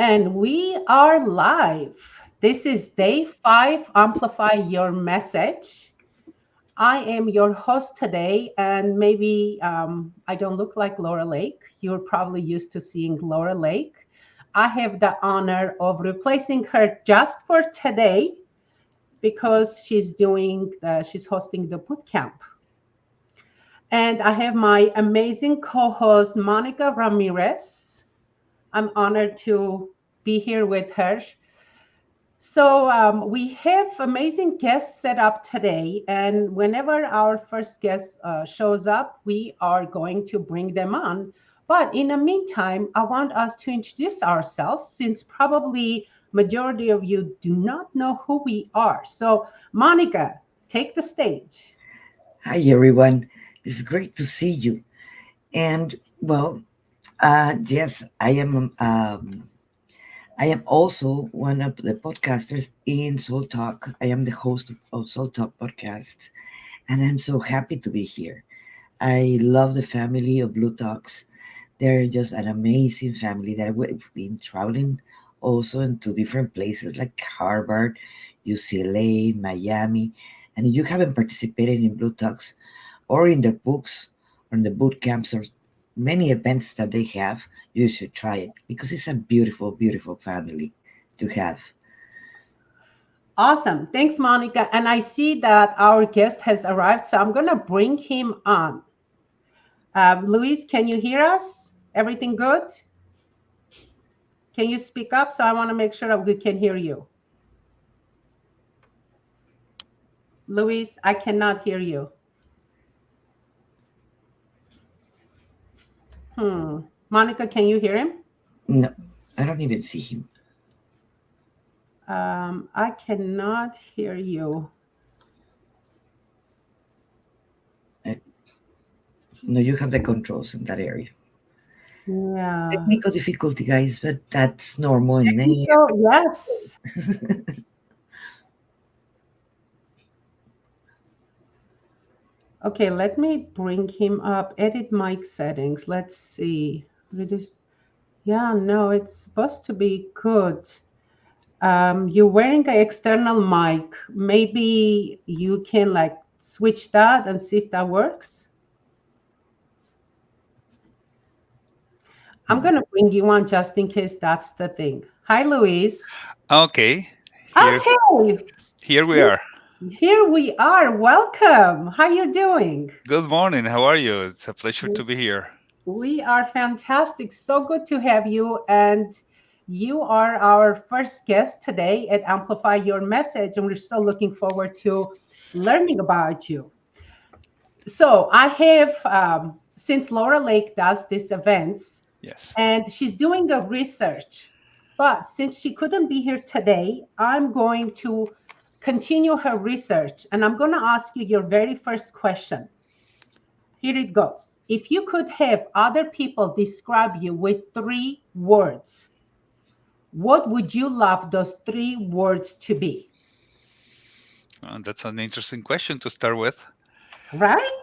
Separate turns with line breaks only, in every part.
And we are live. This is day 5, Amplify Your Message. I am your host today, and maybe I don't look like Laura Lake. You're probably used to seeing Laura Lake. I have the honor of replacing her just for today because she's hosting the boot camp. And I have my amazing co-host Monica Ramirez. I'm honored to be here with her. So we have amazing guests set up today, and whenever our first guest shows up, we are going to bring them on. But in the meantime, I want us to introduce ourselves, since probably majority of you do not know who we are. So, Monica, take the stage.
Hi everyone, it's great to see you. And yes, I am also one of the podcasters in Soul Talk. I am the host of Soul Talk podcast, and I'm so happy to be here. I love the family of Blue Talks. They're just an amazing family that we've been traveling also into different places like Harvard, UCLA, Miami. And if you haven't participated in Blue Talks or in the books or in the boot camps or many events that they have, you should try it because it's a beautiful, beautiful family to have.
Awesome. Thanks, Monica. And I see that our guest has arrived, so I'm going to bring him on. Luis, can you hear us? Everything good? Can you speak up? So I want to make sure that we can hear you. Luis, I cannot hear you. Monica, can you hear him?
No, I don't even see him.
I cannot hear you.
I, no, you have the controls in that area.
Yeah.
Technical difficulty, guys, but that's normal in any.
So, yes. Okay, let me bring him up. Edit mic settings. Let's see. Reduce. Yeah, no, it's supposed to be good. You're wearing an external mic. Maybe you can like switch that and see if that works. I'm gonna bring you on just in case that's the thing. Hi, Louise.
Okay, here
Okay,
here we are.
here we are. Welcome. How you doing?
Good morning. How are you? It's a pleasure to be here.
We are fantastic. So good to have you. And you are our first guest today at Amplify Your Message. And we're so looking forward to learning about you. So I have, since Laura Lake does these events,
Yes.
and she's doing a research. But since she couldn't be here today, I'm going to continue her research. And I'm going to ask you your very first question. Here it goes. If you could have other people describe you with 3 words, what would you love those 3 words to be?
That's an interesting question to start with.
Right?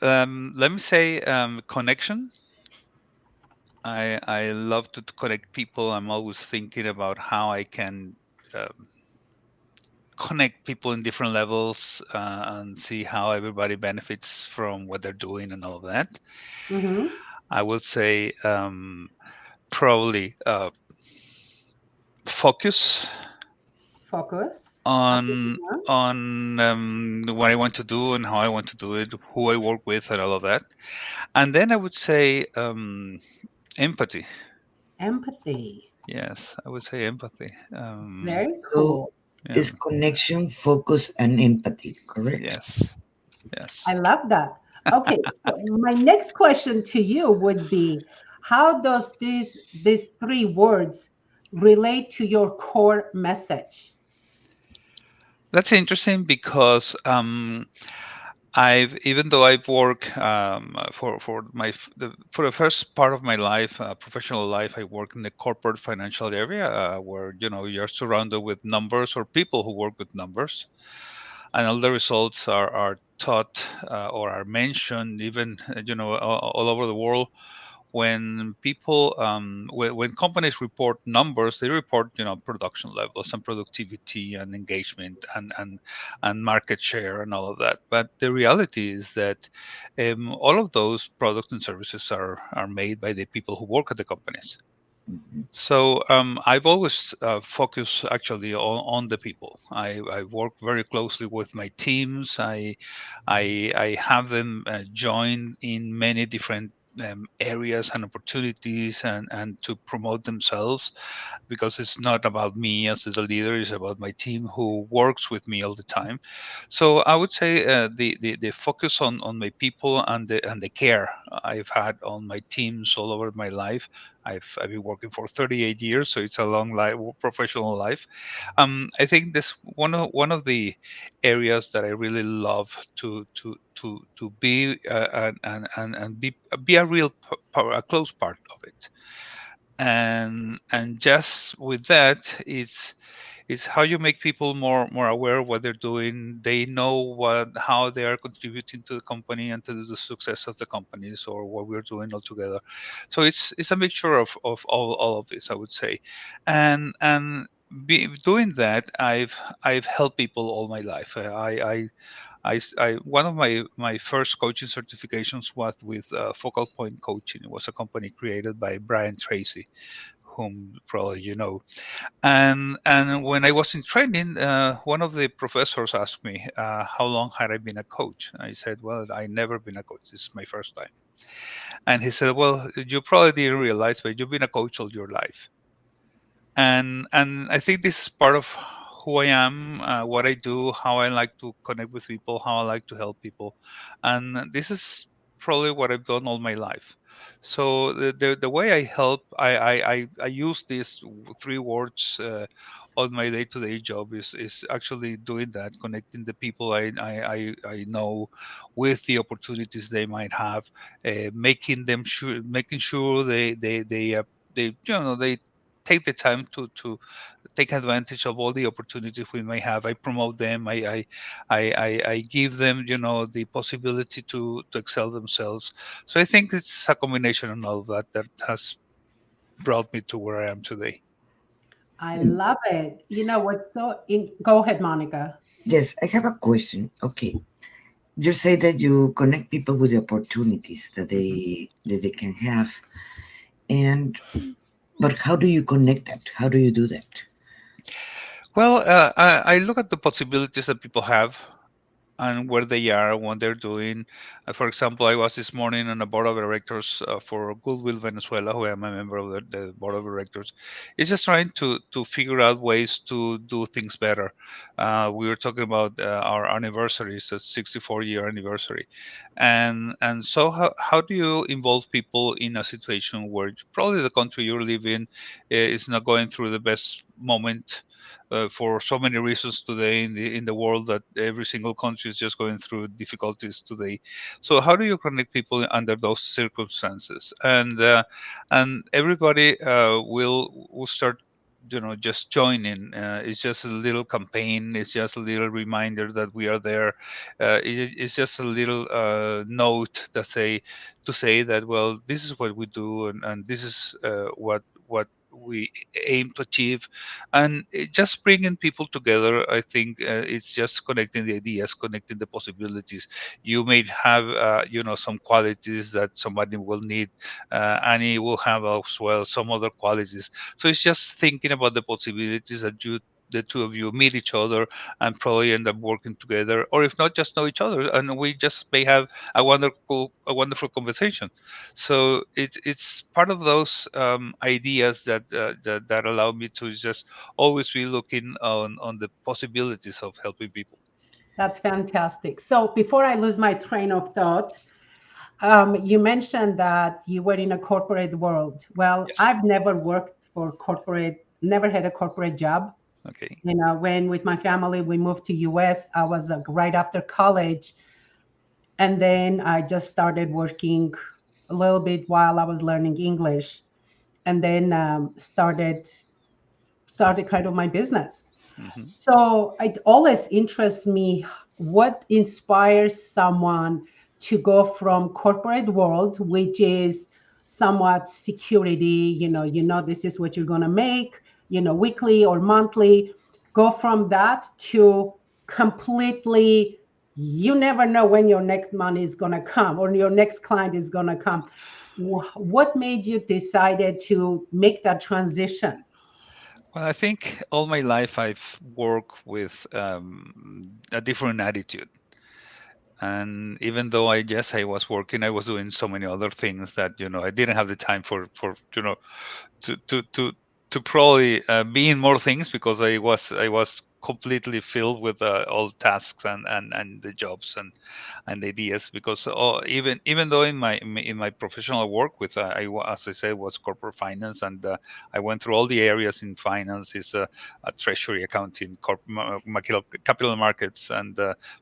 Let me say connection. I love to connect people. I'm always thinking about how I can um, connect people in different levels and see how everybody benefits from what they're doing and all of that.
Mm-hmm.
I would say probably focus
Focus.
on what I want to do and how I want to do it, who I work with, and all of that. And then I would say empathy.
Empathy.
Yes, I would say empathy.
Very
So
cool.
Yeah,
it's connection, focus, and empathy, correct?
yes,
I
yes.
love that. Okay, so my next question to you would be, how does these 3 words relate to your core message?
That's interesting because I've even though I've worked for the first part of my life, professional life, I work in the corporate financial area where you're surrounded with numbers or people who work with numbers, and all the results are taught or are mentioned even all over the world when people when companies report numbers, they report production levels and productivity and engagement and market share and all of that. But the reality is that all of those products and services are made by the people who work at the companies.
Mhm.
So I've always focused actually on the people. I work very closely with my teams. I have them join in many different areas and opportunities and to promote themselves, because it's not about me as the leader, it's about my team who works with me all the time. So I would say the focus on my people and the care I've had on my teams all over my life. I've been working for 38 years, so it's a long life, professional life. I think this one of the areas that I really love to be and be a real a close part of it. And just with that, it's how you make people more aware of what they're doing. They know how they are contributing to the company and to the success of the companies or what we're doing all together. So it's a mixture of all of this, I would say. And doing that, I've helped people all my life. One of my first coaching certifications was with Focal Point Coaching. It was a company created by Brian Tracy, whom probably you know. And when I was in training, one of the professors asked me how long had I been a coach. I said, well, I never been a coach. This is my first time. And he said, well, you probably didn't realize, but you've been a coach all your life. And I think this is part of who I am, what I do, how I like to connect with people, how I like to help people, and this is probably what I've done all my life. So the way I help, I use these three words on my day-to-day job is actually doing that, connecting the people I know with the opportunities they might have, making sure they take the time to take advantage of all the opportunities we may have. I promote them. I give them, the possibility to excel themselves. So I think it's a combination of all of that that has brought me to where I am today.
I love it. You know what's go ahead, Monica.
Yes, I have a question. Okay, you say that you connect people with the opportunities that
Mhm.
they can have, and but how do you connect that? How do you do that?
Well, I look at the possibilities that people have and where they are, what they're doing. For example, I was this morning on a board of directors for Goodwill Venezuela, who I'm a member of the board of directors. It's just trying to figure out ways to do things better. We were talking about our anniversary, so 64-year anniversary, and so how do you involve people in a situation where probably the country you're living is not going through the best moment for so many reasons today in the world, that every single country is just going through difficulties today. So how do you connect people under those circumstances? And everybody will start just joining. It's just a little campaign, it's just a little reminder that we are there. It's just a little note that say that, well, this is what we do, and this is what we aim to achieve. And just bringing people together, I think it's just connecting the ideas, connecting the possibilities. You may have some qualities that somebody will need, and he will have as well some other qualities. So it's just thinking about the possibilities that the two of you meet each other and probably end up working together, or if not, just know each other, and we just may have a wonderful conversation. So it's part of those ideas that allow me to just always be looking on the possibilities of helping people.
That's fantastic. So before I lose my train of thought, you mentioned that you were in a corporate world. Well,
Yes.
I've never worked for corporate, never had a corporate job.
Okay.
When with my family we moved to US, I was right after college, and then I just started working a little bit while I was learning English, and then started kind of my business.
Hmm.
So it always interests me what inspires someone to go from corporate world, which is somewhat security, this is what you're going to make, weekly or monthly. Go from that to completely, you never know when your next money is going to come or your next client is going to come. What made you decided to make that transition?
Well, I think all my life I've worked with a different attitude. And even though I was working, I was doing so many other things that I didn't have the time for to to to to probably be in more things because I was completely filled with all tasks and the jobs and ideas because even though in my professional work with as I said was corporate finance and I went through all the areas in finance is treasury accounting capital markets and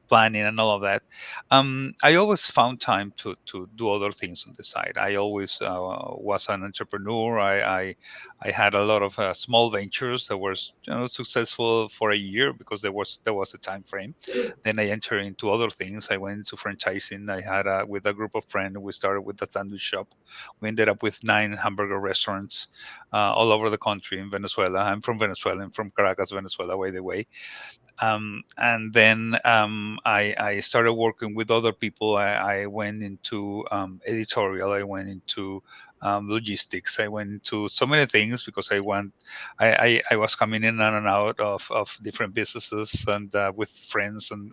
planning and all of that. I always found time to do other things on the side. I always was an entrepreneur. I had a lot of small ventures that were successful for a year because there was a time frame. Then I entered into other things. I went into franchising. I had with a group of friends. We started with a sandwich shop. We ended up with 9 hamburger restaurants all over the country in Venezuela. I'm from Venezuela. I'm from Caracas, Venezuela, by the way. And then I started working with other people. I went into editorial. I went into logistics. I went into so many things because I was coming in and out of different businesses and with friends and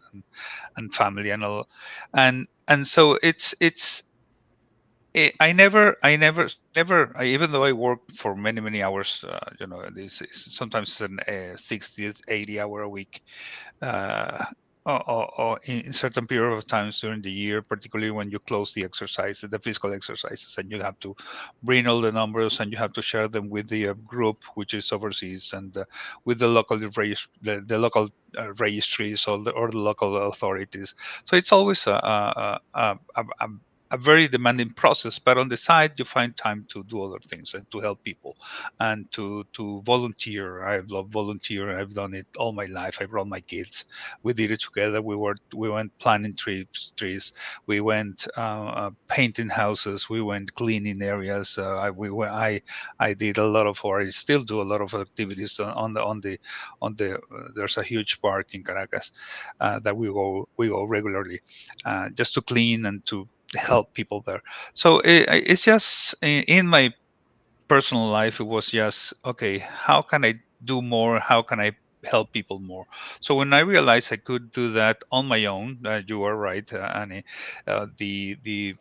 family and all. And so even though I worked for many hours, this is sometimes an 60, 80 hour a week, uh, or in certain period of times during the year, particularly when you close the physical exercises, and you have to bring all the numbers and you have to share them with the group which is overseas and with the local registries or the local authorities. So it's always a very demanding process, but on the side you find time to do other things and to help people and to volunteer. I've loved volunteering. I've done it all my life. I brought my kids. We did it together. We went planting trees. We went painting houses. We went cleaning areas. I did a lot of, or I still do a lot of activities on the. There's a huge park in Caracas that we go regularly, just to clean and to help people there. So it's just in my personal life, it was just okay, how can I do more? How can I help people more? So when I realized I could do that on my own, you are right, Annie. The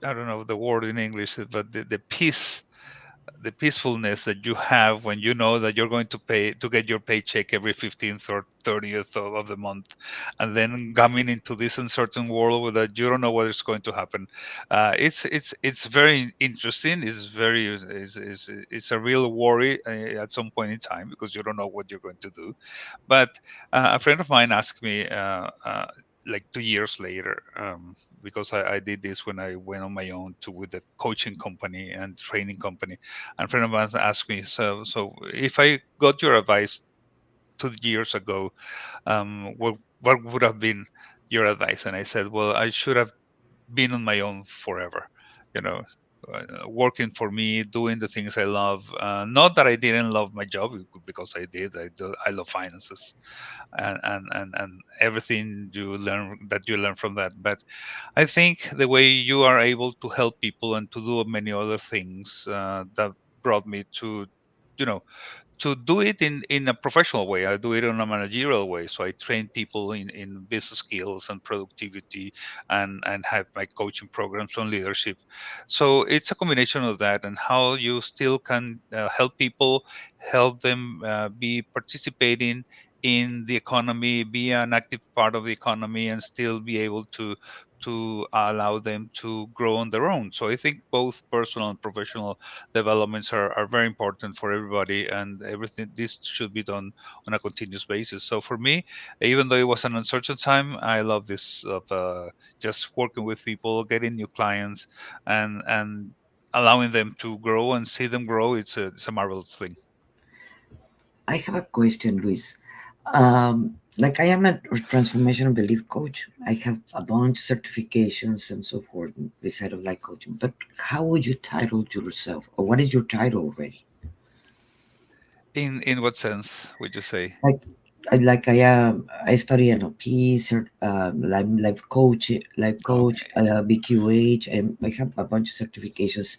I don't know the word in English, but the peacefulness that you have when you know that you're going to get your paycheck every 15th or 30th of the month, and then coming into this uncertain world where that you don't know what is going to happen. It's very interesting. It's a real worry at some point in time because you don't know what you're going to do. But a friend of mine asked me like 2 years later, because I did this when I went on my own to with the coaching company and training company. And a friend of mine asked me, so if I got your advice 2 years ago, what would have been your advice? And I said, well, I should have been on my own forever, you know, working for me, doing the things I love. Not that I didn't love my job because I did. I love finances and everything you learn from that. But I think the way you are able to help people and to do many other things that brought me you know to do it in a professional way. I do it in a managerial way. So I train people in business skills and productivity and have my coaching programs on leadership. So it's a combination of that and how you still can help people, help them be participating in the economy, be an active part of the economy, and still be able to allow them to grow on their own. So I think both personal and professional developments are very important for everybody, and everything this should be done on a continuous basis. So for me, even though it was an uncertain time, I love this of just working with people, getting new clients, and allowing them to grow and see them grow. It's a marvelous thing.
I have a question, Luis. Um, Like I am a transformational belief coach. I have a bunch of certifications and so forth beside of life coaching. But how would you title yourself, or what is your title already?
In what sense would you say?
Like, I study NLP, life coach,
Okay.
BQH, and I have a bunch of certifications.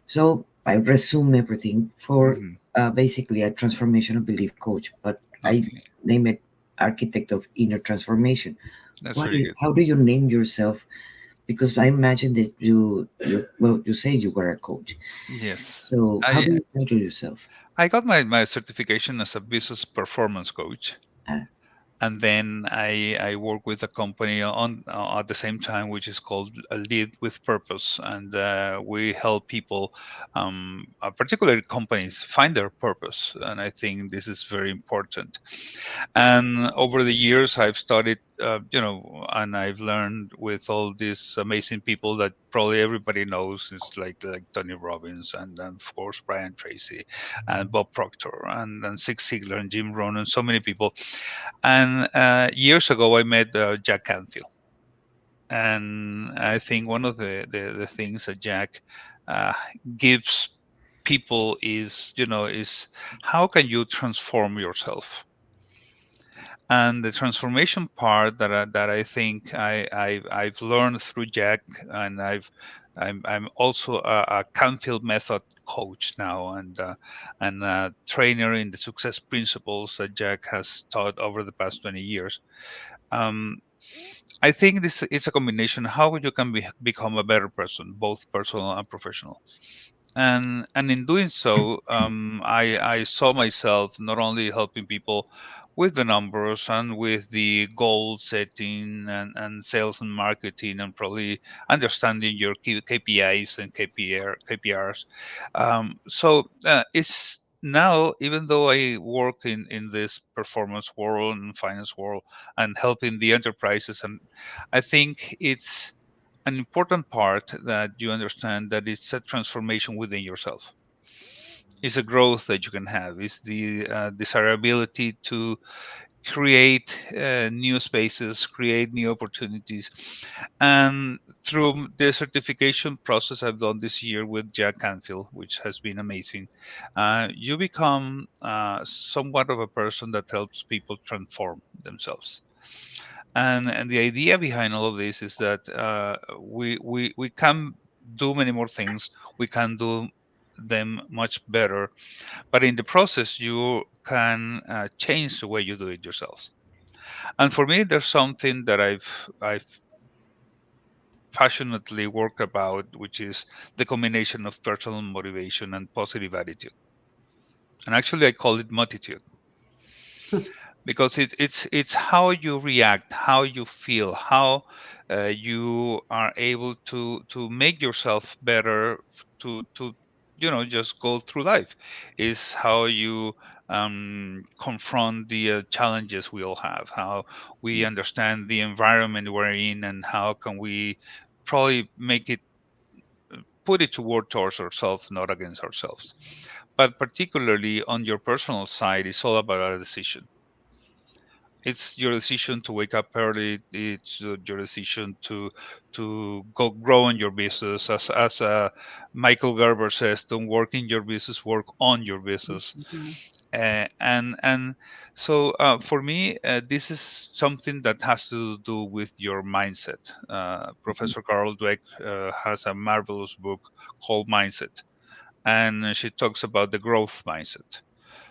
So I resume everything for
Hmm.
basically a transformational belief coach, but I
Okay,
name it architect of inner transformation.
that's
What
very
is?
good.
How do you name yourself? Because I imagine that you say you were a coach.
Yes.
So how
I
do you title yourself?
I got my certification as a business performance coach,
Uh,
and then I work with a company on at the same time, which is called Lead with Purpose, and we help people, particularly companies, find their purpose, and I think this is very important. And over the years, I've studied, and I've learned with all these amazing people that probably everybody knows. It's like Tony Robbins, and of course Brian Tracy, and Bob Proctor, and Zig Ziglar, and Jim Rohn, and so many people. And years ago, I met Jack Canfield, and I think one of the things that Jack uh, gives people is how can you transform yourself. And the transformation part that I think I've learned through Jack, and I'm also a Canfield method coach now, and a trainer in the success principles that Jack has taught over the past 20 years. um, I think this is a combination how you can become a better person, both personal and professional. And in doing so, I saw myself not only helping people with the numbers and with the goal setting and sales and marketing, and probably understanding your KPIs and KPRs. So it's now, even though I work in this performance world and finance world and helping the enterprises, and I think it's an important part that you understand that it's a transformation within yourself. It's a growth that you can have. It's the desirability to create new spaces, create new opportunities. And through the certification process I've done this year with Jack Canfield, which has been amazing, you become somewhat of a person that helps people transform themselves. And the idea behind all of this is that we can do many more things. We can do them much better, but in the process, you can change the way you do it yourselves. And for me, there's something that I've passionately worked about, which is the combination of personal motivation and positive attitude. And actually, I call it Motitude, because it's how you react, how you feel, how you are able to make yourself better, to just go through life, is how you confront the challenges we all have, how we understand the environment we're in, and how can we probably make it, put it toward towards ourselves, not against ourselves. But particularly on your personal side, it's all about a decision. It's your decision to wake up early. It's your decision to go grow in your business. As Michael Gerber says, don't work in your business, work on your business.
Mhm.
And so for me, this is something that has to do with your mindset. Professor Carol Dweck has a marvelous book called Mindset, and she talks about the growth mindset.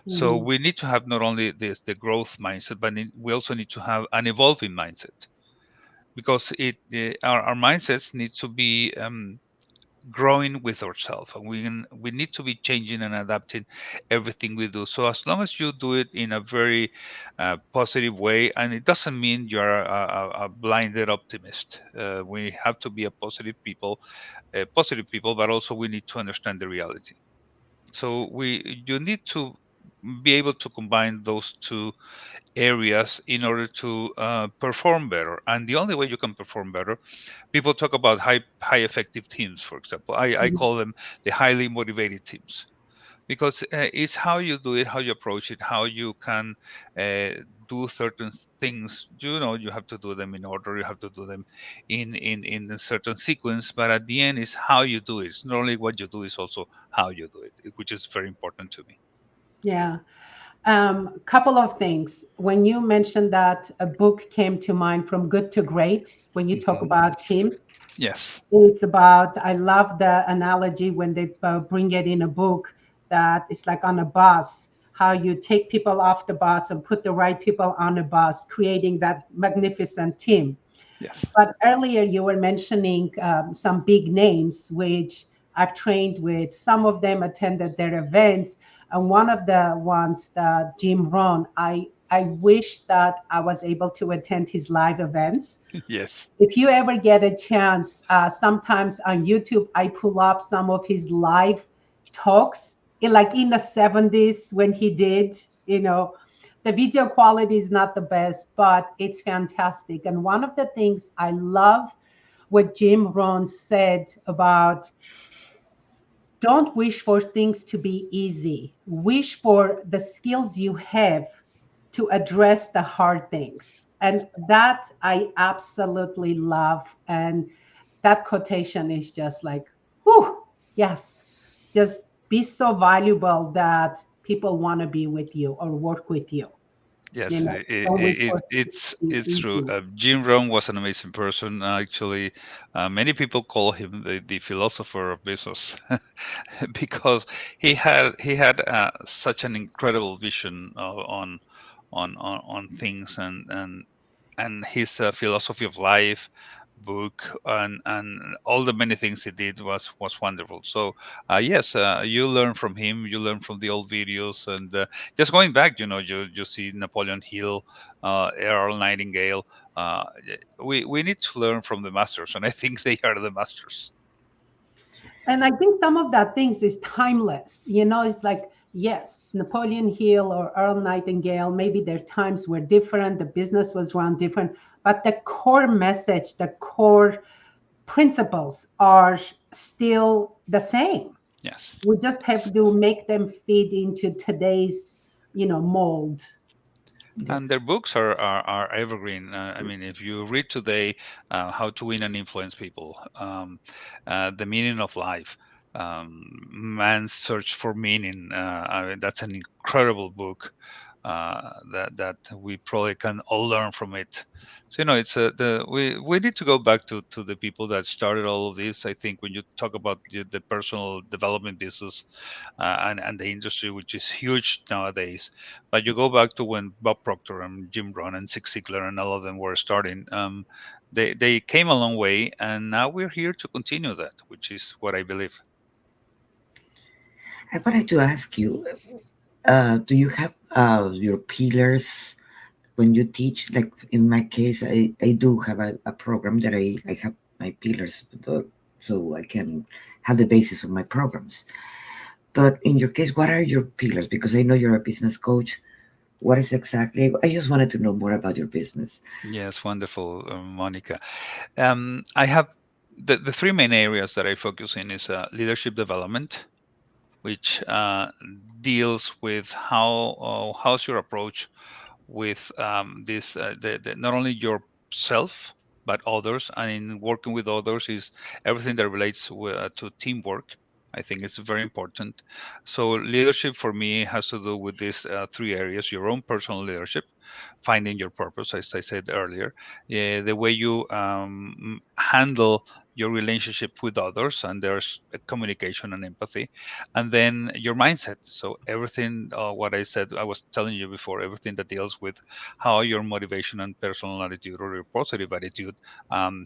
So
Mhm.
we need to have not only this the growth mindset, but we also need to have an evolving mindset, because our mindsets need to be growing with ourselves, and we need to be changing and adapting everything we do. So as long as you do it in a very positive way, and it doesn't mean you're a blinded optimist. We have to be a positive people, but also we need to understand the reality. So we you need to be able to combine those two areas in order to perform better. And the only way you can perform better, people talk about high effective teams, for example. I
Mhm.
call them the highly motivated teams, because it's how you do it, how you approach it, how you can uh, do certain things, you have to do them in order, you have to do them in a certain sequence, but at the end is how you do it. It's not only what you do, it's also how you do it, which is very important to me.
Yeah. Couple of things. When you mentioned that, a book came to mind, From Good to Great, when you talk
Mhm.
about teams.
Yes.
It's about, I love the analogy when they bring it in a book, that it's like on a bus, how you take people off the bus and put the right people on a bus, creating that magnificent team.
Yes.
But earlier you were mentioning some big names, which I've trained with. Some of them attended their events. And one of the ones, Jim Rohn, I wish that I was able to attend his live events.
Yes.
If you ever get a chance, sometimes on YouTube, I pull up some of his live talks, like in the 70s when he did, you know, the video quality is not the best, but it's fantastic. And one of the things I love what Jim Rohn said about, don't wish for things to be easy. Wish for the skills you have to address the hard things. And that I absolutely love. And that quotation is just like, whew, yes, just be so valuable that people want to be with you or work with you. You
Yes,
know, don't wish for things
it's
to be
it's true.
easy.
Jim Rohn was an amazing person. Actually, many people call him the philosopher of business because he had such an incredible vision on things, and his philosophy of life book and all the many things he did was wonderful. So yes, you learn from him, you learn from the old videos, and just going back, you see Napoleon Hill, Earl Nightingale. We need to learn from the masters, and I think they are the masters.
And I think some of that things is timeless. You know, it's like, yes, Napoleon Hill or Earl Nightingale, maybe their times were different, the business was run different, but the core message, the core principles are still the same.
Yes.
We just have to make them fit into today's, mold.
Yeah.
And their books are evergreen. I mean, if you read today, How to Win and Influence People, The Meaning of Life, Man's Search for Meaning, I mean, that's an incredible book that we probably can all learn from it. So it's we need to go back to the people that started all of this. I think when you talk about the personal development business and the industry, which is huge nowadays, but you go back to when Bob Proctor and Jim Rohn and Zig Ziglar and all of them were starting. They came a long way, and now we're here to continue that, which is what I believe.
I wanted to ask you, do you have your pillars when you teach? Like in my case, I do have a program that I have my pillars so I can have the basis of my programs. But in your case, what are your pillars? Because I know you're a business coach. What is exactly? I just wanted to know more about your business.
Yes, wonderful, Monica. I have the three main areas that I focus in is leadership development, which deals with how's your approach with this not only yourself but others, and in working with others is everything that relates to teamwork. I think it's very important. So leadership for me has to do with these three areas: your own personal leadership, finding your purpose, as I said earlier, the way you handle your relationship with others, and there's communication and empathy, and then your mindset. So everything, what I said, I was telling you before, everything that deals with how your motivation and personal attitude or your positive attitude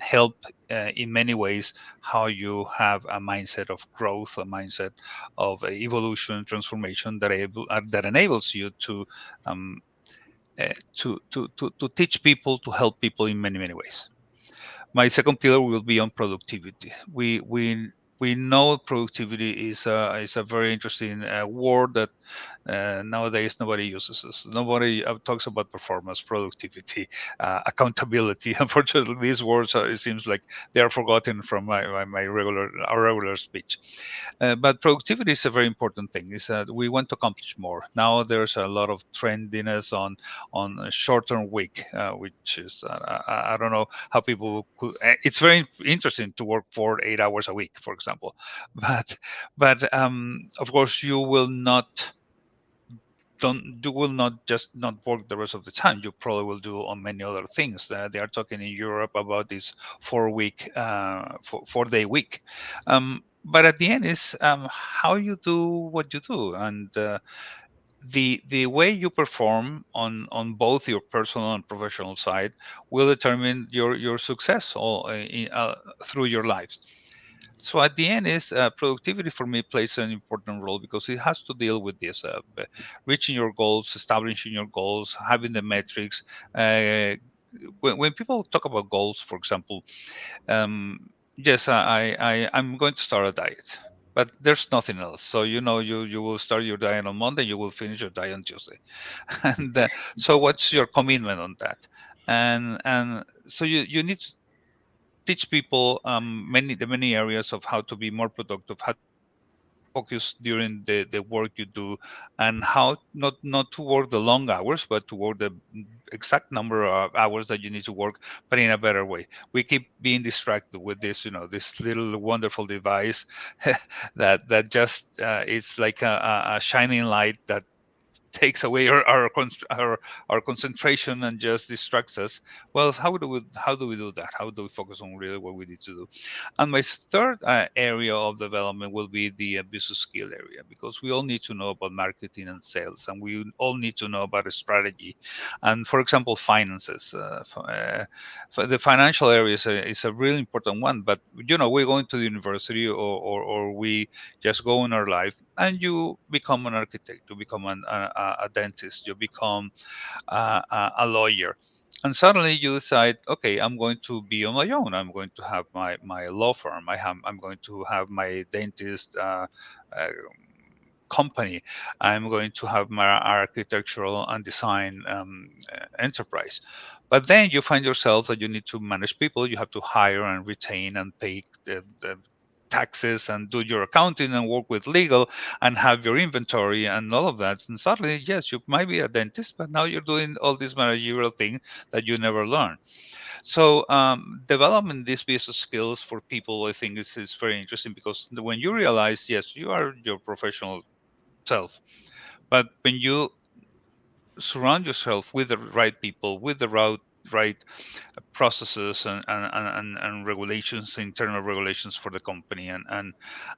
help in many ways how you have a mindset of growth, a mindset of evolution, transformation that enables you um, to teach people, to help people in many ways. My second pillar will be on productivity. We We know productivity is a very interesting word that nowadays nobody uses this. Nobody talks about performance, productivity, accountability. Unfortunately, these words are, it seems like they are forgotten from my regular our regular speech. But productivity is a very important thing. Is that we want to accomplish more. Now there's a lot of trendiness on a short-term week, which is I don't know how people could. It's very interesting to work 4 to 8 hours a week, for example, but of course you will not just not work the rest of the time. You probably will do on many other things. They are talking in Europe about this 4 week, 4 day week. But at the end is how you do what you do, and the way you perform on both your personal and professional side will determine your success through your lives. So at the end is productivity for me plays an important role because it has to deal with this reaching your goals, establishing your goals, having the metrics. When people talk about goals, for example, yes, I'm going to start a diet, but there's nothing else. So you will start your diet on Monday, you will finish your diet on Tuesday, and so what's your commitment on that? And so you need to teach people many areas of how to be more productive, how to focus during the work you do, and how not to work the long hours, but to work the exact number of hours that you need to work, but in a better way. We keep being distracted with this, this little wonderful device that just it's like a shining light that takes away our concentration and just distracts us. Well, how do we do that? How do we focus on really what we need to do? And my third area of development will be the business skill area, because we all need to know about marketing and sales, and we all need to know about a strategy. And for example, finances. So the financial area is a really important one. But we're going to the university, or we just go in our life, and you become an architect, you become a dentist, you become a lawyer, and suddenly you decide, okay, I'm going to be on my own. I'm going to have my law firm. I'm going to have my dentist uh, company. I'm going to have my architectural and design enterprise. But then you find yourself that you need to manage people. You have to hire and retain and pay the taxes and do your accounting and work with legal and have your inventory and all of that. And suddenly, yes, you might be a dentist, but now you're doing all these managerial things that you never learned. So developing these business skills for people, I think, is very interesting, because when you realize, yes, you are your professional self, but when you surround yourself with the right people, with the right processes and regulations, internal regulations for the company,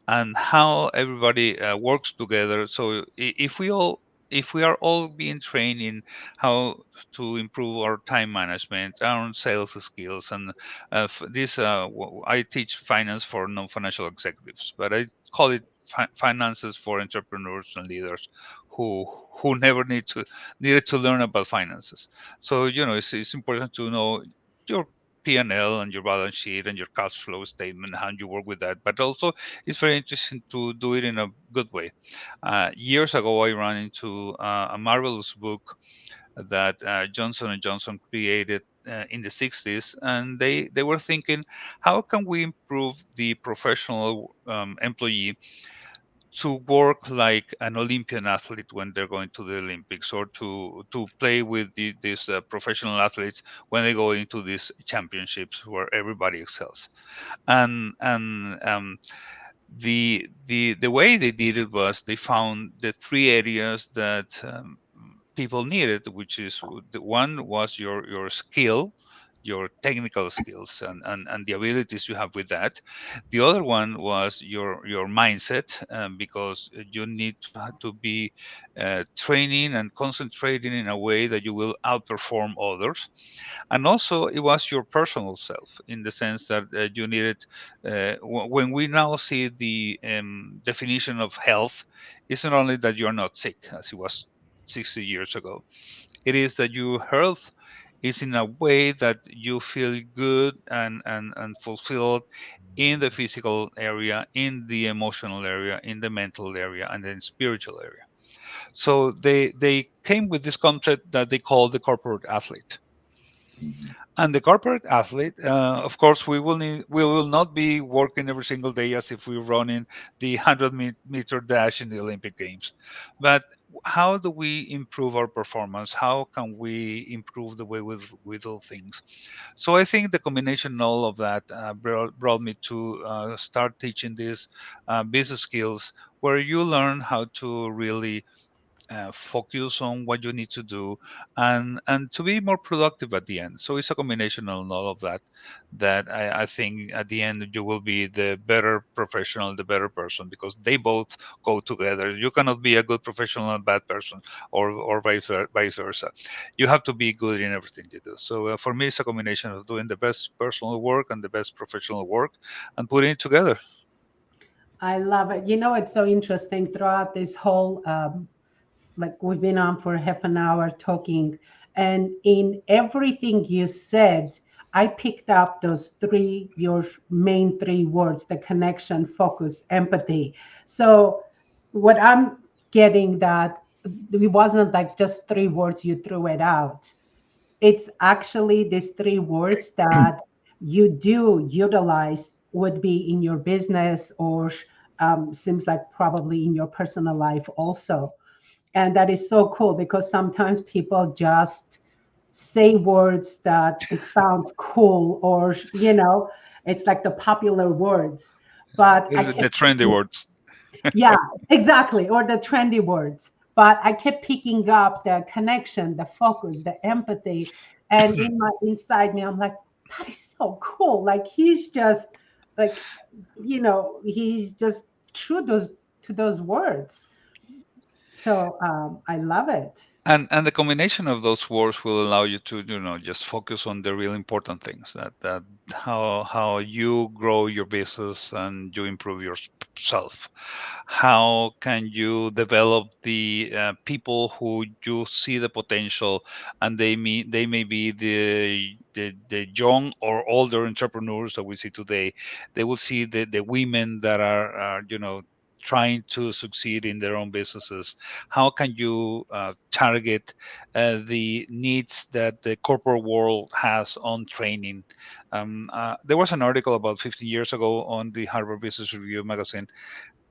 and how everybody works together. So if we are all being trained in how to improve our time management, our sales skills, and I teach finance for non-financial executives, but I call it finances for entrepreneurs and leaders who never needed to learn about finances. So it's important to know your P&L and L and your balance sheet and your cash flow statement, how you work with that. But also, it's very interesting to do it in a good way. Years ago, I ran into a marvelous book that Johnson and Johnson created in the 60s, and they were thinking, how can we improve the professional employee to work like an Olympian athlete when they're going to the Olympics, or to play with these professional athletes when they go into these championships where everybody excels. And the way they did it was they found the three areas that people needed, which is the one was your skill, your technical skills, and the abilities you have with that. The other one was your mindset, because you need to be training and concentrating in a way that you will outperform others. And also, it was your personal self, in the sense that you needed, when we now see the definition of health, it's not only that you are not sick, as it was 60 years ago. It is that your health is in a way that you feel good and fulfilled in the physical area, in the emotional area, in the mental area, and then spiritual area. So they came with this concept that they call the corporate athlete.
Mhm.
And the corporate athlete, of course, we will not be working every single day as if we were running the 100-meter dash in the Olympic Games. But how do we improve our performance? How can we improve the way we do things? So I think the combination of all of that brought me to start teaching these business skills, where you learn how to really focus on what you need to do, and to be more productive at the end. So it's a combination of all of that, that I think at the end you will be the better professional, the better person, because they both go together. You cannot be a good professional and a bad person, or vice versa. You have to be good in everything you do. So for me, it's a combination of doing the best personal work and the best professional work, and putting it together.
I love it. You know, it's so interesting throughout this whole like we've been on for half an hour talking, and in everything you said, I picked up those three, your main three words: the connection, focus, empathy. So what I'm getting, that it wasn't like just three words you threw it out. It's actually these three words that you do utilize, would be in your business, or seems like probably in your personal life also. And that is so cool, because sometimes people just say words that it sounds cool, or it's like the popular words. But I
The
kept
trendy words.
yeah, exactly. Or the trendy words. But I kept picking up the connection, the focus, the empathy. And in my inside me, I'm like, that is so cool. Like he's just like, he's just true those to those words. So I love it.
And the combination of those words will allow you to, just focus on the real important things, that how you grow your business and you improve yourself. How can you develop the people who you see the potential, and they may be the young or older entrepreneurs that we see today. They will see the women that are trying to succeed in their own businesses. How can you target the needs that the corporate world has on training? There was an article about 15 years ago on the Harvard Business Review magazine,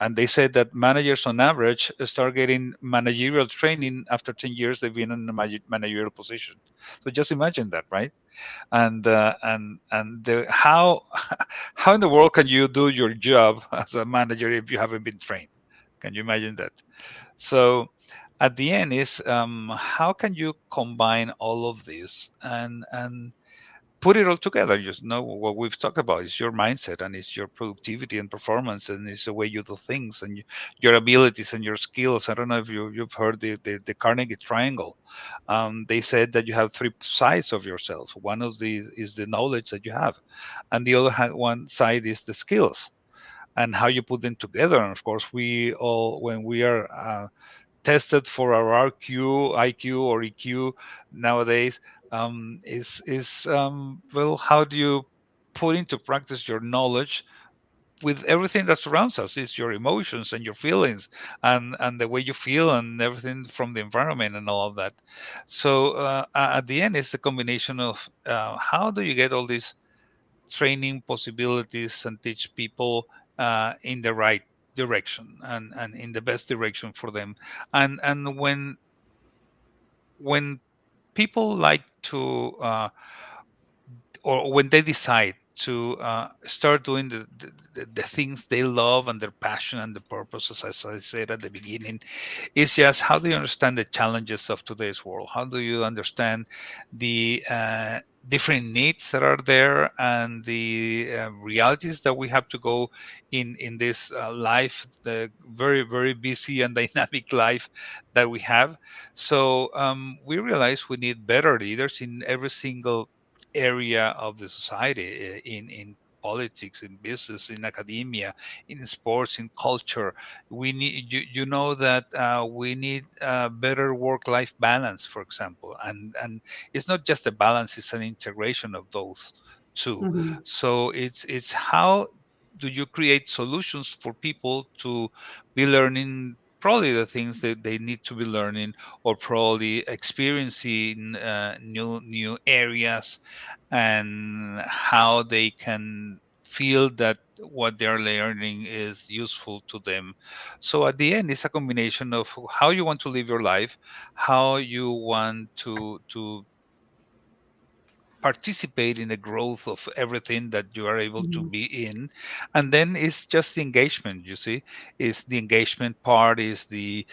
and they said that managers on average start getting managerial training after 10 years they've been in a managerial position. So just imagine that, right? How how in the world can you do your job as a manager if you haven't been trained? Can you imagine that? So at the end is, how can you combine all of this and put it all together? Just know what we've talked about is your mindset, and it's your productivity and performance, and it's the way you do things, and your abilities and your skills. I don't know if you've heard the Carnegie Triangle. They said that you have three sides of yourself. One of these is the knowledge that you have, and the other one side is the skills and how you put them together. And of course, we all, when we are tested for our RQ, IQ, or EQ nowadays, well, how do you put into practice your knowledge with everything that surrounds us? It's your emotions and your feelings, and the way you feel, and everything from the environment and all of that. So at the end, it's the combination of how do you get all these training possibilities and teach people in the right direction, and in the best direction for them. And when people like to or when they decide to start doing the things they love and their passion and the purposes, as I said at the beginning, it's just how do you understand the challenges of today's world? How do you understand the different needs that are there, and the realities that we have to go in this life, the very, very busy and dynamic life that we have? So we realize we need better leaders in every single area of the society, in politics, in business, in academia, in sports, in culture. We need you know that we need better work-life balance, for example, and it's not just a balance; it's an integration of those two.
Mhm.
So it's how do you create solutions for people to be learning probably the things that they need to be learning, or probably experiencing new areas, and how they can feel that what they're learning is useful to them. So at the end, it's a combination of how you want to live your life, how you want to participate in the growth of everything that you are able to
Mhm.
be in. And then it's just the engagement, you see, is the engagement part, is the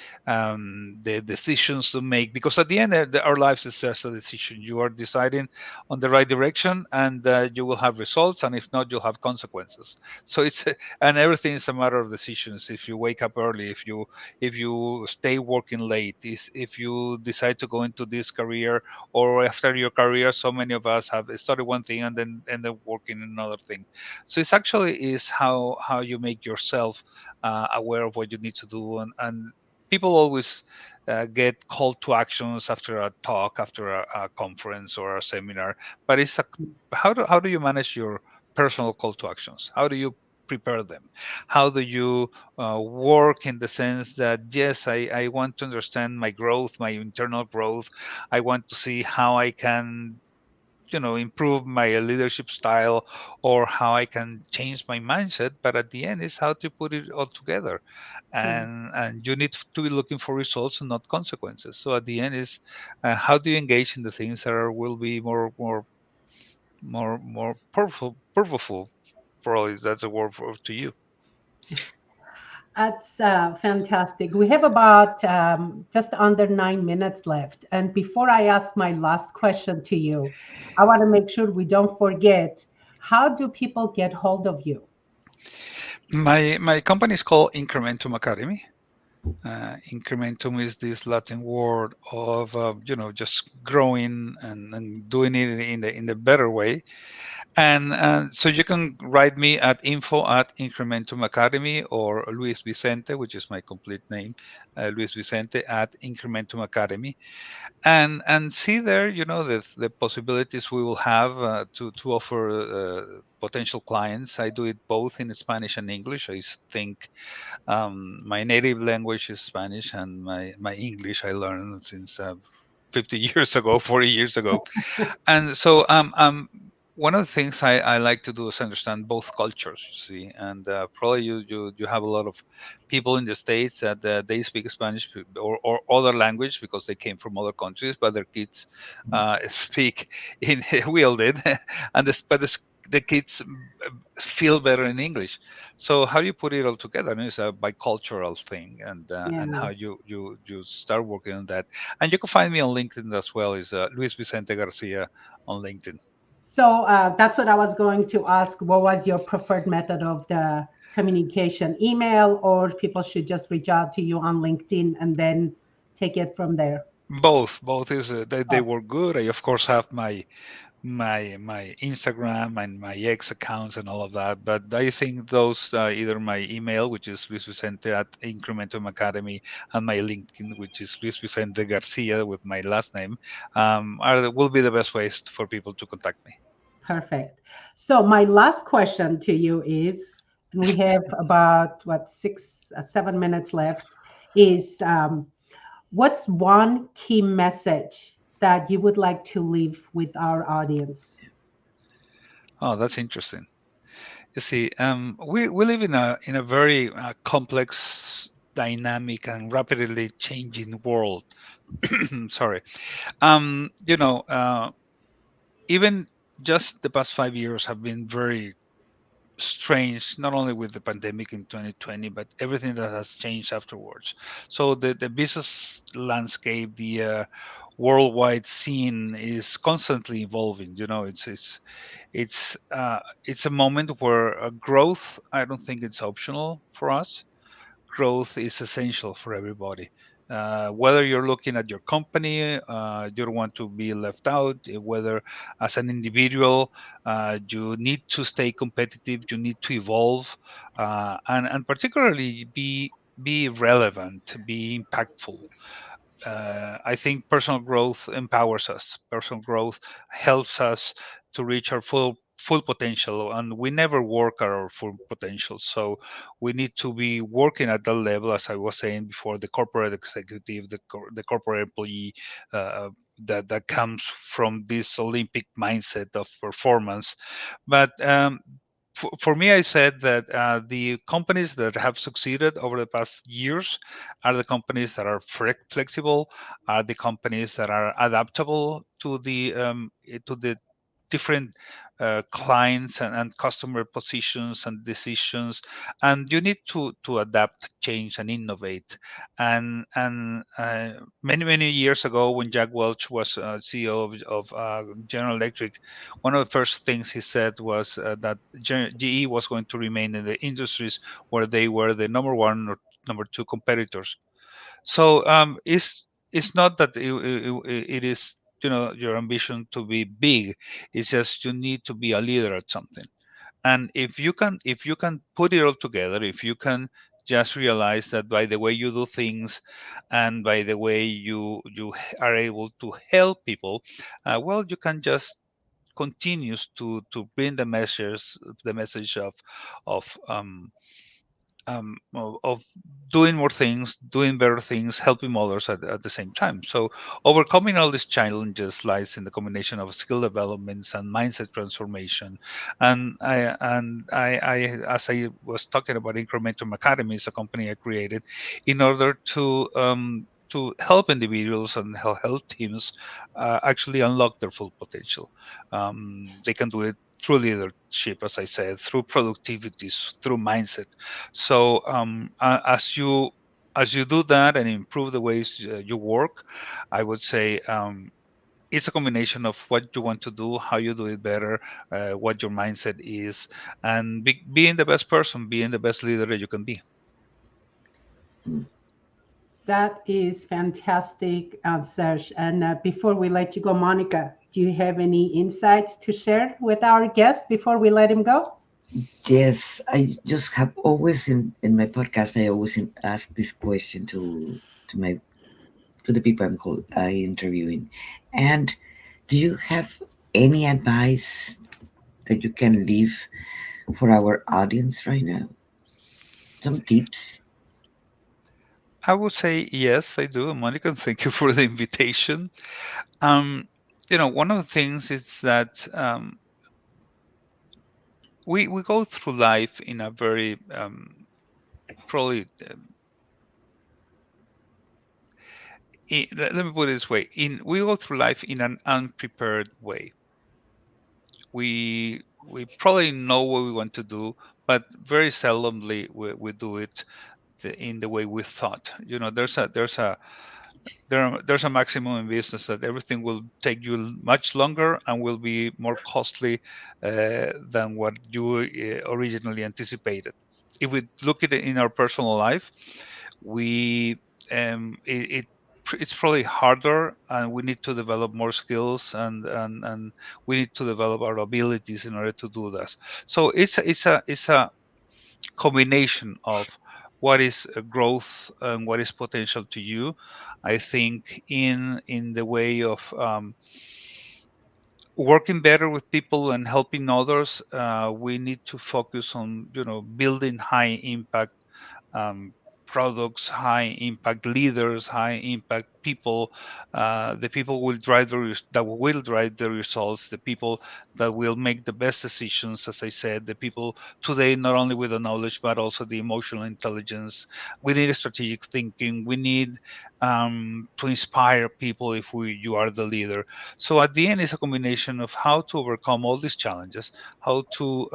decisions to make, because at the end our lives is just a decision. You are deciding on the right direction, and you will have results, and if not, you'll have consequences. So it's and everything is a matter of decisions. If you wake up early, if you stay working late, is if you decide to go into this career, or after your career, so many of us have started one thing and then end up working in another thing. So it's actually is how you make yourself aware of what you need to do. And people always get called to actions after a talk, after a conference or a seminar, but it's how do you manage your personal call to actions? How do you prepare them? How do you work in the sense that, yes, I want to understand my growth, my internal growth. I want to see how I can, improve my leadership style, or how I can change my mindset. But at the end, is how to put it all together,
Mm.
and you need to be looking for results and not consequences. So at the end is how do you engage in the things that will be more purposeful. Probably that's a word to you.
That's fantastic. We have about just under 9 minutes left. And before I ask my last question to you, I want to make sure we don't forget, how do people get hold of you?
My company is called Incrementum Academy. Incrementum is this Latin word of just growing and doing it in the better way. And so you can write me at info@Incrementum Academy, or Luis Vicente, which is my complete name, Luis Vicente at Incrementum Academy, and see there, the possibilities we will have to offer potential clients. I do it both in Spanish and English. I think my native language is Spanish, and my English I learned since 50 years ago, 40 years ago. And so one of the things I like to do is understand both cultures, you see. And probably you have a lot of people in the States that they speak Spanish or other language because they came from other countries, but their kids speak in we all did, but the kids feel better in English. So how do you put it all together? I mean, it's a bicultural thing, and
Yeah.
how you start working on that. And you can find me on LinkedIn as well. Is Luis Vicente Garcia on LinkedIn.
So that's what I was going to ask. What was your preferred method of the communication? Email, or people should just reach out to you on LinkedIn and then take it from there?
Both is they
Oh,
work good. I of course have my Instagram and my X accounts and all of that. But I think those either my email, which is Luis Vicente at Incrementum Academy, and my LinkedIn, which is Luis Vicente Garcia with my last name, will be the best ways for people to contact me.
perfect. So my last question to you is, and we have about what 7 minutes left, is what's one key message that you would like to leave with our audience?
Oh, that's interesting. You see, we live in a very complex, dynamic, and rapidly changing world. Sorry. Um, you know, uh, Even just the past 5 years have been very strange, not only with the pandemic in 2020, but everything that has changed afterwards. So the business landscape, the worldwide scene is constantly evolving. It's a moment where growth, I don't think it's optional for us. growth is essential for everybody. Whether you're looking at your company, you don't want to be left out. Whether as an individual, you need to stay competitive, you need to evolve, and particularly be relevant, be impactful. I think personal growth empowers us. Personal growth helps us to reach our full potential, and we never work at our full potential. So we need to be working at that level, as I was saying before, the corporate executive, the corporate employee. That comes from this Olympic mindset of performance, but for me, I said that the companies that have succeeded over the past years are the companies that are flexible, are the companies that are adaptable to the different clients and customer positions and decisions, and you need to adapt, change, and innovate. And many years ago, when Jack Welch was CEO of General Electric, one of the first things he said was that GE was going to remain in the industries where they were the number one or number two competitors. So it's not that it is, your ambition to be big. It's just you need to be a leader at something. And if you can put it all together, if you can just realize that by the way you do things and by the way you are able to help people, well, you can just continues to bring the message of doing more things, doing better things, helping others at the same time. So overcoming all these challenges lies in the combination of skill developments and mindset transformation. And I as I was talking about, Incrementum Academy is a company I created in order to help individuals and help teams actually unlock their full potential. They can do it through leadership, as I said, through productivity, through mindset. So as you do that and improve the ways you work, I would say it's a combination of what you want to do, how you do it better, what your mindset is, and being the best person, being the best leader that you can be.
That is fantastic, Serge. And before we let you go, Monica, do you have any insights to share with our guest before we let him go?
Yes, I just have always in my podcast. I always ask this question to my to the people I interviewing, and do you have any advice that you can leave for our audience right now? Some tips.
I would say yes, I do, Monica. Thank you for the invitation. Um, one of the things is that we go through life in a very probably let me put it this way: in we go through life in an unprepared way. We probably know what we want to do, but very seldomly we do it in the way we thought. There's a maximum in business that everything will take you much longer and will be more costly than what you originally anticipated. If we look at it in our personal life, we it's probably harder, and we need to develop more skills, and we need to develop our abilities in order to do this. So it's a combination of what is growth and what is potential to you. I think in the way of working better with people and helping others, we need to focus on building high impact um, products, high impact leaders, high impact people. The people will drive that will drive the results. The people that will make the best decisions, as I said. The people today, not only with the knowledge but also the emotional intelligence. We need strategic thinking. We need to inspire people if you are the leader. So at the end, it's a combination of how to overcome all these challenges, how to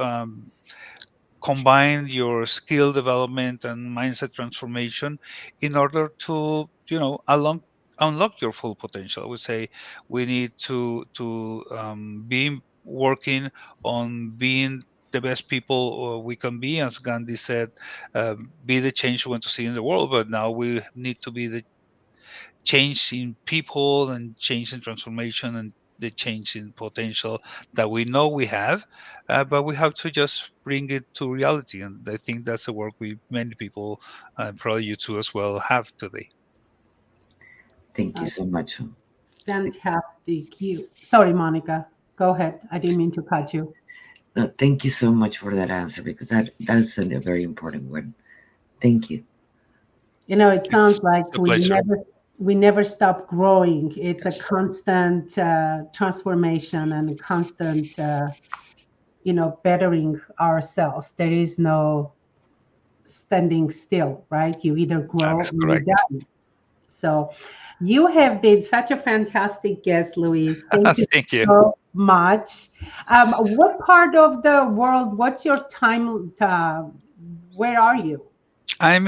combine your skill development and mindset transformation in order to unlock your full potential. I would say we need to be working on being the best people we can be. As Gandhi said, be the change we want to see in the world. But now we need to be the change in people and change in transformation and the change in potential that we know we have, but we have to just bring it to reality. And I think that's the work we many people, probably you too as well, have today.
Thank you
Uh,
so much.
Fantastic. You. Sorry, Monica. Go ahead. I didn't mean to cut you.
No, thank you so much for that answer because that's a very important one. Thank you.
It
It's
sounds like
a pleasure.
we never stop growing. It's a constant transformation and a constant, bettering ourselves. There is no standing still, right? You either
That
grow
is
or you
correct.
die. So you have been such a fantastic guest, Luis. Thank you
Thank you.
so much. What part of the world, what's your time? Where are you?
I'm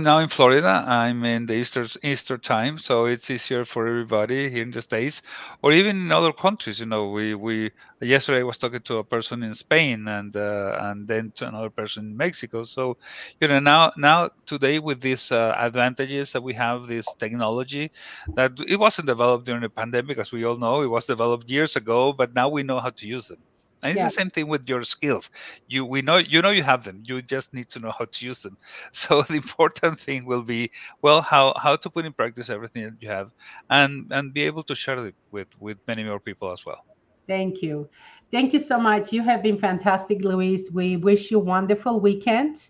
now in Florida. I'm in the Easter time, so it's easier for everybody here in the States or even in other countries. We yesterday I was talking to a person in Spain and then to another person in Mexico. So, now today with these advantages that we have, this technology that it wasn't developed during the pandemic, as we all know, it was developed years ago, but now we know how to use them. And it's
Yeah,
the same thing with your skills. We know you have them. You just need to know how to use them. So the important thing will be, well, how to put in practice everything that you have, and be able to share it with many more people as well.
thank you. Thank you so much. You have been fantastic, Luis. We wish you a wonderful weekend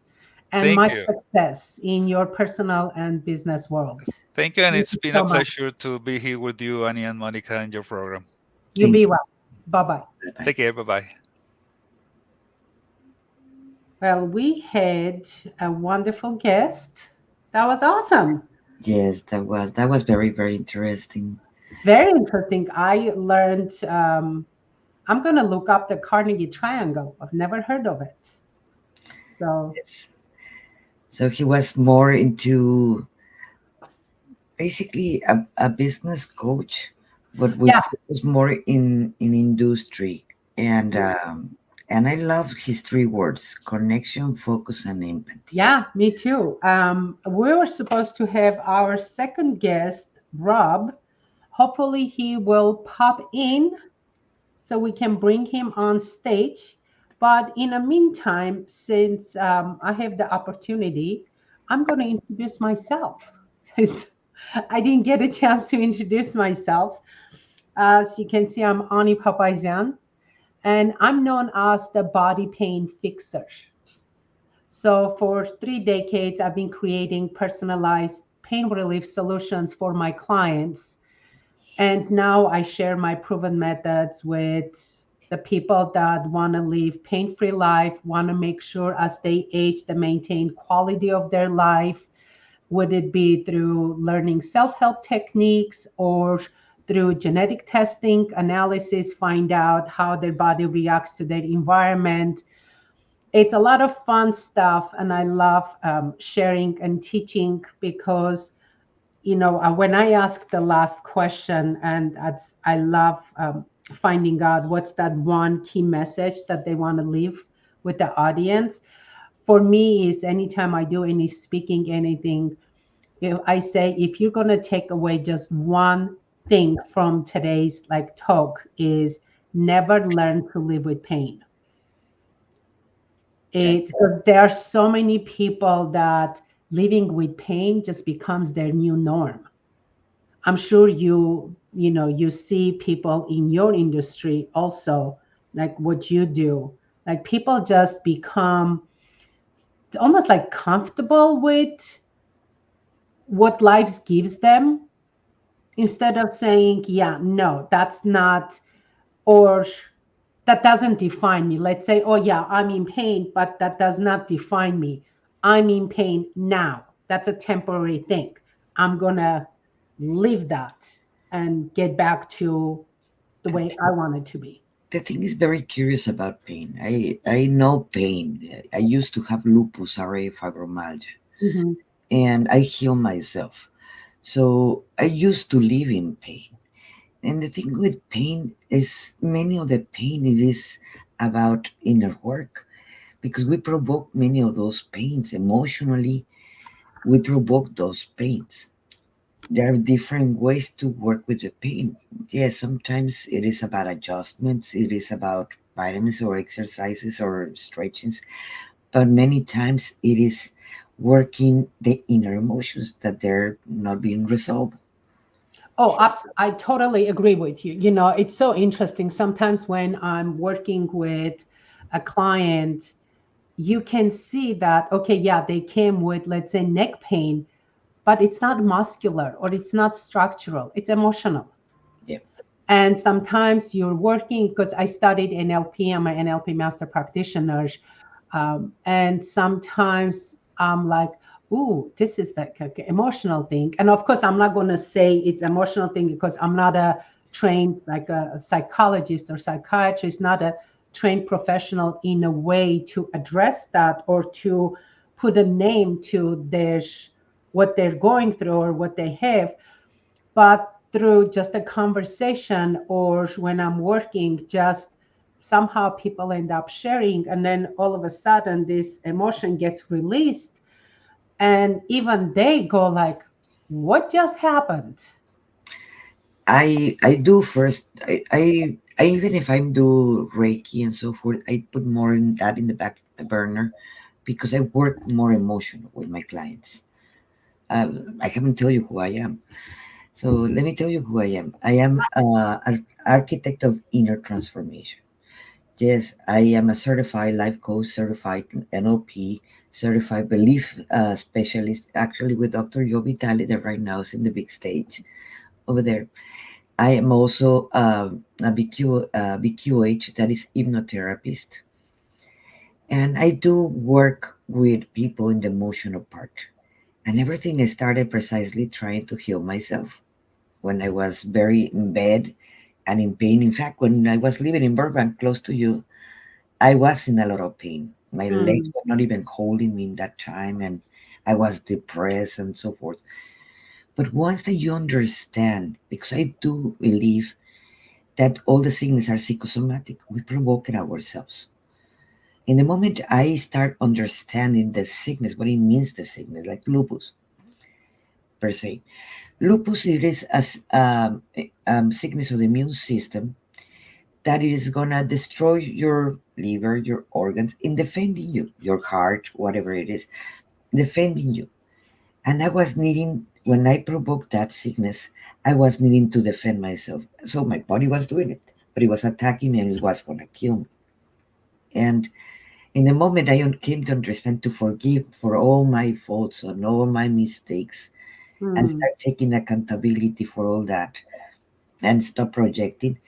and
Thank
much
you.
success in your personal and business world.
Thank you, and
Thank
it's
you
been a
so much.
pleasure to be here with you, Annie and Monica, in your program.
You
Thank
be
you.
well. Bye bye.
Bye bye.
Take care. Bye bye.
Well, we had a wonderful guest. That was awesome.
Yes, that was very very interesting.
Very interesting. I learned, I'm going to look up the Carnegie Triangle. I've never heard of it. So,
Yes. So he was more into basically a business coach, but with
yeah,
focus more in industry. And I love his three words: connection, focus, and empathy.
yeah, me too. We were supposed to have our second guest, Rob. Hopefully, he will pop in so we can bring him on stage. But in the meantime, since I have the opportunity, I'm going to introduce myself. I didn't get a chance to introduce myself. As you can see, I'm Ani Papaizian, and I'm known as the body pain fixer. So, for 3 decades, I've been creating personalized pain relief solutions for my clients. And now I share my proven methods with the people that want to live pain free life, want to make sure as they age, they maintain quality of their life. Would it be through learning self help techniques or through genetic testing, analysis, find out how their body reacts to their environment? It's a lot of fun stuff. And I love sharing and teaching because when I ask the last question, and I love finding out what's that one key message that they want to leave with the audience. For me, is anytime I do any speaking, anything, if I say if you're gonna take away just one thing from today's like talk, is never learn to live with pain.
That,
It because there are so many people that living with pain just becomes their new norm. I'm sure you see people in your industry also, like what you do. Like people just become almost like comfortable with what life gives them instead of saying, yeah, no, that's not, or that doesn't define me. Let's say, oh yeah, I'm in pain, but that does not define me. I'm in pain now. That's a temporary thing. I'm gonna live that and get back to the
the,
way I want it to be.
the thing is very curious about pain. I know pain. I used to have lupus, RA fibromyalgia,
Mhm.
and I heal myself. So I used to live in pain. And the thing with pain is many of the pain it is about inner work. because we provoke many of those pains emotionally. We provoke those pains. There are different ways to work with the pain. Yes, sometimes it is about adjustments, it is about vitamins or exercises or stretchings, but many times it is working the inner emotions that they're not being resolved.
Oh, I totally agree with you. It's so interesting. Sometimes when I'm working with a client, you can see that, okay, yeah, they came with, let's say, neck pain, but it's not muscular or it's not structural, it's emotional.
Yeah.
And sometimes you're working, because I studied NLP, I'm an NLP master practitioner. And sometimes I'm like, ooh, this is like an emotional thing. And of course, I'm not going to say it's emotional thing because I'm not a trained, like a psychologist or psychiatrist, not a trained professional in a way to address that or to put a name to what they're going through or what they have. But through just a conversation or when I'm working, just somehow people end up sharing, and then all of a sudden this emotion gets released, and even they go like, what just happened?
I do first. I even if I do Reiki and so forth, I put more in that in the back burner because I work more emotional with my clients. I haven't tell you who I am, so let me tell you who I am. I am an architect of inner transformation. Yes, I am a certified life coach, certified NLP, certified belief specialist. Actually, with Dr. Joe Vitale, that right now is in the big stage over there. I am also a BQH, that is hypnotherapist, and I do work with people in the emotional part. And everything started precisely trying to heal myself when I was very in bed and in pain. In fact, when I was living in Burbank, close to you, I was in a lot of pain. My legs
Mm,
were not even holding me in that time, and I was depressed and so forth. But once that you understand, because I do believe that all the sickness are psychosomatic. We provoke it ourselves. In the moment I start understanding the sickness, what it means, the sickness, like lupus per se. Lupus it is a sickness of the immune system that is gonna destroy your liver, your organs, in defending you, your heart, whatever it is, defending you. And I was needing, when I provoked that sickness, I was needing to defend myself. So my body was doing it, but it was attacking me and it was gonna kill me. And in the moment, I came to understand to forgive for all my faults and all my mistakes and
mm,
start taking accountability for all that and stop projecting.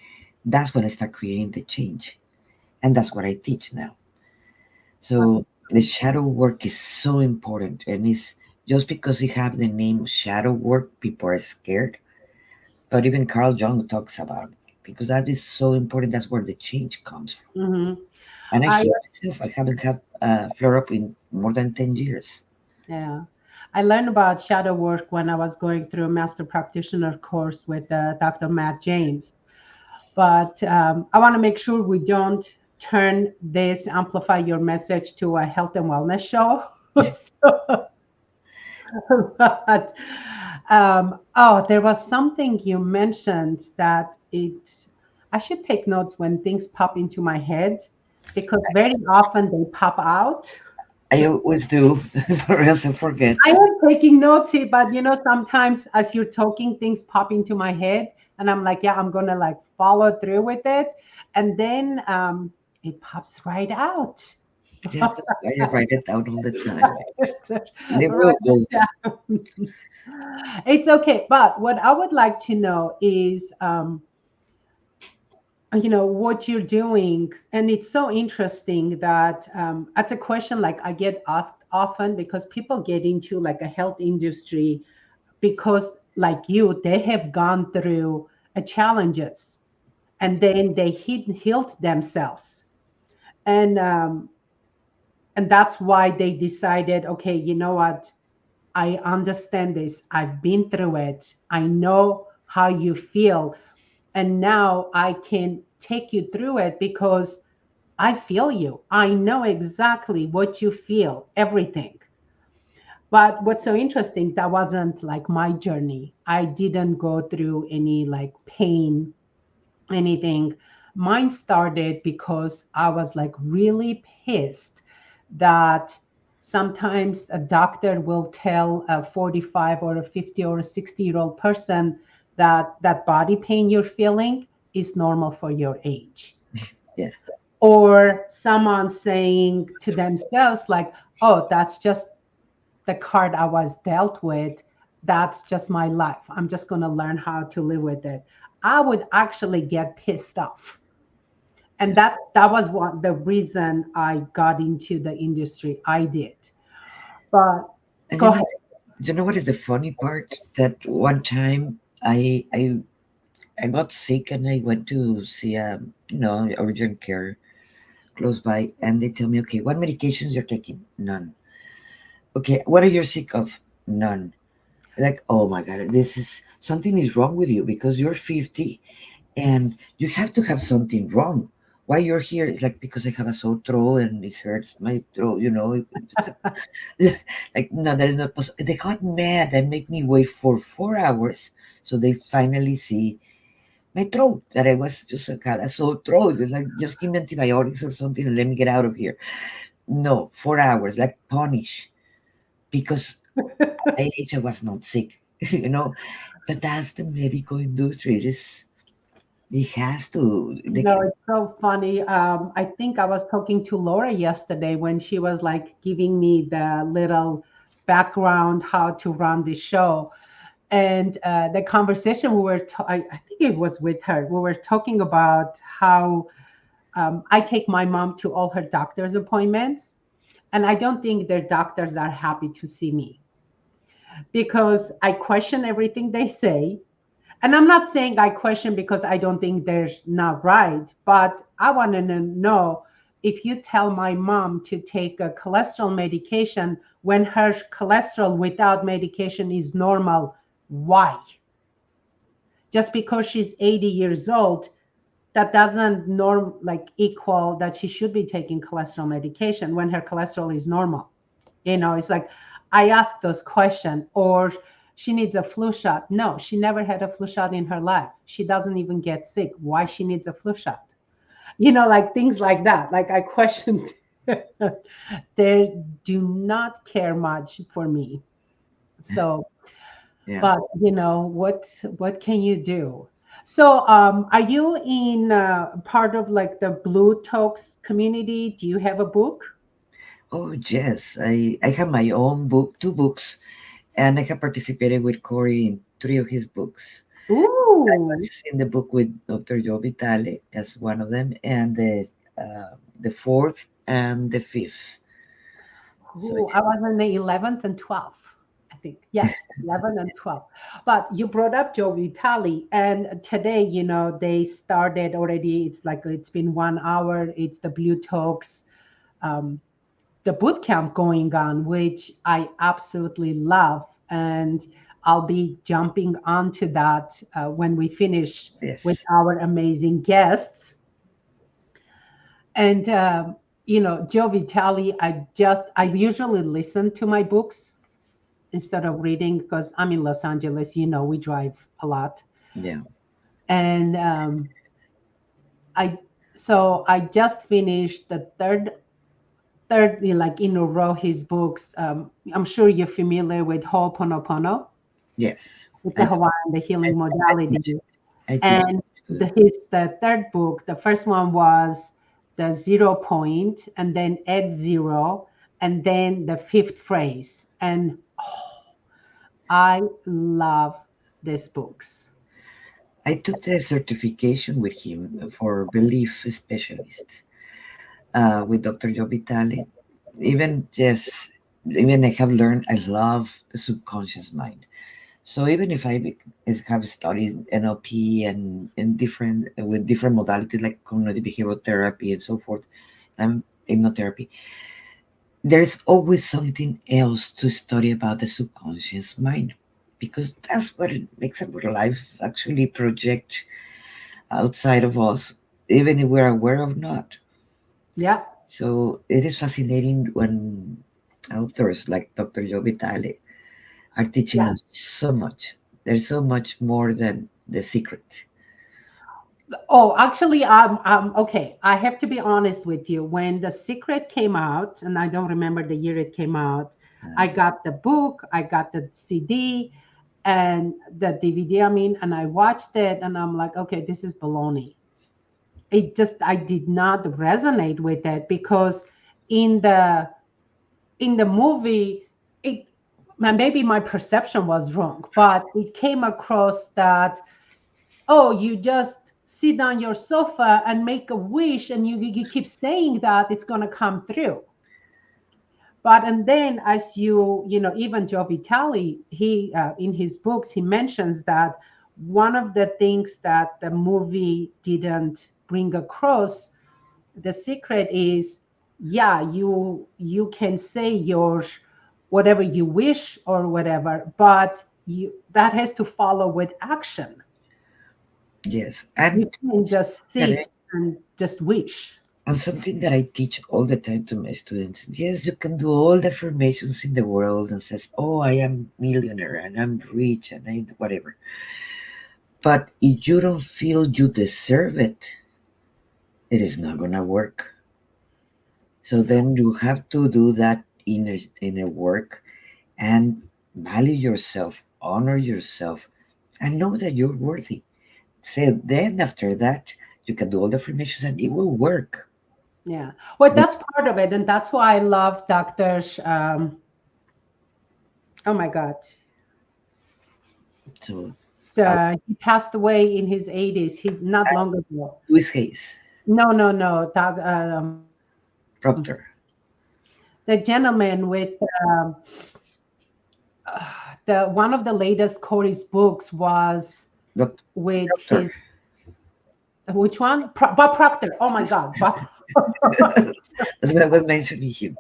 That's when I start creating the change. And that's what I teach now. So the shadow work is so important. And it's just because you have the name shadow work, people are scared. But even Carl Jung talks about it because that is so important. That's where the change comes from.
mhm.
And I
I
heal myself. I haven't had flare up in more than 10 years.
Yeah, I learned about shadow work when I was going through a master practitioner course with Dr. Matt James. But I want to make sure we don't turn this Amplify Your Message to a health and wellness show. So, but oh, there was something you mentioned that I should take notes when things pop into my head, because very often they pop out.
I always do, or else I
I
forget.
am taking notes here, but sometimes as you're talking, things pop into my head, and I'm like, yeah, I'm gonna like follow through with it, and then it pops right out.
Yeah, that's why I write it down all the time. They will
Write
go.
it down. It's okay, but what I would like to know is, what you're doing, and it's so interesting that that's a question like I get asked often, because people get into like a health industry because, like you, they have gone through challenges, and then they healed themselves, and that's why they decided, okay, you know what, I understand this, I've been through it, I know how you feel, and now I can take you through it, because I feel you. I know exactly what you feel, everything. But what's so interesting, that wasn't like my journey. I didn't go through any like pain, anything. Mine started because I was like really pissed that sometimes a doctor will tell a 45 or a 50 or a 60-year-old person that that body pain you're feeling is normal for your age.
Yeah.
Or someone saying to themselves like, oh, that's just the card I was dealt with. That's just my life. I'm just going to learn how to live with it. I would actually get pissed off. And
Yeah.
that was one the reason I got into the industry. I did. But
And
go ahead.
you know what is the funny part? That one time I got sick and I went to see a urgent care close by, and they tell me, okay, what medications you're taking? None. Okay, what are you sick of? None. Like, oh my god, this is something is wrong with you because you're 50 and you have to have something wrong. Why you're here? It's like because I have a sore throat and it hurts my throat. Like no, that is not possible. They got mad and make me wait for 4 hours so they finally see my throat that I was just had a sore throat. It's like just give me antibiotics or something and let me get out of here. No, 4 hours like punish because at age I was not sick. you know, but that's the medical industry. It has to. They
No,
can.
it's so funny. I think I was talking to Laura yesterday when she was like giving me the little background how to run the show. And the conversation we were, I think it was with her, we were talking about how I take my mom to all her doctor's appointments. And I don't think their doctors are happy to see me because I question everything they say. And I'm not saying I question because I don't think they're not right, but I want to know if you tell my mom to take a cholesterol medication when her cholesterol without medication is normal, why? Just because she's 80 years old, that doesn't norm like equal that she should be taking cholesterol medication when her cholesterol is normal. It's like I ask those questions. Or she needs a flu shot. No, she never had a flu shot in her life. She doesn't even get sick. Why she needs a flu shot? Like things like that. Like I questioned. They do not care much for me. So,
Yeah.
but what can you do? So, are you in part of like the Blue Talks community? Do you have a book?
Oh yes, I have my own book, two books, and I have participated with Corey in three of his books. I
Ooh,
was in the book with Dr. Joe Vitale as one of them, and the fourth and the fifth. So
ooh, I was in the 11th and 12th, I think. Yes, 11 and 12. But you brought up Joe Vitale, and today, they started already. It's like it's been 1 hour. It's the Blue Talks, um, the boot camp going on, which I absolutely love. And I'll be jumping onto that when we finish with
yes,
our amazing guests. And Joe Vitale, I usually listen to my books instead of reading because I'm in Los Angeles. We drive a lot,
yeah,
and I so I just finished the third like in a row his books. I'm sure you're familiar with Ho'oponopono,
yes.
with
I
the
know.
Hawaiian, the
I,
healing
I teach
modality.
it. I teach
And
students.
the third book, the first one was the 0 point, and then add zero, and then the fifth phrase. And I love these books.
I took the certification with him for belief specialist with Dr. Joe Vitale. Even yes, even I have learned I love the subconscious mind. So even if have studied NLP and different with different modalities like cognitive behavioral therapy and so forth, and hypnotherapy, there's always something else to study about the subconscious mind because that's what it makes our life actually project outside of us, even if we're aware of not.
Yeah,
So it is fascinating when authors like Dr. Joe Vitale are teaching
yeah.
us so much. There's so much more than the secret.
Oh, actually, okay. I have to be honest with you. When The Secret came out, and I don't remember the year it came out, I got the book, I got the CD, and the DVD. I mean, and I watched it, and I'm like, okay, this is baloney. I did not resonate with it because in the in the movie, it maybe my perception was wrong, but it came across that, oh, you just sit on your sofa and make a wish, and you keep saying that it's going to come through. But and then, as even Joe Vitale, he in his books he mentions that one of the things that the movie didn't bring across, the secret is, yeah, you can say your whatever you wish or whatever, but you that has to follow with action.
Yes,
You can't just
that I,
sit and just wish.
and something that I teach all the time to my students. Yes, you can do all the affirmations in the world and says, "Oh, I am millionaire and I'm rich and I whatever." But if you don't feel you deserve it, it is not gonna work. So then you have to do that inner work and value yourself, honor yourself, and know that you're worthy. So then after that, you can do all the affirmations and it will work.
Yeah. Well,
But
that's part of it, and that's why I love doctors. Oh my God,
so uh,
he passed away in his 80s. He not long ago.
Louis Hayes,
No, no, no.
Proctor,
The gentleman with the one of the latest Corey's books was with
Proctor.
his which one? Bob Proctor. Oh my God, Bob.
That's why I was mentioning him.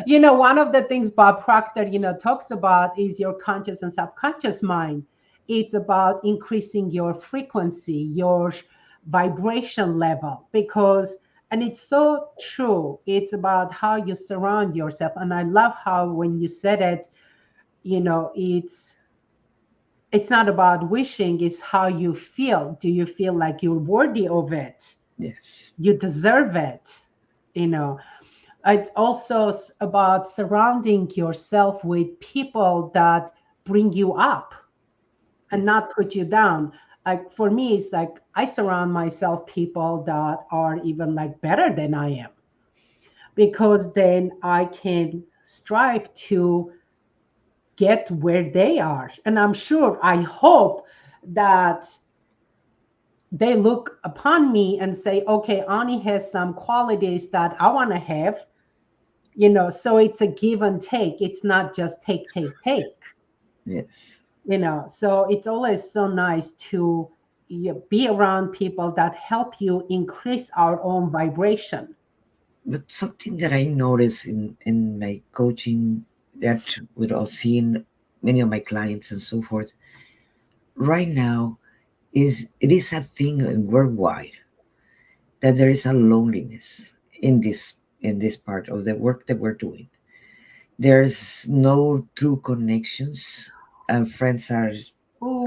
One of the things Bob Proctor, talks about is your conscious and subconscious mind. It's about increasing your frequency, your vibration level, and it's so true. It's about how you surround yourself. And I love how when you said it, it's not about wishing, it's how you feel. Do you feel like you're worthy of it?
Yes,
You deserve it, you know it's also about surrounding yourself with people that bring you up and
yes,
not put you down. Like for me, it's like I surround myself people that are even like better than I am, because then I can strive to get where they are. And I'm sure, I hope that they look upon me and say, okay, Ani has some qualities that I want to have. So it's a give and take. It's not just take, take, take.
yes.
So it's always so nice to be around people that help you increase our own vibration.
But something that I notice in my coaching that with all seeing many of my clients and so forth right now is it is a thing worldwide that there is a loneliness in this part of the work that we're doing. There's no true connections. Friends
Ooh.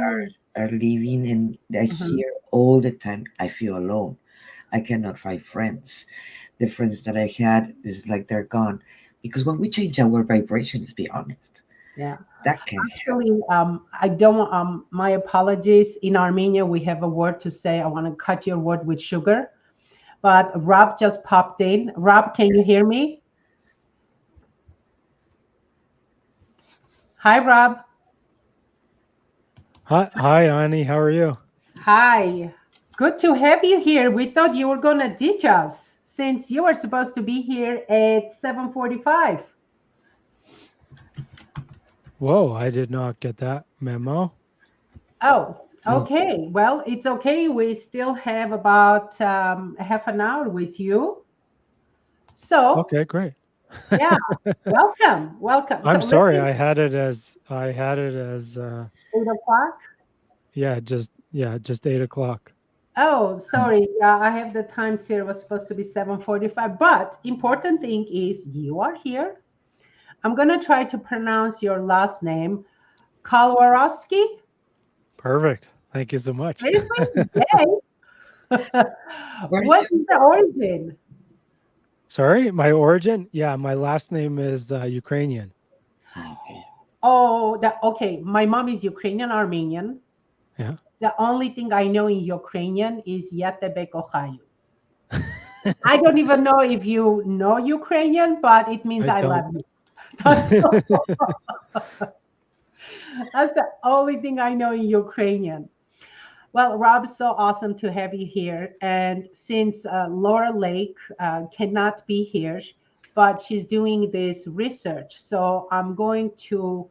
are leaving, and I
Mhm.
hear all the time, I feel alone. I cannot find friends. The friends that I had is like they're gone. Because when we change our vibration, let's be honest,
Yeah.
that can help.
Actually, I don't. My apologies. In Armenia, we have a word to say. I want to cut your word with sugar. But Rob just popped in. Rob, can you hear me? Hi, Rob.
Hi, Ani. How are you?
Hi. Good to have you here. We thought you were going to ditch us since you were supposed to be here at 7:45.
Whoa, I did not get that memo.
Oh,
Oh,
okay. Well, it's okay. We still have about half an hour with you. So,
Okay, great.
yeah, welcome. Welcome. So,
I'm sorry.
listen,
I had it as
8 o'clock.
yeah, just 8 o'clock.
Oh, sorry. Yeah, I have the time here. It was supposed to be 7:45. But important thing is you are here. I'm gonna try to pronounce your last name. Kalwarowski?
Perfect. Thank you so much.
Seriously? Yay.
Where did
What
you
is the origin?
Sorry, my origin? Yeah, my last name is Ukrainian.
okay.
Oh, okay. My mom is Ukrainian Armenian.
Yeah.
The only thing I know in Ukrainian is Yatebe Kochayu. I don't even know if you know Ukrainian, but it means
I
I
don't.
love you. That's, that's the only thing I know in Ukrainian. Well, Rob, so awesome to have you here. And since Laura Lake cannot be here, but she's doing this research, so I'm going to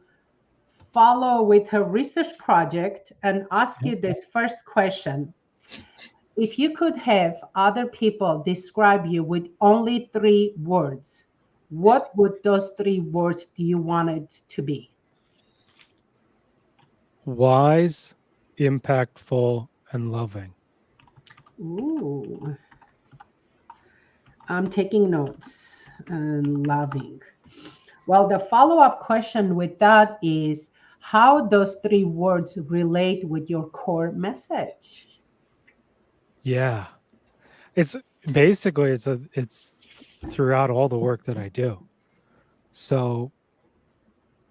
follow with her research project and ask you this first question. If you could have other people describe you with only 3 words, what would those 3 words do you want it to be?
Wise, impactful, and loving.
Ooh, I'm taking notes and loving. Well, the follow up question with that is how those 3 words relate with your core message?
Yeah. It's basically it's throughout all the work that I do. So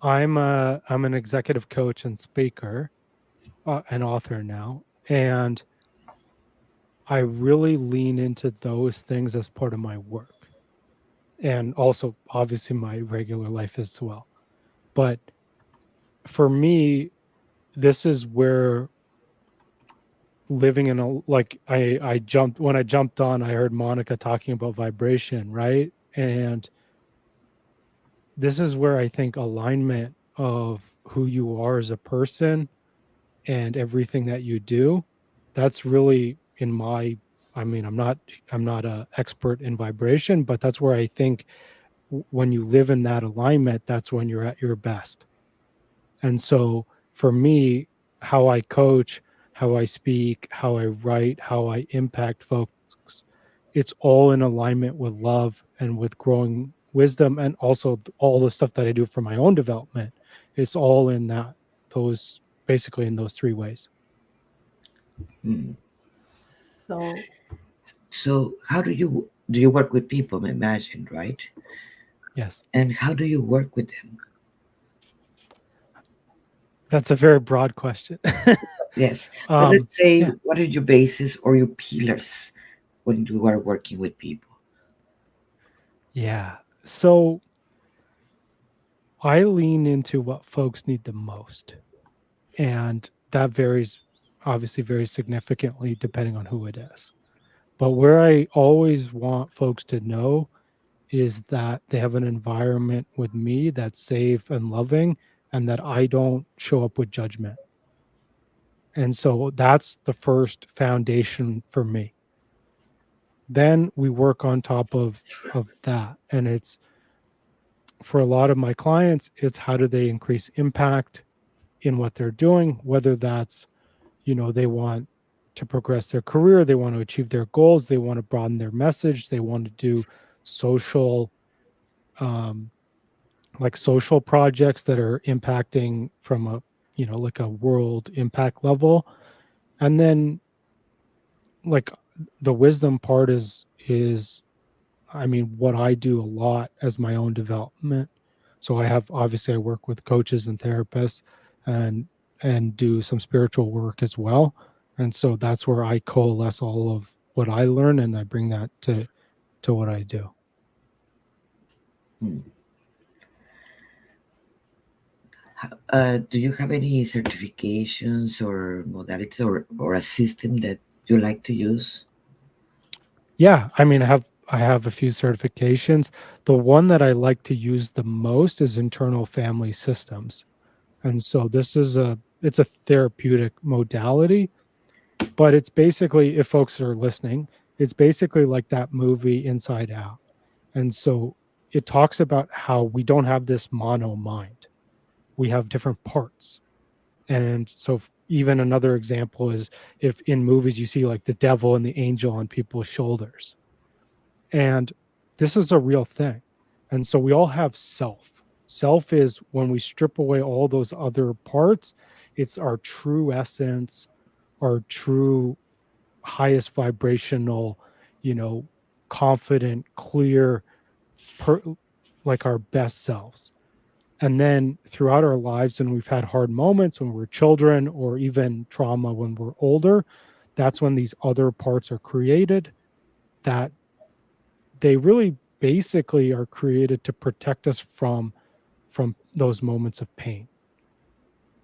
I'm an executive coach and speaker, and author now, and I really lean into those things as part of my work, and also obviously my regular life as well. But for me, this is where living in a like I jumped when I jumped on, I heard Monica talking about vibration, right? And this is where I think alignment of who you are as a person and everything that you do, that's really in my, I mean, I'm not a expert in vibration, but that's where I think when you live in that alignment, that's when you're at your best. And so for me, how I coach, how I speak, how I write, how I impact folks, it's all in alignment with love and with growing wisdom, and also all the stuff that I do for my own development. It's all in that, those, basically in those 3 ways.
Hmm.
So,
So, how do you work with people? I imagine, right?
Yes.
And how do you work with them?
That's a very broad question.
Yes, but
um,
let's say,
yeah.
what are your bases or your pillars when you are working with people?
Yeah. So I lean into what folks need the most. And that varies, obviously, very significantly depending on who it is. But where I always want folks to know is that they have an environment with me that's safe and loving, and that I don't show up with judgment. And so that's the first foundation for me. Then we work on top of that. And it's, for a lot of my clients, it's how do they increase impact in what they're doing, whether that's, they want to progress their career, they want to achieve their goals, they want to broaden their message, they want to do social, um, like social projects that are impacting from a, like a world impact level. And then, like, the wisdom part is I mean, what I do a lot as my own development. So I have, obviously I work with coaches and therapists, and do some spiritual work as well. And so that's where I coalesce all of what I learn, and I bring that to what I do.
Hmm. Do you have any certifications or modalities or a system that you like to use?
Yeah, I mean, I have a few certifications. The one that I like to use the most is internal family systems. And so this is it's a therapeutic modality, but it's basically, if folks are listening, it's basically like that movie Inside Out. And so it talks about how we don't have this mono mind. We have different parts. And so even another example is if in movies you see like the devil and the angel on people's shoulders. And this is a real thing. And so we all have self. Self is when we strip away all those other parts, it's our true essence, our true highest vibrational, you know, confident, clear, like our best selves. And then throughout our lives, when we've had hard moments when we're children or even trauma when we're older, that's when these other parts are created that they really basically are created to protect us from those moments of pain.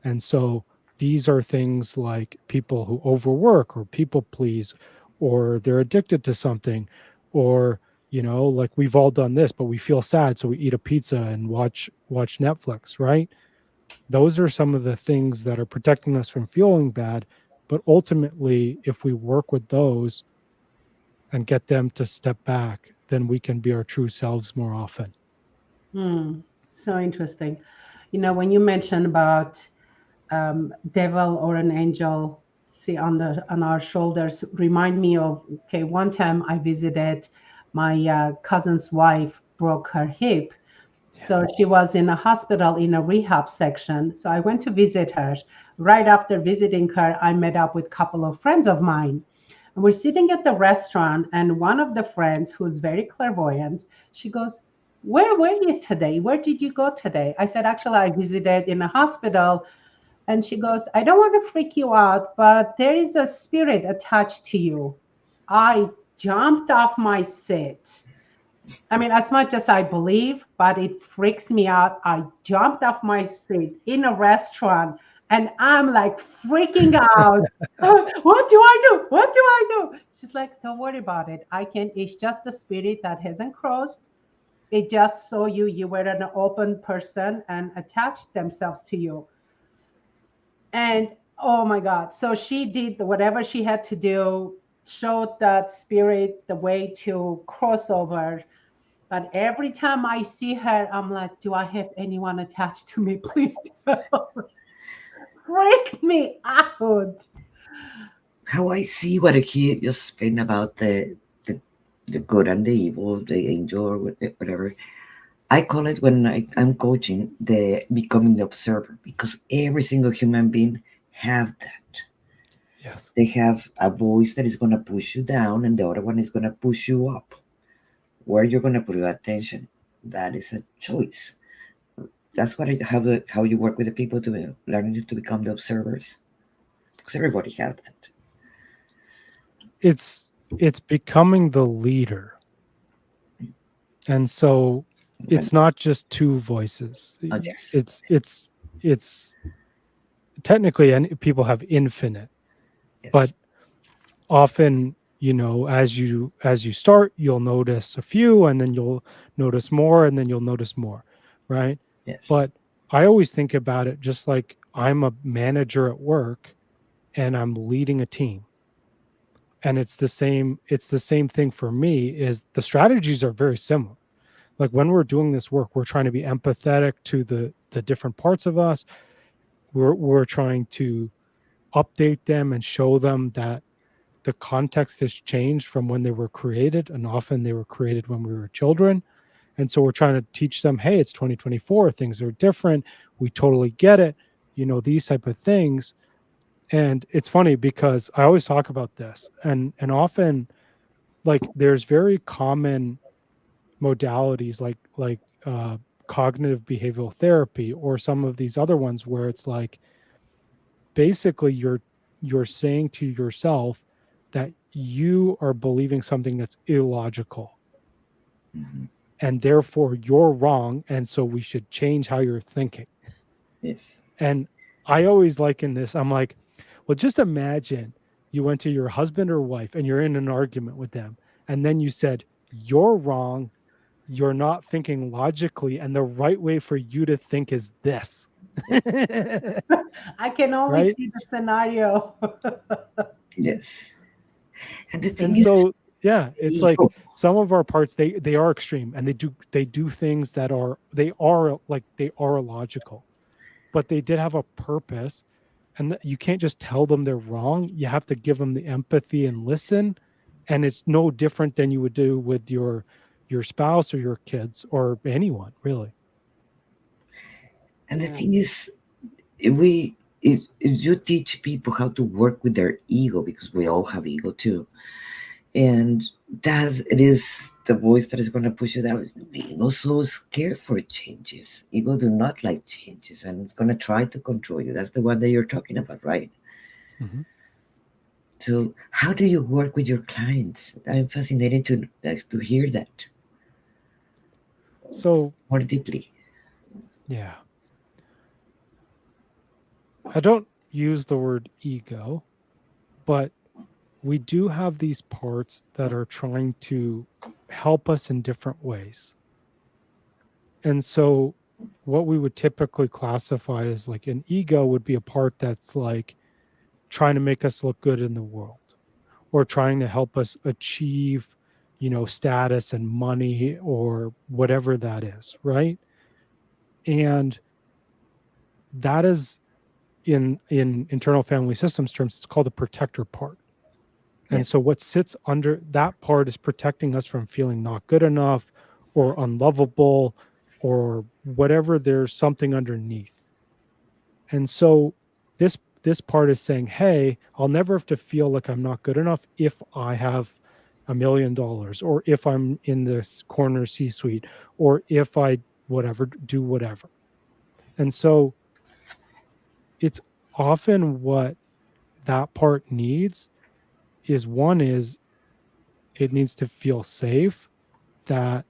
And so these are things like people who overwork or people please, or they're addicted to something, or like we've all done this, but we feel sad, so we eat a pizza and watch Netflix, right? Those are some of the things that are protecting us from feeling bad. But ultimately, if we work with those and get them to step back, then we can be our true selves more often.
Hmm. So interesting. When you mentioned about devil or an angel see on our shoulders, remind me of, okay, one time I visited my cousin's wife broke her hip. So she was in a hospital in a rehab section. So I went to visit her. Right after visiting her, I met up with a couple of friends of mine. And we're sitting at the restaurant, and one of the friends, who's very clairvoyant, she goes, "Where were you today? Where did you go today?" I said, "Actually, I visited in a hospital." And she goes, "I don't want to freak you out, but there is a spirit attached to you." I jumped off my seat. I mean, as much as I believe, but it freaks me out. I jumped off my seat in a restaurant and I'm like freaking out. What do I do? What do I do? She's like, "Don't worry about it. I can, it's just the spirit that hasn't crossed. It just saw you were an open person and attached themselves to you." And oh my God. So she did whatever she had to do, showed that spirit the way to cross over. But every time I see her, I'm like, do I have anyone attached to me? Please don't. Freak me out.
How I see what a kid just explained about the good and the evil, the angel or whatever. I call it when I'm coaching the becoming the observer, because every single human being have that.
Yes.
They have a voice that is going to push you down, and the other one is going to push you up. Where you're going to put your attention, that is a choice. That's what how you work with the people to learning to become the observers, because everybody have that.
It's becoming the leader. And so it's not just two voices.
Oh, yes.
It's technically, and people have infinite,
Yes.
but often, as you start, you'll notice a few, and then you'll notice more, and then you'll notice more, right?
Yes.
But I always think about it just like I'm a manager at work and I'm leading a team. And it's the same thing for me. Is the strategies are very similar. Like when we're doing this work, we're trying to be empathetic to the different parts of us. We're trying to update them and show them that the context has changed from when they were created, and often they were created when we were children. And so we're trying to teach them, hey, it's 2024, things are different, we totally get it, these type of things. And it's funny because I always talk about this, and often, like, there's very common modalities like cognitive behavioral therapy or some of these other ones where it's like basically you're saying to yourself that you are believing something that's illogical,
Mhm.
and therefore you're wrong, and so we should change how you're thinking.
Yes.
And I always liken this, I'm like, well, just imagine you went to your husband or wife and you're in an argument with them, and then you said, "You're wrong, you're not thinking logically, and the right way for you to think is this."
I can only
Right?
see the scenario.
Yes. And the thing
And
is that
so, yeah,
the
it's like
ego.
some of our parts, they are extreme, and they do things that are, they are illogical, but they did have a purpose. and you can't just tell them they're wrong. You have to give them the empathy and listen. And it's no different than you would do with your spouse or your kids or anyone, really.
And the
Yeah.
thing is, if you teach people how to work with their ego, because we all have ego too, and that it is the voice that is going to push you down. Ego so scared for changes. Ego do not like changes, and it's going to try to control you. That's the one that you're talking about, right?
Mhm.
So how do you work with your clients? I'm fascinated to hear that
So,
more deeply.
yeah, I don't use the word ego, but we do have these parts that are trying to help us in different ways. And so, what we would typically classify as like an ego would be a part that's like trying to make us look good in the world or trying to help us achieve, status and money or whatever that is, right? And that is in internal family systems terms, it's called the protector part.
Yeah.
And so what sits under that part is protecting us from feeling not good enough or unlovable or whatever. There's something underneath. And so this part is saying, hey, I'll never have to feel like I'm not good enough if I have $1 million, or if I'm in this corner C suite, or if I whatever do whatever. And so it's often what that part needs is one is it needs to feel safe that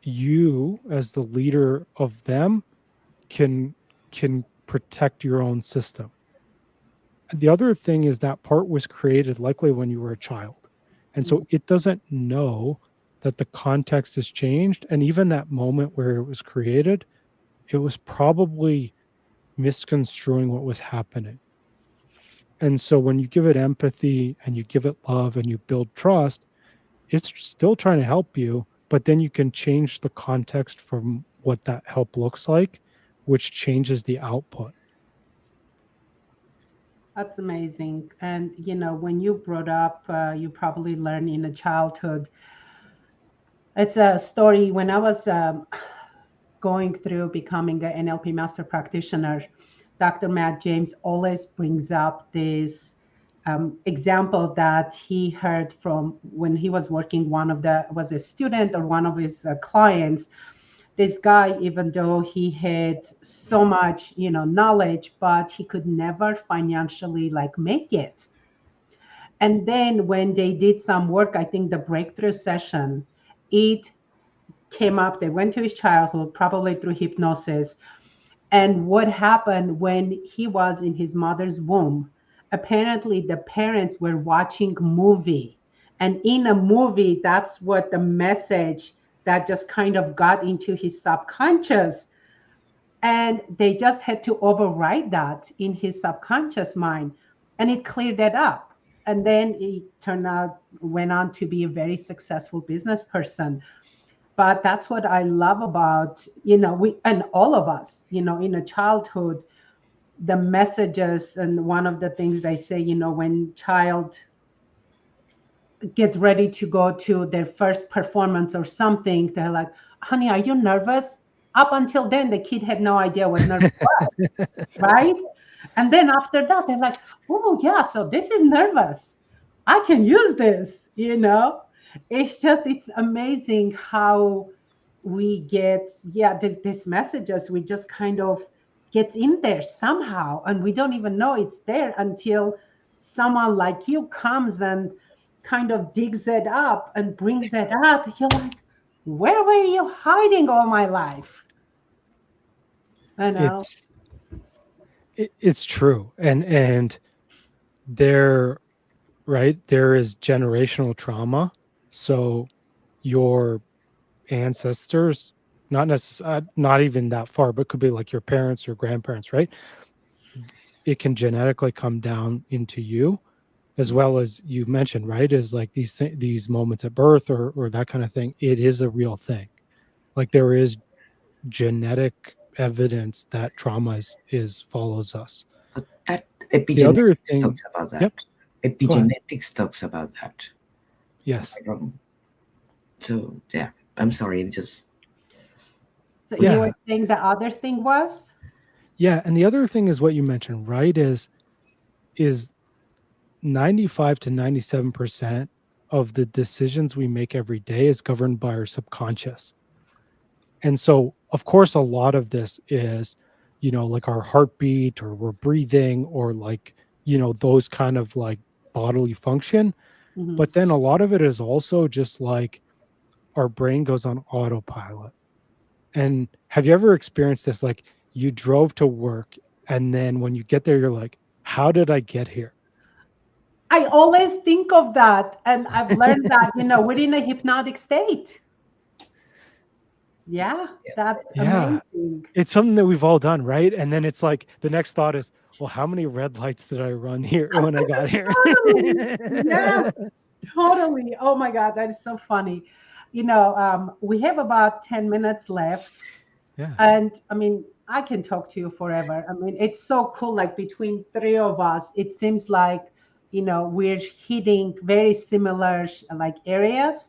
you as the leader of them can protect your own system. The other thing is that part was created likely when you were a child. And so it doesn't know that the context has changed. And even that moment where it was created, it was probably misconstruing what was happening. And so when you give it empathy and you give it love and you build trust, it's still trying to help you, but then you can change the context from what that help looks like, which changes the output.
That's amazing. And when you brought up, you probably learned in a childhood. It's a story when I was going through becoming an NLP master practitioner. Dr. Matt James always brings up this example that he heard from when he was working. One of the was a student or one of his clients. This guy, even though he had so much, knowledge, but he could never financially like make it. And then when they did some work, I think the breakthrough session, it came up. They went to his childhood, probably through hypnosis, and what happened when he was in his mother's womb. Apparently the parents were watching movie, and in a movie, that's what the message that just kind of got into his subconscious, and they just had to override that in his subconscious mind, and it cleared that up. And then he turned out went on to be a very successful business person. But that's what I love about, we and all of us, in a childhood, the messages. And one of the things they say, when child get ready to go to their first performance or something, they're like, honey, are you nervous? Up until then, the kid had no idea what nervous was, right? And then after that, they're like, oh yeah, so this is nervous. I can use this. It's amazing how we get, yeah, this messages, we just kind of gets in there somehow, and we don't even know it's there until someone like you comes and kind of digs it up and brings it out. You're like, where were you hiding all my life? I know.
It's it's true. And there, right, there is generational trauma. So your ancestors, not necessarily, not even that far, but could be like your parents, your grandparents, right? It can genetically come down into you, as well as you mentioned, right? Is like these moments at birth or that kind of thing. It is a real thing. Like there is genetic evidence that trauma is follows us.
But that
The other
epigenetics
thing,
talks about that.
yep, go ahead.
Epigenetics talks about that.
Yes.
So yeah, I'm sorry. It just
So you
Yeah.
were saying the other thing was?
Yeah. And the other thing is what you mentioned, right? Is 95 to 97% of the decisions we make every day is governed by our subconscious. And so, of course, a lot of this is, like our heartbeat or we're breathing or like, those kind of like bodily function.
Mhm.
But then a lot of it is also just like our brain goes on autopilot. And have you ever experienced this? Like you drove to work and then when you get there, you're like, how did I get here?
I always think of that, and I've learned that, we're in a hypnotic state. Yeah, that's
Yeah.
amazing.
It's something that we've all done, right? And then it's like the next thought is, well, how many red lights did I run here when I got here?
Totally. Yes, totally. Oh my God, that is so funny. We have about 10 minutes left.
Yeah.
And I mean, I can talk to you forever. I mean, it's so cool. Like between three of us, it seems like, we're hitting very similar like areas.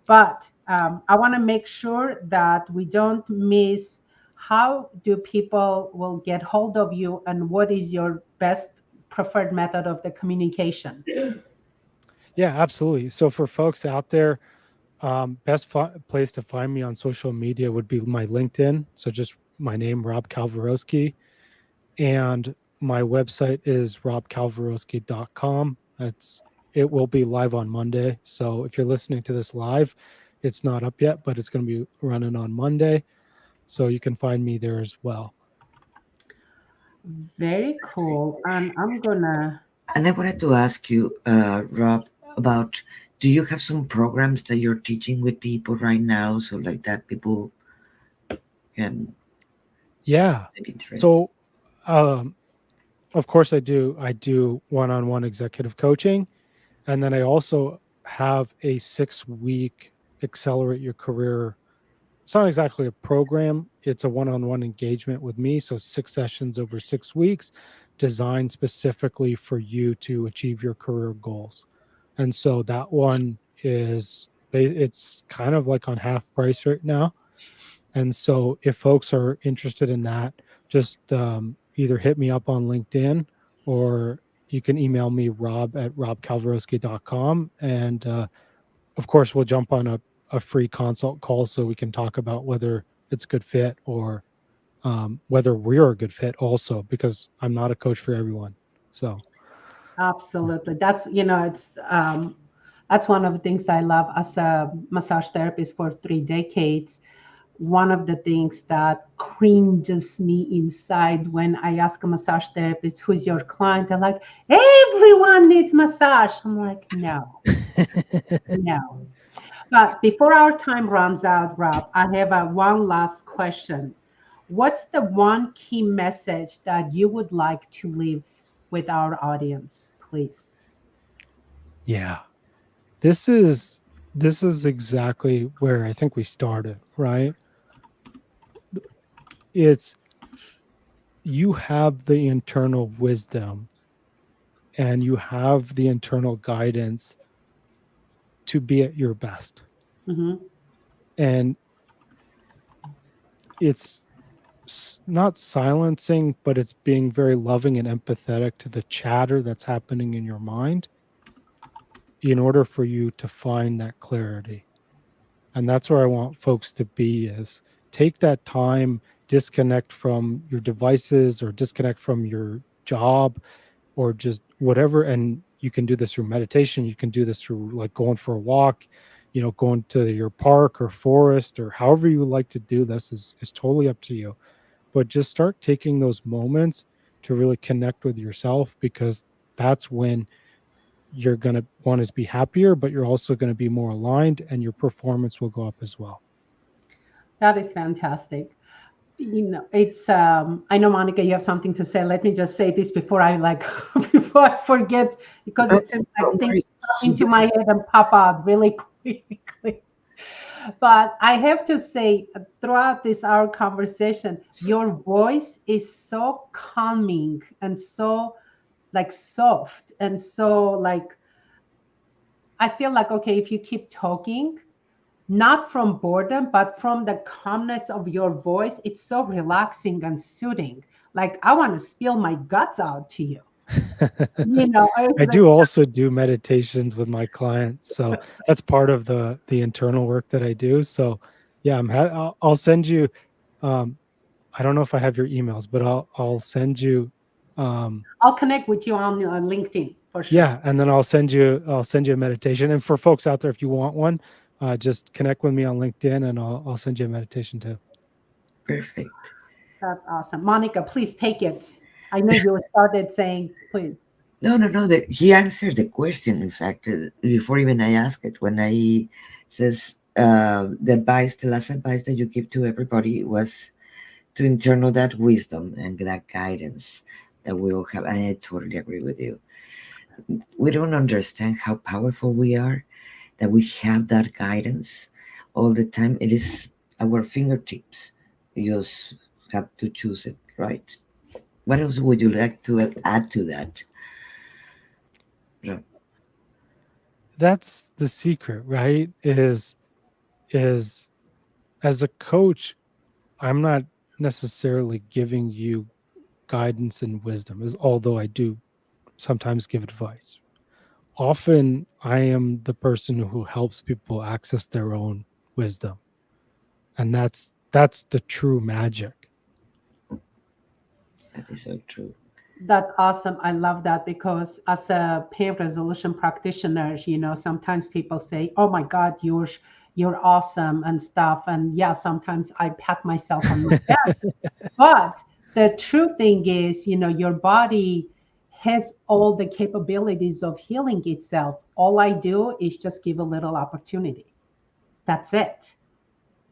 But I want to make sure that we don't miss how do people will get hold of you and what is your best preferred method of the communication.
Yeah, absolutely. So for folks out there, best place to find me on social media would be my LinkedIn. So just my name, Rob Kalwarowski. And my website is robkalwarowski.com. It will be live on Monday. So if you're listening to this live, it's not up yet, but it's going to be running on Monday. So you can find me there as well.
Very cool. And I'm gonna.
and I wanted to ask you, Rob, about do you have some programs that you're teaching with people right now, so like that people can
Yeah.
be interested?
So, of course, I do one-on-one executive coaching, and then I also have a 6-week accelerate your career. It's not exactly a program; it's a one-on-one engagement with me. So 6 sessions over 6 weeks, designed specifically for you to achieve your career goals. And so that one it's kind of like on half price right now. And so if folks are interested in that, just either hit me up on LinkedIn or you can email me rob@robkalvarowski.com. And of course, we'll jump on a free consult call so we can talk about whether it's a good fit or whether we're a good fit also, because I'm not a coach for everyone. So,
Absolutely. That's one of the things I love as a massage therapist for 3 decades. One of the things that cringes me inside when I ask a massage therapist, who's your client? They're like, everyone needs massage. I'm like, no, no. But before our time runs out, Rob, I have one last question. What's the one key message that you would like to leave with our audience, please?
yeah, this is exactly where I think we started, right? It's you have the internal wisdom and you have the internal guidance to be at your best.
Hmm.
And it's not silencing, but it's being very loving and empathetic to the chatter that's happening in your mind in order for you to find that clarity. And that's where I want folks to be is take that time, disconnect from your devices or disconnect from your job or just whatever. And you can do this through meditation. You can do this through like going for a walk, going to your park or forest or however you like to do this is totally up to you. But just start taking those moments to really connect with yourself, because that's when you're going to want to be happier, but you're also going to be more aligned and your performance will go up as well.
That is fantastic. It's I know, Monica, you have something to say. Let me just say this before I like before I forget, because
No,
it seems like
don't
things
worry.
come
He
into my
just
head and pop out really quickly. But I have to say, throughout this our conversation, your voice is so calming and so like soft and so like I feel like okay, if you keep talking, not from boredom, but from the calmness of your voice, it's so relaxing and soothing. Like I want to spill my guts out to you. You know, it's
I
like
do also do meditations with my clients, so that's part of the internal work that I do. So, yeah, I'll send you. Um, I don't know if I have your emails, but I'll send you. Um,
I'll connect with you on LinkedIn for sure.
yeah, and then I'll send you a meditation. And for folks out there, if you want one, just connect with me on LinkedIn, and I'll send you a meditation too.
Perfect.
That's awesome. Monica, please take it. I know you started saying, please.
No, no, no. He answered the question. In fact, before even I ask it, when I says the last advice that you give to everybody was to internal that wisdom and that guidance that we all have. And I totally agree with you. We don't understand how powerful we are, that we have that guidance all the time. It is our fingertips. You just have to choose it, right? What else would you like to add to that? Ro-
That's the secret, right? Is as a coach, I'm not necessarily giving you guidance and wisdom, as although I do sometimes give advice. Often I am the person who helps people access their own wisdom. And that's the true magic.
That is so true.
That's awesome. I love that because as a pain resolution practitioner, you know, sometimes people say, "Oh my God, you're awesome" and stuff. And yeah, sometimes I pat myself on the back. But the true thing is, you know, your body has all the capabilities of healing itself. All I do is just give a little opportunity. That's it.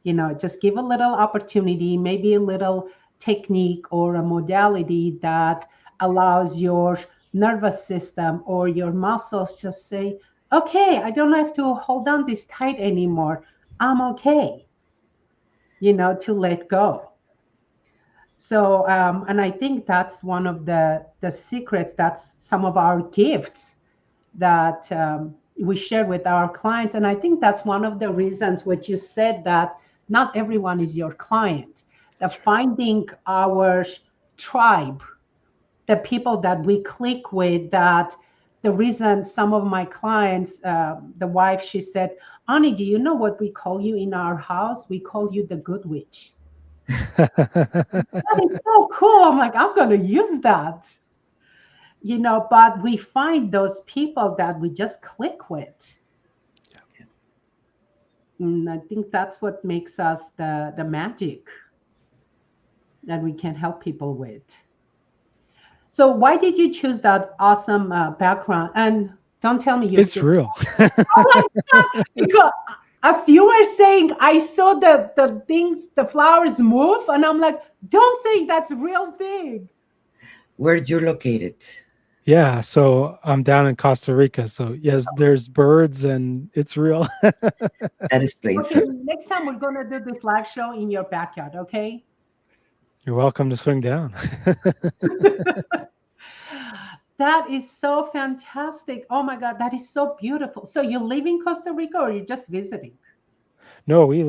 You know, just give a little opportunity, maybe a little technique or a modality that allows your nervous system or your muscles just say, okay, I don't have to hold on this tight anymore. I'm okay, you know, to let go. So, and I think that's one of the secrets. That's some of our gifts that we share with our clients. And I think that's one of the reasons what you said that not everyone is your client. The
That's right.
finding our tribe, the people that we click with, that the reason some of my clients, the wife, she said, Ani, do you know what we call you in our house? We call you the good witch. That is so cool. I'm like, I'm going to use that, you know, but we find those people that we just click with. And I think that's what makes us the magic that we can help people with. So why did you choose that awesome background? And don't tell me you
It's
still.
real.
Oh my God! Because as you were saying, I saw the things, the flowers move, and I'm like, don't say that's real thing.
Where you're located?
Yeah, so I'm down in Costa Rica. So yes, there's birds and it's real.
That explains
Okay,
it.
next time we're gonna do this live show in your backyard, okay?
You're welcome to swing down.
That is so fantastic. Oh my God, that is so beautiful. So you live in Costa Rica or you're just visiting?
No, we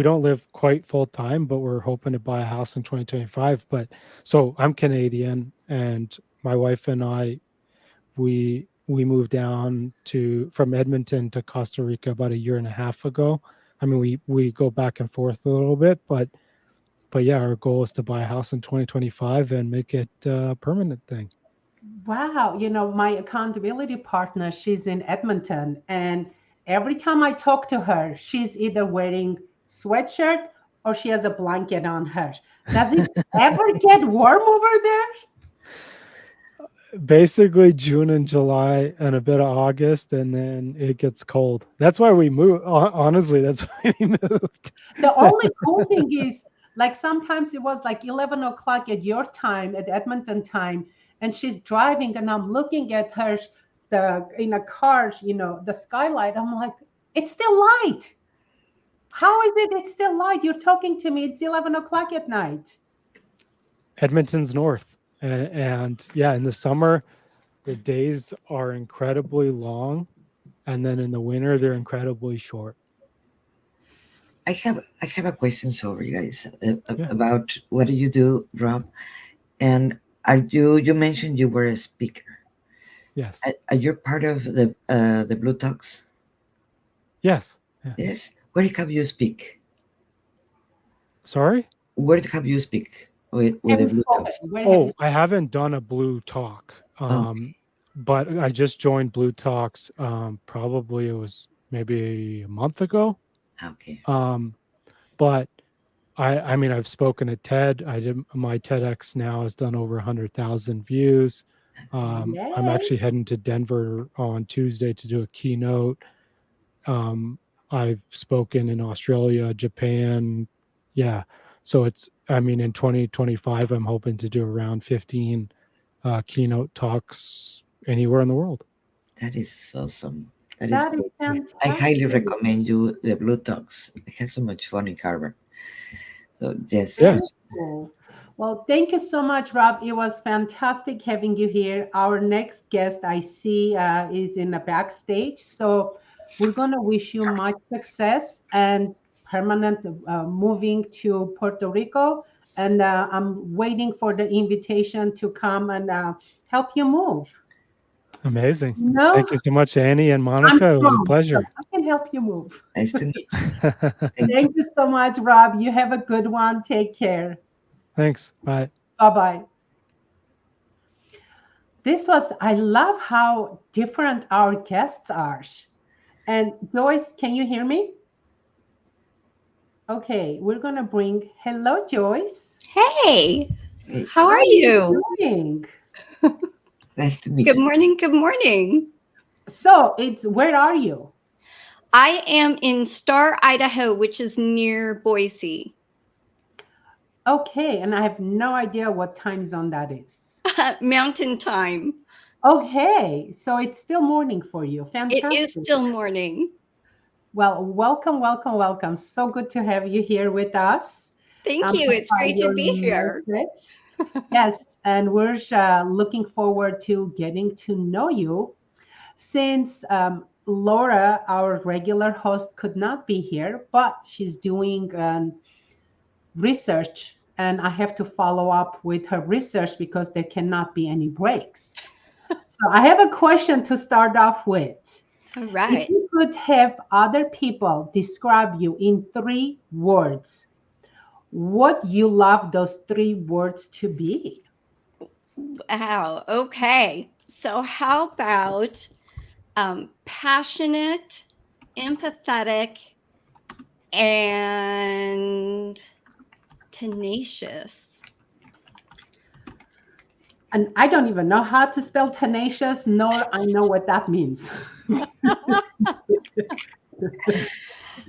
don't live quite full time, but we're hoping to buy a house in 2025. But so I'm Canadian, and my wife and I we moved down to from Edmonton to Costa Rica about a year and a half ago. I mean, we go back and forth a little bit, but yeah, our goal is to buy a house in 2025 and make it a permanent thing.
Wow, you know, my accountability partner, she's in Edmonton, and every time I talk to her, she's either wearing sweatshirt or she has a blanket on her. Does it ever get warm over there?
Basically June and July and a bit of August, and then it gets cold. That's why we moved. Honestly, that's why we moved.
The only cool thing is, like sometimes it was like 11 o'clock at your time, at Edmonton time, and she's driving, and I'm looking at her, the in a car, you know, the skylight. I'm like, it's still light. How is it? It's still light. You're talking to me. It's 11 o'clock at night.
Edmonton's north, and yeah, in the summer the days are incredibly long, and then in the winter they're incredibly short.
I have a question for you guys
Yeah.
about what do you do, Rob? And you mentioned you were a speaker.
Yes.
Are you part of the Blue Talks?
Yes. Yeah.
Yes. Where have you speak?
Sorry.
Where have you speak with
Have
the
you
Blue
spoken?
Talks?
Where have you
Oh, I haven't done a Blue Talk,
Oh,
but I just joined Blue Talks. Probably it was maybe a month ago.
okay.
Um, but I mean, I've spoken at TED. I did my TEDx now has done over 100,000 views. I'm
Yay.
actually heading to Denver on Tuesday to do a keynote. I've spoken in Australia, Japan. Yeah. So I mean, in 2025, I'm hoping to do around 15 keynote talks anywhere in the world.
That is awesome. That is
That is
great. I highly
fantastic.
recommend you the Blue Talks. I had so much fun in Harvard. So yes,
Very
Yes.
cool. Well, thank you so much, Rob. It was fantastic having you here. Our next guest I see is in the backstage. So we're going to wish you much success and permanent moving to Puerto Rico. And I'm waiting for the invitation to come and help you move.
Amazing.
No,
Thank you so much, Annie and
I'm
Monica. It was a
strong, so
pleasure.
I can help you move.
nice to meet you. Thank you.
Thank you so much, Rob. You have a good one. Take care.
Thanks. Bye.
Bye bye. I love how different our guests are. And Joyce, can you hear me? Okay, we're going to bring, hello, Joyce.
Hey,
Hey,
how
How
are
are you
you?
doing?
nice to meet
Good
you.
morning. Good morning.
So where are you?
I am in Star, Idaho, which is near Boise.
Okay, and I have no idea what time zone that is.
Mountain time.
Okay, so it's still morning for you.
It is
Fantastic.
still morning.
Well, welcome, welcome, welcome. So good to have you here with us.
Thank you. It's
Amplify
great to
your
be here.
message. Yes, and we're looking forward to getting to know you. Since Laura, our regular host, could not be here, but she's doing research, and I have to follow up with her research because there cannot be any breaks. So I have a question to start off with.
All
If
right.
you could have other people describe you in 3 words, what you love those 3 words to be?
Wow. Okay. So, how about passionate, empathetic, and tenacious?
And I don't even know how to spell tenacious, nor I know what that means.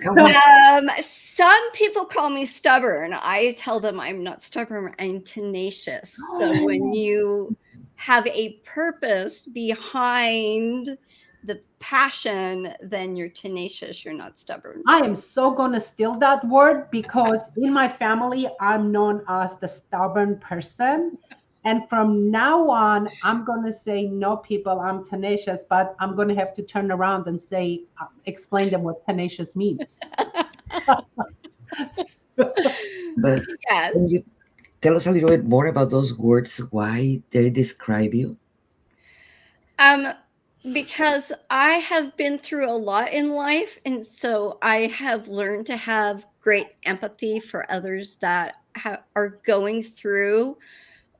Come on.
Some people call me stubborn. I tell them I'm not stubborn, I'm tenacious. So when you have a purpose behind the passion, then you're tenacious, you're not stubborn.
I am so going to steal that word because in my family, I'm known as the stubborn person. And from now on, I'm going to say, no, people, I'm tenacious, but I'm going to have to turn around and say, explain them what tenacious means.
But
Yes.
can you tell us a little bit more about those words? Why they describe you?
Um, because I have been through a lot in life, and so I have learned to have great empathy for others that are going through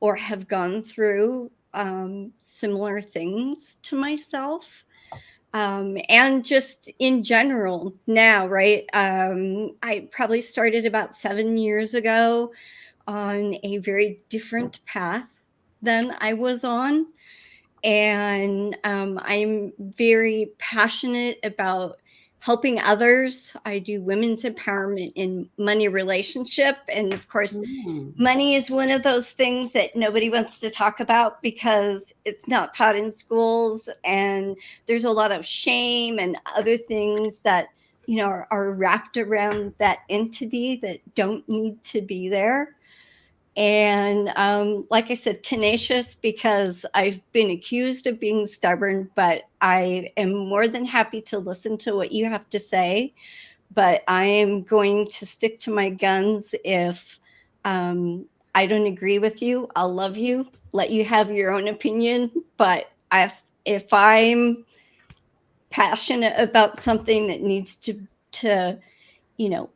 or have gone through similar things to myself. And just in general now, right? I probably started about 7 years ago on a very different path than I was on. And I'm very passionate about helping others. I do women's empowerment in money relationship. And of course,
Mm.
money is one of those things that nobody wants to talk about because it's not taught in schools. And there's a lot of shame and other things that are wrapped around that entity that don't need to be there. And like I said, tenacious because I've been accused of being stubborn, but I am more than happy to listen to what you have to say. But I am going to stick to my guns. If um, I don't agree with you, I'll love you, let you have your own opinion. But if I'm passionate about something that needs to you know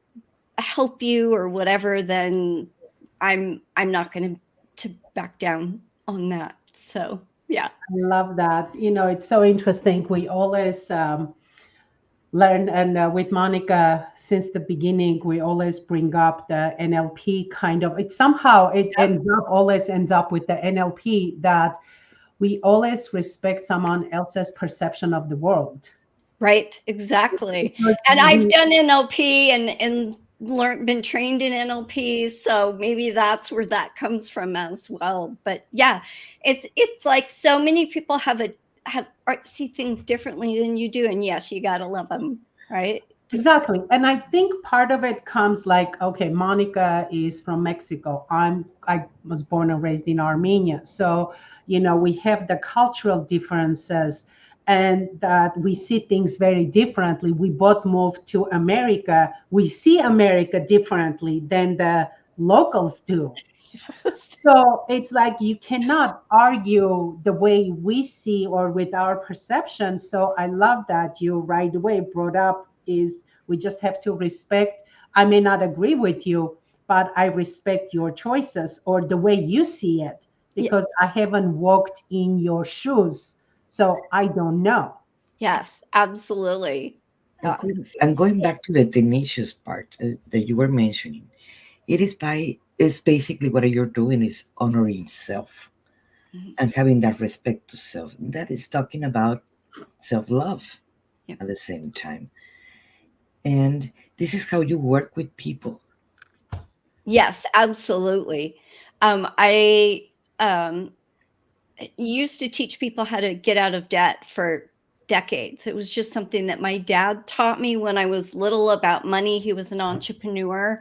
help you or whatever, then I'm not going to back down on that. So yeah.
I love that. It's so interesting. We always learn, and with Monica, since the beginning, we always bring up the NLP kind of. It somehow it
Yep.
always ends up with the NLP, that we always respect someone else's perception of the world.
Right, exactly.
Because
And I've
we
done NLP and learned been trained in NLP, so maybe that's where that comes from as well. But yeah, it's like so many people see things differently than you do, and yes, you gotta love them, right? Just
Exactly. And I think part of it comes like, okay, Monica is from Mexico. I was born and raised in Armenia. So, we have the cultural differences, and that we see things very differently. We both moved to America. We see America differently than the locals do. So it's like you cannot argue the way we see or with our perception. So I love that you right away brought up is we just have to respect. I may not agree with you, but I respect your choices or the way you see it
yeah,
because I haven't walked in your shoes. So I don't know.
yes, absolutely.
And
Uh,
going back to the tenacious part that you were mentioning, it's basically what you're doing is honoring self
mhm,
and having that respect to self. That is talking about self love
yeah.
at the same time. And this is how you work with people.
Yes, absolutely. I um, used to teach people how to get out of debt for decades. It was just something that my dad taught me when I was little about money. He was an entrepreneur.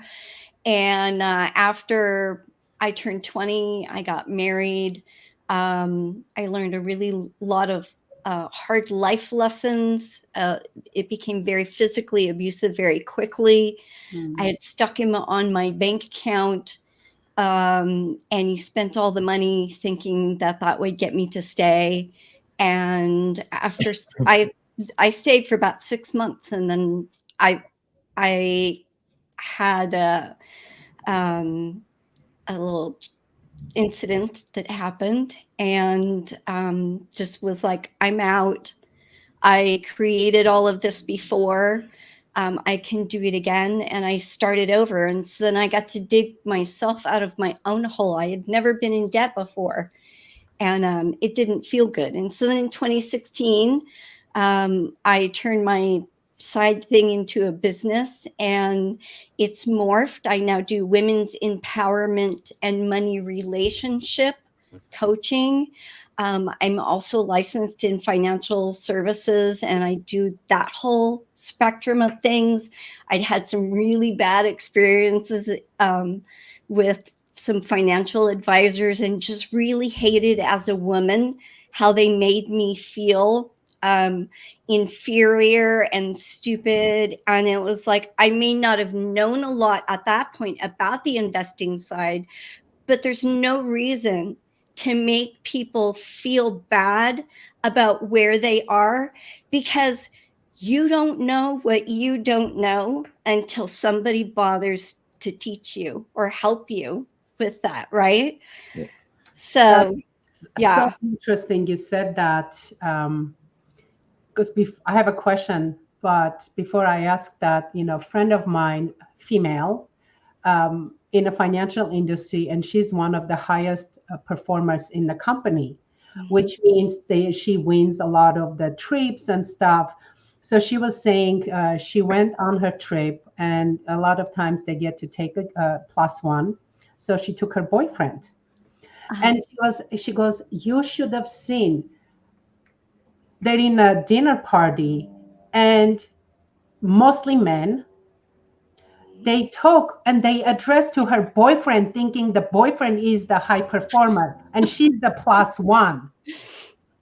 And after I turned 20, I got married. I learned a really lot of hard life lessons. It became very physically abusive very quickly. I
Mm.
had stuck him on my bank account, and he spent all the money thinking that that would get me to stay. And I stayed for about 6 months, and then I I had um, a little incident that happened, and just was like, I'm out. I created all of this before. I can do it again. And I started over. And so then I got to dig myself out of my own hole. I had never been in debt before, and it didn't feel good. And so then in 2016, I turned my side thing into a business, and it's morphed. I now do women's empowerment and money relationship coaching. I'm also licensed in financial services, and I do that whole spectrum of things. I'd had some really bad experiences with some financial advisors, and just really hated as a woman how they made me feel um, inferior and stupid. And it was like, I may not have known a lot at that point about the investing side, but there's no reason to make people feel bad about where they are, because you don't know what you don't know until somebody bothers to teach you or help you with that, right?
Yeah.
So
So
yeah.
interesting you said that. Because I have a question, but before I ask that, a friend of mine, female, in a financial industry, and she's one of the highest performers in the company,
Mhm.
which means she wins a lot of the trips and stuff. So she was saying she went on her trip, and a lot of times they get to take a plus one. So she took her boyfriend,
Uh-huh.
and she goes, you should have seen they're in a dinner party, and mostly men, they talk and they address to her boyfriend thinking the boyfriend is the high performer and she's the plus one.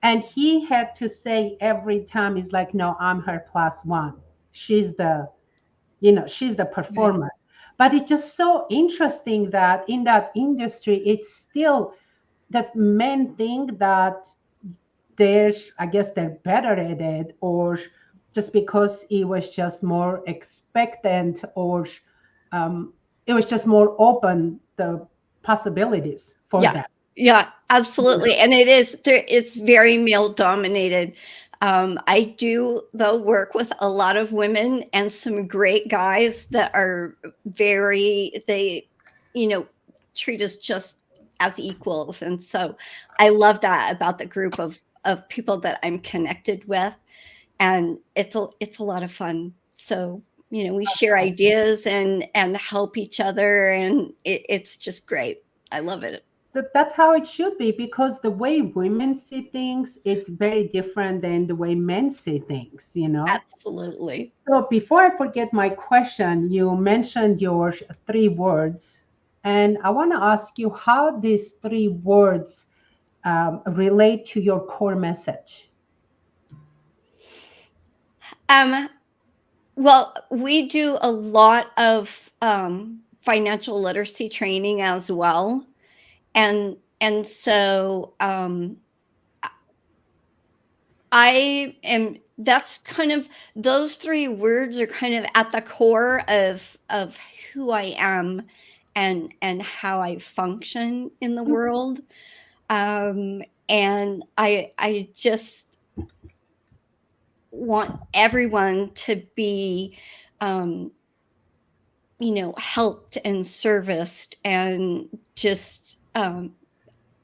And he had to say every time, he's like, no, I'm her plus one. She's the, she's the
Right.
performer. But it's just so interesting that in that industry, it's still that men think that there's, I guess they're better at it, or just because it was just more expectant, or um, it was just more open the possibilities for
Yeah.
them.
Yeah,
You know?
absolutely. And it is there, it's very male dominated. I do though work with a lot of women and some great guys that are they, you know, treat us just as equals. And so I love that about the group of people that I'm connected with. And it's a lot of fun. So, we share ideas and help each other, and it's just great. I love it.
That's how it should be, because the way women see things, it's very different than the way men see things.
Absolutely.
So before I forget my question, you mentioned your three words, and I want to ask you how these three words relate to your core message.
Um, well, we do a lot of financial literacy training as well, and so I am. That's kind of those three words are kind of at the core of who I am and how I function in the world. And I just want everyone to be um, helped and serviced and just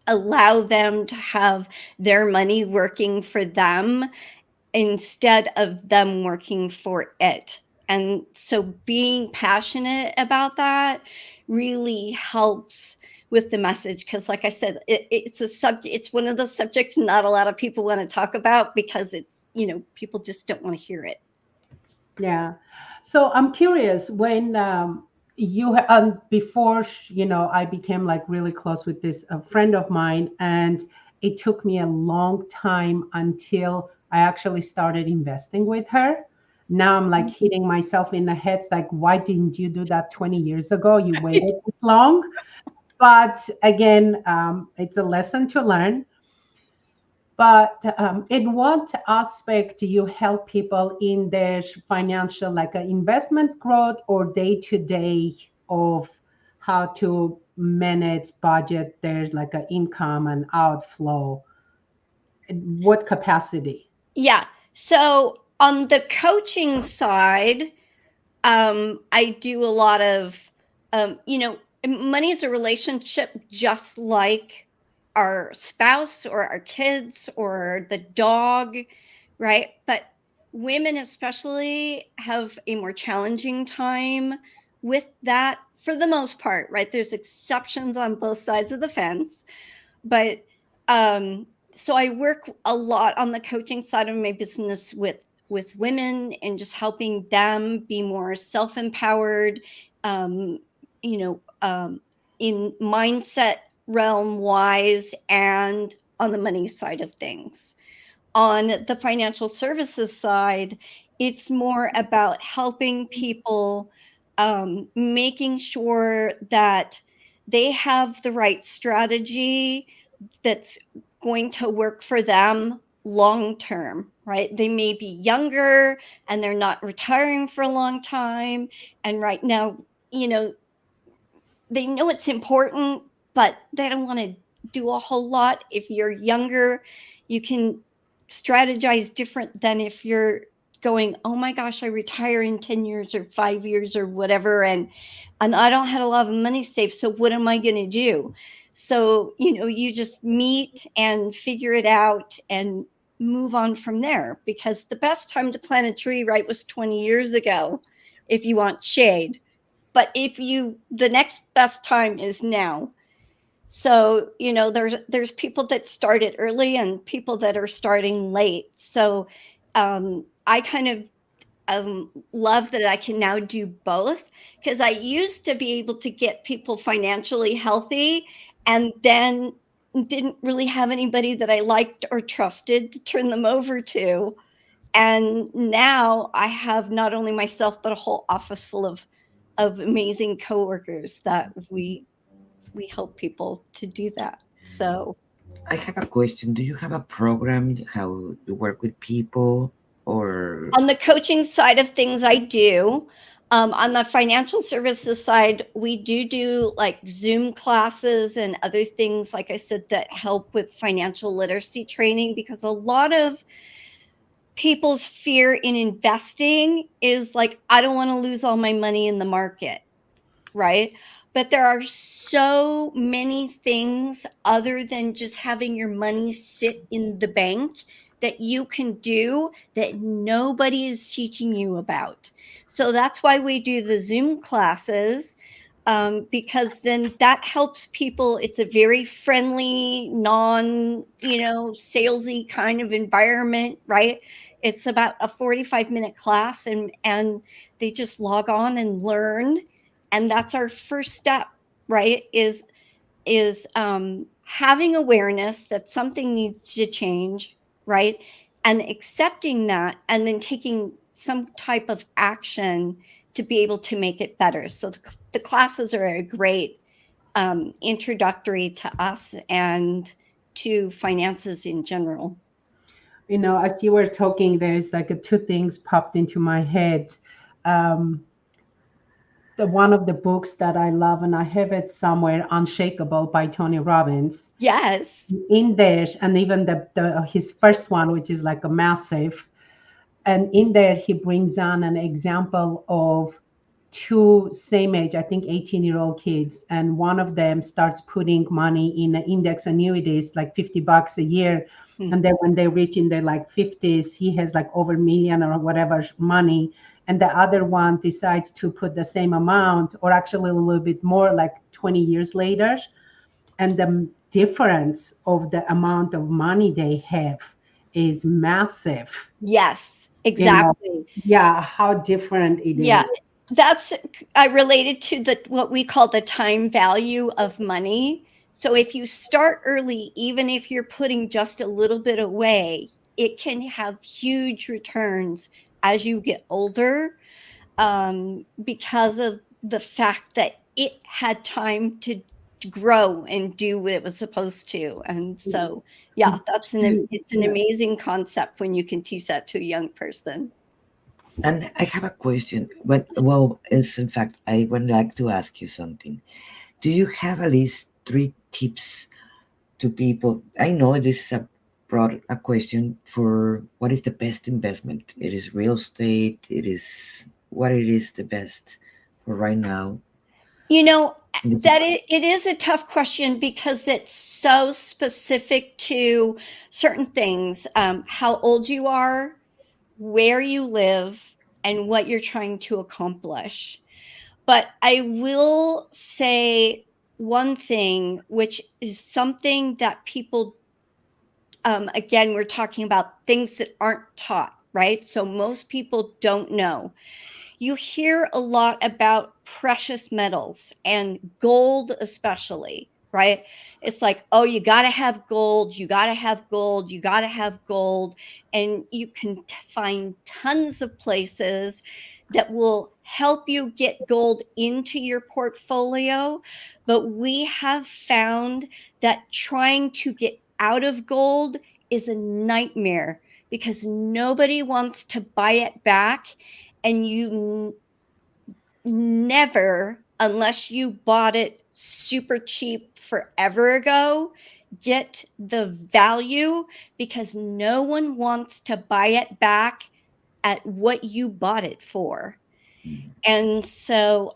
allow them to have their money working for them instead of them working for it. And so being passionate about that really helps with the message, because like I said, it's a subject, it's one of those subjects not a lot of people want to talk about because people just don't want to hear it.
Yeah. So I'm curious when before I became like really close with this friend of mine, and it took me a long time until I actually started investing with her. Now I'm like hitting myself in the head, like, why didn't you do that 20 years ago? You waited this long. But again, it's a lesson to learn. But in what aspect do you help people in their financial, like investment growth or day to day of how to manage budget? There's like an income and outflow. In what capacity?
Yeah. So on the coaching side, I do a lot of, money is a relationship just like our spouse or our kids or the dog, right? But women, especially, have a more challenging time with that for the most part, right? There's exceptions on both sides of the fence, but um so I work a lot on the coaching side of my business with women and just helping them be more self-empowered, um you know um in mindset realm wise and on the money side of things. On the financial services side, it's more about helping people, making sure that they have the right strategy that's going to work for them long term, right? They may be younger and they're not retiring for a long time. And right now, you know, they know it's important, but they don't want to do a whole lot. If you're younger, you can strategize different than if you're going, oh my gosh, I retire in 10 years or 5 years or whatever. And I don't have a lot of money saved. So what am I going to do? So, you just meet and figure it out and move on from there, because the best time to plant a tree, right, was 20 years ago if you want shade. But the next best time is now. So there's people that started early and people that are starting late. So I kind of love that I can now do both, because I used to be able to get people financially healthy and then didn't really have anybody that I liked or trusted to turn them over to. And now I have not only myself but a whole office full of amazing coworkers that we help people to do that. So
I have a question. Do you have a program how you work with people or
on the coaching side of things, I do. On the financial services side, we do like Zoom classes and other things, like I said, that help with financial literacy training, because a lot of people's fear in investing is like, I don't want to lose all my money in the market, right? But there are so many things other than just having your money sit in the bank that you can do that nobody is teaching you about. So that's why we do the Zoom classes, because then that helps people. It's a very friendly, salesy kind of environment, right? It's about a 45-minute class, and they just log on and learn. And that's our first step, right? Is having awareness that something needs to change, right? And accepting that, and then taking some type of action to be able to make it better. So the classes are a great introductory to us and to finances in general.
As you were talking, there's like two things popped into my head. Um, the one of the books that I love, and I have it somewhere, Unshakable by Tony Robbins.
Yes.
In there, and even his first one, which is like a massive, and in there he brings on an example of two same age, I think 18-year-old kids, and one of them starts putting money in index annuities, like $50 a year. And then when they reach in their like 50s, he has like over a million or whatever money. And the other one decides to put the same amount, or actually a little bit more, like 20 years later. And the difference of the amount of money they have is massive.
Yes,
you know
exactly.
yeah, how different it
Yeah,
is.
that's I related to the what we call the time value of money. So if you start early, even if you're putting just a little bit away, it can have huge returns as you get older, because of the fact that it had time to grow and do what it was supposed to. And so, yeah, it's an
Yeah.
amazing concept when you can teach that to a young person.
and I have a question. Well, it's in fact I would like to ask you something. Do you have at least three tips to people? I know this is a broad a question for what is the best investment. It is real estate. It is what it is the best for right now.
You know,
This is,
that it is a tough question because it's so specific to certain things, how old you are, where you live, and what you're trying to accomplish. But I will say one thing, which is something that people, again, we're talking about things that aren't taught, right? So most people don't know. You hear a lot about precious metals and gold, especially, right? It's like, oh, you got to have gold, you got to have gold, you got to have gold. And you can find tons of places that will help you get gold into your portfolio. But we have found that trying to get out of gold is a nightmare because nobody wants to buy it back, and you never, unless you bought it super cheap forever ago, get the value, because no one wants to buy it back at what you bought it for. And so,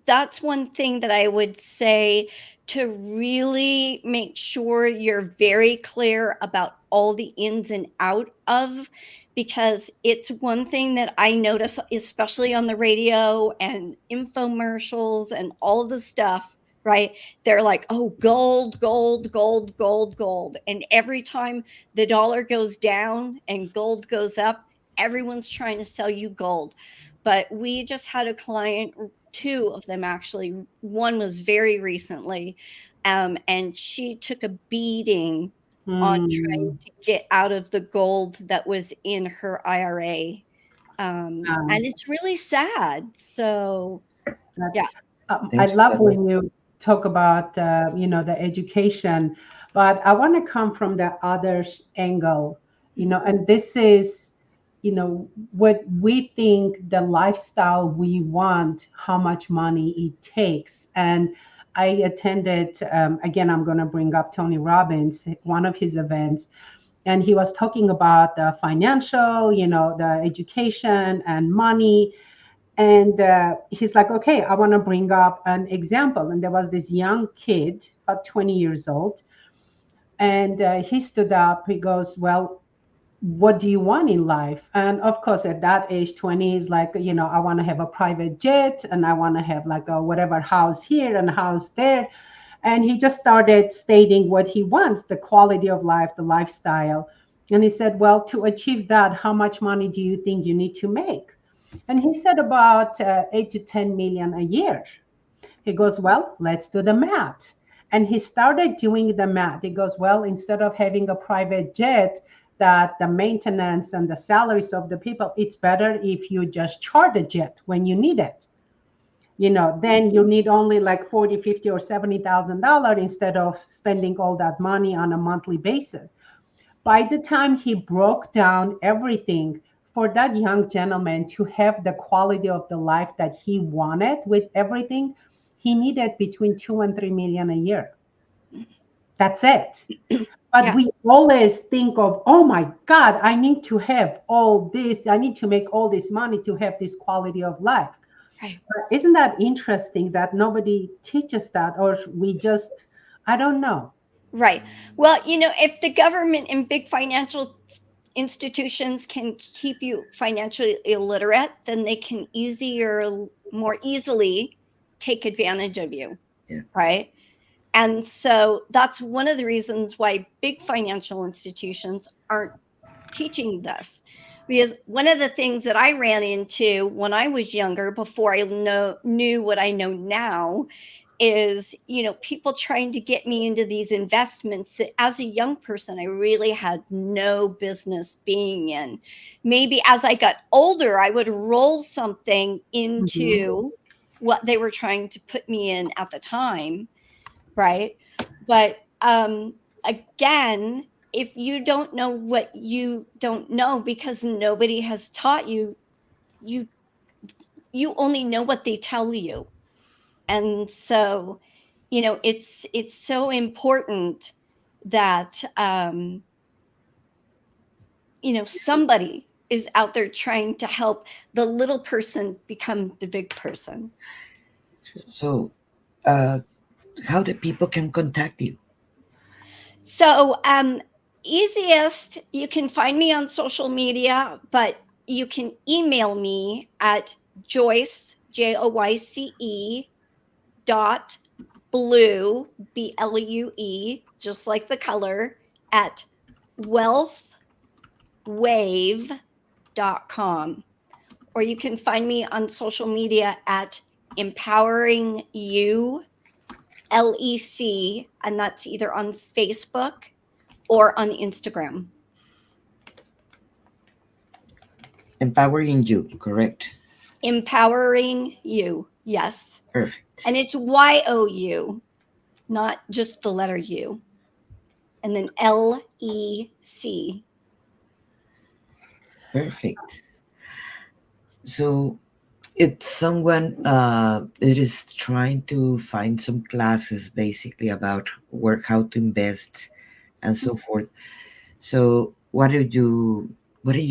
that's one thing that I would say, to really make sure you're very clear about all the ins and out of, because it's one thing that I notice, especially on the radio and infomercials and all the stuff, right? They're like, oh, gold, gold, gold, gold, gold. And every time the dollar goes down and gold goes up, everyone's trying to sell you gold. But we just had a client, two of them actually. One was very recently, and she took a beating on trying
Mm,
to get out of the gold that was in her IRA. And
um,
it's really sad. So, yeah,
that's I
Thanks for
love
telling.
when you talk about the education, but I want to come from the other angle, and this is what we think the lifestyle we want, how much money it takes. And I attended, again, I'm going to bring up Tony Robbins, one of his events, and he was talking about the financial, the education and money. And he's like, okay, I want to bring up an example. And there was this young kid, about 20 years old, and he stood up. He goes, well, what do you want in life? And of course, at that age, 20 is like, I want to have a private jet, and I want to have like a whatever house here and a house there. And he just started stating what he wants, the quality of life, the lifestyle. And he said, well, to achieve that, how much money do you think you need to make? And he said about 8 to 10 million a year. He goes, well, let's do the math. And he started doing the math. He goes, well, instead of having a private jet, that the maintenance and the salaries of the people, it's better if you just charter a jet when you need it. Then you need only like 40, 50, or $70,000 instead of spending all that money on a monthly basis. By the time he broke down everything for that young gentleman to have the quality of the life that he wanted with everything, he needed between 2 and 3 million a year. That's it. But
yeah,
we always think of, oh my God, I need to have all this. I need to make all this money to have this quality of life.
right.
Isn't that interesting that nobody teaches that, or we just, I don't know.
Right. Well, if the government and big financial institutions can keep you financially illiterate, then they can more easily take advantage of you,
Yeah.
right? And so that's one of the reasons why big financial institutions aren't teaching this. Because one of the things that I ran into when I was younger, before I knew what I know now, is people trying to get me into these investments that as a young person I really had no business being in. Maybe as I got older I would roll something
Mhm.
into what they were trying to put me in at the time, right? But again, if you don't know what you don't know because nobody has taught you, you you only know what they tell you. And so it's so important that somebody is out there trying to help the little person become the big person.
So, uh, how the people can contact you?
So easiest, you can find me on social media, but you can email me at Joyce, Joyce dot blue, BLUE, just like the color, at wealthwave.com. Or you can find me on social media at Empowering You LEC, and that's either on Facebook or on Instagram.
Empowering you, correct?
Empowering You, yes.
Perfect.
And it's YOU, not just the letter U. And then LEC.
Perfect. So, it's someone it is trying to find some classes basically about work, how to invest, and so forth. So, what do you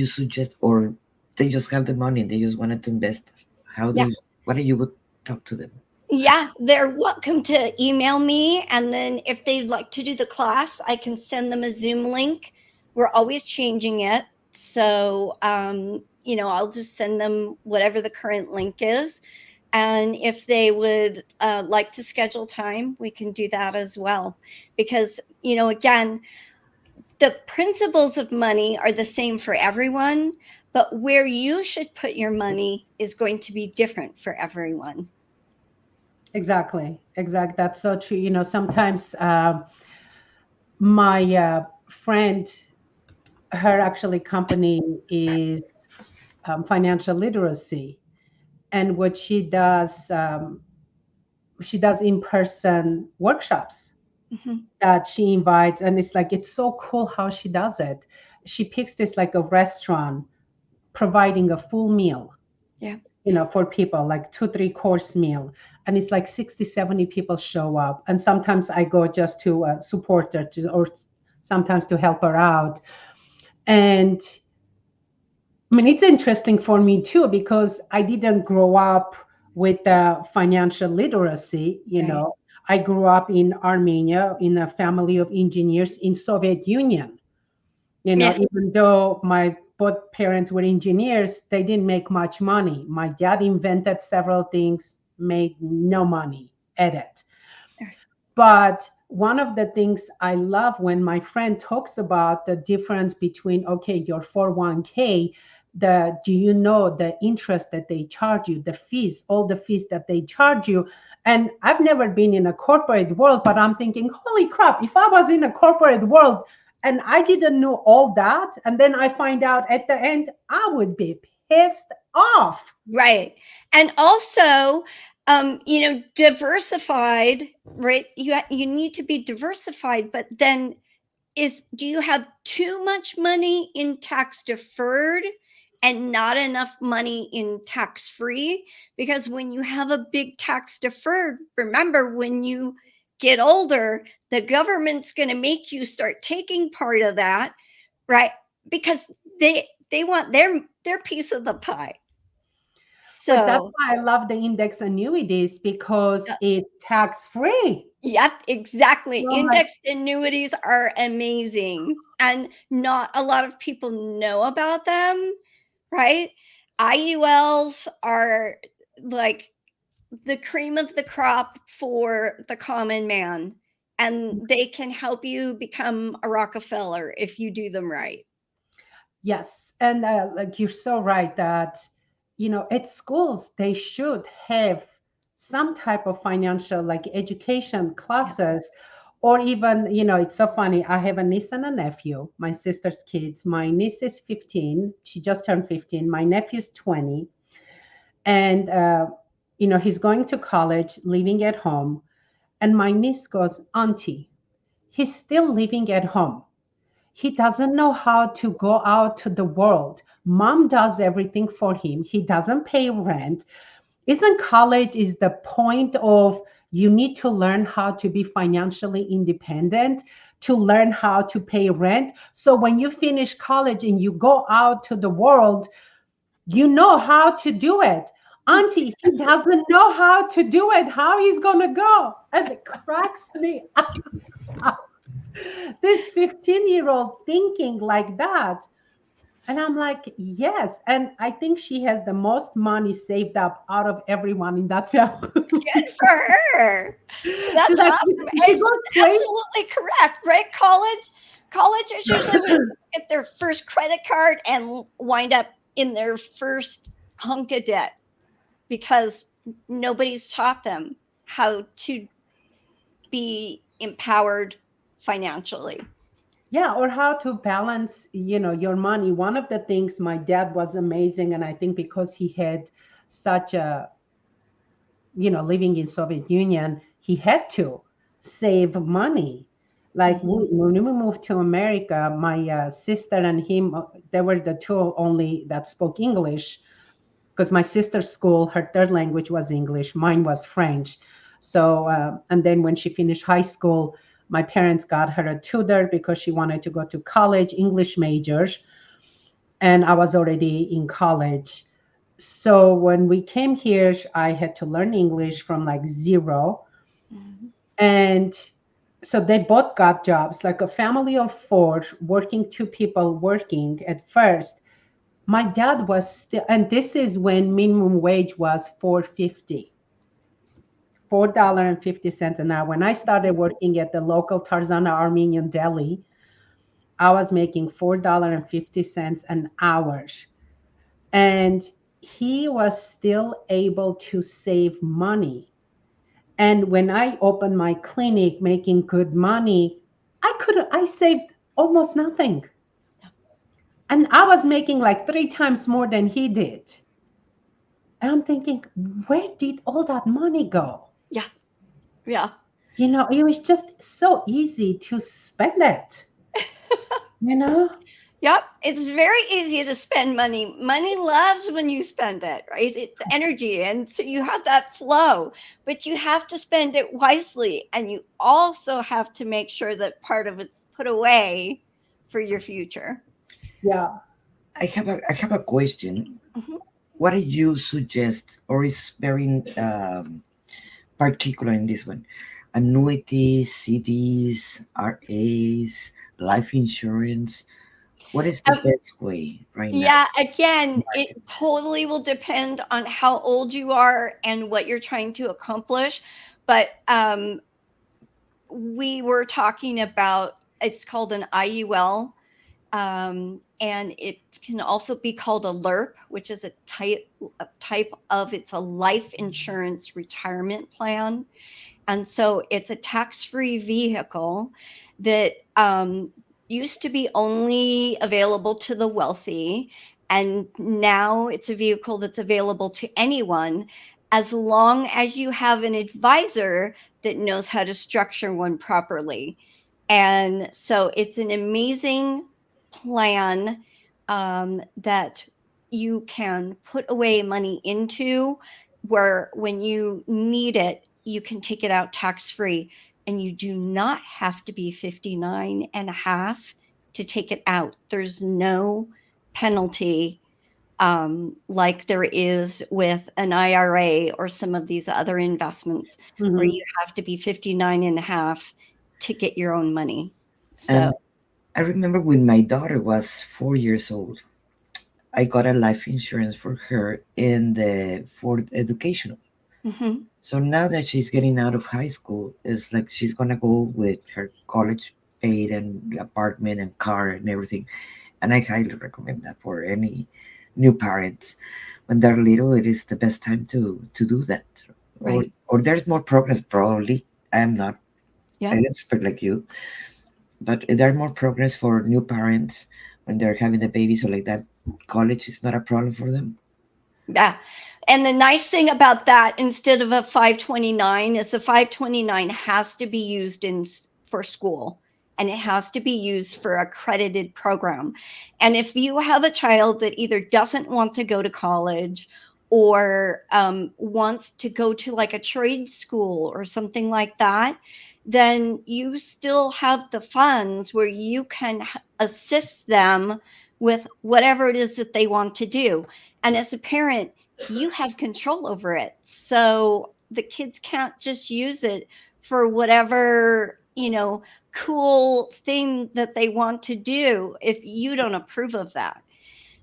suggest, or they just have the money and they just wanted to invest?
Yeah.
What do you would talk to them?
Yeah, they're welcome to email me. And then if they'd like to do the class, I can send them a Zoom link. We're always changing it. So, I'll just send them whatever the current link is. And if they would like to schedule time, we can do that as well. Because, again, the principles of money are the same for everyone, but where you should put your money is going to be different for everyone.
Exactly. Exactly. That's so true. Sometimes my friend, her actually company is financial literacy, and what she does in-person workshops
Mhm.
that she invites, and it's so cool how she does it. She picks this like a restaurant providing a full meal,
Yeah.
for people, like 2 3 course meal, and it's like 60 70 people show up, and sometimes I go just to support her or sometimes to help her out. And I mean, it's interesting for me too because I didn't grow up with financial literacy.
Right.
I grew up in Armenia in a family of engineers in Soviet Union.
Yes.
Even though my both parents were engineers, they didn't make much money. My dad invented several things, made no money at it. But one of the things I love when my friend talks about the difference between, okay, your 401k, do you know the interest that they charge you, the fees, all the fees that they charge you? And I've never been in a corporate world, but I'm thinking, holy crap, if I was in a corporate world and I didn't know all that, and then I find out at the end, I would be pissed off.
Right. And also, diversified, right? You need to be diversified, but then do you have too much money in tax deferred and not enough money in tax free? Because when you have a big tax deferred, remember when you get older, the government's going to make you start taking part of that, right? Because they want their piece of the pie.
But that's
So,
why I love the index annuities because
yeah,
it's tax free.
yep, exactly.
So I'm like,
Indexed annuities are amazing, and not a lot of people know about them, right? IULs are like the cream of the crop for the common man, and they can help you become a Rockefeller if you do them right.
yes. And like you're so right that, at schools, they should have some type of financial, like education
Yes.
classes, or even, it's so funny. I have a niece and a nephew, my sister's kids. My niece is 15. She just turned 15. My nephew's 20. And, he's going to college, living at home. And my niece goes, Auntie, he's still living at home. He doesn't know how to go out to the world. Mom does everything for him. He doesn't pay rent. Isn't college is the point of you need to learn how to be financially independent, to learn how to pay rent. So when you finish college and you go out to the world, you know how to do it. Auntie, he doesn't know how to do it. How he's gonna go? And it cracks me up. This 15-year-old thinking like that. And I'm like, yes. And I think she has the most money saved up out of everyone in that family.
Good for her. That's
She's like,
awesome.
she
And
goes
she's
crazy.
absolutely correct, right? College is usually when people get their first credit card and wind up in their first hunk of debt because nobody's taught them how to be empowered financially.
Yeah, or how to balance, your money. One of the things my dad was amazing, and I think because he had such a, living in Soviet Union, he had to save money. Like
Mhm.
when we moved to America, my sister and him, they were the two only that spoke English because my sister's school, her third language was English, mine was French. So, and then when she finished high school, my parents got her a tutor because she wanted to go to college, English majors, and I was already in college. So when we came here, I had to learn English from like zero.
Mhm.
And so they both got jobs, like a family of four, working, two people working at first. My dad was still, and this is when minimum wage was 4.50, $4.50 an hour. When I started working at the local Tarzana Armenian deli, I was making $4.50 an hour. And he was still able to save money. And when I opened my clinic making good money, I saved almost nothing. And I was making like three times more than he did. And I'm thinking, where did all that money go?
Yeah. Yeah.
It was just so easy to spend it, you know?
Yep, it's very easy to spend money. Money loves when you spend it, right? It's energy, and so you have that flow, but you have to spend it wisely, and you also have to make sure that part of it's put away for your future.
Yeah.
I have a question.
Mhm.
What do you suggest, or is very particular in this one? Annuities, CDs, RAs, life insurance. What is the
Um,
best way right now?
yeah, again, it
Market.
totally will depend on how old you are and what you're trying to accomplish. But we were talking about it's called an IUL, and it can also be called a LIRP, which is a type of it's a life insurance retirement plan. And so it's a tax-free vehicle that used to be only available to the wealthy, and now it's a vehicle that's available to anyone as long as you have an advisor that knows how to structure one properly. And so it's an amazing plan that you can put away money into, where when you need it, you can take it out tax free. And you do not have to be 59 and a half to take it out. There's no penalty like there is with an IRA or some of these other investments where
Hmm.
you have to be 59 and a half to get your own money. So,
And I remember when my daughter was 4 years old, I got a life insurance for her in the for educational.
mhm,
So now that she's getting out of high school, it's like she's gonna go with her college paid and apartment and car and everything. And I highly recommend that for any new parents. When they're little, it is the best time to do that. Or
right.
or there's more progress probably. I am not
Yeah.
an expert like you, but there's more progress for new parents when they're having the baby. So like that, college is not a problem for them.
Yeah. And the nice thing about that, instead of a 529, is the 529 has to be used for school, and it has to be used for accredited program. And if you have a child that either doesn't want to go to college or wants to go to like a trade school or something like that, then you still have the funds where you can assist them with whatever it is that they want to do. And as a parent, you have control over it. So the kids can't just use it for whatever, cool thing that they want to do if you don't approve of that.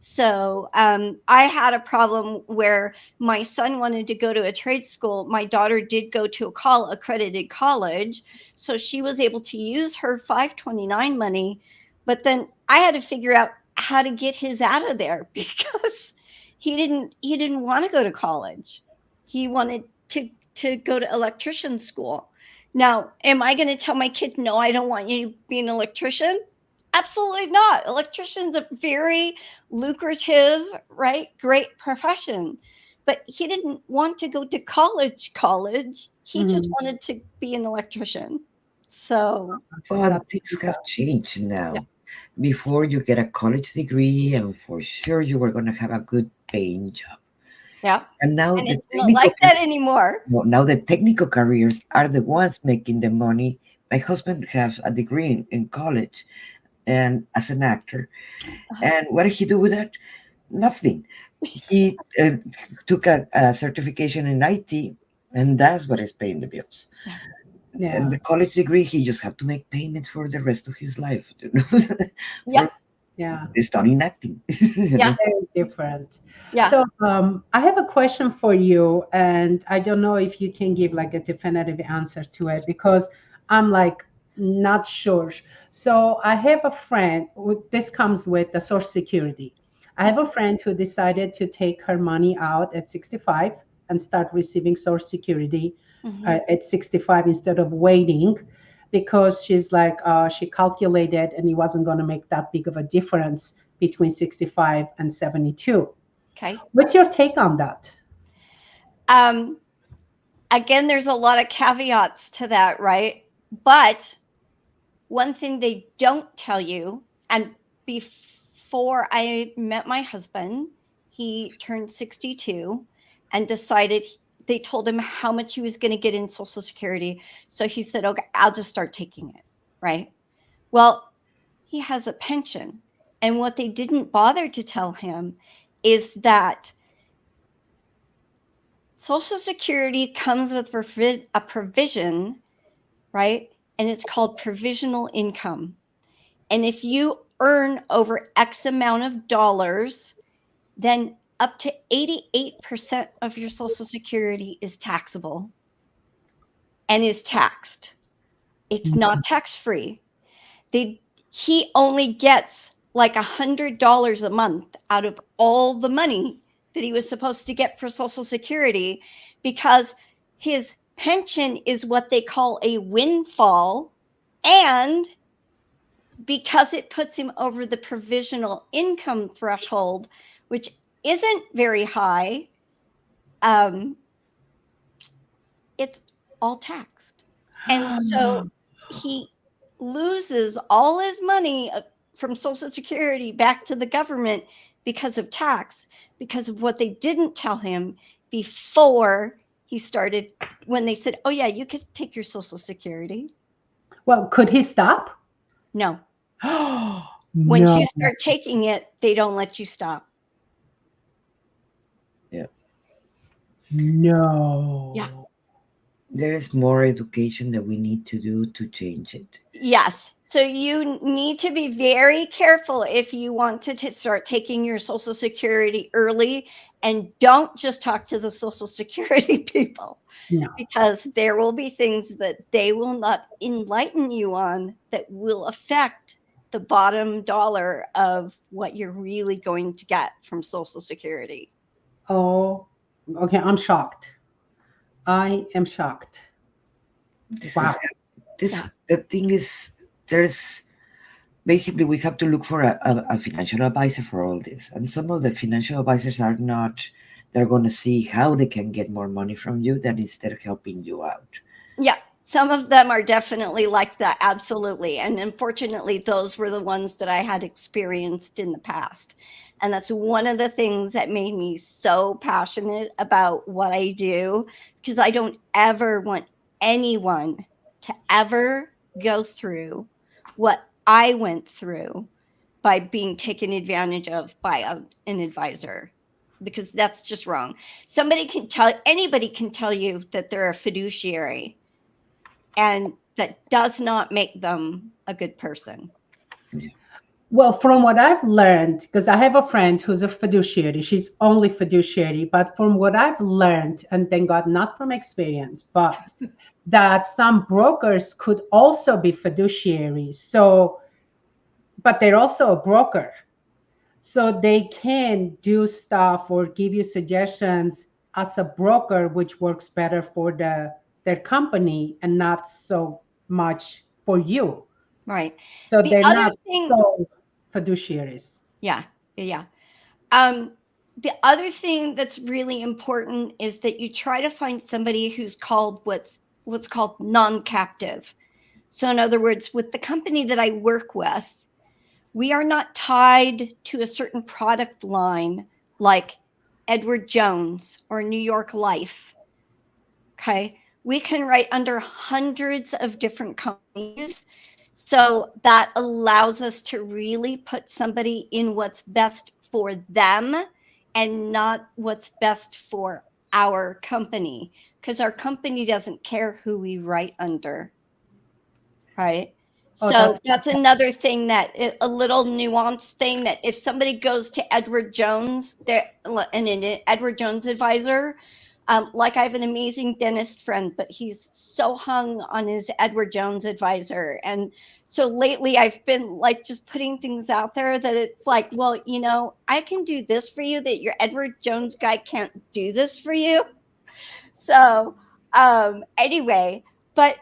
So I had a problem where my son wanted to go to a trade school. My daughter did go to accredited college, so she was able to use her 529 money. But then I had to figure out how to get his out of there because he didn't want to go to college. He wanted to go to electrician school. Now, am I going to tell my kid, no, I don't want you to be an electrician? Absolutely not. Electrician's a very lucrative, right? Great profession. But he didn't want to go to college. He just
Hmm.
wanted to be an electrician. So,
But
That's
things
yeah.
have changed
yeah.
now. Before you get a college degree, and for sure you were gonna have a good paying job.
Yeah.
And now
And
the
it's not like that anymore.
technical careers are the ones making the money. My husband has a degree in college and as an actor.
Uh-huh.
And what did he do with that? Nothing. He took a certification in IT, and that's what is paying the bills.
Yeah.
And
Yeah.
the college degree, he just have to make payments for the rest of his life,
Yeah.
for
Yeah.
studying acting. you
Yeah.
know.
Very different.
Yeah.
So I have a question for you, and I don't know if you can give like a definitive answer to it because I'm like Not sure. So I have a friend, this comes with the Social Security. I have a friend who decided to take her money out at 65 and start receiving Social Security at 65 instead of waiting, because she's like, she calculated and it wasn't going to make that big of a difference between 65 and 72.
Okay.
What's your take on that?
Um, Again, there's a lot of caveats to that, right? But one thing they don't tell you, and before I met my husband, he turned 62 and decided, they told him how much he was going to get in Social Security. So he said, okay, I'll just start taking it, right? Well, he has a pension. And what they didn't bother to tell him is that Social Security comes with a provision, right? And it's called provisional income. And if you earn over X amount of dollars, then up to 88% of your Social Security is taxable and is taxed. It's not tax free. He only gets like $100 a month out of all the money that he was supposed to get for Social Security, because his pension is what they call a windfall, and because it puts him over the provisional income threshold, which isn't very high, it's all taxed. And so he loses all his money from Social Security back to the government because of tax, because of what they didn't tell him before he started, when they said, oh, yeah, you could take your Social Security.
Well, could he stop?
No. Once
No.
you start taking it, they don't let you stop.
Yeah.
No.
Yeah.
There is more education that we need to do to change it.
Yes. So you need to be very careful if you want to start taking your Social Security early, and don't just talk to the Social Security people,
No.
because there will be things that they will not enlighten you on that will affect the bottom dollar of what you're really going to get from Social Security.
Oh, okay. I'm shocked. I am shocked.
This
Wow.
is this.
Yeah.
The thing is, there's basically we have to look for a financial advisor for all this, and some of the financial advisors are not. They're going to see how they can get more money from you than instead of helping you out.
Yeah, some of them are definitely like that, absolutely. And unfortunately, those were the ones that I had experienced in the past. And that's one of the things that made me so passionate about what I do, because I don't ever want anyone to ever go through what I went through by being taken advantage of by an advisor, because that's just wrong. Anybody can tell you that they're a fiduciary, and that does not make them a good person.
Well, from what I've learned, because I have a friend who's a fiduciary, she's only fiduciary, but from what I've learned, and thank God not from experience, but that some brokers could also be fiduciaries. So, but they're also a broker. So they can do stuff or give you suggestions as a broker, which works better for their company and not so much for you.
Right.
So
The
they're
other
not
thing,
so fiduciaries.
yeah, yeah. The other thing that's really important is that you try to find somebody who's called what's called non-captive. So in other words, with the company that I work with, we are not tied to a certain product line like Edward Jones or New York Life. Okay. We can write under hundreds of different companies. So that allows us to really put somebody in what's best for them and not what's best for our company, because our company doesn't care who we write under. Right.
Oh,
So
that's
that's another thing, that a little nuanced thing, that if somebody goes to Edward Jones, an Edward Jones advisor, Like I have an amazing dentist friend, but he's so hung on his Edward Jones advisor. And so lately I've been like just putting things out there that it's like, well, I can do this for you that your Edward Jones guy can't do this for you. So anyway, but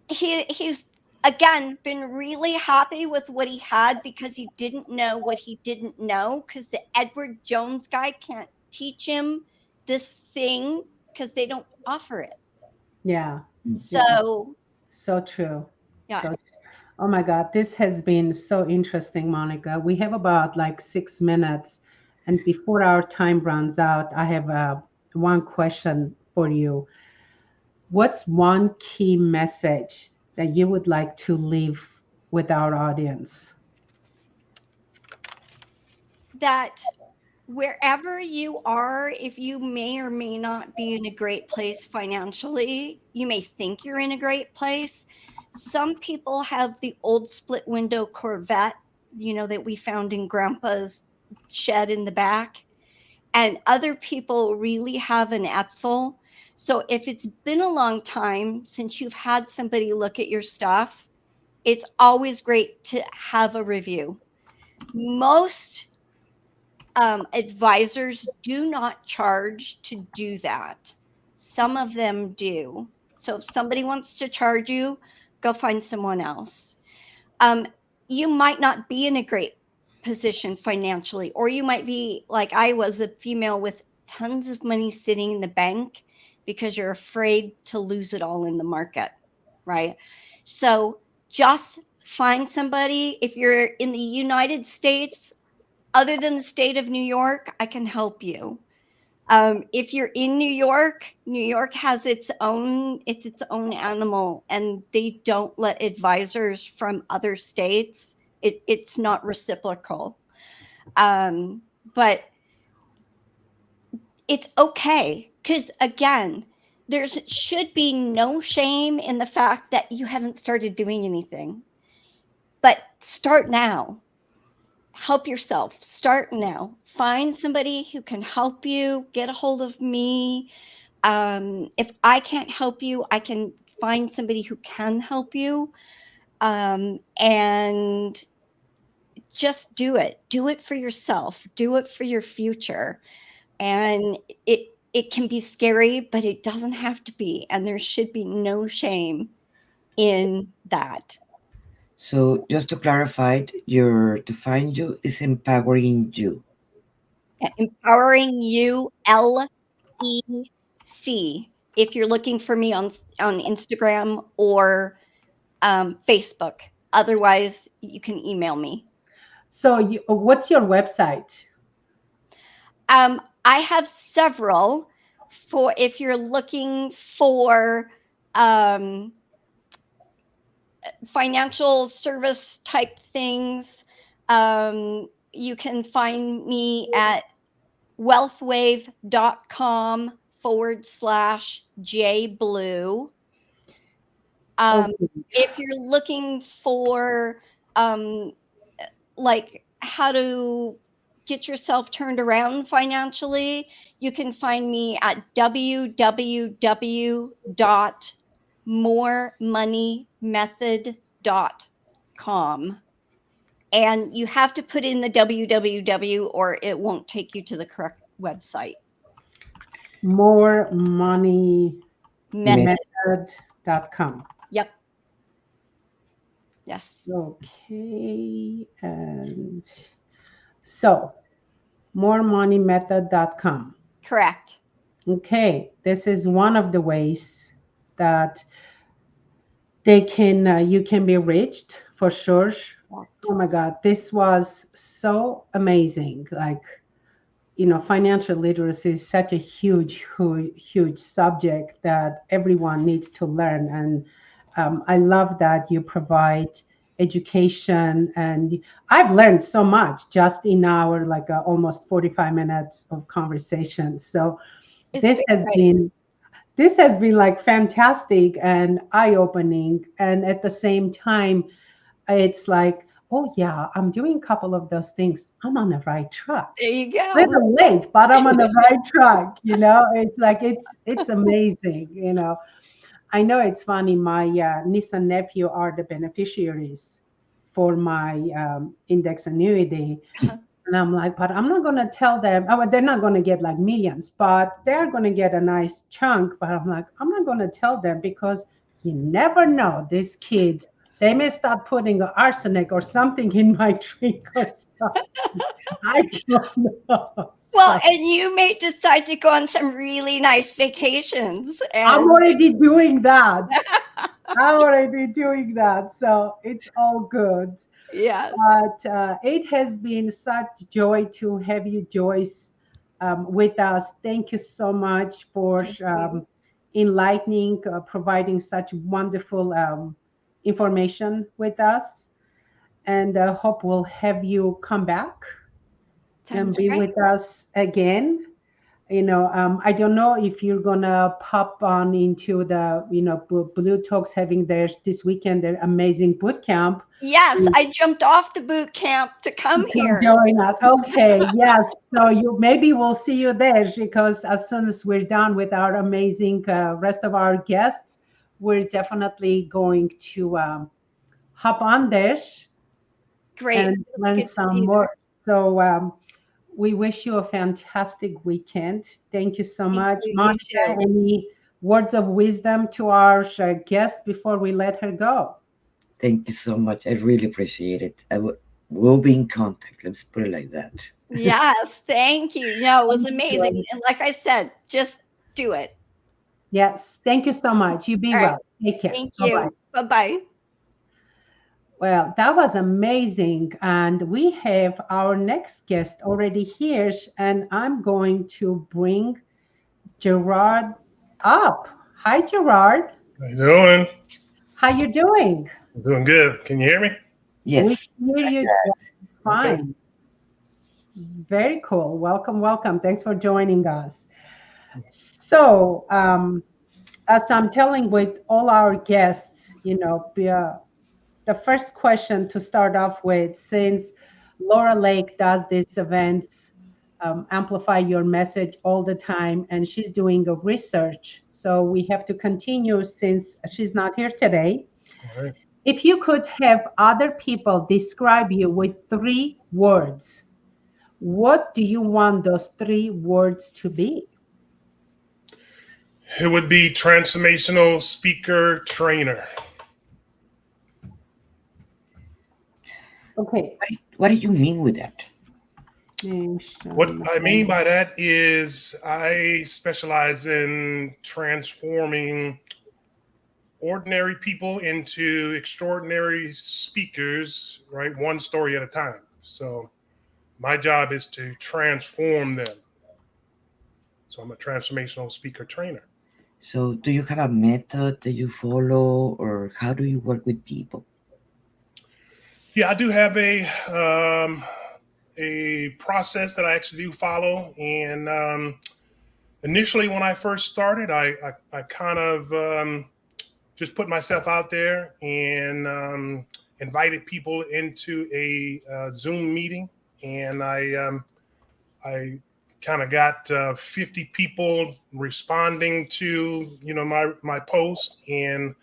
he's again been really happy with what he had because he didn't know what he didn't know because the Edward Jones guy can't teach him this thing because they don't offer it.
Yeah. Yeah.
So
So true.
yeah,
So, oh my God, this has been so interesting, Monica. We have about like 6 minutes. And before our time runs out, I have one question for you. What's one key message that you would like to leave with our audience?
that wherever you are, if you may or may not be in a great place financially, you may think you're in a great place. Some people have the old split window Corvette, that we found in Grandpa's shed in the back. And other people really have an Etzel. So if it's been a long time since you've had somebody look at your stuff, it's always great to have a review. Most advisors do not charge to do that. Some of them do. So if somebody wants to charge you, go find someone else. Um, you might not be in a great position financially, or you might be like I was, a female with tons of money sitting in the bank because you're afraid to lose it all in the market, right? So just find somebody. If you're in the United States, other than the state of New York, I can help you. If you're in New York has its own animal, and they don't let advisors from other states. It's not reciprocal, but it's okay because again, there should be no shame in the fact that you haven't started doing anything. But start now. Help yourself. Start now. Find somebody who can help you. Get a hold of me. If I can't help you, I can find somebody who can help you. And just do it. Do it for yourself. Do it for your future. And it can be scary, but it doesn't have to be. And there should be no shame in that.
So just to clarify, your to find you is empowering you.
Empowering you, LEC. If you're looking for me on Instagram or Facebook, otherwise you can email me.
So, what's your website?
I have several for if you're looking for um, financial service type things. You can find me at wealthwave.com/jblue.
Okay.
If you're looking for um, like how to get yourself turned around financially, you can find me at www.moremoneymethod.com. And you have to put in the www or it won't take you to the correct website.
More money
Method.
method.com.
Yep. Yes.
Okay. And so, moremoneymethod.com.
Correct.
Okay. This is one of the ways that they can you can be reached for sure. Oh my God, this was so amazing. Like, financial literacy is such a huge subject that everyone needs to learn. And I love that you provide education. And I've learned so much just in our like almost 45 minutes of conversation. So
It's
this has
great.
been this has been like fantastic and eye-opening. And at the same time, it's like oh yeah, I'm doing a couple of those things. I'm on the right track.
There you go.
Little late, but I'm on the right track. It's like it's amazing. I know it's funny. My niece and nephew are the beneficiaries for my index annuity. And I'm like, but I'm not going to tell them, oh, well, they're not going to get like millions, but they're going to get a nice chunk. But I'm like, I'm not going to tell them because you never know. These kids, they may start putting arsenic or something in my drink or something. I don't know.
Well,
So
and you may decide to go on some really nice vacations.
I'm
And
already doing that. I'm already doing that. So it's all good.
yes,
But it has been such joy to have you, Joyce, with us. Thank you so much for
thank you.
enlightening, providing such wonderful information with us. And hope we'll have you come back and
Sounds
be
great.
with us again. I don't know if you're gonna pop on into the, Blue Talks having theirs this weekend, their amazing boot camp.
Yes, I jumped off the boot camp to
To
come
come
here.
join us. Okay, yes. So you maybe we'll see you there because as soon as we're done with our amazing rest of our guests, we're definitely going to hop on there
Great.
and
It'll be
learn
good to
some
see you
more.
there.
So we wish you a fantastic weekend. Thank you so
Thank
much,
you. You
Monica.
too.
Any words of wisdom to our guest before we let her go?
Thank you so much. I really appreciate it. We'll be in contact. Let's put it like that.
Yes, thank you. No, it was
Thank
amazing.
you.
And like I said, just do it.
Yes, thank you so much. You be
All right.
well. Take care.
Thank
Bye bye.
you. Bye bye.
Well, that was amazing. And we have our next guest already here, and I'm going to bring Gerard up. Hi, Gerard.
How you doing?
How you doing?
I'm doing good. Can you hear me?
We
Yes.
hear you just
Okay.
fine. Very cool. Welcome, welcome. Thanks for joining us. So, as I'm telling with all our guests, the first question to start off with, since Laura Lake does these events, amplify your message all the time, and she's doing a research. So we have to continue since she's not here today.
All right.
If you could have other people describe you with 3 words, what do you want those 3 words to be?
It would be transformational speaker trainer.
Okay.
What do you mean with that?
What I mean by that is I specialize in transforming ordinary people into extraordinary speakers, right? One story at a time. So my job is to transform them. So I'm a transformational speaker trainer.
So, do you have a method that you follow, or how do you work with people?
Yeah, I do have a process that I actually do follow. And initially, when I first started, I kind of just put myself out there and invited people into a Zoom meeting, and I kind of got 50 people responding to my post, and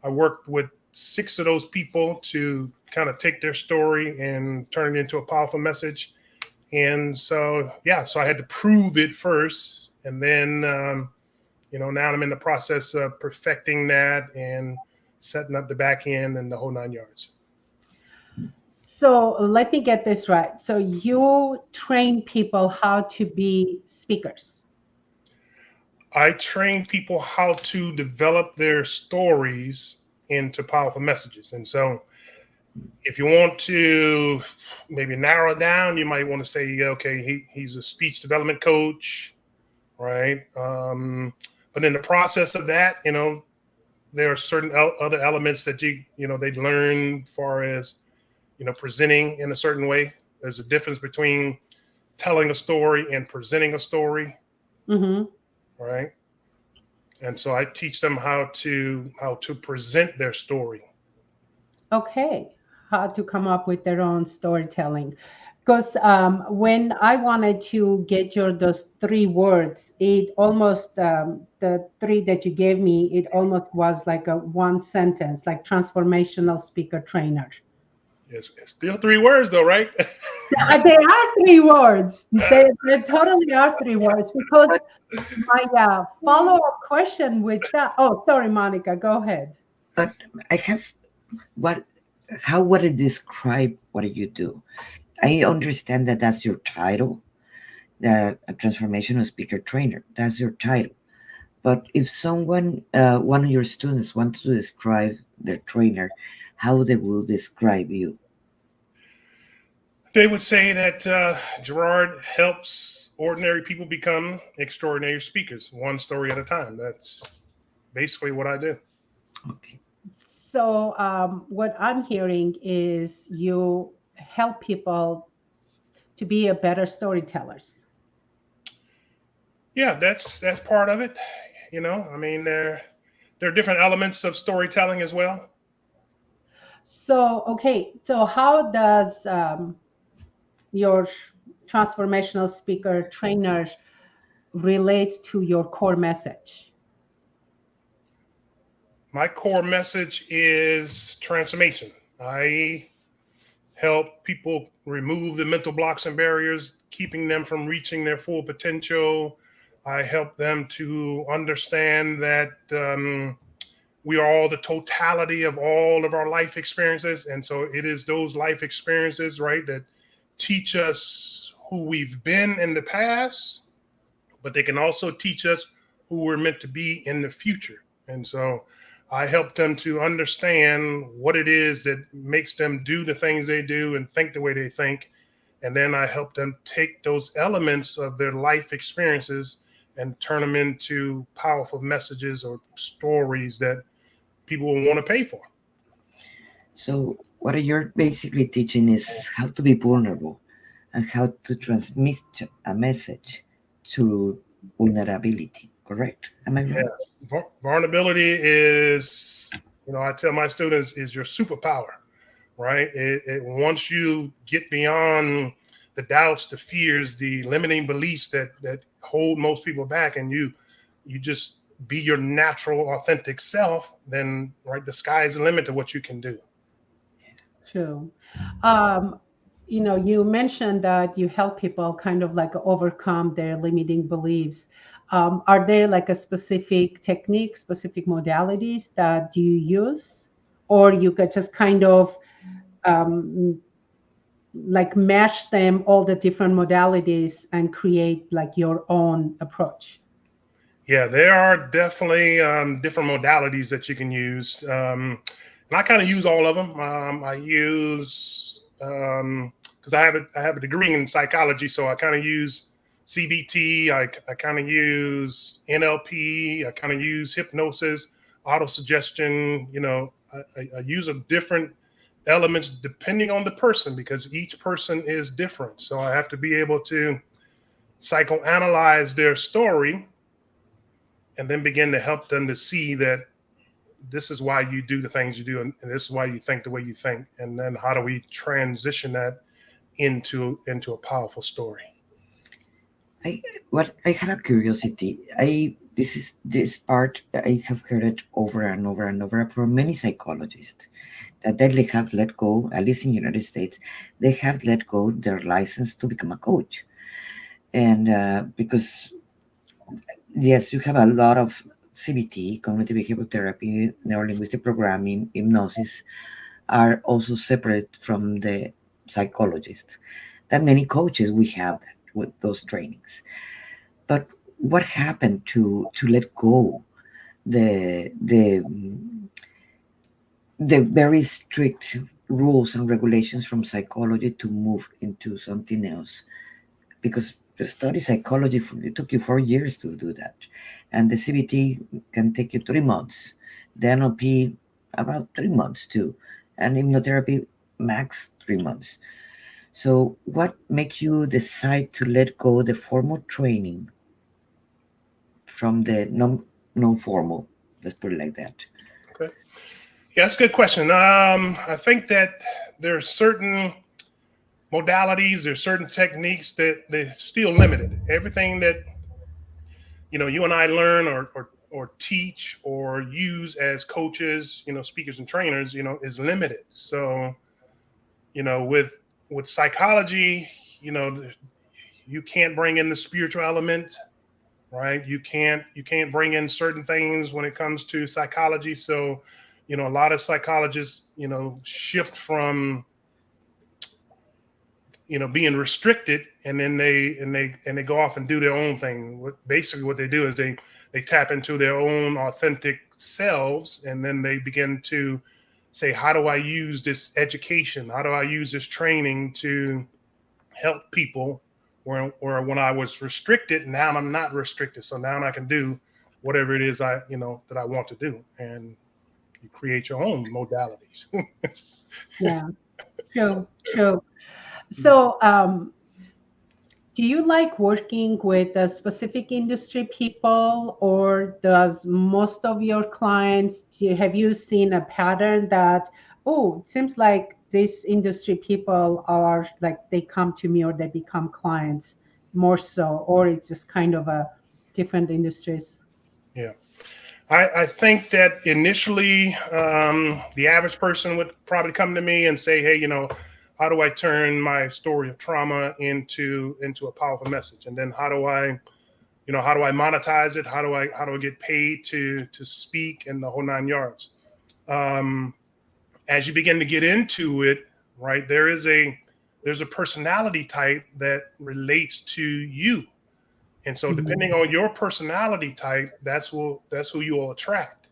I worked with 6 of those people to kind of take their story and turn it into a powerful message. And so so I had to prove it first, and then now I'm in the process of perfecting that and setting up the back end and the whole 9 yards.
So let me get this right. So you train people how to be speakers.
I train people how to develop their stories into powerful messages. And so if you want to maybe narrow it down, you might want to say, okay, he's a speech development coach, right? But in the process of that, there are certain other elements that they learn as far as, presenting in a certain way. There's a difference between telling a story and presenting a story,
Mm-hmm.
right? And so I teach them how to present their story.
Okay. how to come up with their own storytelling. Because when I wanted to get your those three words, it almost the three that you gave me, it almost was like a one sentence, like transformational speaker trainer.
It's still three words though, right?
They are three words. They totally are three words because my follow-up question with that. Oh, sorry, Monica, go ahead.
But I have what? How would I describe what you do? I understand that that's your title, a transformational speaker trainer. That's your title. But if someone, one of your students, wants to describe their trainer, how they will describe you?
They would say that Gerard helps ordinary people become extraordinary speakers, one story at a time. That's basically what I do.
Okay.
So, what I'm hearing is you help people to be a better storytellers.
Yeah, that's part of it. I mean, there are different elements of storytelling as well.
So, okay, so how does your transformational speaker trainers relate to your core message?
My core message is transformation. I help people remove the mental blocks and barriers, keeping them from reaching their full potential. I help them to understand that we are all the totality of all of our life experiences. And so it is those life experiences, right, that teach us who we've been in the past, but they can also teach us who we're meant to be in the future. And so I help them to understand what it is that makes them do the things they do and think the way they think. And then I help them take those elements of their life experiences and turn them into powerful messages or stories that people will want to pay for.
So, what you're basically teaching is how to be vulnerable and how to transmit a message through vulnerability. Correct? Am I right?
Yeah, vulnerability is, I tell my students, is your superpower, right? Once you get beyond the doubts, the fears, the limiting beliefs that hold most people back, and you just be your natural, authentic self, then right, the sky is the limit to what you can do.
True. Um, you mentioned that you help people kind of like overcome their limiting beliefs. Are there like a specific technique, specific modalities that you use, or you could just kind of um, like mash them all the different modalities and create like your own approach?
Yeah, there are definitely different modalities that you can use. And I kind of use all of them. I use because I have a degree in psychology, so I kind of use CBT. I kind of use NLP. I kind of use hypnosis, autosuggestion. I use a different elements depending on the person because each person is different. So I have to be able to psychoanalyze their story and then begin to help them to see that this is why you do the things you do, and this is why you think the way you think, and then how do we transition that into a powerful story.
I have a curiosity. This part I have heard it over and over and over from many psychologists that they have let go, at least in the United States, they have let go their license to become a coach, and because yes, you have a lot of CBT, cognitive behavioral therapy, neurolinguistic programming, hypnosis are also separate from the psychologists. That many coaches we have that with those trainings. But what happened to let go the very strict rules and regulations from psychology to move into something else? Because to study psychology, it took you 4 years to do that, and the CBT can take you 3 months. The NLP about 3 months too, and hypnotherapy max 3 months. So, what makes you decide to let go the formal training from the non formal? Let's put it like that.
Okay. Yeah, that's a good question. I think that there are certain modalities, there's certain techniques that they're still limited. Everything that you and I learn or teach or use as coaches, speakers and trainers, is limited. So with psychology, you know, you can't bring in the spiritual element, right? You can't bring in certain things when it comes to psychology. So a lot of psychologists shift from being restricted, and then they go off and do their own thing. Basically what they do is they tap into their own authentic selves, and then they begin to say, how do I use this education, how do I use this training to help people, where when I was restricted, now I'm not restricted, so now I can do whatever it is that I want to do. And you create your own modalities.
Yeah, true, true. So, do you like working with specific industry people, or does most of your clients, have you seen a pattern that, oh, it seems like these industry people are like they come to me or they become clients more so, or it's just kind of a different industries?
Yeah. I think that initially, the average person would probably come to me and say, "Hey, how do I turn my story of trauma into a powerful message? And then how do I monetize it? How do I get paid to speak and the whole nine yards?" Um, as you begin to get into it, right, there's a personality type that relates to you. And so
Mhm.
depending on your personality type, that's who you will attract.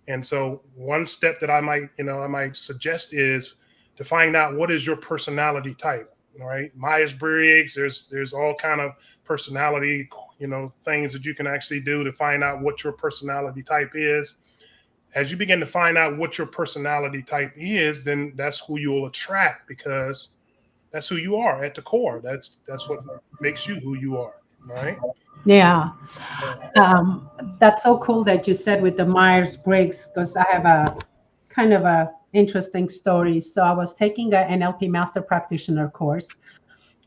And so one step that I might suggest is to find out what is your personality type. All right. Myers-Briggs, there's all kind of personality, things that you can actually do to find out what your personality type is. As you begin to find out what your personality type is, then that's who you'll attract, because that's who you are at the core. That's what makes you who you are. Right.
Yeah. Um, that's so cool that you said with the Myers-Briggs, because I have a kind of a interesting story. So I was taking a NLP Master Practitioner course,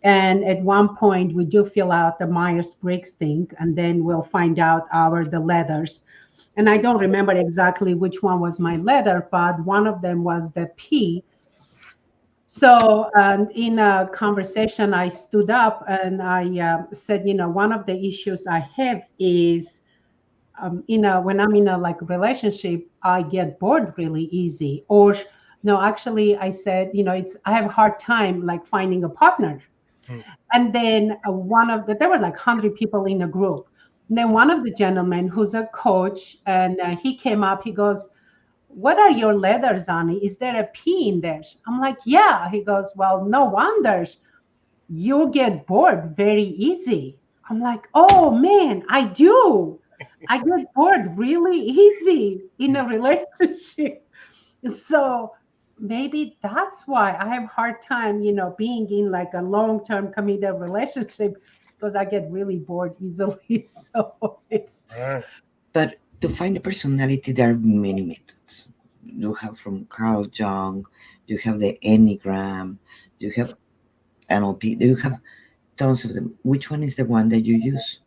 and at one point we do fill out the Myers-Briggs thing, and then we'll find out the letters. And I don't remember exactly which one was my letter, but one of them was the P. So, and in a conversation, I stood up and I said, one of the issues I have is, when I'm in a like relationship, I get bored really easy. Or no, actually, I said, I have a hard time like finding a partner.
Hmm.
And then there were like 100 people in a group. And then one of the gentlemen who's a coach, and he came up, he goes, "What are your letters, Annie? Is there a P in there?" I'm like, "Yeah." He goes, "Well, no wonder you get bored very easy." I'm like, "Oh man, I do. I get bored really easy in a relationship." So maybe that's why I have hard time, being in like a long-term committed relationship, because I get really bored easily. So it's
All right.
But to find the personality, there are many methods. You have from Carl Jung, you have the Enneagram, you have NLP, you have tons of them. Which one is the one that you use?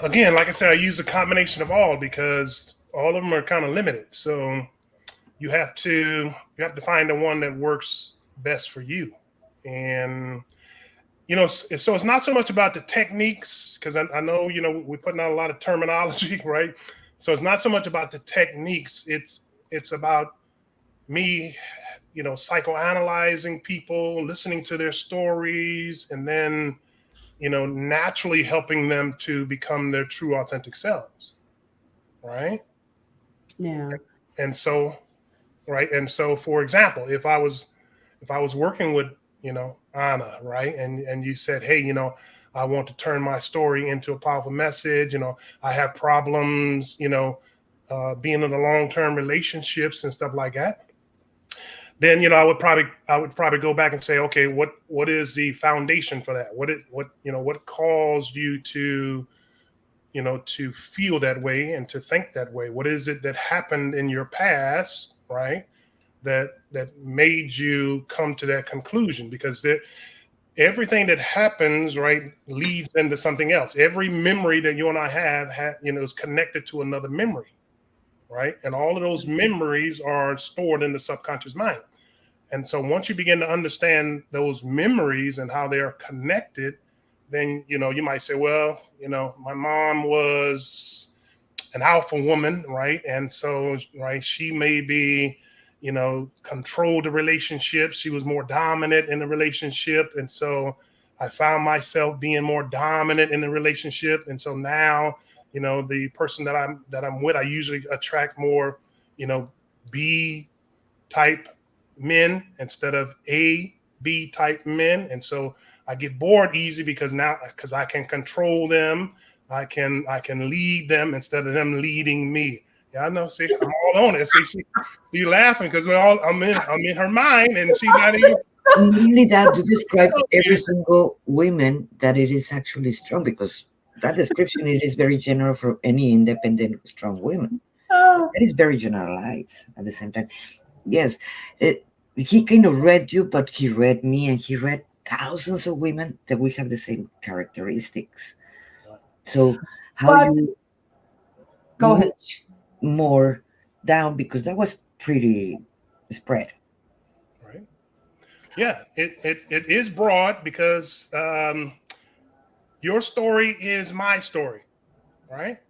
Again, like I said, I use a combination of all, because all of them are kind of limited. So you have to find the one that works best for you. And so it's not so much about the techniques, because I know we're putting out a lot of terminology, right? So it's not so much about the techniques. It's about me, psychoanalyzing people, listening to their stories, and then naturally helping them to become their true authentic selves, right?
yeah.
And so, right, and so, for example, if I was working with Anna, right, and you said, "Hey, I want to turn my story into a powerful message. I have problems, being in a long-term relationships and stuff like that." Then I would probably go back and say, okay, what is the foundation for that? What caused you to to feel that way and to think that way? What is it that happened in your past, right? That made you come to that conclusion? Because everything that happens, right, leads into something else. Every memory that you and I have, is connected to another memory, right? And all of those memories are stored in the subconscious mind. And so once you begin to understand those memories and how they are connected, then you might say, well, my mom was an alpha woman, right? And so, right, she may be, controlled the relationship. She was more dominant in the relationship. And so I found myself being more dominant in the relationship. And so now, the person that I'm with, I usually attract more, B type men instead of B type men. And so I get bored easy because I can control them. I can lead them instead of them leading me. Yeah, I know. See, I'm all on it. See, you laughing because I'm in her mind, and she's not even.
Not only that, you describe every single woman that it is actually strong, because that description, it is very general for any independent, strong woman.
Oh,
That is very generalized at the same time. Yes, he kind of read you, but he read me, and he read thousands of women that we have the same characteristics. So how
but
you
go ahead.
niche more down, because that was pretty spread.
Right. Yeah, it is broad because your story is my story, right?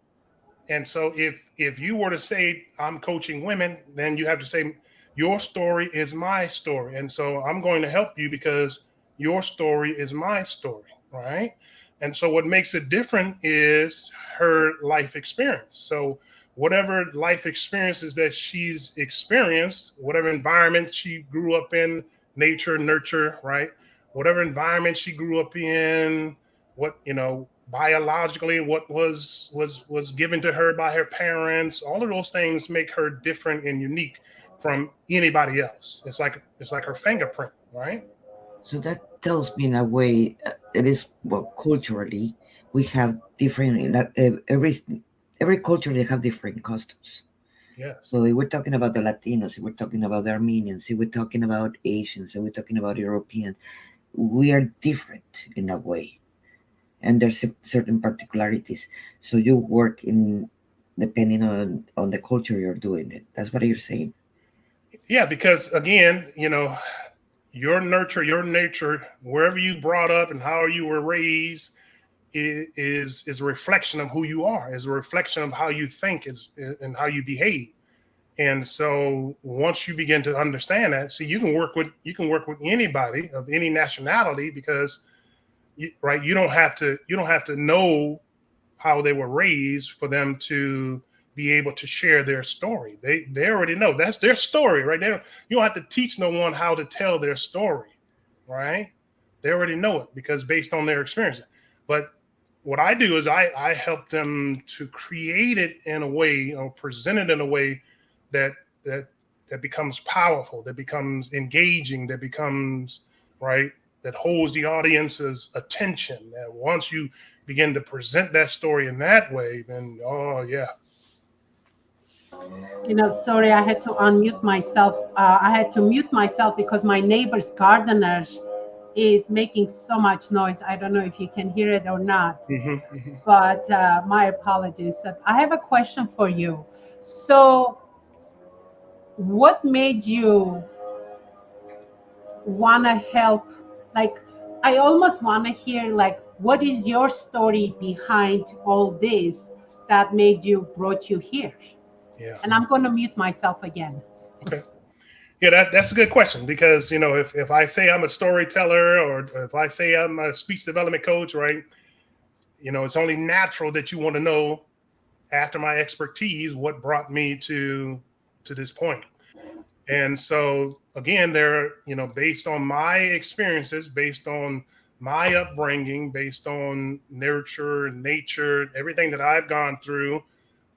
And so if you were to say I'm coaching women, then you have to say your story is my story. And so I'm going to help you because your story is my story, right? And so what makes it different is her life experience. So whatever life experiences that she's experienced, whatever environment she grew up in, nature, nurture, right? Whatever environment she grew up in, what biologically, what was given to her by her parents, all of those things make her different and unique from anybody else. It's like her fingerprint, right?
So that tells me in a way, it is, well, culturally we have different, every culture, they have different customs.
Yes.
So if we're talking about the Latinos, if we're talking about the Armenians, if we're talking about Asians, if we're talking about Europeans, we are different in a way, and there's certain particularities. So you work in, depending on the culture you're doing it. That's what you're saying.
Yeah, because again, your nurture, your nature, wherever you brought up and how you were raised is a reflection of who you are, is a reflection of how you think and how you behave. And so once you begin to understand that, see, you can work with anybody of any nationality because right, you don't have to know how they were raised for them to be able to share their story. They already know that's their story, right? You don't have to teach no one how to tell their story, right? They already know it because based on their experience. But what I do is I help them to create it in a way, or present it in a way that that that becomes powerful, that becomes engaging, that becomes right, that holds the audience's attention. And once you begin to present that story in that way, then oh yeah.
Sorry, I had to unmute myself. I had to mute myself because my neighbor's gardener is making so much noise. I don't know if you can hear it or not,
Hmm.
but my apologies. I have a question for you. So, what made you want to help? Like, I almost want to hear, like, what is your story behind all this that made you, brought you here?
Yeah.
And I'm going to mute myself again.
Okay. Yeah, that's a good question because if I say I'm a storyteller or if I say I'm a speech development coach, right? It's only natural that you want to know after my expertise what brought me to this point. And so again, based on my experiences, based on my upbringing, based on nurture, nature, everything that I've gone through,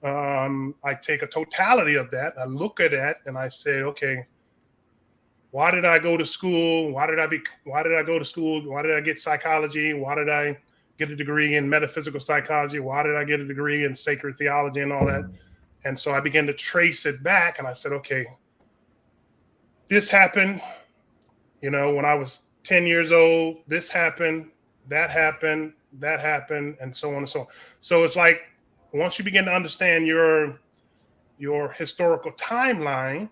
I take a totality of that. I look at that and I say, okay, why did I go to school? Why did I go to school? Why did I get psychology? Why did I get a degree in metaphysical psychology? Why did I get a degree in sacred theology and all that? And so I began to trace it back, and I said, okay, this happened, when I was 10 years old, this happened, that happened, that happened, and so on and so on. So it's like once you begin to understand your historical timeline,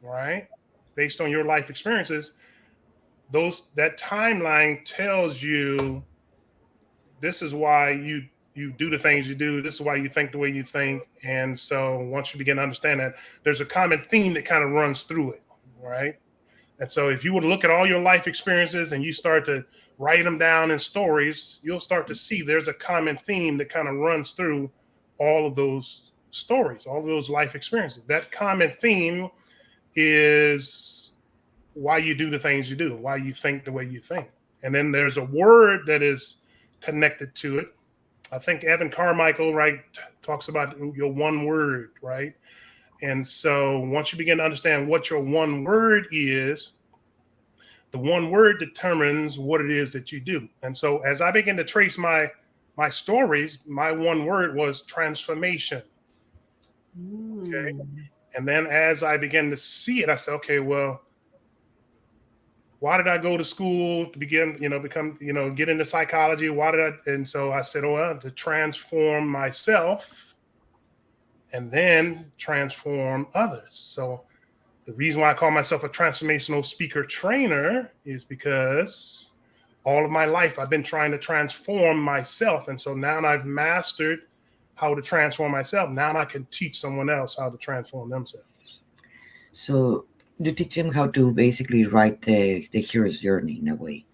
right, based on your life experiences, that timeline tells you this is why you do the things you do. This is why you think the way you think. And so once you begin to understand that, there's a common theme that kind of runs through it, right? And so if you would look at all your life experiences and you start to write them down in stories, you'll start to see there's a common theme that kind of runs through all of those stories, all of those life experiences. That common theme is why you do the things you do, why you think the way you think. And then there's a word that is connected to it. I think Evan Carmichael, right, talks about your one word, right? And so once you begin to understand what your one word is, the one word determines what it is that you do. And so as I begin to trace my stories, my one word was transformation. Okay. And then as I began to see it, I said, okay, well, why did I go to school to begin, get into psychology? And so I said, oh, well, to transform myself and then transform others. So the reason why I call myself a transformational speaker trainer is because all of my life I've been trying to transform myself. And so now I've mastered how to transform myself. Now I can teach someone else how to transform themselves.
So you teach them how to basically write the hero's journey in a way.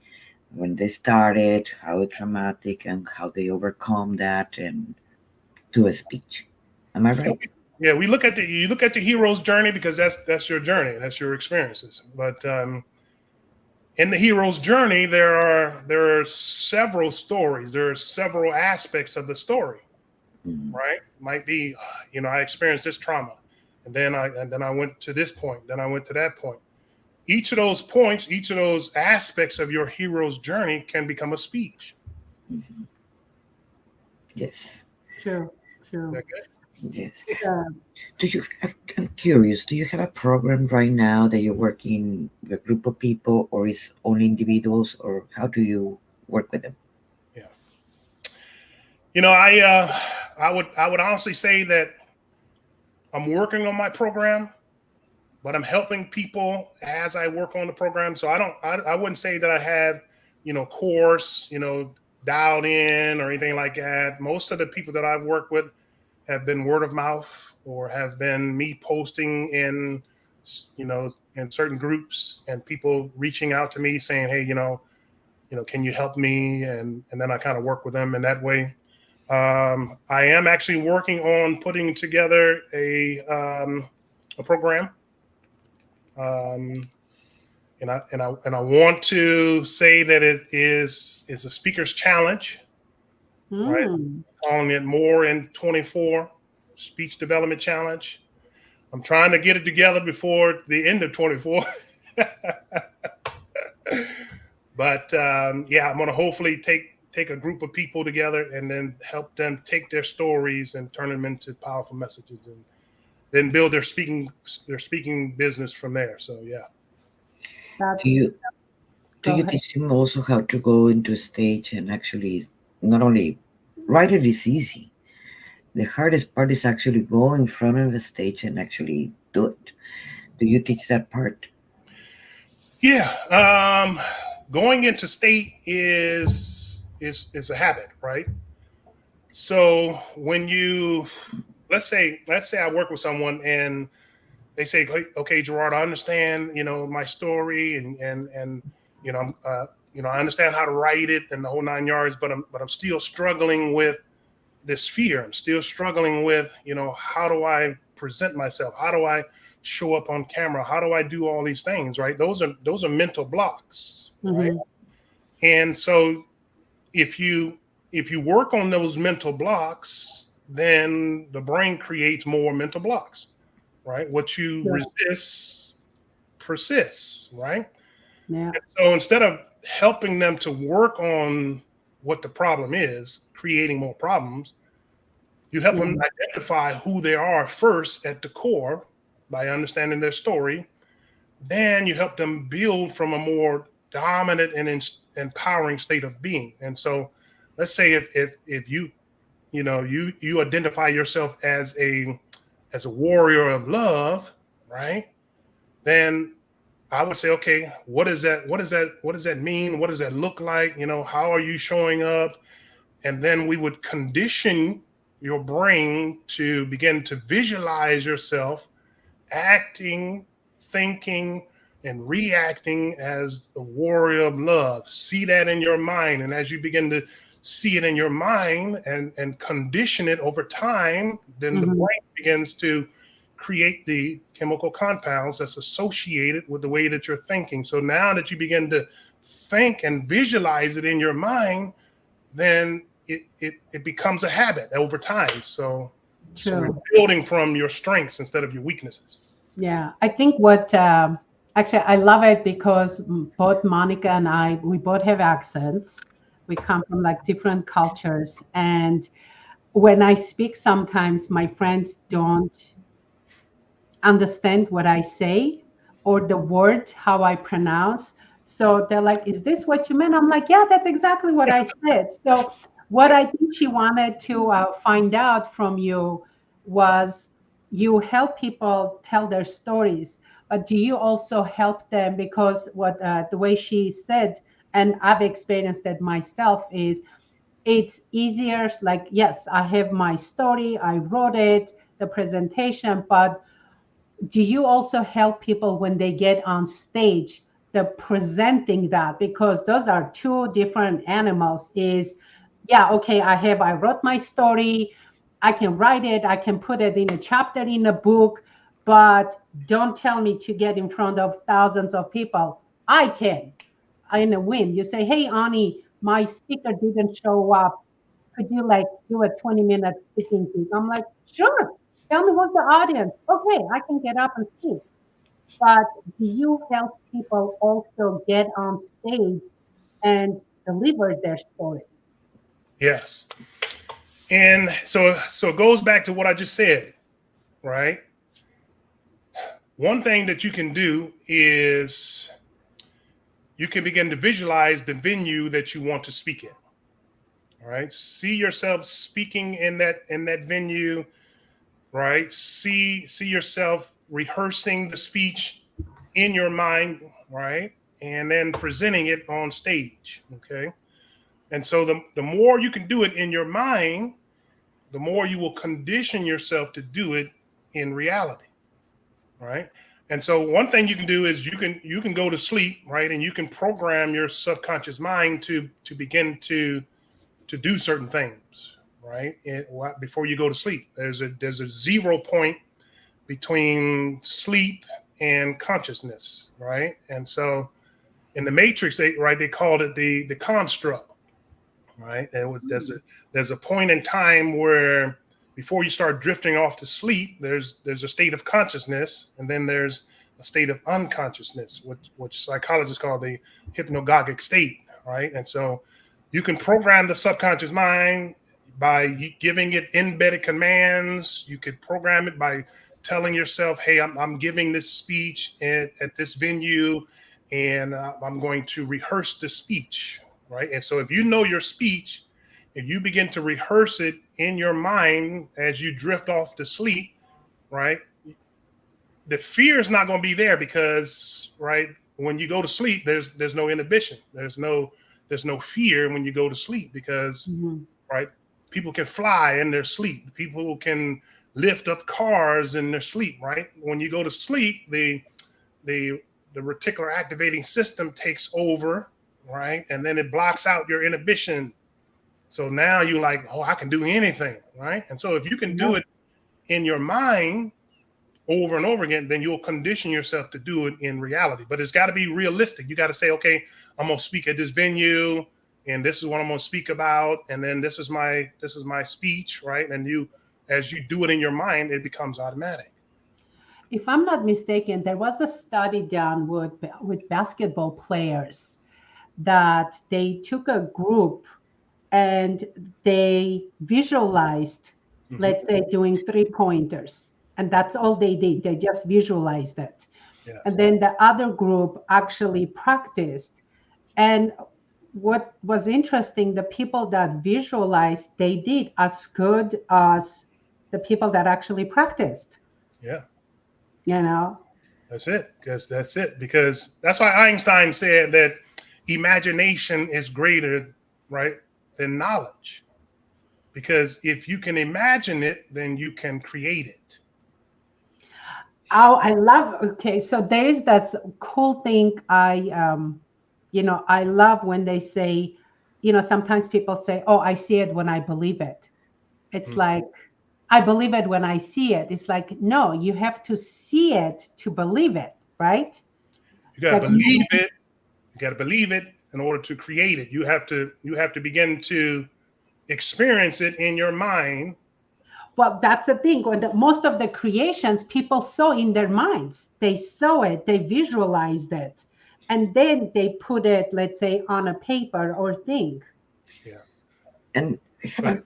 When they started, how traumatic and how they overcome that and do a speech. Am I right?
Yeah, you look at the hero's journey because that's your journey, that's your experiences. But in the hero's journey, there are several stories, there are several aspects of the story, right? Might be, I experienced this trauma, and then I went to this point, then I went to that point. Each of those points, each of those aspects of your hero's journey can become a speech.
Mm-hmm. Yes.
Sure.
Yes.
Yeah.
I'm curious, do you have a program right now that you're working with a group of people, or is only individuals, or how do you work with them?
Yeah. I would honestly say that I'm working on my program, but I'm helping people as I work on the program. So I wouldn't say that I have, course, dialed in or anything like that. Most of the people that I've worked with have been word of mouth or have been me posting in certain groups and people reaching out to me saying, hey, can you help me? And then I kind of work with them in that way. I am actually working on putting together a program. And I want to say that it is a speaker's challenge, right? Calling it More in 24 Speech Development Challenge. I'm trying to get it together before the end of 24. But I'm going to hopefully take a group of people together and then help them take their stories and turn them into powerful messages, and then build their speaking business from there. So yeah.
Do you teach them also how to go into a stage and actually not only write it is easy. The hardest part is actually go in front of a stage and actually do it. Do you teach that part?
Yeah. Going into state is a habit, right? So when let's say I work with someone and they say, okay, Gerard, I understand, my story and I understand how to write it and the whole 9 yards, but I'm still struggling with this fear. I'm still struggling with, how do I present myself? How do I show up on camera? How do I do all these things, right? Those are mental blocks, right? And so if you work on those mental blocks, then the brain creates more mental blocks, right? What you resist persists, right?
Yeah.
And so instead of helping them to work on what the problem is, creating more problems. You help them identify who they are first at the core by understanding their story. Then you help them build from a more dominant and empowering state of being. And so, let's say if you identify yourself as a warrior of love, right? Then I would say, okay, what is that? What does that? What does that mean? What does that look like? How are you showing up? And then we would condition your brain to begin to visualize yourself acting, thinking, and reacting as a warrior of love. See that in your mind. And as you begin to see it in your mind and condition it over time, then the brain begins to create the chemical compounds that's associated with the way that you're thinking. So now that you begin to think and visualize it in your mind, then it becomes a habit over time. So you're building from your strengths instead of your weaknesses.
Yeah, I think what actually I love it because both Monica and I, we both have accents. We come from like different cultures, and when I speak, sometimes my friends don't understand what I say or the word how I pronounce. So they're like, "Is this what you meant?" I'm like, "Yeah, that's exactly what I said." So what I think she wanted to find out from you was you help people tell their stories, but do you also help them? Because what the way she said, and I've experienced it myself, is it's easier. Like, yes, I have my story, I wrote it, the presentation, but do you also help people when they get on stage, the presenting that? Because those are two different animals. Is, yeah, okay, I wrote my story, I can write it, I can put it in a chapter in a book, but don't tell me to get in front of thousands of people. I can. In a win, you say, "Hey, Ani, my speaker didn't show up, could you like do a 20-minute speaking piece?" I'm like, "Sure. Tell me what's the audience." Okay, I can get up and speak. But do you help people also get on stage and deliver their stories?
Yes. And so it goes back to what I just said, right? One thing that you can do is you can begin to visualize the venue that you want to speak in. All right. See yourself speaking in that venue, right? See yourself rehearsing the speech in your mind, right? And then presenting it on stage. Okay. And so the more you can do it in your mind, the more you will condition yourself to do it in reality, right? And so one thing you can do is you can go to sleep, right? And you can program your subconscious mind to begin to do certain things, right? Before you go to sleep, there's a 0 point between sleep and consciousness, right? And so in the Matrix, they called it the construct, right? There's a point in time where before you start drifting off to sleep, there's a state of consciousness, and then there's a state of unconsciousness, which psychologists call the hypnagogic state, right? And so you can program the subconscious mind by giving it embedded commands. You could program it by telling yourself, "Hey, I'm giving this speech at this venue, and I'm going to rehearse the speech," right? And so if you know your speech, if you begin to rehearse it in your mind as you drift off to sleep, right, the fear is not going to be there because, right, when you go to sleep, there's no inhibition. There's no fear when you go to sleep because, right, people can fly in their sleep. People can lift up cars in their sleep, right? When you go to sleep, the reticular activating system takes over, right? And then it blocks out your inhibition. So now you're like, "Oh, I can do anything," right? And so if you can do it in your mind over and over again, then you'll condition yourself to do it in reality. But it's got to be realistic. You got to say, "Okay, I'm going to speak at this venue, and this is what I'm going to speak about, and then this is my speech," right? And as you do it in your mind, it becomes automatic.
If I'm not mistaken, there was a study done with basketball players that they took a group and they visualized,
Mhm.
let's say, doing 3 pointers. And that's all they did. They just visualized it.
Yes.
And then the other group actually practiced. And what was interesting, the people that visualized, they did as good as the people that actually practiced,
Yeah.
you know?
That's it. Because that's it. Because that's why Einstein said that imagination is greater, right, than knowledge. Because if you can imagine it, then you can create it.
Oh, I love, okay, so there is that cool thing. I love when they say, sometimes people say, oh, I see it when I believe it. It's
Mhm.
like, I believe it when I see it. It's like, no, you have to see it to believe it, right?
You got to
That you,
believe it. You got to believe it in order to create it. You have to begin to experience it in your mind.
well, that's the thing. When most of the creations people saw in their minds, they saw it, they visualized it, and then they put it, let's say, on a paper or thing.
Yeah.
And I have
But
a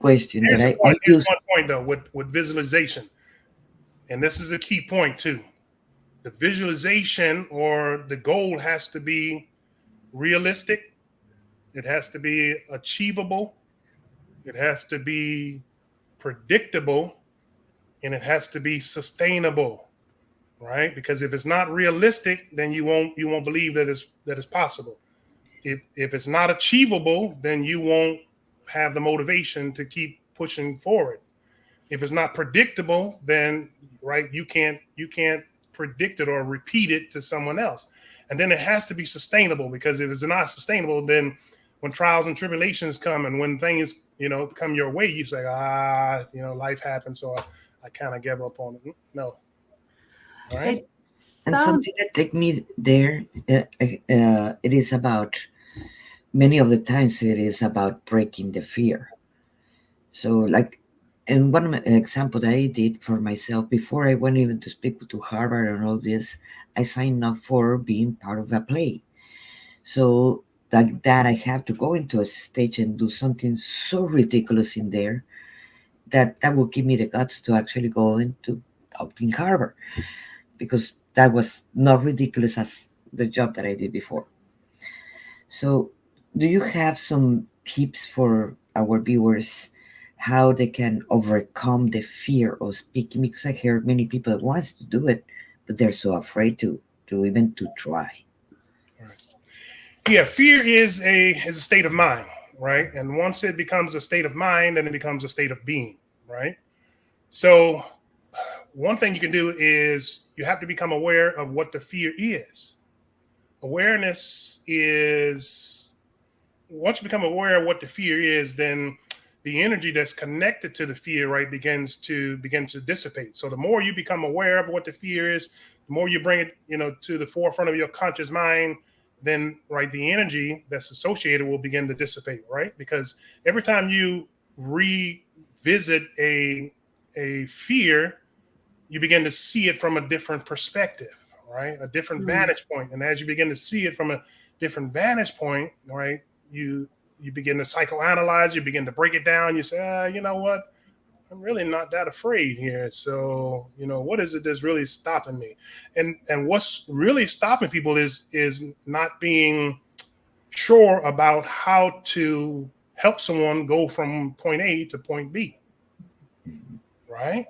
question that
here's the
I
point. Here's
use.
one point though with visualization, and this is a key point too. The visualization or the goal has to be realistic. It has to be achievable. It has to be predictable, and it has to be sustainable. Right? Because if it's not realistic, then you won't believe that it's possible. If it's not achievable, then you won't have the motivation to keep pushing forward. If it's not predictable, then right, you can't predict it or repeat it to someone else. And then it has to be sustainable, because if it's not sustainable, then when trials and tribulations come and when things come your way, you say, life happens, so I kind of give up on it. No. All right.
It
And
sounds
something that take me there, it is about, many of the times it is about breaking the fear. So, like, and one example that I did for myself before I went even to speak to Harvard and all this, I signed up for being part of a play. So that I have to go into a stage and do something so ridiculous in there that will give me the guts to actually go into out in Harvard, because that was not ridiculous as the job that I did before. So, do you have some tips for our viewers how they can overcome the fear of speaking? Because I hear many people that wants to do it, but they're so afraid to even to try.
All right. Yeah, fear is a state of mind, right? And once it becomes a state of mind, then it becomes a state of being, right? So one thing you can do is you have to become aware of what the fear is. Awareness is, once you become aware of what the fear is, then the energy that's connected to the fear, right, begins to dissipate. So the more you become aware of what the fear is, the more you bring it, to the forefront of your conscious mind, then right, the energy that's associated will begin to dissipate, right? Because every time you revisit a fear, you begin to see it from a different perspective, right? A different
mm,
vantage point. And as you begin to see it from a different vantage point, right, you begin to psychoanalyze, you begin to break it down. You say, you know what? I'm really not that afraid here. So, what is it that's really stopping me? And what's really stopping people is not being sure about how to help someone go from point A to point B, right?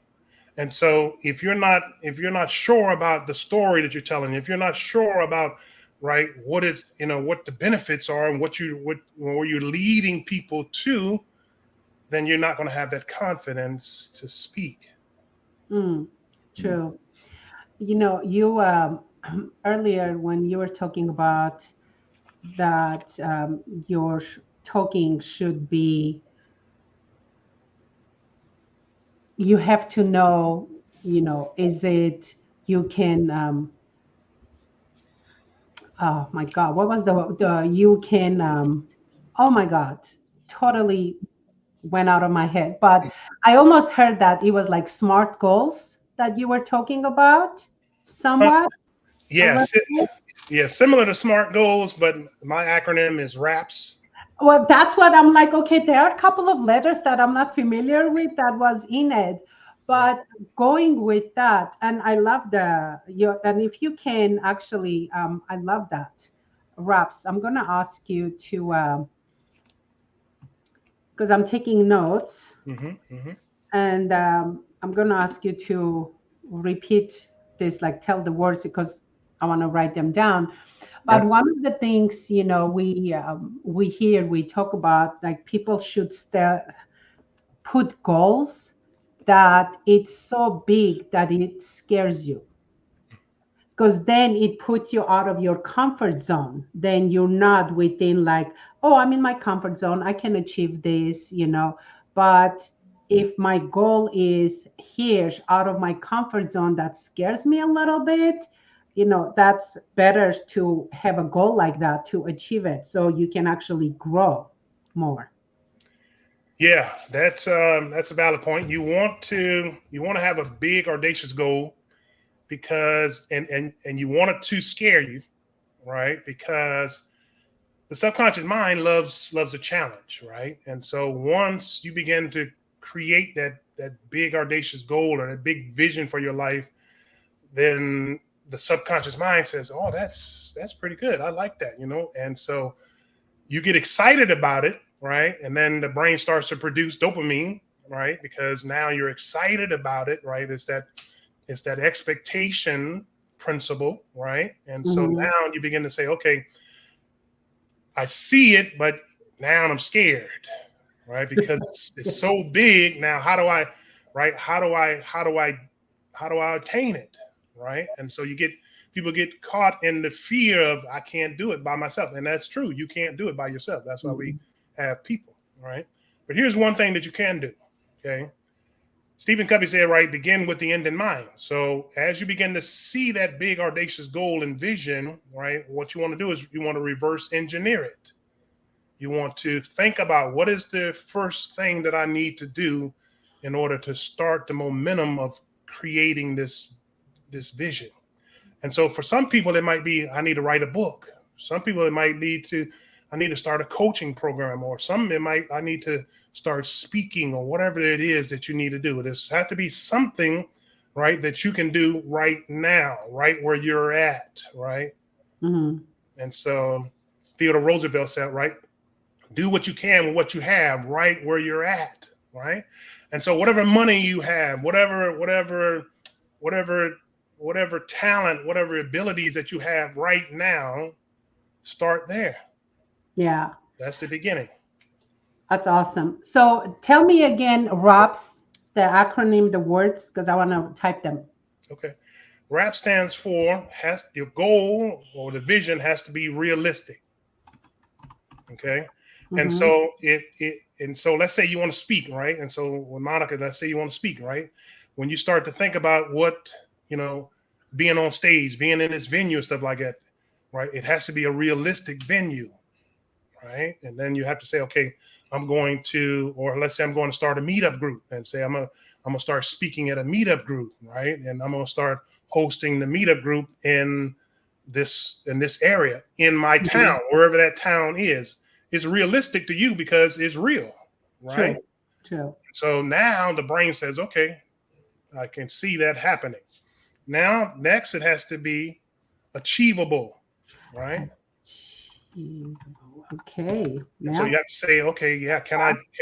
And so if you're not sure about the story that you're telling, if you're not sure about right what the benefits are and what where you're leading people to, then you're not going to have that confidence to speak.
mm, true. You earlier when you were talking about that, your talking should be, you have to know, is it, you can, oh my God, what was the you can, oh my God, totally went out of my head. But I almost heard that it was like SMART goals that you were talking about
Uh,
somewhat, a little
yes,
bit.
yeah, similar to SMART goals, but my acronym is RAPS.
Well, that's what I'm like. Okay, there are a couple of letters that I'm not familiar with that was in it,
Right.
but going with that, and I love the your. And if you can actually, I love that. Raps. I'm gonna ask you to, because I'm taking notes,
Mm-hmm. Mm-hmm.
and I'm gonna ask you to repeat this, like tell the words because I want to write them down. But
Yep.
one of the things, we hear, we talk about, like people should put goals that it's so big that it scares you, because then it puts you out of your comfort zone. Then you're not within, like, oh, I'm in my comfort zone, I can achieve this. But if my goal is here out of my comfort zone, that scares me a little bit. That's better to have a goal like that to achieve it so you can actually grow more.
Yeah, that's a valid point. You want to have a big audacious goal because and you want it to scare you, right? Because the subconscious mind loves a challenge, right? And so once you begin to create that big audacious goal or that big vision for your life, then the subconscious mind says, "Oh, that's pretty good. I like that." And so you get excited about it, right? And then the brain starts to produce dopamine, right? Because now you're excited about it, right? It's that expectation principle, right? And so
Hmm.
now you begin to say, okay, I see it, but now I'm scared, right? Because it's so big. Now, how do I, right? How do I attain it, right? And so people get caught in the fear of I can't do it by myself, and that's true. You can't do it by yourself. That's why we have people, right? But here's one thing that you can do. Okay, Stephen Covey said, right, begin with the end in mind. So as you begin to see that big audacious goal and vision, right, what you want to do is you want to reverse engineer it. You want to think about what is the first thing that I need to do in order to start the momentum of creating this vision. And so for some people, it might be I need to write a book. Some people it might be I need to start a coaching program, or some it might I need to start speaking, or whatever it is that you need to do. There's have to be something, right, that you can do right now, right where you're at, right?
Hmm.
And so Theodore Roosevelt said, right, do what you can with what you have right where you're at, right? And so whatever money you have, whatever whatever talent, whatever abilities that you have right now, start there.
Yeah,
That's the beginning.
that's awesome. So tell me again, ROPS, the acronym, the words, because I want to type them.
Okay. RAP stands for has your goal or the vision has to be realistic. Okay. And
Hmm.
so so let's say you want to speak, right? And so when Monica, let's say you want to speak, right? When you start to think about what, you know, being on stage, being in this venue and stuff like that, right? It has to be a realistic venue, right? And then you have to say, okay, I'm going to, or let's say I'm going to start a meetup group and say I'm gonna start speaking at a meetup group, right? And I'm gonna start hosting the meetup group in this area in my
Hmm.
town, wherever that town is. It's realistic to you because it's real, right?
True, true.
So now the brain says, okay, I can see that happening. Now, next, it has to be achievable, right?
Achievable. Okay.
And so
Yeah.
you have to say, okay, yeah, can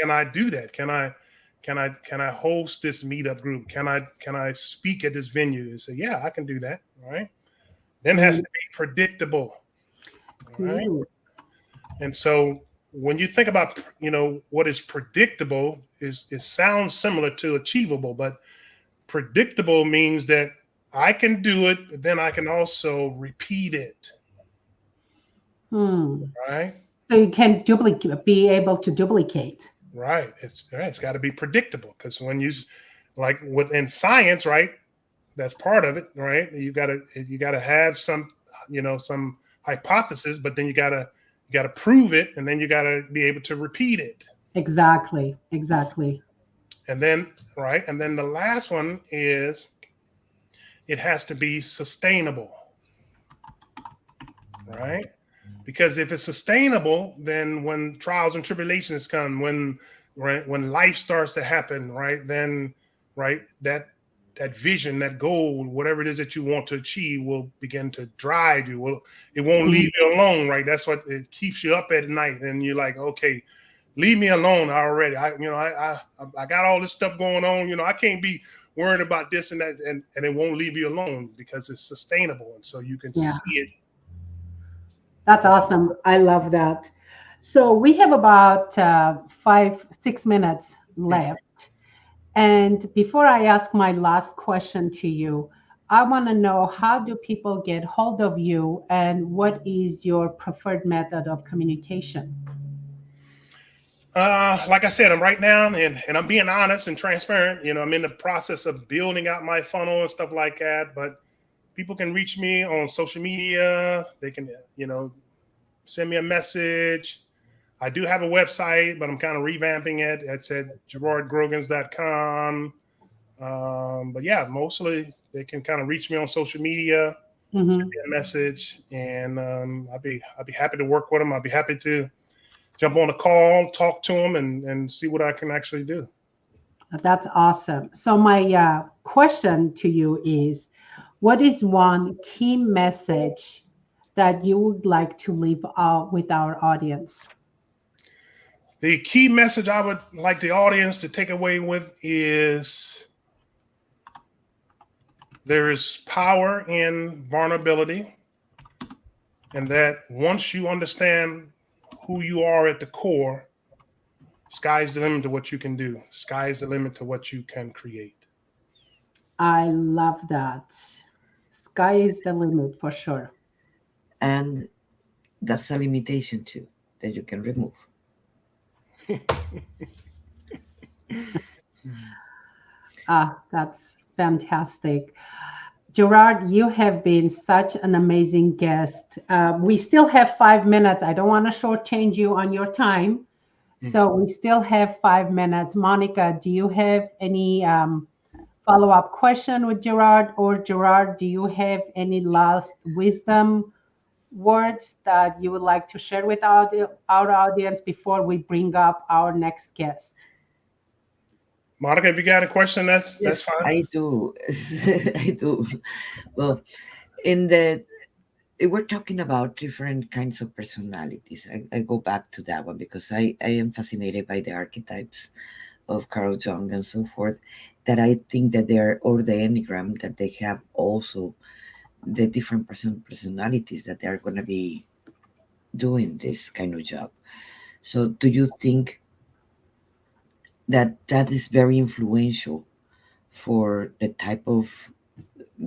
I do that? Can I host this meetup group? Can I speak at this venue? And say, yeah, I can do that, right? Then it has to
Mm.
be predictable, right?
Mm.
And so when you think about what is predictable, is it sounds similar to achievable, but predictable means that I can do it, but then I can also repeat it,
Hmm.
right?
So you can duplicate, be able to duplicate.
Right. It's got to be predictable because when you like within science, right? That's part of it, right? You got to have some hypothesis, but then you got to prove it, and then you got to be able to repeat it.
Exactly. Exactly.
And then, right, and then the last one is it has to be sustainable, right? Because if it's sustainable, then when trials and tribulations come, when right when life starts to happen, right, then right that vision, that goal, whatever it is that you want to achieve, will begin to drive you. Will it won't leave
Mhm.
you alone, right? That's what it keeps you up at night, and you're like, okay, leave me alone already. I got all this stuff going on. I can't be worrying about this and that, and it won't leave you alone because it's sustainable, and so you can
Yeah,
see it.
that's awesome. I love that. So we have about 5, 6 minutes left. And before I ask my last question to you, I want to know, how do people get hold of you and what is your preferred method of communication?
Like I said, I'm right now, and I'm being honest and transparent. I'm in the process of building out my funnel and stuff like that. But people can reach me on social media. They can, send me a message. I do have a website, but I'm kind of revamping it. It's at gerardgrogans.com. But yeah, mostly they can kind of reach me on social media, send
Hmm.
me a message, and I'll be happy to work with them. I'll be happy to jump on a call, talk to them, and see what I can actually do.
That's awesome. So my question to you is, what is one key message that you would like to leave out with our audience?
The key message I would like the audience to take away with is there is power in vulnerability, and that once you understand who you are at the core, sky's the limit to what you can do. Sky's the limit to what you can create.
I love that. Sky is the limit for sure.
And that's a limitation too that you can remove.
Ah, that's fantastic. Gerard, you have been such an amazing guest. We still have 5 minutes. I don't want to shortchange you on your time. So we still have 5 minutes. Monica, do you have any follow-up question with Gerard? Or Gerard, do you have any last wisdom words that you would like to share with our audience before we bring up our next guest?
Monica, if you got a question, that's
Yes,
fine.
I do. I do. Well, in the we're talking about different kinds of personalities. I go back to that one because I am fascinated by the archetypes of Carl Jung and so forth. That I think that they're, or the Enneagram, that they have also the different personalities that they are going to be doing this kind of job. So, do you think that that is very influential for the type of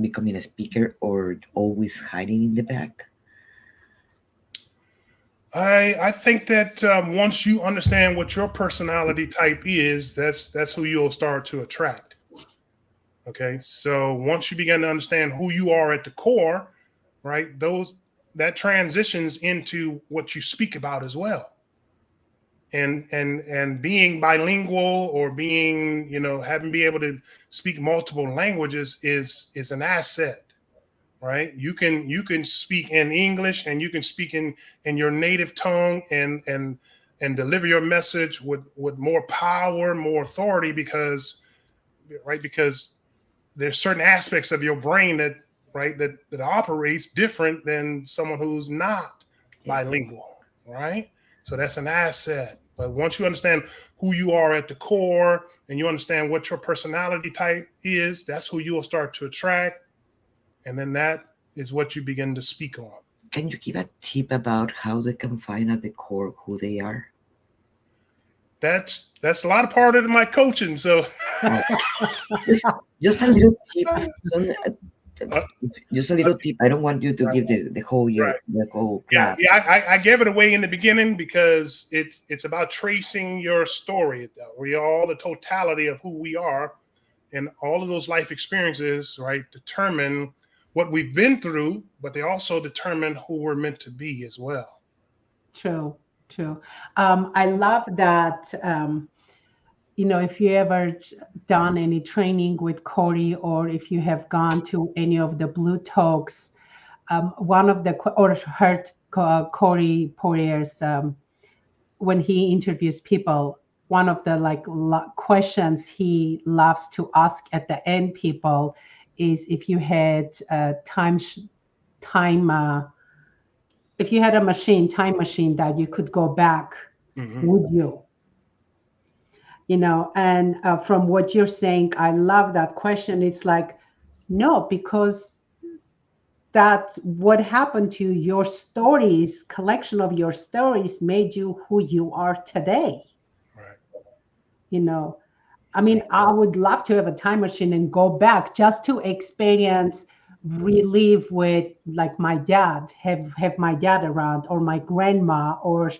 becoming a speaker or always hiding in the back?
I think that once you understand what your personality type is, that's who you'll start to attract. Okay, so once you begin to understand who you are at the core, right, those that transitions into what you speak about as well. And being bilingual, or being, having be able to speak multiple languages is an asset, right? You can speak in English, and you can speak in your native tongue, and deliver your message with more power, more authority, because there's certain aspects of your brain that operates different than someone who's not
Yes.
bilingual, right? So that's an asset. But once you understand who you are at the core, and you understand what your personality type is, that's who you'll start to attract, and then that is what you begin to speak on.
Can you give a tip about how they can find at the core who they are?
That's a lot of part of my coaching. So
Uh, just, just a little tip. Don't,
uh,
just a little tip. I don't want you to give the whole
right.
year, the whole
Yeah,
class.
yeah. I gave it away in the beginning because it's about tracing your story. We are all the totality of who we are, and all of those life experiences, right, determine what we've been through, but they also determine who we're meant to be as well.
True, true. I love that. If you ever done any training with Corey, or if you have gone to any of the Blue Talks, one of the or heard Corey Poirier's when he interviews people, one of the questions he loves to ask at the end people is if you had time if you had a time machine that you could go back, would you? And from what you're saying, I love that question. It's like, no, because that what happened to your stories, collection of your stories made you who you are today.
Right.
I mean, I would love to have a time machine and go back just to experience, relive with like my dad, have my dad around, or my grandma, or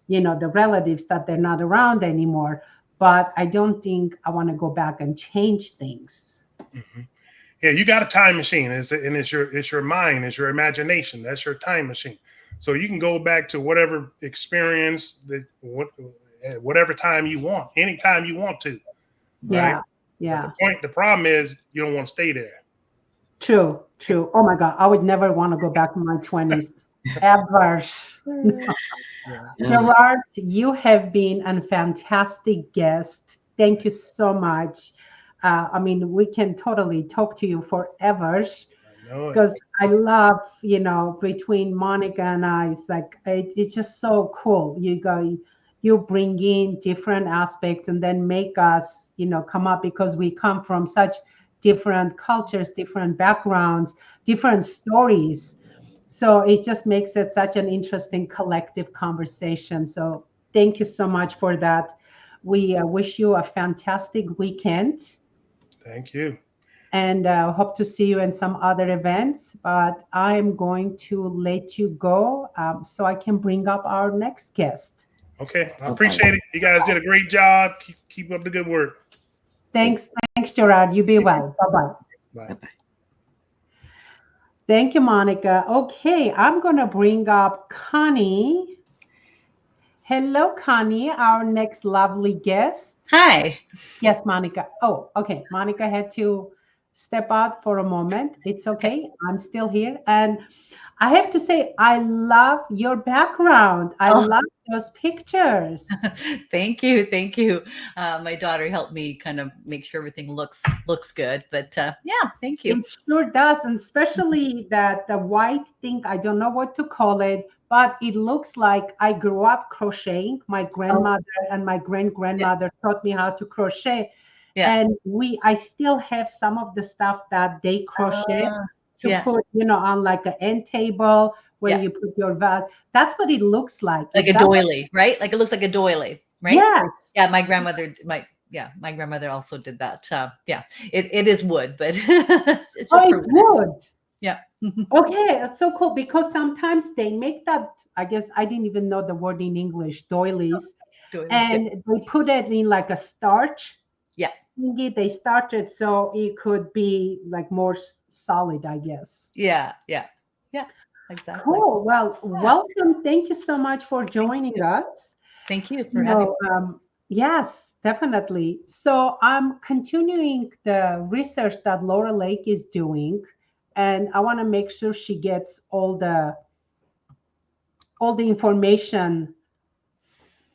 the relatives that they're not around anymore. But I don't think I want to go back and change things.
Yeah, you got a time machine, and it's your mind, it's your imagination. That's your time machine. So you can go back to whatever experience at whatever time you want, anytime you want to. Right.
Yeah.
But the problem is you don't want to stay there.
True. Oh my God, I would never want to go back to my 20s ever. Gerard, you have been a fantastic guest. Thank you so much. I mean, we can totally talk to you forever because I love, between Monica and I, it's like it's just so cool. You bring in different aspects and then make us, come up, because we come from such different cultures, different backgrounds, different stories. So it just makes it such an interesting collective conversation. So thank you so much for that. We wish you a fantastic weekend.
Thank you.
And hope to see you in some other events. But I'm going to let you go so I can bring up our next guest.
Okay, I appreciate it. You guys did a great job. Keep up the good work.
Thanks, Gerard. You be well. Bye-bye.
Bye.
Thank you, Monica. Okay, I'm going to bring up Connie. Hello, Connie, our next lovely guest.
Hi.
Yes, Monica. Oh, okay. Monica had to step out for a moment. It's okay. I'm still here. And I have to say, I love your background. I love those pictures.
Thank you. Thank you. My daughter helped me kind of make sure everything looks good. But yeah, thank you.
It sure does. And especially that the white thing, I don't know what to call it, but it looks like I grew up crocheting. My grandmother and my grandmother taught me how to crochet.
Yeah.
And I still have some of the stuff that they crochet to put, on like an end table when you put your vase. That's what it looks like.
Like a doily, right? Like it looks like a doily, right?
Yes.
Yeah, my grandmother also did that. Yeah, it is wood, but it's just for
wood.
Yeah.
Okay, that's so cool, because sometimes they make that, I guess I didn't even know the word in English, doilies, and they put it in like a starch.
Yeah.
They starch it so it could be like more solid, I guess.
Yeah. Exactly.
Cool. Well, welcome. Thank you so much for joining us.
Thank you for having me.
Yes, definitely. So I'm continuing the research that Laura Lake is doing, and I want to make sure she gets all the information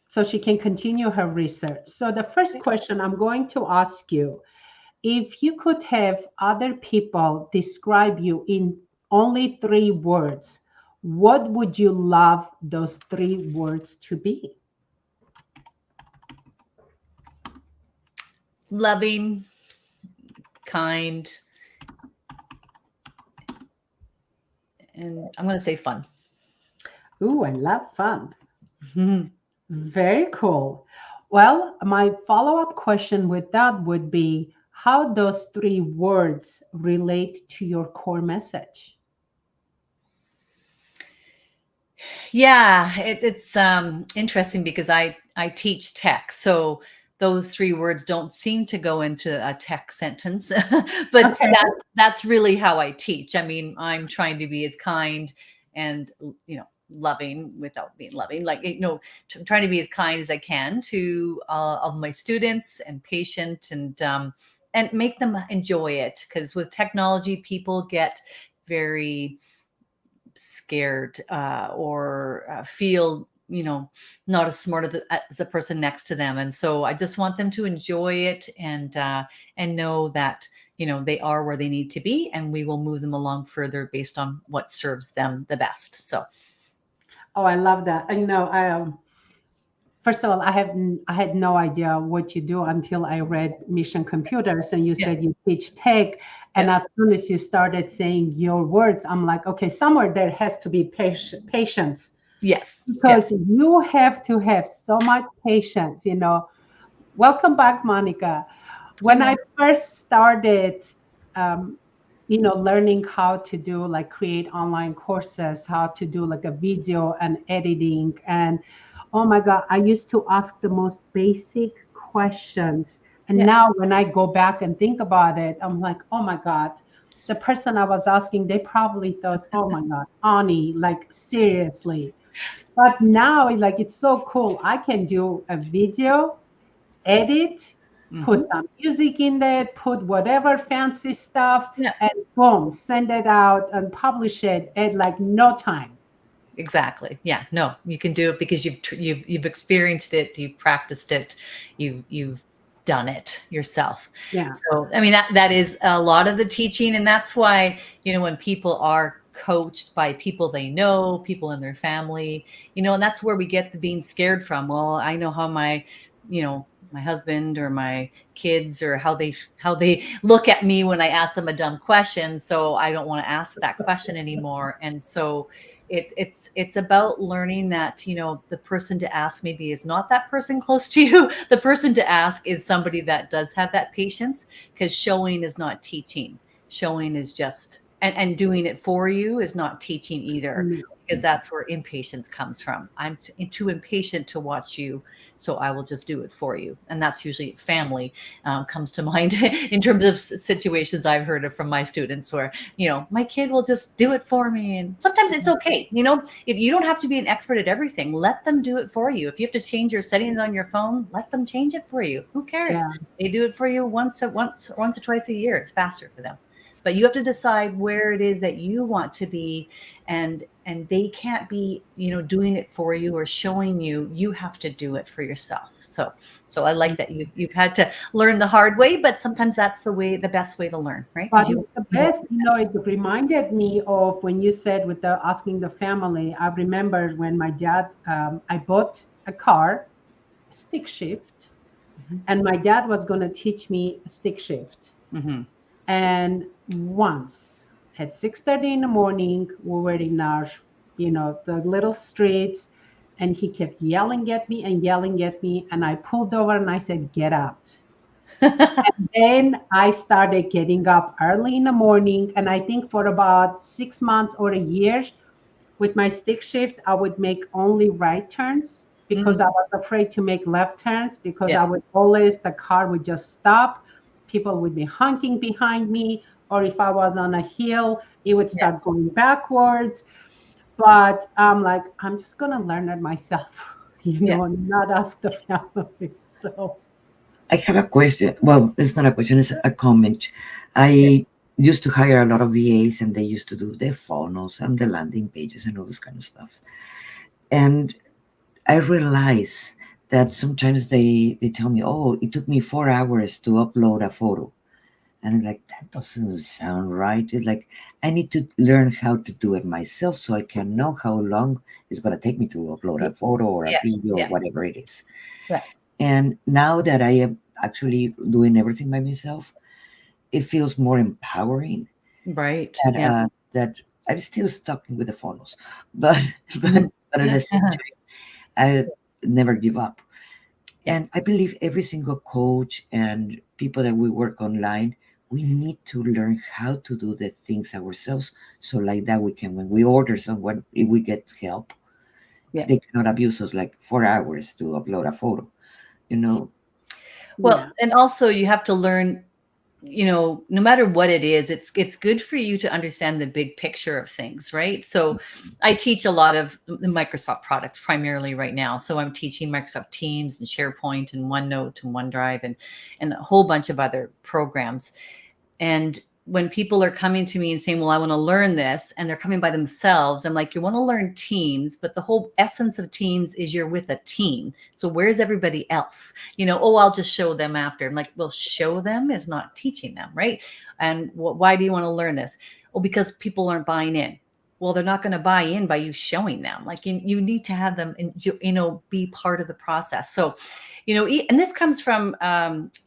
so she can continue her research. So the first question I'm going to ask you, if you could have other people describe you in only 3 words, what would you love those 3 words to be?
Loving, kind, and I'm going to say fun.
Ooh, I love fun. Very cool. Well, my follow-up question with that would be how those 3 words relate to your core message.
Yeah, it's interesting because I teach tech, so those 3 words don't seem to go into a tech sentence, but that's really how I teach. I mean, I'm trying to be as kind and loving without being loving, like I'm trying to be as kind as I can to of my students, and patient, and make them enjoy it, because with technology people get very scared or feel, not as smart as the person next to them. And so I just want them to enjoy it and know that, they are where they need to be, and we will move them along further based on what serves them the best. So,
Oh, I love that. I know. First of all, I had no idea what you do until I read Mission Computers, and you
yeah,
said you teach tech. And
yeah,
as soon as you started saying your words, I'm like, okay, somewhere there has to be patience,
yes,
because
yes,
you have to have so much patience. Welcome back, Monica. When
yeah,
I first started, um, learning how to do like create online courses, how to do like a video and editing, and oh my God, I used to ask the most basic questions. And
yeah.
now when I go back and think about it, I'm like, oh my God, the person I was asking, they probably thought, oh my God, Ani, like seriously. But now, like, it's so cool. I can do a video, edit, put
Hmm.
some music in there, put whatever fancy stuff,
Yeah.
and boom, send it out and publish it at like no time.
Exactly. Yeah. No, you can do it because you've experienced it, you've practiced it, you've done it yourself.
Yeah.
So, I mean, that is a lot of the teaching, and that's why, when people are coached by people they know, people in their family, and that's where we get the being scared from. Well, I know how my husband or my kids, or how they look at me when I ask them a dumb question, so I don't want to ask that question anymore. And so it's about learning that, the person to ask maybe is not that person close to you. The person to ask is somebody that does have that patience, because showing is not teaching. Showing is just, and doing it for you is not teaching either,
No.
because that's where impatience comes from. I'm too impatient to watch you, so I will just do it for you. And that's usually family, comes to mind in terms of situations I've heard of from my students, where, my kid will just do it for me. And sometimes it's okay. If you don't have to be an expert at everything, let them do it for you. If you have to change your settings on your phone, let them change it for you. Who cares?
Yeah.
They do it for you once or twice a year. It's faster for them. But you have to decide where it is that you want to be, and they can't be, doing it for you or showing you. You have to do it for yourself. So I like that you've had to learn the hard way, but sometimes that's the best way to learn, right? Because
But it's the best, it reminded me of when you said with the asking the family. I remember when my dad, I bought a car, stick shift,
Mhm.
and my dad was going to teach me stick shift.
Mhm.
And once at 6:30 in the morning, we were in our, the little streets, and he kept yelling at me and yelling at me. And I pulled over and I said, get out. Then I started getting up early in the morning. And I think for about 6 months or a year with my stick shift, I would make only right turns because
Mhm.
I was afraid to make left turns, because
Yeah.
I would always, the car would just stop. People would be honking behind me. Or if I was on a hill, it would
Yeah.
start going backwards. But I'm like, I'm just going to learn it myself,
Yeah.
and not ask the family. So,
I have a question. Well, it's not a question, it's a comment.
Yeah.
I used to hire a lot of VAs and they used to do the funnels and the landing pages and all this kind of stuff. And I realize that sometimes they tell me, oh, it took me 4 hours to upload a photo. And it's like, that doesn't sound right. It's like, I need to learn how to do it myself so I can know how long it's going to take me to upload a photo or a
Yes.
video or
Yeah.
whatever it is.
Right.
And now that I am actually doing everything by myself, it feels more empowering
Right.
that,
Yeah.
that I'm still stuck with the funnels. But,
Mhm.
but at the same time, I never give up. And I
Yes.
believe every single coach and people that we work online, we need to learn how to do the things ourselves. So like that we can, when we order someone, if we get help,
Yeah.
they cannot abuse us like 4 hours to upload a photo, you know?
Well,
yeah.
and also you have to learn, no matter what it is, it's good for you to understand the big picture of things, right? So I teach a lot of the Microsoft products primarily right now. So I'm teaching Microsoft Teams and SharePoint and OneNote and OneDrive and a whole bunch of other programs. And when people are coming to me and saying, well, I want to learn this, and they're coming by themselves, I'm like, you want to learn teams, but the whole essence of teams is you're with a team. So where's everybody else? Oh, I'll just show them after. I'm like, well, show them is not teaching them, right? And why do you want to learn this? Well, because people aren't buying in. Well, they're not going to buy in by you showing them. Like you need to have them, be part of the process. So, and this comes from,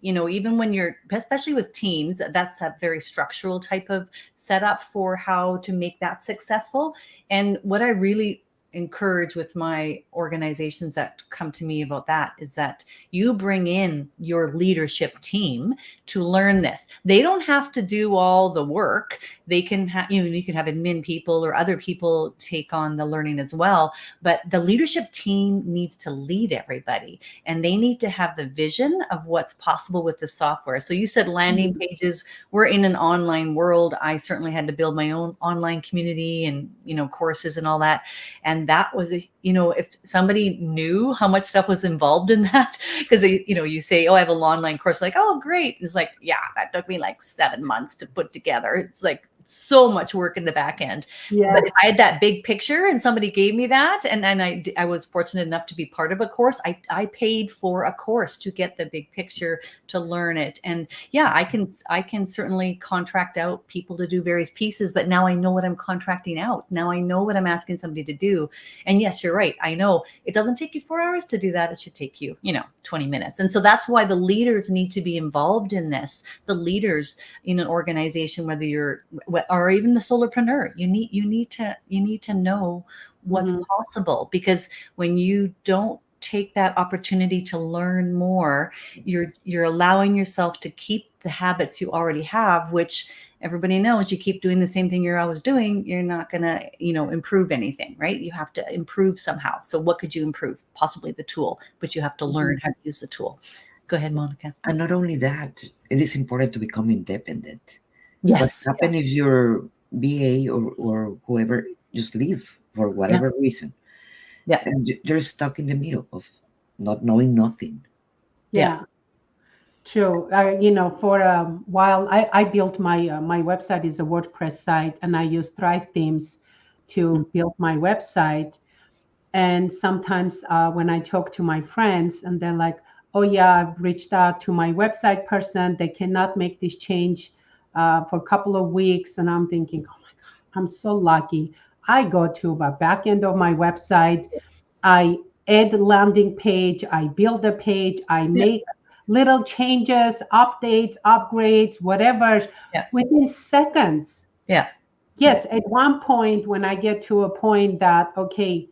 even when you're, especially with teams, that's a very structural type of setup for how to make that successful. And what I really encourage with my organizations that come to me about that is that you bring in your leadership team to learn this. They don't have to do all the work. They can have, you can have admin people or other people take on the learning as well. But the leadership team needs to lead everybody, and they need to have the vision of what's possible with the software. So you said landing pages. We're in an online world. I certainly had to build my own online community and, courses and all that. And that was if somebody knew how much stuff was involved in that, because you say, oh, I have a online course, like, oh, great. It's like, yeah, that took me like 7 months to put together. It's like so much work in the back end. Yeah. But if I had that big picture and somebody gave me that, and I was fortunate enough to be part of a course, I paid for a course to get the big picture, to learn it. And yeah, I can certainly contract out people to do various pieces, but now I know what I'm contracting out. Now I know what I'm asking somebody to do. And yes, you're right. I know it doesn't take you 4 hours to do that. It should take you, 20 minutes. And so that's why the leaders need to be involved in this. The leaders in an organization, whether you're, or even the solopreneur, you need to know what's possible, because when you don't take that opportunity to learn more, you're allowing yourself to keep the habits you already have, which everybody knows, you keep doing the same thing you're always doing, you're not going to, improve anything, right? You have to improve somehow. So what could you improve? Possibly the tool, but you have to learn how to use the tool. Go ahead, Monica.
And not only that, it is important to become independent.
Yes.
What happens if your BA or whoever just leave for whatever reason? Yeah. And you're stuck in the middle of not knowing nothing.
Yeah. True. For a while, I built my website is a WordPress site, and I use Thrive themes to build my website. And sometimes when I talk to my friends, and they're like, oh yeah, I've reached out to my website person, they cannot make this change for a couple of weeks. And I'm thinking, oh my God, I'm so lucky. I go to the back end of my website, I add the landing page, I build a page, I make little changes, updates, upgrades, whatever, within seconds.
Yeah.
Yes, at one point when I get to a point that, okay,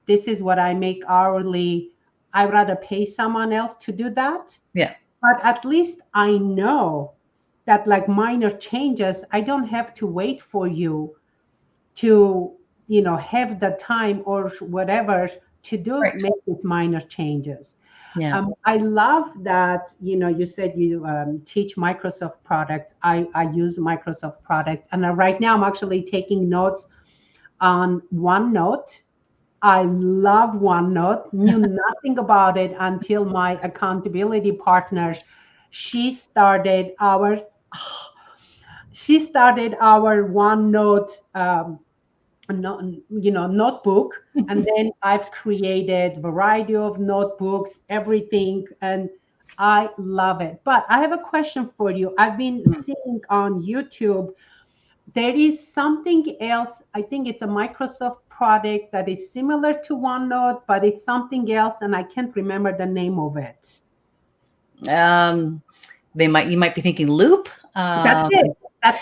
this is what I make hourly, I'd rather pay someone else to do that.
Yeah.
But at least I know that like minor changes, I don't have to wait for you to, have the time or whatever to do, make these minor changes.
Yeah.
I love that, you said you teach Microsoft products. I use Microsoft products. And right now I'm actually taking notes on OneNote. I love OneNote, knew nothing about it until my accountability partner, she started our OneNote notebook, and then I've created variety of notebooks, everything, and I love it. But I have a question for you. I've been seeing on YouTube, there is something else. I think it's a Microsoft product that is similar to OneNote, but it's something else, and I can't remember the name of it.
You might be thinking Loop.
That's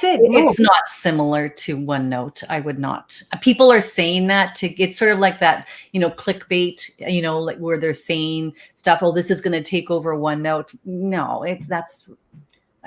it.
It's not similar to OneNote. I would not. People are saying that it's sort of like that, clickbait, like where they're saying stuff. Oh, this is going to take over OneNote. No, that's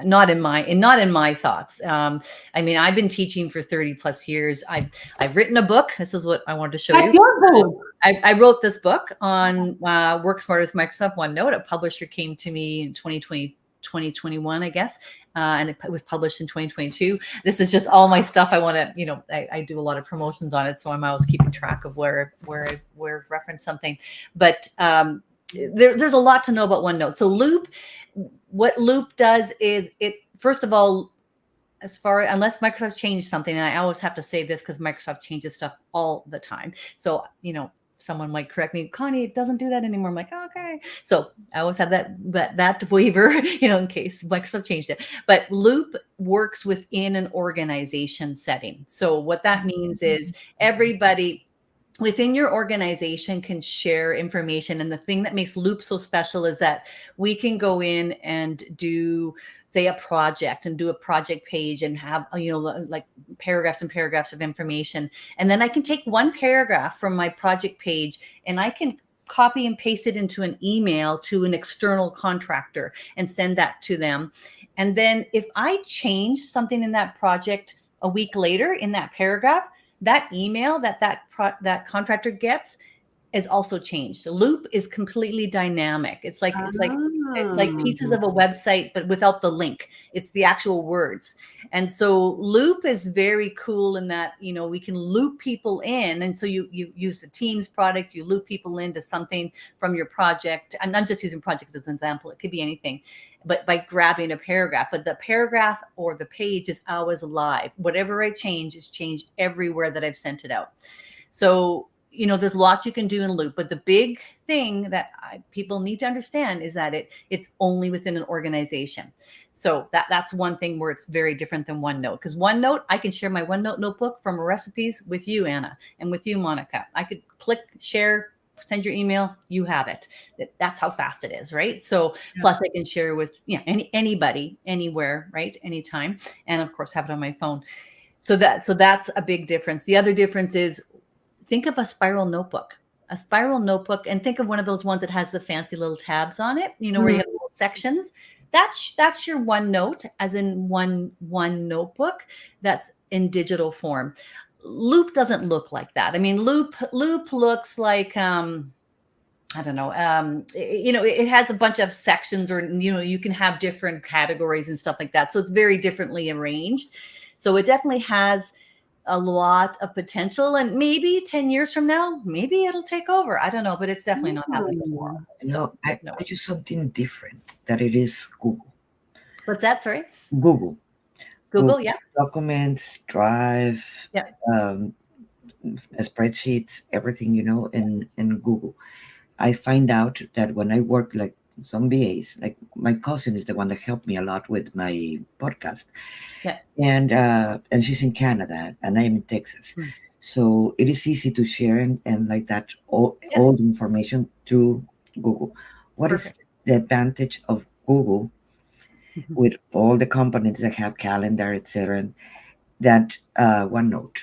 not in my thoughts. I've been teaching for 30 plus years. I've written a book. This is what I wanted to show you.
That's your book.
I wrote this book on Work Smarter with Microsoft OneNote. A publisher came to me in 2021, I guess. And it was published in 2022. This is just all my stuff. I want to, I do a lot of promotions on it. So I'm always keeping track of where I've referenced something. But there's a lot to know about OneNote. So Loop, what Loop does is it, first of all, as far unless Microsoft changed something, and I always have to say this because Microsoft changes stuff all the time. So, someone might correct me, Connie, it doesn't do that anymore. I'm like, okay. So I always have that waiver, in case Microsoft changed it. But Loop works within an organization setting. So what that means is everybody within your organization can share information. And the thing that makes Loop so special is that we can go in and do, say, a project and do a project page and have, like paragraphs and paragraphs of information. And then I can take one paragraph from my project page and I can copy and paste it into an email to an external contractor and send that to them. And then if I change something in that project a week later in that paragraph, that email that contractor gets is also changed. The Loop is completely dynamic. It's like pieces of a website, but without the link. It's the actual words. And so Loop is very cool in that, we can loop people in. And so you use the Teams product, you loop people into something from your project. And I'm just using project as an example. It could be anything, but by grabbing a paragraph, but the paragraph or the page is always live. Whatever I change is changed everywhere that I've sent it out. So, there's lots you can do in Loop, but the big thing that people need to understand is that it's only within an organization. So that's one thing where it's very different than OneNote, because OneNote, I can share my OneNote notebook from recipes with you, Anna, and with you, Monica. I could click, share, send your email, you have it. That's how fast it is, right? So plus I can share with anybody, anywhere, right? Anytime. And of course have it on my phone. So that's a big difference. The other difference is, think of a spiral notebook, and think of one of those ones that has the fancy little tabs on it, where you have little sections. That's your OneNote, as in one notebook that's in digital form. Loop doesn't look like that. I mean, Loop looks like, I don't know, it has a bunch of sections, or, you can have different categories and stuff like that. So it's very differently arranged. So it definitely has a lot of potential, and maybe 10 years from now, maybe it'll take over. I don't know, but it's definitely not happening tomorrow.
I use something different, that it is Google.
What's that? Sorry?
Google,
yeah.
Documents, Drive,
Yeah.
Spreadsheets, everything, in Google. I find out that when I work like some VAs, like my cousin is the one that helped me a lot with my podcast.
Yeah.
And she's in Canada and I am in Texas. So it is easy to share and like that all the information through Google. What Perfect. Is the advantage of Google with all the components that have calendar, etc., that OneNote?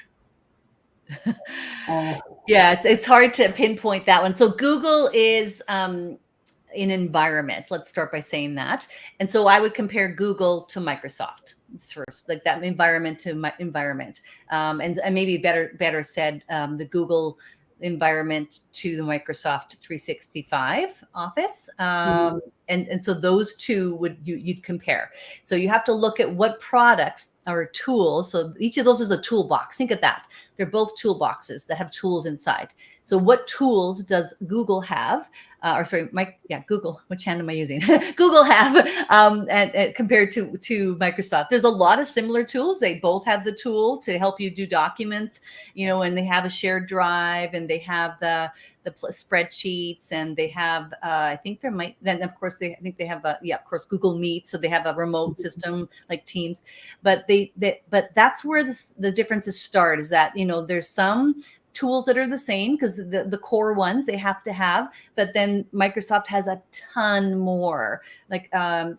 Yeah, it's hard to pinpoint that one. So Google is an environment. Let's start by saying that. And so I would compare Google to Microsoft first, like that environment to my environment. And maybe better said, the Google environment to the Microsoft 365 Office. And so those two you'd compare. So you have to look at what products or tools. So each of those is a toolbox. Think of that. They're both toolboxes that have tools inside. So what tools does Google have? Google, which hand am I using? Google have and compared to Microsoft. There's a lot of similar tools. They both have the tool to help you do documents, and they have a shared drive, and they have the spreadsheets, and they have then of course I think they have of course Google Meet, so they have a remote system like Teams, but but that's where the differences start, is that there's some tools that are the same, because the core ones they have to have, but then Microsoft has a ton more, like and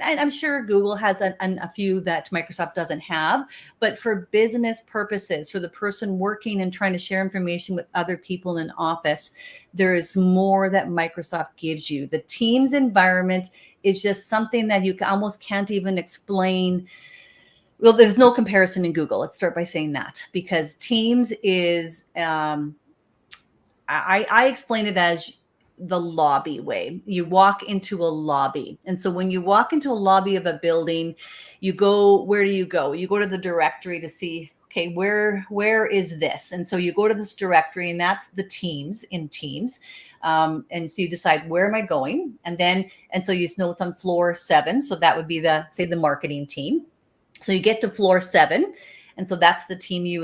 I'm sure Google has a few that Microsoft doesn't have, but for business purposes, for the person working and trying to share information with other people in an office, there is more that Microsoft gives you. The Teams environment is just something that you almost can't even explain. Well, there's no comparison in Google. Let's start by saying that, because Teams is, I explain it as the lobby way. You walk into a lobby. And so when you walk into a lobby of a building, where do you go? You go to the directory to see, okay, where is this? And so you go to this directory, and that's the Teams in Teams. And so you decide, where am I going? And so you know it's on floor 7. So that would be the marketing team. So you get to floor 7, and so that's the team you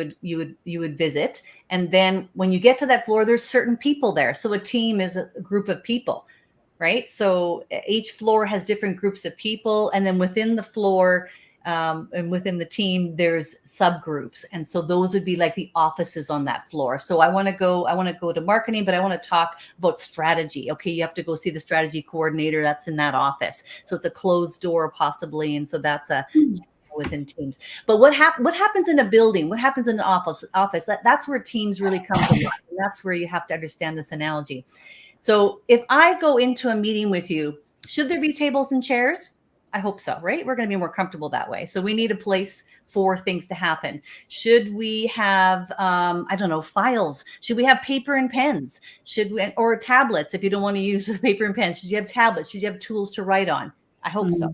would visit. And then when you get to that floor, there's certain people there. So a team is a group of people, right? So each floor has different groups of people, and then within the floor and within the team, there's subgroups, and so those would be like the offices on that floor. So I want to go to marketing, but I want to talk about strategy. Okay, you have to go see the strategy coordinator. That's in that office. So it's a closed door possibly, and so that's a within teams. But what happens in a building? What happens in an office? That's where teams really come to life, and that's where you have to understand this analogy. So if I go into a meeting with you, should there be tables and chairs? I hope so, right? We're going to be more comfortable that way. So we need a place for things to happen. Should we have, I don't know, files? Should we have paper and pens? Should we, or tablets if you don't want to use paper and pens? Should you have tablets? Should you have tools to write on? I hope so,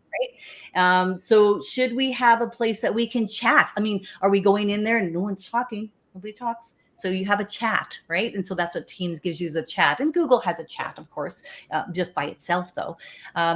right? So should we have a place that we can chat? I mean, are we going in there and no one's talking? Nobody talks. So you have a chat, right? And so that's what Teams gives you, the chat. And Google has a chat, of course, just by itself, though.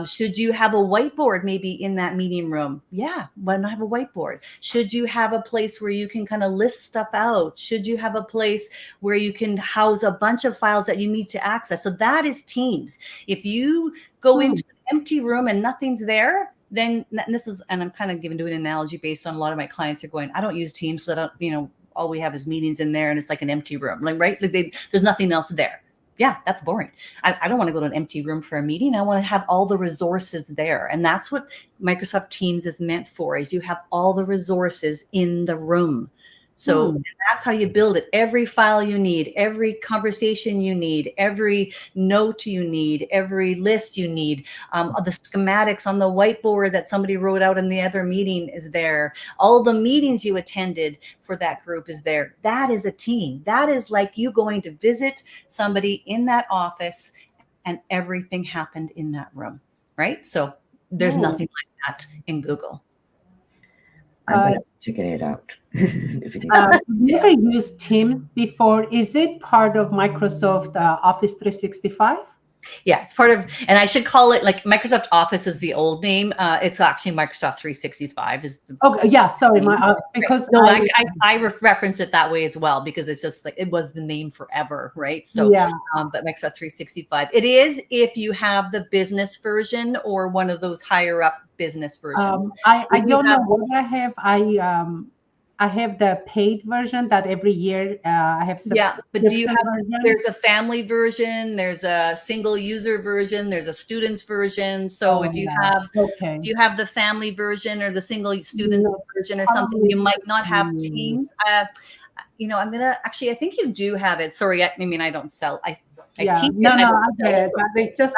Should you have a whiteboard maybe in that meeting room? Yeah, why not have a whiteboard? Should you have a place where you can kind of list stuff out? Should you have a place where you can house a bunch of files that you need to access? So that is Teams. If you go into an empty room and nothing's there, then this is, and I'm kind of doing an analogy based on a lot of my clients are going, I don't use Teams, so I don't, all we have is meetings in there and it's like an empty room, like, right? Like there's nothing else there. Yeah, that's boring. I don't want to go to an empty room for a meeting. I want to have all the resources there. And that's what Microsoft Teams is meant for, is you have all the resources in the room. So that's how you build it. Every file you need, every conversation you need, every note you need, every list you need, the schematics on the whiteboard that somebody wrote out in the other meeting is there. All the meetings you attended for that group is there. That is a team. That is like you going to visit somebody in that office and everything happened in that room, right? So there's nothing like that in Google.
I'm going to check it out.
Have you ever used Teams before? Is it part of Microsoft Office 365?
Yeah, it's part of, and I should call it like Microsoft Office is the old name. It's actually Microsoft 365 is the
okay. Yeah, sorry, because
no, I reference it that way as well because it's just like it was the name forever, right? So
yeah,
but Microsoft 365, it is if you have the business version or one of those higher up business versions.
I don't know what I have. I have the paid version that every year I have.
Yeah, but do you have? There's a family version. There's a single user version. There's a students version. So if you have the family version or the single students version or something, you might not have Teams. I'm gonna actually. I think you do have it. Sorry, I mean I don't sell. I teach it.
No, I get it. But it's just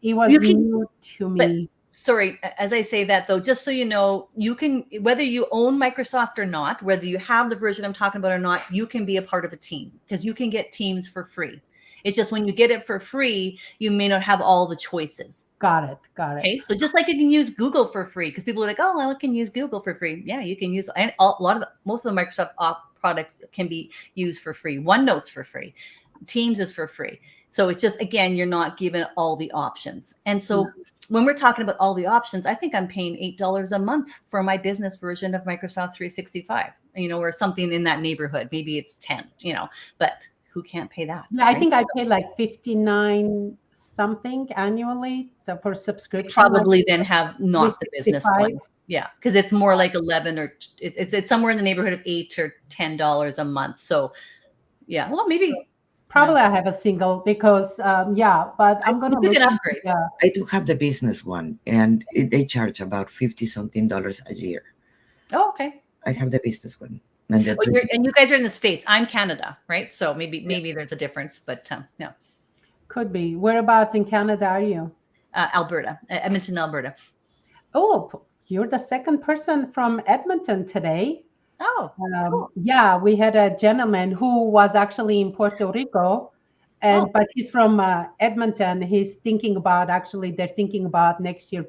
it was new to me.
Sorry, as I say that though, just so you know, you can, whether you own Microsoft or not, whether you have the version I'm talking about or not, you can be a part of a team because you can get Teams for free. It's just when you get it for free, you may not have all the choices.
Got it.
Okay, so just like you can use Google for free, because people are like, oh, well, I can use Google for free. Yeah, you can use, and most of the Microsoft products can be used for free. OneNote's for free. Teams is for free. So it's just, again, you're not given all the options. And so when we're talking about all the options, I think I'm paying $8 a month for my business version of Microsoft 365, or something in that neighborhood. Maybe it's 10, but who can't pay that?
Yeah, right? I think I pay like 59 something annually for subscription.
Probably then have not the business one. Yeah, because it's more like 11 or it's somewhere in the neighborhood of $8 or $10 a month. So yeah, well, maybe.
Probably I have a single because, but I'm going to
an upgrade.
Yeah. I do have the business one and they charge about $50-something a year.
Oh, okay.
I have the business one.
And you guys are in the States. I'm Canada, right? So maybe there's a difference, but yeah.
Could be. Whereabouts in Canada are you?
Alberta, Edmonton, Alberta.
Oh, you're the second person from Edmonton today.
Oh, cool.
Yeah, we had a gentleman who was actually in Puerto Rico, but he's from Edmonton. They're thinking about next year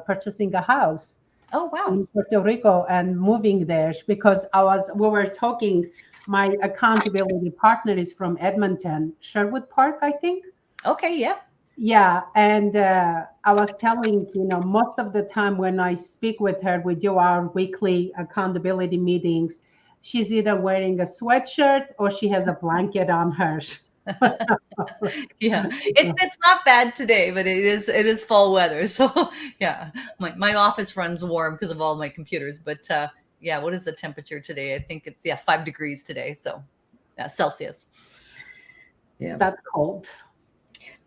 purchasing a house.
Oh, wow.
In Puerto Rico and moving there because we were talking. My accountability partner is from Edmonton, Sherwood Park, I think.
Okay, yeah.
Yeah, and I was telling, most of the time when I speak with her, we do our weekly accountability meetings. She's either wearing a sweatshirt or she has a blanket on her.
Yeah, it's not bad today, but it is fall weather. So yeah, my office runs warm because of all my computers. But yeah, what is the temperature today? I think it's 5 degrees today. So yeah, Celsius.
Yeah.
That's cold.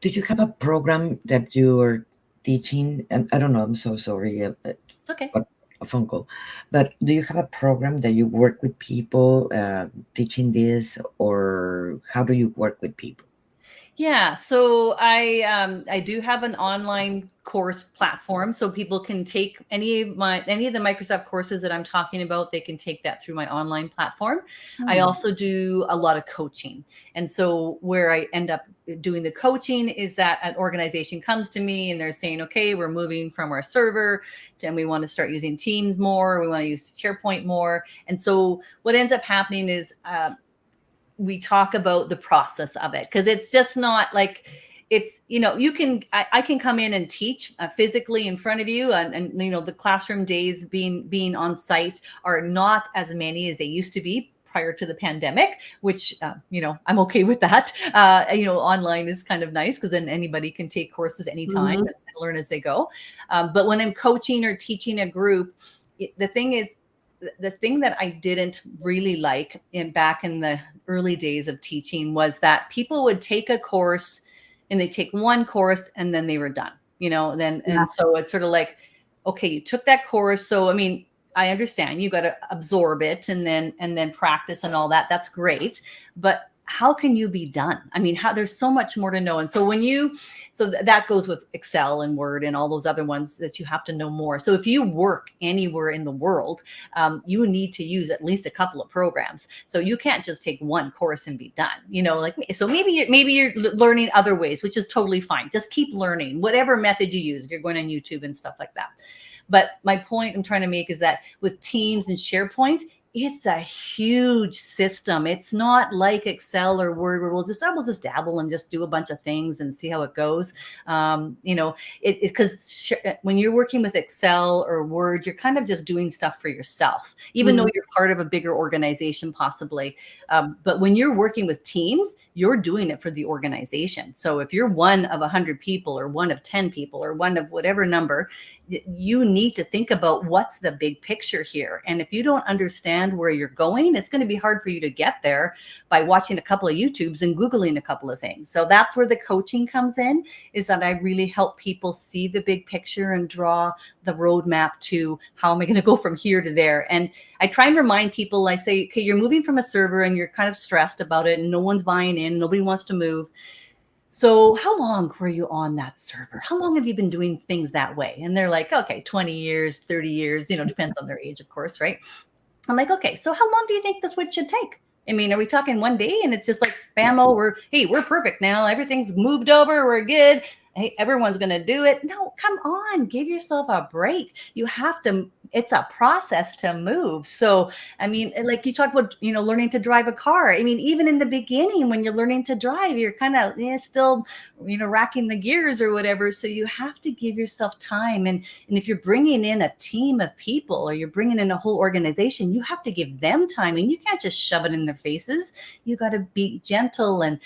Do you have a program that you are teaching? And I don't know. I'm so sorry.
It's okay.
But a phone call. But do you have a program that you work with people teaching this, or how do you work with people?
Yeah, so I do have an online course platform, so people can take any of the Microsoft courses that I'm talking about. They can take that through my online platform. I also do a lot of coaching, and so where I end up doing the coaching is that an organization comes to me and they're saying, okay, we're moving from our server and we want to start using Teams more. We want to use SharePoint more, and so what ends up happening is we talk about the process of it, because it's just not like it's I can come in and teach physically in front of you, and the classroom days being on site are not as many as they used to be prior to the pandemic, which I'm okay with that. Online is kind of nice because then anybody can take courses anytime and learn as they go. But when I'm coaching or teaching a group, the thing is, the thing that I didn't really like back in the early days of teaching was that people would take a course and they take one course and then they were done, and so it's sort of like, okay, you took that course. So, I mean, I understand you got to absorb it and then practice and all that. That's great. But how can you be done? I mean, there's so much more to know. And so that goes with Excel and Word and all those other ones that you have to know more. So if you work anywhere in the world, you need to use at least a couple of programs. So you can't just take one course and be done, so maybe you're learning other ways, which is totally fine. Just keep learning whatever method you use if you're going on YouTube and stuff like that. But my point I'm trying to make is that with Teams and SharePoint, it's a huge system. It's not like Excel or Word where we'll just dabble and just do a bunch of things and see how it goes. Because when you're working with Excel or Word, you're kind of just doing stuff for yourself, even though you're part of a bigger organization possibly. But when you're working with Teams, you're doing it for the organization. So if you're one of 100 people or one of 10 people or one of whatever number, you need to think about what's the big picture here. And if you don't understand where you're going, it's going to be hard for you to get there by watching a couple of YouTubes and Googling a couple of things. So that's where the coaching comes in, is that I really help people see the big picture and draw the roadmap to how am I going to go from here to there. And I try and remind people, I say, okay, you're moving from a server and you're kind of stressed about it and no one's buying in, nobody wants to move. So how long were you on that server? How long have you been doing things that way? And they're like, okay, 20 years, 30 years, depends on their age, of course, right? I'm like, okay, so how long do you think the switch should take? I mean, are we talking one day and it's just like, bammo, we're perfect now. Everything's moved over. We're good. Hey, everyone's going to do it. No, come on, give yourself a break. You have to, it's a process to move. So, I mean, like you talked about, learning to drive a car. I mean, even in the beginning, when you're learning to drive, you're kind of still, racking the gears or whatever. So you have to give yourself time. And if you're bringing in a team of people or you're bringing in a whole organization, you have to give them time and you can't just shove it in their faces. You got to be gentle, and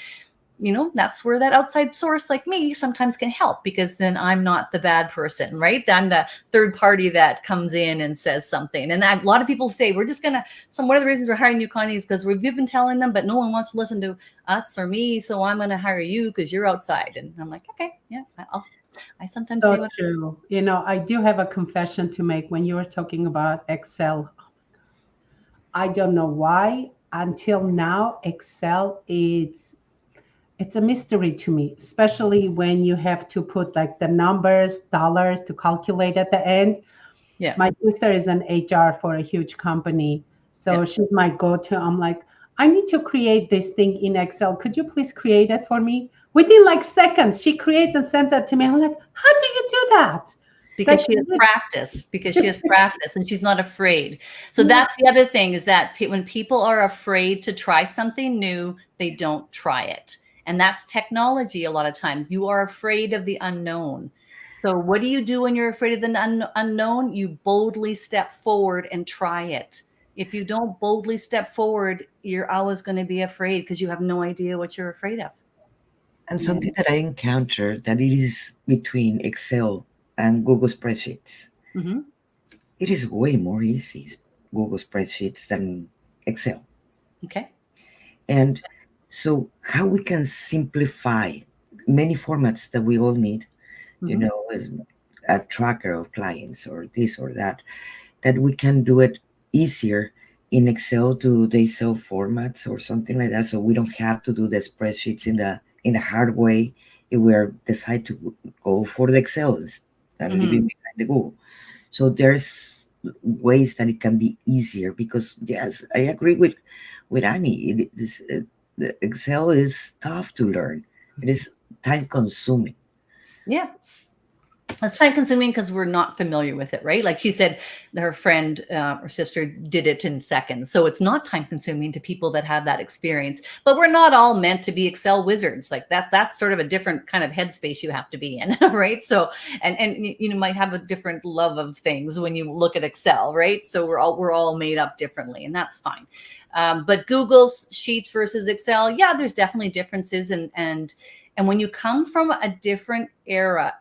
that's where that outside source like me sometimes can help, because then I'm not the bad person, right? I'm the third party that comes in and says something. And a lot of people say, one of the reasons we're hiring you, Connie, is because we've been telling them, but no one wants to listen to us or me. So I'm going to hire you because you're outside. And I'm like, okay, yeah, I sometimes say what
true. I do have a confession to make. When you were talking about Excel, I don't know why until now, Excel it's a mystery to me, especially when you have to put like the numbers, dollars to calculate at the end.
Yeah.
My sister is an HR for a huge company. So she's my go-to. I'm like, I need to create this thing in Excel. Could you please create it for me? Within like seconds, she creates and sends it to me. I'm like, how do you do that?
Because she has practice and she's not afraid. So that's the other thing, is that when people are afraid to try something new, they don't try it. And that's technology. A lot of times you are afraid of the unknown. So what do you do when you're afraid of the unknown? You boldly step forward and try it. If you don't boldly step forward, you're always going to be afraid because you have no idea what you're afraid of.
And something that I encountered that it is between Excel and Google Spreadsheets.
Mm-hmm.
It is way more easy, Google Spreadsheets, than Excel.
Okay.
And so how we can simplify many formats that we all need, you
Mm-hmm.
know, as a tracker of clients or this or that, that we can do it easier in Excel to the Excel formats or something like that. So we don't have to do the spreadsheets in the hard way if we decide to go for the Excels and
Mm-hmm.
leaving behind the Google. So there's ways that it can be easier because yes, I agree with Annie. It is, the Excel is tough to learn. It is time consuming.
Yeah. It's time consuming because we're not familiar with it, right? Like she said, her friend or sister did it in seconds. So it's not time consuming to people that have that experience. But we're not all meant to be Excel wizards. Like that's sort of a different kind of headspace you have to be in, right? So and you might have a different love of things when you look at Excel, right? So we're all made up differently, and that's fine. But Google's Sheets versus Excel, yeah, there's definitely differences, and when you come from a different area,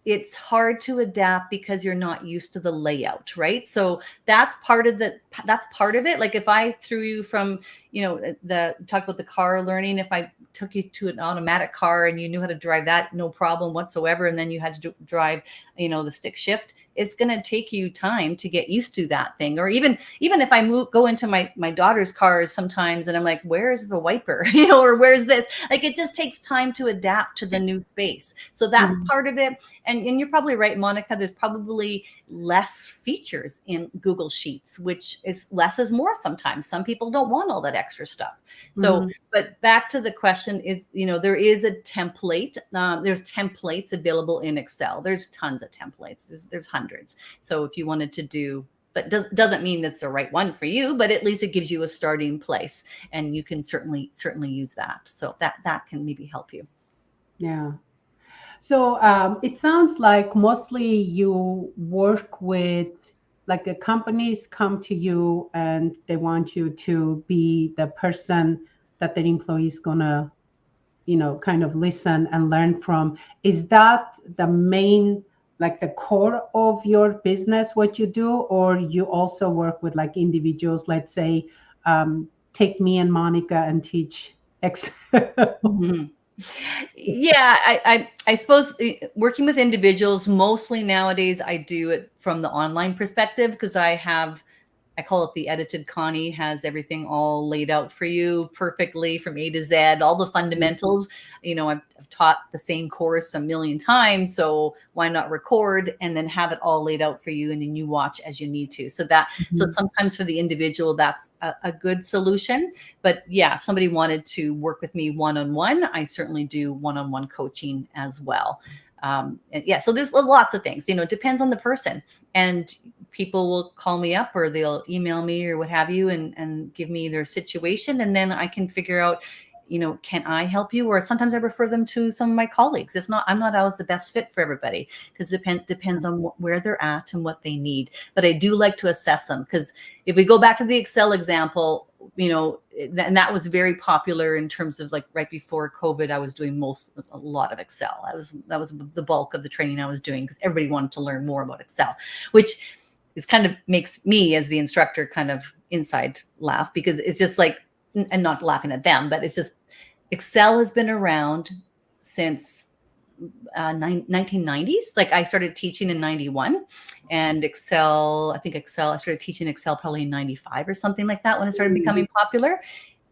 it's hard to adapt because you're not used to the layout, right? So that's part of it. Like if I threw you from, talk about the car learning, if I took you to an automatic car and you knew how to drive that, no problem whatsoever, and then you had to drive, the stick shift, it's going to take you time to get used to that thing. Or even if I go into my daughter's cars sometimes and I'm like, where's the wiper, or where's this? Like it just takes time to adapt to the new space. So that's part of it. And you're probably right, Monica, there's probably less features in Google Sheets, which is less is more sometimes. Some people don't want all that extra stuff. So, but back to the question is, there is a template. There's templates available in Excel. There's tons of templates. There's hundreds. So if you wanted to do, but doesn't mean that's the right one for you, but at least it gives you a starting place, and you can certainly use that. So that can maybe help you.
Yeah. So it sounds like mostly you work with, like the companies come to you and they want you to be the person that their employees gonna, kind of listen and learn from. Is that the main, like the core of your business, what you do, or you also work with like individuals, let's say, take me and Monica and teach X?
Yeah, I suppose working with individuals mostly nowadays, I do it from the online perspective because I call it the edited Connie, has everything all laid out for you perfectly from A to Z, all the fundamentals. I've taught the same course a million times, so why not record and then have it all laid out for you, and then you watch as you need to. So sometimes for the individual, that's a good solution. But yeah, if somebody wanted to work with me one-on-one, I certainly do one-on-one coaching as well. So there's lots of things, it depends on the person, and people will call me up or they'll email me or what have you and give me their situation. And then I can figure out, can I help you? Or sometimes I refer them to some of my colleagues. I'm not always the best fit for everybody because it depends on where they're at and what they need. But I do like to assess them, because if we go back to the Excel example, and that was very popular in terms of like right before COVID, I was doing a lot of Excel. That was the bulk of the training I was doing because everybody wanted to learn more about Excel, which is kind of makes me as the instructor kind of inside laugh, because it's just like, and not laughing at them, but it's just Excel has been around since 1990s. Like I started teaching in 91, and I started teaching Excel probably in 95 or something like that when it started becoming popular.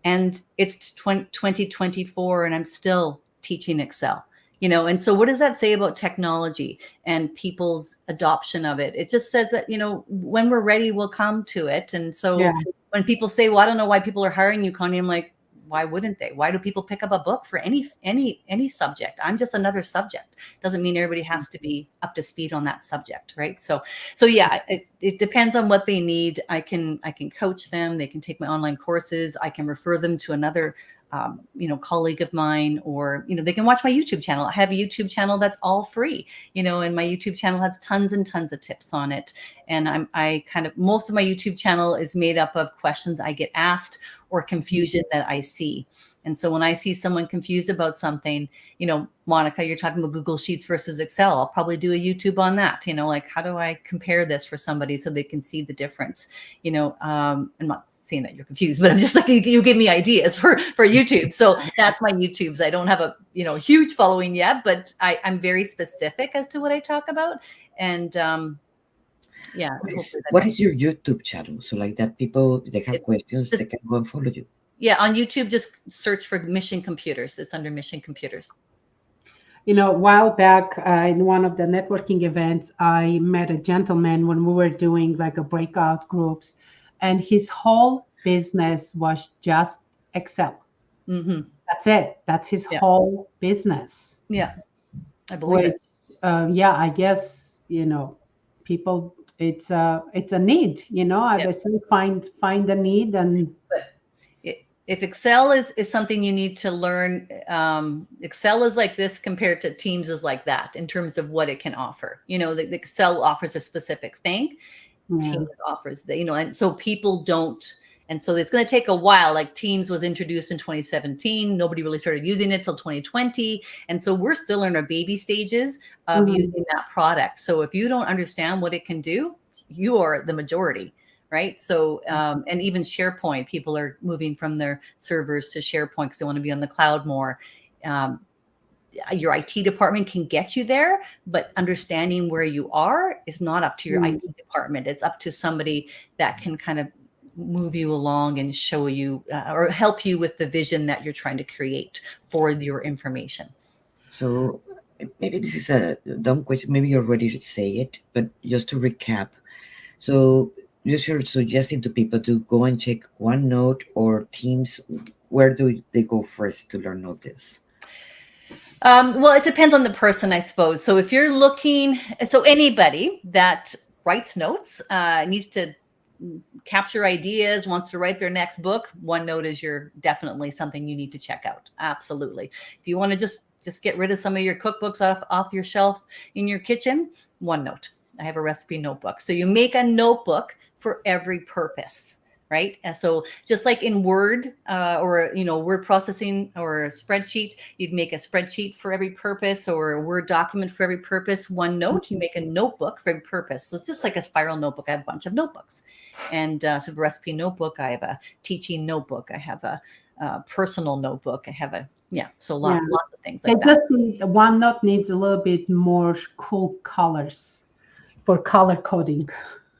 And it's 2024 and I'm still teaching Excel. And so what does that say about technology and people's adoption of it? It just says that, when we're ready, we'll come to it. And so when people say, well, I don't know why people are hiring you, Connie, I'm like, why wouldn't they? Why do people pick up a book for any subject? I'm just another subject. Doesn't mean everybody has to be up to speed on that subject, right? So yeah, it depends on what they need. I can coach them. They can take my online courses. I can refer them to another colleague of mine, or, they can watch my YouTube channel. I have a YouTube channel that's all free, and my YouTube channel has tons and tons of tips on it. And most of my YouTube channel is made up of questions I get asked or confusion that I see. And so when I see someone confused about something, Monica, you're talking about Google Sheets versus Excel. I'll probably do a YouTube on that, like, how do I compare this for somebody so they can see the difference? I'm not saying that you're confused, but I'm just like, you give me ideas for YouTube. So that's my YouTubes. I don't have a, huge following yet, but I'm very specific as to what I talk about. And yeah.
What is your YouTube channel? So like that people, they have questions, they can go and follow you.
Yeah, on YouTube, just search for Mission Computers. It's under Mission Computers.
A while back in one of the networking events, I met a gentleman when we were doing like a breakout groups, and his whole business was just Excel.
Mm-hmm.
That's it. That's his whole business.
Yeah, I believe it.
I guess, people, it's a need, they say find the need. And
if Excel is something you need to learn, Excel is like this compared to Teams is like that in terms of what it can offer. The Excel offers a specific thing. Teams offers and so people don't. And so it's going to take a while. Like Teams was introduced in 2017. Nobody really started using it till 2020. And so we're still in our baby stages of using that product. So if you don't understand what it can do, you are the majority. Right. So, and even SharePoint, people are moving from their servers to SharePoint because they want to be on the cloud more. Your IT department can get you there, but understanding where you are is not up to your IT department. It's up to somebody that can kind of move you along and show you or help you with the vision that you're trying to create for your information.
So maybe this is a dumb question. Maybe you're ready to say it, but just to recap. So you're suggesting to people to go and check OneNote or Teams. Where do they go first to learn all this?
Well, it depends on the person, I suppose. So if you're looking, so anybody that writes notes needs to capture ideas, wants to write their next book, OneNote is definitely something you need to check out. Absolutely. If you want to just get rid of some of your cookbooks off your shelf in your kitchen, OneNote. I have a recipe notebook. So you make a notebook for every purpose, right? And so just like in Word or, word processing or a spreadsheet, you'd make a spreadsheet for every purpose or a Word document for every purpose. OneNote, you make a notebook for every purpose. So it's just like a spiral notebook. I have a bunch of notebooks. And so the recipe notebook, I have a teaching notebook. I have a personal notebook. I have so lots of things like that.
OneNote needs a little bit more cool colors for color coding.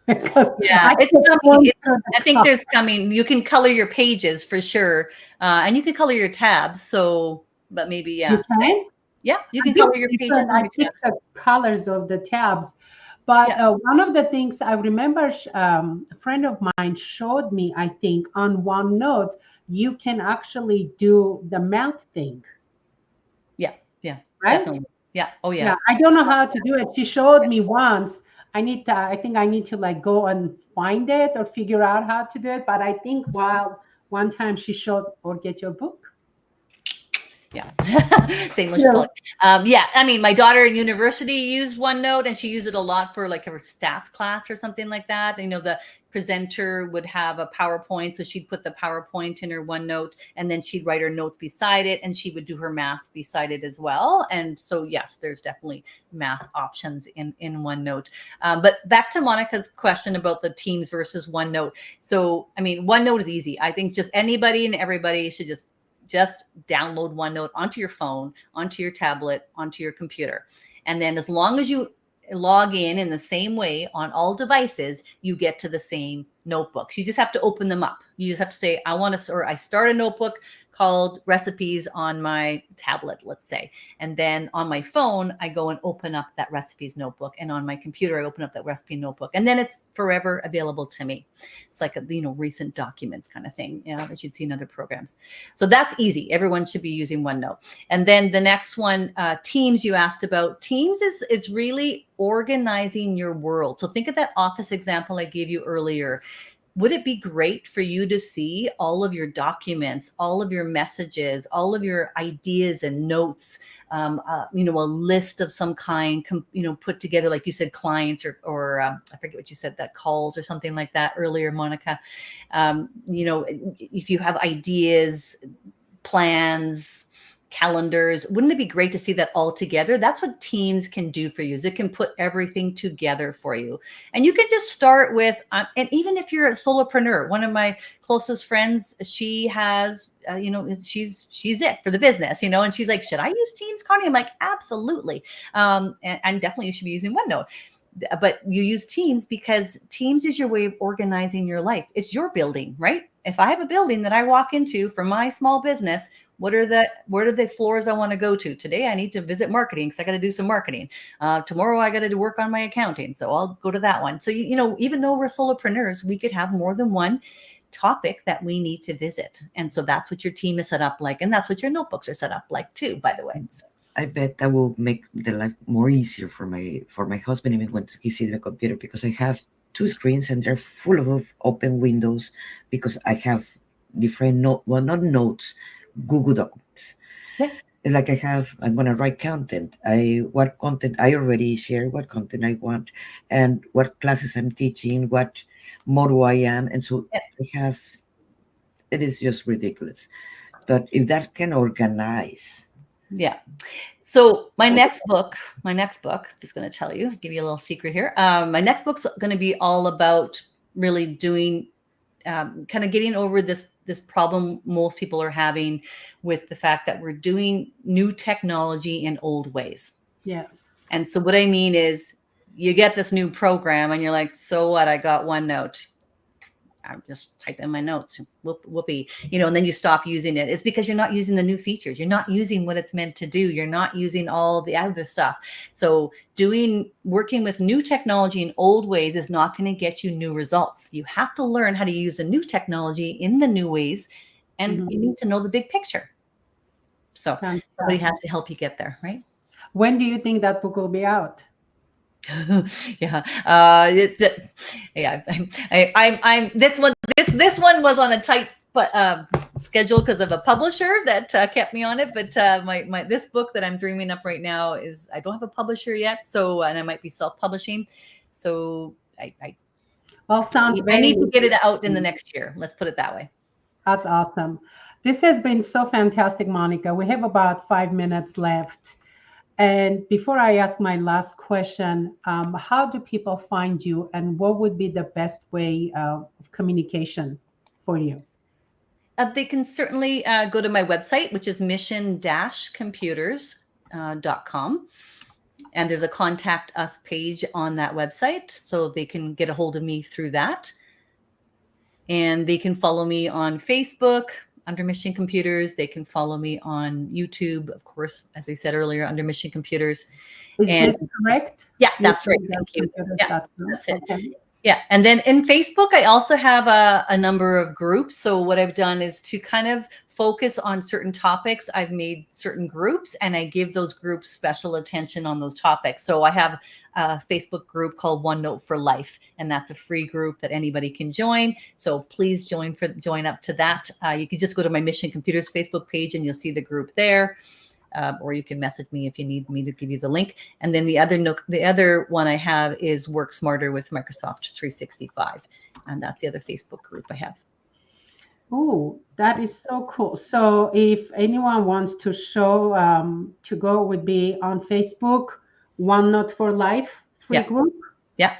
It's coming. I think there's coming. You can color your pages for sure, and you can color your tabs. So, but maybe
you can.
Yeah, you can color your pages.
I pick the colors of the tabs, but one of the things I remember, a friend of mine showed me. I think on OneNote you can actually do the math thing.
Yeah,
right.
Definitely. Yeah. Oh yeah.
I don't know how to do it. She showed me once. I think I need to like go and find it or figure out how to do it. But I think one time she showed, or get your book.
Yeah. Same with I mean, my daughter in university used OneNote, and she used it a lot for like her stats class or something like that. The presenter would have a PowerPoint, so she'd put the PowerPoint in her OneNote, and then she'd write her notes beside it, and she would do her math beside it as well. And so, yes, there's definitely math options in OneNote. But back to Monica's question about the Teams versus OneNote. So, I mean, OneNote is easy. I think just anybody and everybody should just download OneNote onto your phone, onto your tablet, onto your computer. And then as long as you log in the same way on all devices, you get to the same notebooks. You just have to open them up. You just have to say, I start a notebook called recipes on my tablet, let's say. And then on my phone, I go and open up that recipes notebook. And on my computer, I open up that recipe notebook. And then it's forever available to me. It's like a, recent documents kind of thing, that you'd see in other programs. So that's easy. Everyone should be using OneNote. And then the next one, Teams, you asked about. Teams is really organizing your world. So think of that office example I gave you earlier. would it be great for you to see all of your documents, all of your messages, all of your ideas and notes, a list of some kind, put together, like you said, clients or I forget what you said, that calls or something like that earlier, Monica. If you have ideas, plans, calendars, wouldn't it be great to see that all together? That's what Teams can do for you, is it can put everything together for you. And you can just start with, and even if you're a solopreneur, one of my closest friends, she has, she's it for the business, and she's like, should I use Teams, Connie? I'm like, absolutely. And definitely you should be using OneNote. But you use Teams because Teams is your way of organizing your life. It's your building, right? If I have a building that I walk into for my small business, where are the floors I want to go to? Today, I need to visit marketing because I got to do some marketing. Tomorrow, I got to work on my accounting. So I'll go to that one. So, even though we're solopreneurs, we could have more than one topic that we need to visit. And so that's what your team is set up like. And that's what your notebooks are set up like too, by the way. So.
I bet that will make the life more easier for my husband even when he's in the computer, because I have two screens and they're full of open windows because I have different not notes, Google Documents.
Yeah.
Like I'm gonna write content. What content I already share, what content I want, and what classes I'm teaching, what motto I am, and so I it is just ridiculous. But if that can organize.
Yeah. So my next book, just going to tell you, give you a little secret here. My next book's going to be all about really doing, kind of getting over this problem most people are having with the fact that we're doing new technology in old ways.
Yes.
And so what I mean is, you get this new program and you're like, so what? I got OneNote. I just type in my notes, whoopee, and then you stop using it. It's because you're not using the new features. You're not using what it's meant to do. You're not using all the other stuff. So working with new technology in old ways is not going to get you new results. You have to learn how to use the new technology in the new ways, and you need to know the big picture. So somebody has to help you get there, right?
When do you think that book will be out?
Yeah. I'm this one was on a tight schedule because of a publisher that kept me on it. But this book that I'm dreaming up right now is, I don't have a publisher yet, and I might be self-publishing. So I need to get it out in the next year. Let's put it that way.
That's awesome. This has been so fantastic, Monica. We have about 5 minutes left. And before I ask my last question, how do people find you, and what would be the best way of communication for you?
They can certainly go to my website, which is mission-computers.com. And there's a contact us page on that website, so they can get a hold of me through that. And they can follow me on Facebook under Mission Computers. They can follow me on YouTube, of course, as we said earlier, under Mission Computers.
Is this correct?
Yeah, that's right. Thank you. Yeah, that's it.
Okay.
Yeah. And then in Facebook, I also have a number of groups. So what I've done is to kind of focus on certain topics. I've made certain groups and I give those groups special attention on those topics. So I have a Facebook group called OneNote for Life, and that's a free group that anybody can join. So please join up to that. You can just go to my Mission Computers Facebook page and you'll see the group there. Or you can message me if you need me to give you the link. And then the other one I have is Work Smarter with Microsoft 365. And that's the other Facebook group I have.
Oh, that is so cool. So if anyone wants to to go, would be on Facebook, OneNote for Life free group?
Yeah.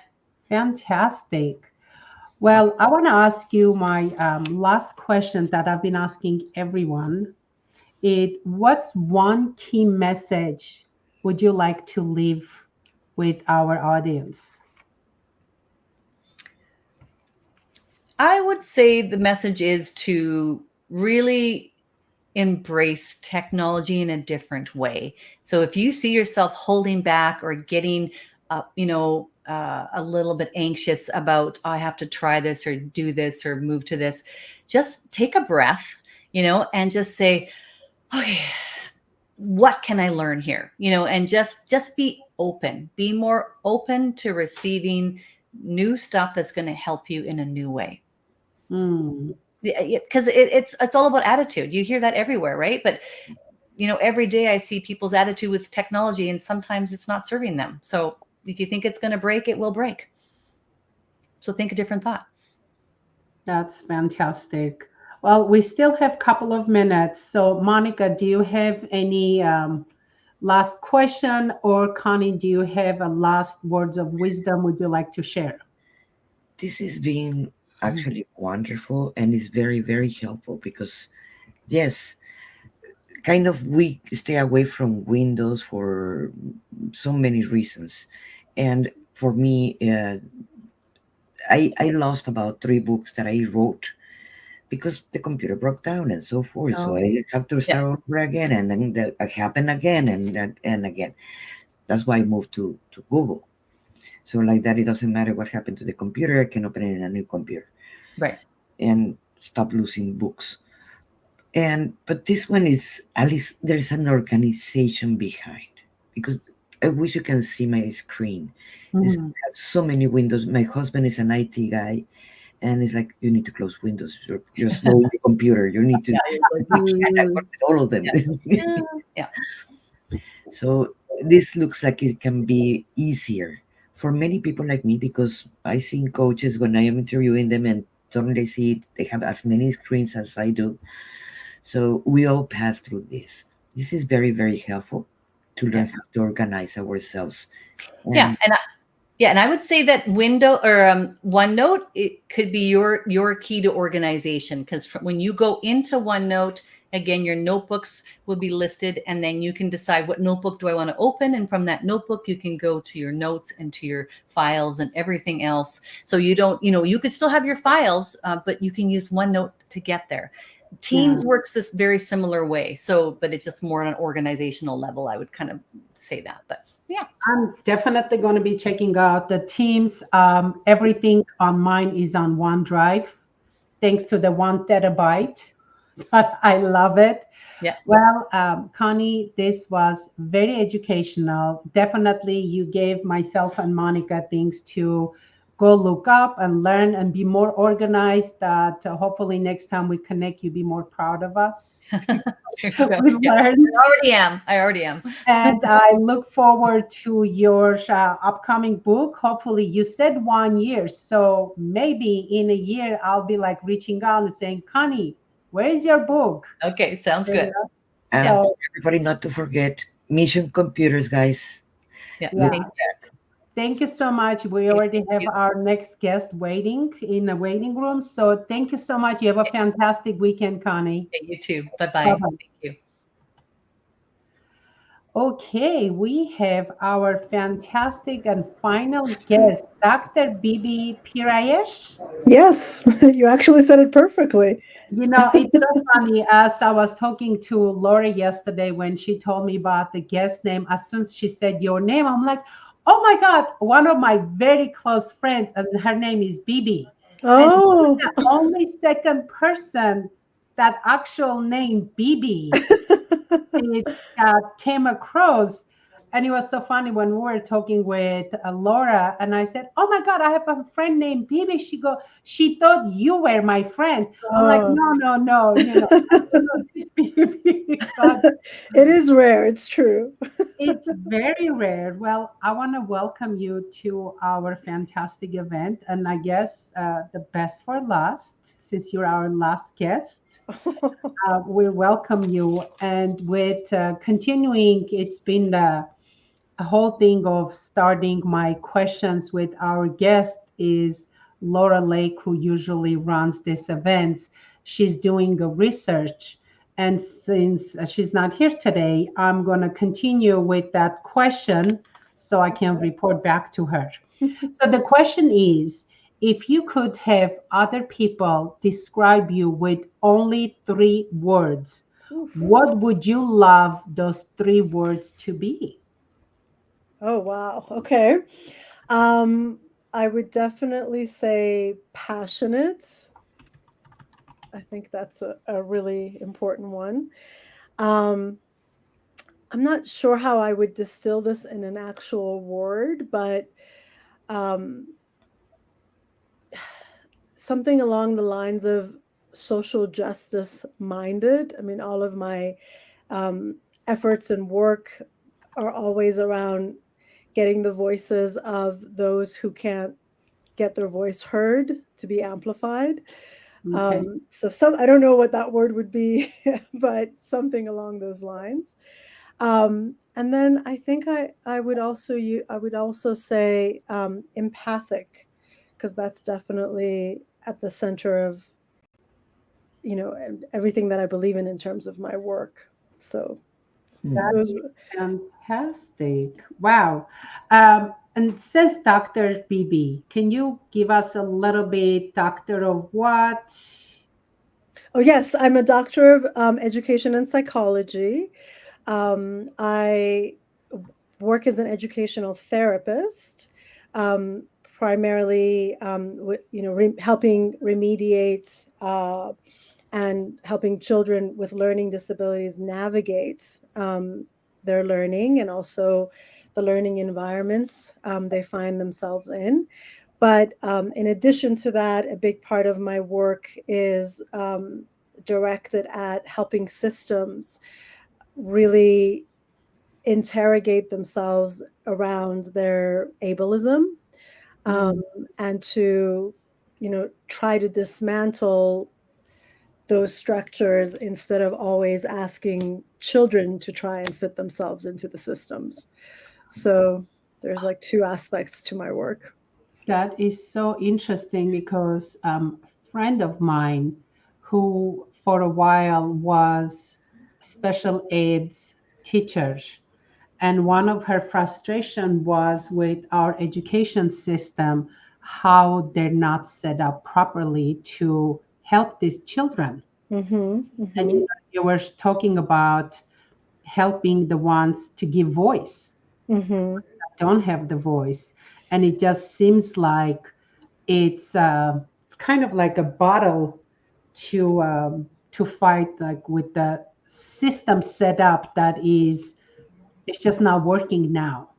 Fantastic. Well, I want to ask you my last question that I've been asking everyone. What's one key message would you like to leave with our audience?
I would say the message is to really embrace technology in a different way. So if you see yourself holding back or getting, a little bit anxious about, I have to try this or do this or move to this, just take a breath, and just say, okay, what can I learn here? And just be open, be more open to receiving new stuff that's going to help you in a new way.
Mm,
Because it's all about attitude. You hear that everywhere, right? But every day I see people's attitude with technology, and sometimes it's not serving them. So if you think it's going to break, it will break. So think a different thought.
that's fantastic. Well, we still have a couple of minutes. So, Monica, do you have any last question, or Connie, do you have a last words of wisdom would you like to share?
This has been actually wonderful and is very, very helpful because, yes, kind of we stay away from Windows for so many reasons. And for me, I lost about 3 books that I wrote because the computer broke down and so forth. So
Oh,
I have to
yeah.
start over again, and then that happened again and again. That's why I moved to Google. So like that, it doesn't matter what happened to the computer. I can open it in a new computer
Right.
and stop losing books. And but this one is at least there's an organization behind because I wish you can see my screen. It
Mhm.
has so many windows. My husband is an IT guy, and it's like you need to close Windows. You're slow in your computer. You need to.
Yeah.
I work with all of them.
Yeah. Yeah. Yeah.
So this looks like it can be easier for many people like me because I see coaches when I am interviewing them and suddenly see they have as many screens as I do. So we all pass through this. This is very, very helpful to
Yeah.
learn how to organize ourselves.
Yeah.
And
And I would say that Window or OneNote, it could be your key to organization, because when you go into OneNote, again, your notebooks will be listed, and then you can decide what notebook do I want to open, and from that notebook you can go to your notes and to your files and everything else. So you don't, you could still have your files, but you can use OneNote to get there.
Yeah.
Teams works this very similar way. So, but it's just more on an organizational level. I would kind of say that, but yeah.
I'm definitely going to be checking out the Teams. Everything on mine is on OneDrive, thanks to the 1 terabyte. But I love it.
Yeah.
Well, Connie, this was very educational. Definitely, you gave myself and Monica things to go look up and learn and be more organized. That hopefully next time we connect, you be more proud of us.
There you go.
We've
Yeah,
learned.
I already am.
And I look forward to your upcoming book. Hopefully, you said 1 year. So maybe in a year, I'll be like reaching out and saying, Connie, where is your book?
Okay, sounds
You
good.
know?
Yeah,
for
So,
everybody not to forget Mission Computers, guys.
yeah.
yeah,
Look,
Thank
thank you so much. We
you.
already have
You.
our next guest waiting in the waiting room. So, thank you so much. You have a fantastic weekend, Connie.
Okay, you too. Bye
Bye
bye.
bye.
Thank you.
Okay, we have our fantastic and final guest, Dr. Bibi Pirayesh.
Yes, you actually said it perfectly.
It's so funny. As I was talking to Laura yesterday when she told me about the guest name, as soon as she said your name, I'm like, oh my God, one of my very close friends, and her name is Bibi. And you're
Oh,
the only second person that actual name Bibi it came across. And it was so funny when we were talking with Laura, and I said, "Oh my God, I have a friend named Bibi." She thought you were my friend. I'm like,
oh.
no, no, no, I don't know this Bibi, but
It is rare. It's true.
it's very rare. Well, I want to welcome you to our fantastic event, and I guess the best for last, since you're our last guest. We welcome you. And with continuing, it's been a whole thing of starting my questions with our guest is Laura Lake, who usually runs these events. She's doing a research. And since she's not here today, I'm going to continue with that question so I can report back to her. So the question is, if you could have other people describe you with only 3 words,
Oof.
what would you love those 3 words to be?
Oh, wow. Okay. Um, I would definitely say passionate. I think that's a really important one. Um, I'm not sure how I would distill this in an actual word, but um, something along the lines of social justice minded. I mean, all of my um, efforts and work are always around getting the voices of those who can't get their voice heard to be amplified.
Okay.
So some, I don't know what that word would be, but something along those lines. And then I think I would also say empathic, because that's definitely at the center of, you know, everything that I believe in terms of my work. So
Hmm.
That
those.
is fantastic. Wow. And says Dr. BB, can you give us a little bit, Doctor of what?
Oh yes, I'm a doctor of education and psychology. I work as an educational therapist, primarily, you know, helping remediate and helping children with learning disabilities navigate their learning, and also the learning environments they find themselves in. But in addition to that, a big part of my work is directed at helping systems really interrogate themselves around their ableism, um,
Mm,
and to, you know, try to dismantle those structures instead of always asking children to try and fit themselves into the systems. So there's like two aspects to my work.
that is so interesting because a friend of mine who for a while was special aids teacher, and one of her frustration was with our education system, how they're not set up properly to help these children.
Mm-hmm,
And
mm-hmm,
you were talking about helping the ones to give voice,
mm-hmm.
don't have the voice. And it just seems like it's kind of like a battle to fight, like with the system set up that is, it's just not working now.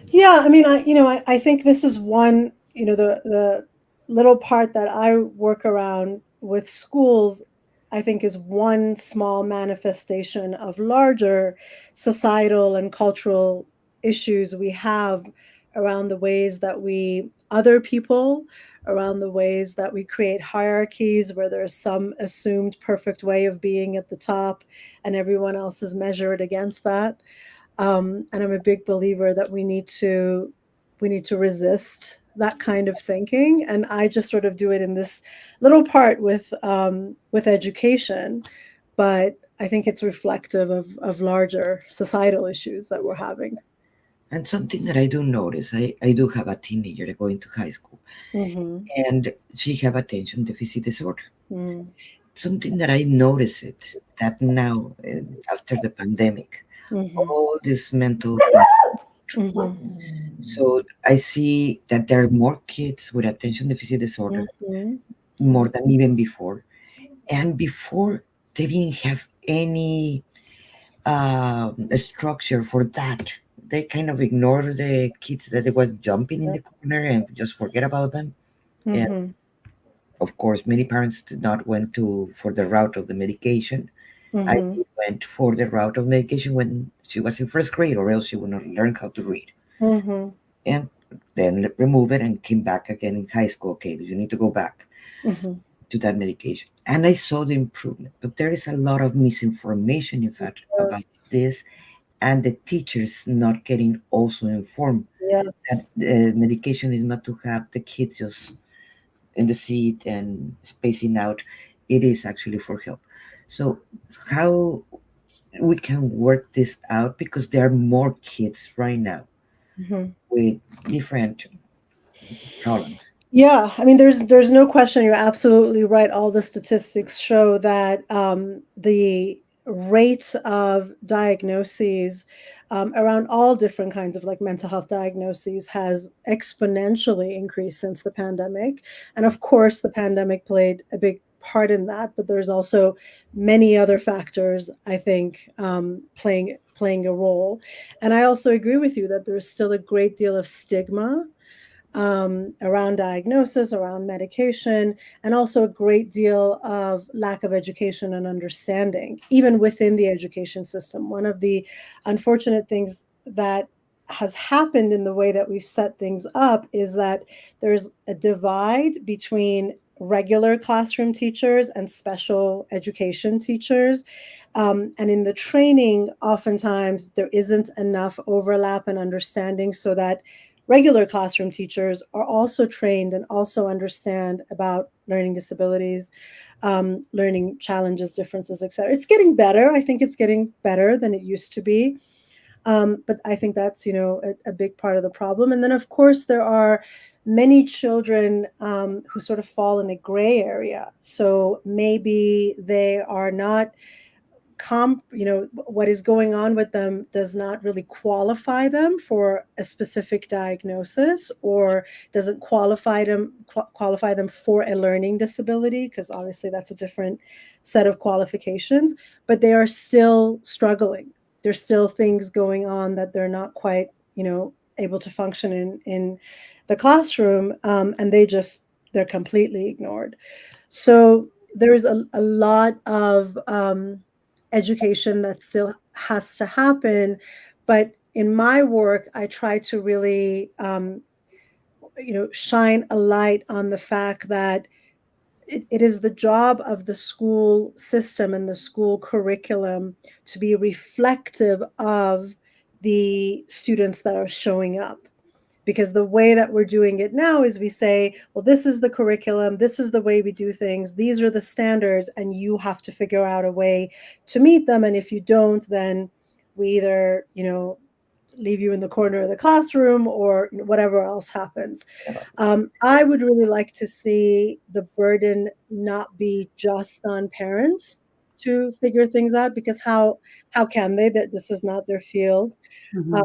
Yeah, I mean, I think this is one, the little part that I work around with schools, I think is one small manifestation of larger societal and cultural issues we have around the ways that we other people, around the ways that we create hierarchies where there's some assumed perfect way of being at the top and everyone else is measured against that. And I'm a big believer that we need to resist that kind of thinking. And I just sort of do it in this little part with education, but I think it's reflective of larger societal issues that we're having.
And something that I do notice, I do have a teenager going to high school,
Mm-hmm.
and she have attention deficit disorder.
Mm-hmm.
Something that I notice it that now, after the pandemic, all this mental things.
Mm-hmm.
So I see that there are more kids with attention deficit disorder,
Mm-hmm.
more than even before. And before, they didn't have any structure for that. They kind of ignore the kids that they was jumping in the corner and just forget about them. And
Mm-hmm.
of course, many parents did not went to for the route of the medication. I
Mm-hmm.
went for the route of medication when she was in first grade, or else she would not learn how to read.
Mm-hmm.
And then remove it and came back again in high school. Okay, you need to go back
Mm-hmm.
to that medication. And I saw the improvement, but there is a lot of misinformation, in fact, about
Yes.
this, and the teachers not getting also informed
Yes.
that medication is not to have the kids just in the seat and spacing out. It is actually for help. So how we can work this out, because there are more kids right now
Mm-hmm.
with different problems.
Yeah, I mean, there's no question. You're absolutely right. All the statistics show that the rate of diagnoses around all different kinds of like mental health diagnoses has exponentially increased since the pandemic. And of course, the pandemic played a big part in that, but there's also many other factors, I think, playing a role. And I also agree with you that there's still a great deal of stigma around diagnosis, around medication, and also a great deal of lack of education and understanding, even within the education system. One of the unfortunate things that has happened in the way that we've set things up is that there's a divide between regular classroom teachers and special education teachers. And in the training, oftentimes there isn't enough overlap and understanding so that regular classroom teachers are also trained and also understand about learning disabilities, learning challenges, differences, etc. It's getting better. I think it's getting better than it used to be. But I think that's, a big part of the problem. And then, of course, there are many children who sort of fall in a gray area. So maybe they are not what is going on with them does not really qualify them for a specific diagnosis, or doesn't qualify them for a learning disability, because obviously that's a different set of qualifications, but they are still struggling. There's still things going on that they're not quite able to function in the classroom, and they're completely ignored. So there's a lot of education that still has to happen. But in my work, I try to really, shine a light on the fact that it is the job of the school system and the school curriculum to be reflective of the students that are showing up. Because the way that we're doing it now is we say, well, this is the curriculum, this is the way we do things, these are the standards, and you have to figure out a way to meet them. And if you don't, then we either, leave you in the corner of the classroom, or whatever else happens. I would really like to see the burden not be just on parents to figure things out, because how can they? That this is not their field.
Mhm.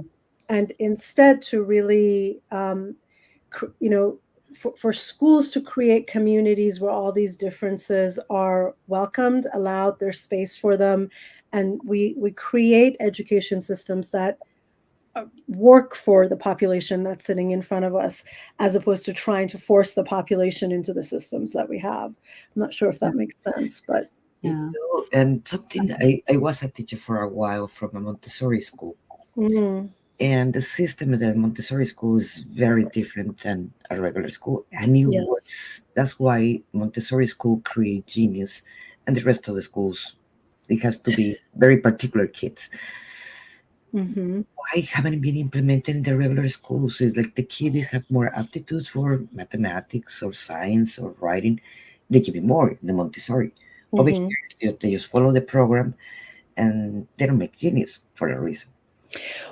And instead to really, for schools to create communities where all these differences are welcomed, allowed, there's space for them, and we create education systems that work for the population that's sitting in front of us, as opposed to trying to force the population into the systems that we have. I'm not sure if that makes sense, but
Yeah.
And something, I was a teacher for a while from a Montessori school.
mm,
And the system at the Montessori school is very different than a regular school. And it
yes.
works. That's why Montessori school create genius, and the rest of the schools, it has to be very particular kids.
hmm
Why haven't it been implemented in the regular schools? It's like the kids have more aptitudes for mathematics or science or writing. They give it more in the Montessori. Over here,
hmm
they just follow the program, and they don't make genius for a reason.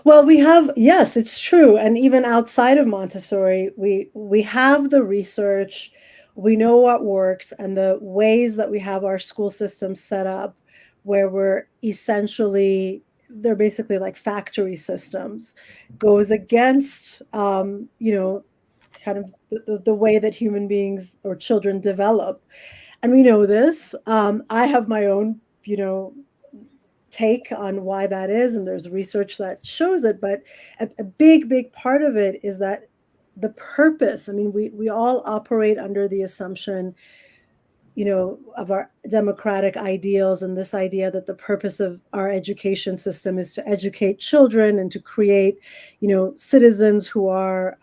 Well, yes, it's true. And even outside of Montessori, we have the research, we know what works, and the ways that we have our school system set up, where they're basically like factory systems, goes against, kind of the way that human beings or children develop. And we know this. I have my own, take on why that is, and there's research that shows it. But a big part of it is that the purpose, I mean, we all operate under the assumption, of our democratic ideals, and this idea that the purpose of our education system is to educate children and to create, citizens who are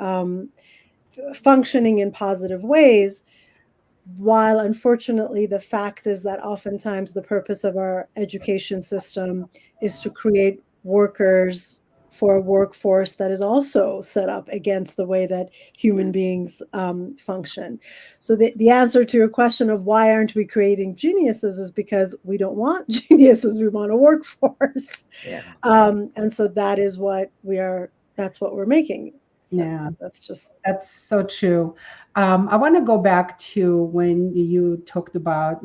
functioning in positive ways. While unfortunately, the fact is that oftentimes the purpose of our education system is to create workers for a workforce that is also set up against the way that human beings function. So the answer to your question of why aren't we creating geniuses is because we don't want geniuses, we want a workforce.
Yeah.
And so that's what we're making.
Yeah.
That's just,
That's so true. I want to go back to when you talked about,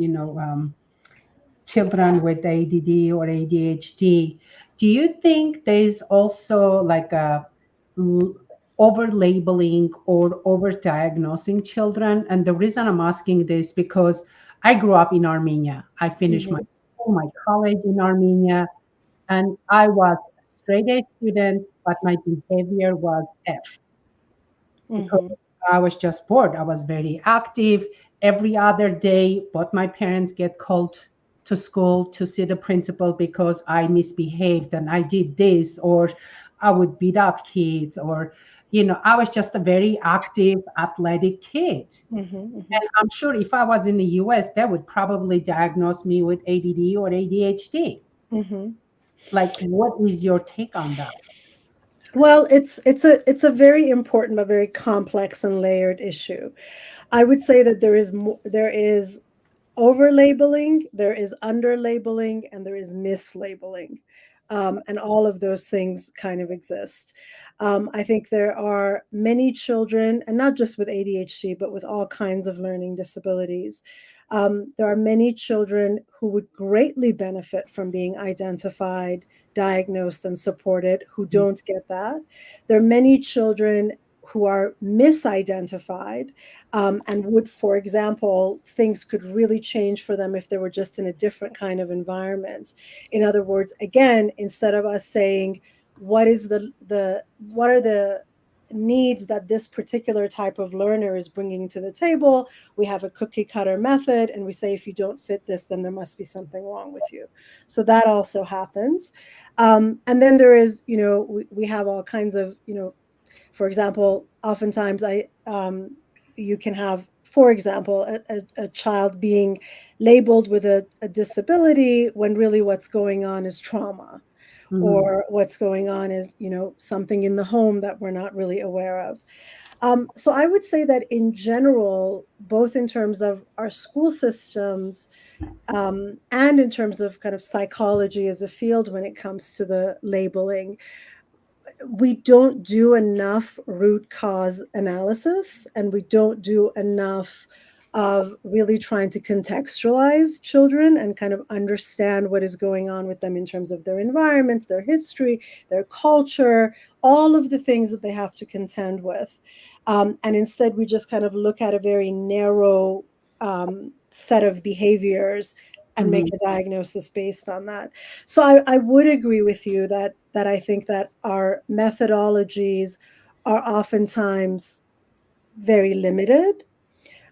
children with ADD or ADHD. Do you think there's also like a over labeling or over diagnosing children? And the reason I'm asking this because I grew up in Armenia. I finished my
mhm,
school, my college in Armenia, and I was a straight A student, but my behavior was F because
mhm,
I was just bored. I was very active. Every other day, both my parents get called to school to see the principal because I misbehaved and I did this, or I would beat up kids, or, I was just a very active, athletic kid.
Hmm.
And I'm sure if I was in the US, they would probably diagnose me with ADD or ADHD.
Hmm.
Like, what is your take on that?
Well, it's a very important but very complex and layered issue. I would say that there is over labeling, there is under labeling, and there is mislabeling. And all of those things kind of exist. I think there are many children, and not just with ADHD, but with all kinds of learning disabilities. There are many children who would greatly benefit from being identified, diagnosed, and supported who don't get that. There are many children who are misidentified, and would, for example, things could really change for them if they were just in a different kind of environment. In other words, again, instead of us saying what are the needs that this particular type of learner is bringing to the table, we have a cookie cutter method, and we say if you don't fit this, then there must be something wrong with you. So that also happens. And then there is, we have all kinds of, for example, oftentimes you can have, for example, a child being labeled with a disability when really what's going on is trauma,
Mhm.
or what's going on is, something in the home that we're not really aware of. So I would say that in general, both in terms of our school systems, and in terms of kind of psychology as a field when it comes to the labeling, we don't do enough root cause analysis, and we don't do enough of really trying to contextualize children and kind of understand what is going on with them in terms of their environments, their history, their culture, all of the things that they have to contend with. And instead, we just kind of look at a very narrow set of behaviors and make
Mhm.
a diagnosis based on that. So I would agree with you that I think that our methodologies are oftentimes very limited.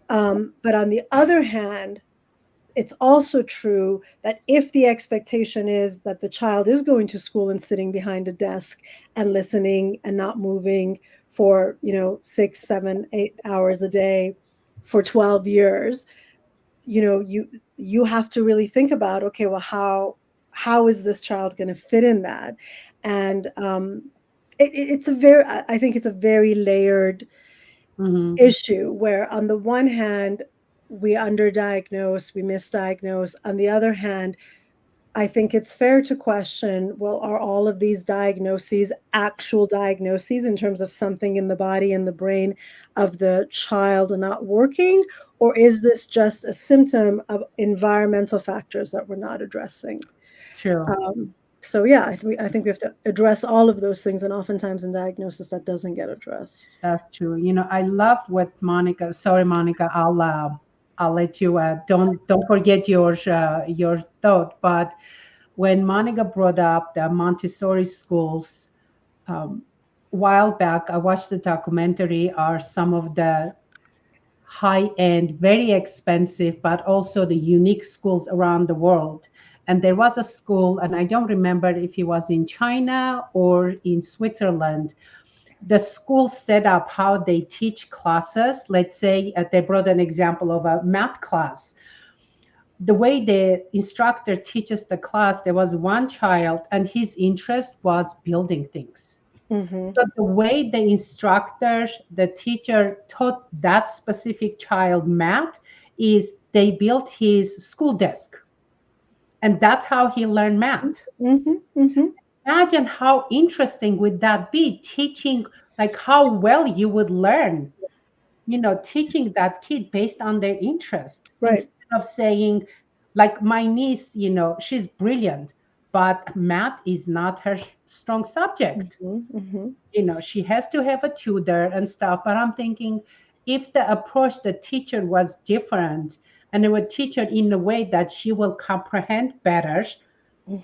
But on the other hand, it's also true that if the expectation is that the child is going to school and sitting behind a desk and listening and not moving for 6, 7, 8 hours a day for 12 years, you have to really think about, okay, well, how is this child going to fit in that? And it's a very, I think it's a very layered
Mhm.
issue where on the one hand we underdiagnose, we misdiagnose. On the other hand, I think it's fair to question, well, are all of these diagnoses actual diagnoses in terms of something in the body and the brain of the child not working? Or is this just a symptom of environmental factors that we're not addressing?
True.
Um, so, yeah, I think we have to address all of those things. And oftentimes in diagnosis, that doesn't get addressed.
That's true. I love what Monica. Sorry, Monica. I'll let you. Don't forget your thought. But when Monica brought up the Montessori schools, um, while back, I watched the documentary. Are some of the high end, very expensive, but also the unique schools around the world. And there was a school, and I don't remember if it was in China or in Switzerland. The school set up how they teach classes. Let's say they brought an example of a math class. The way the instructor teaches the class, there was one child, and his interest was building things.
Hmm.
So the way the teacher taught that specific child math is they built his school desk, and that's how he learned math.
Hmm. Hmm.
Imagine how interesting would that be, teaching, like how well you would learn, teaching that kid based on their interest
Right.
instead of saying, like my niece, she's brilliant, but math is not her strong subject.
Hmm. Hmm.
She has to have a tutor and stuff. But I'm thinking, if the approach the teacher was different and it would teach her in a way that she will comprehend better,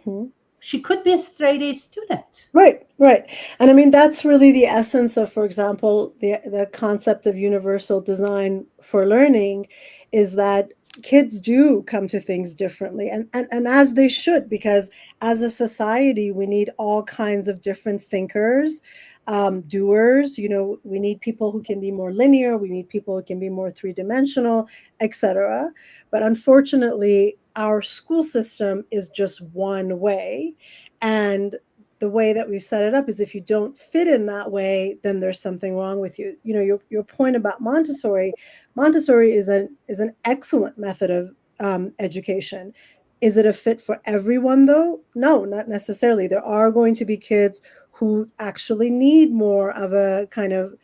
Hmm.
she could be a straight A student.
Right, right. And I mean, that's really the essence of, for example, the concept of universal design for learning is that kids do come to things differently and as they should, because as a society, we need all kinds of different thinkers, doers. We need people who can be more linear, we need people who can be more three-dimensional, etc. But unfortunately, our school system is just one way. And the way that we've set it up is if you don't fit in that way, then there's something wrong with you. Your point about Montessori is an excellent method of education. Is it a fit for everyone though? No, not necessarily. There are going to be kids who actually need more of a kind of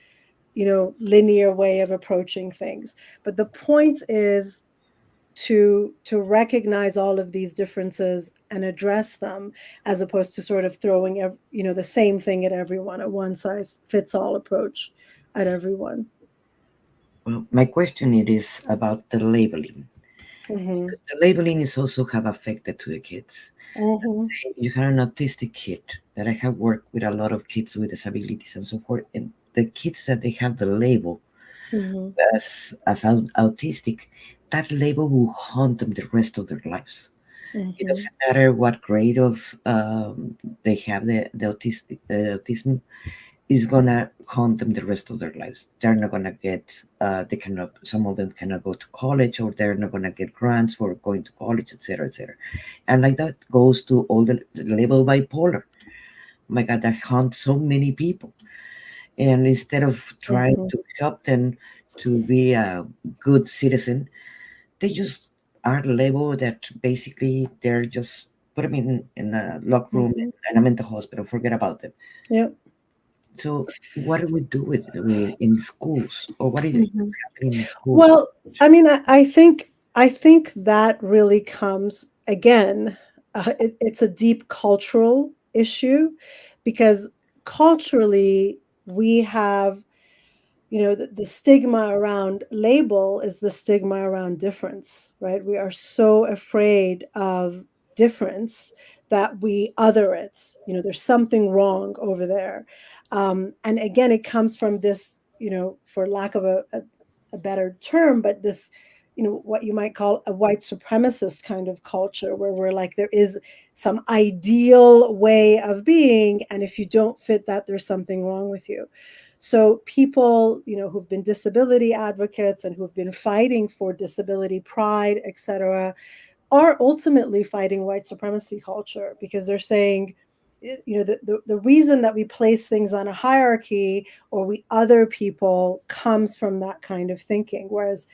linear way of approaching things. But the point is to recognize all of these differences and address them, as opposed to sort of throwing the same thing at everyone, a one size fits all approach at everyone.
Well, my question it is about the labeling,
Hmm.
because the labeling is also have affected to the kids.
Hmm.
You have an autistic kid that I have worked with a lot of kids with disabilities and so forth, and the kids that they have the label
Hmm.
as autistic, that label will haunt them the rest of their lives. It
Hmm.
doesn't matter what grade of they have the autism is gonna haunt them the rest of their lives. They're not gonna get they cannot, some of them cannot go to college, or they're not gonna get grants for going to college, etc., etc. And like that goes to all the label bipolar. My God, that haunts so many people. And instead of trying
Hmm.
to help them to be a good citizen, they just are labeled that basically they're just put them in a locked room
Hmm.
in a mental hospital, forget about them.
Yep.
So what do we do with in schools, or what is
Hmm.
happening in schools?
Well, I mean, I think that really comes again. It's a deep cultural issue, because culturally we have, the stigma around label is the stigma around difference, right? We are so afraid of difference that we other it. There's something wrong over there. And again, it comes from this, for lack of a better term, but this, what you might call a white supremacist kind of culture, where we're like, there is some ideal way of being, and if you don't fit that, there's something wrong with you. So people, who've been disability advocates and who've been fighting for disability pride, etc., are ultimately fighting white supremacy culture, because they're saying, the reason that we place things on a hierarchy or we other people comes from that kind of thinking. Whereas,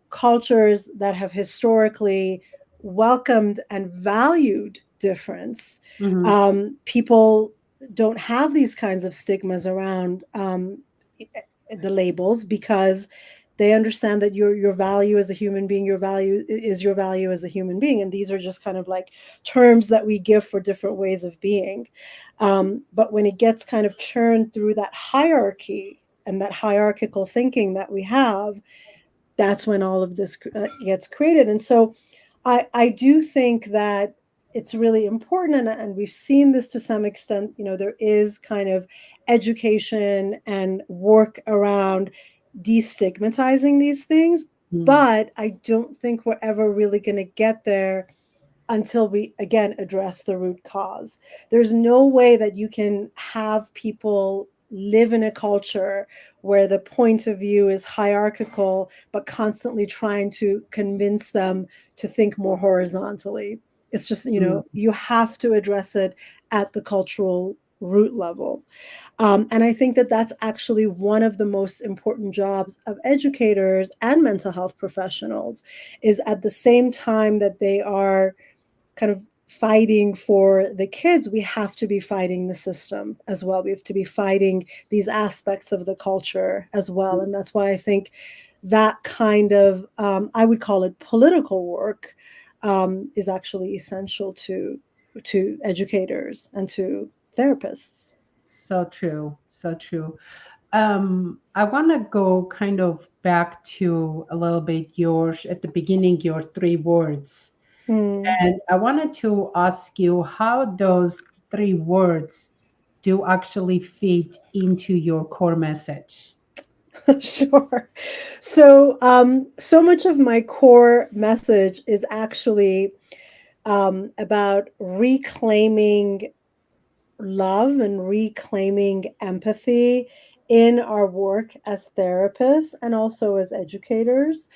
cultures that have historically welcomed and valued difference,
Hmm.
people don't have these kinds of stigmas around the labels, because they understand that your value as a human being, your value is your value as a human being, and these are just kind of like terms that we give for different ways of being. But when it gets kind of churned through that hierarchy and that hierarchical thinking that we have, that's when all of this gets created. And so I do think that it's really important, and we've seen this to some extent. There is kind of education and work around destigmatizing these things, but I don't think we're ever really going to get there until we again address the root cause. There's no way that you can have people live in a culture where the point of view is hierarchical, but constantly trying to convince them to think more horizontally. It's just, you have to address it at the cultural root level. And I think that that's actually one of the most important jobs of educators and mental health professionals, is at the same time that they are kind of fighting for the kids, we have to be fighting the system as well. We have to be fighting these aspects of the culture as well. And that's why I think that kind of, I would call it political work, is actually essential to educators and to therapists.
So true. So true. I want to go kind of back to a little bit yours at the beginning, your three words.
Mm.
And I wanted to ask you how those three words do actually fit into your core message.
Sure. So, so much of my core message is actually about reclaiming love and reclaiming empathy in our work as therapists and also as educators.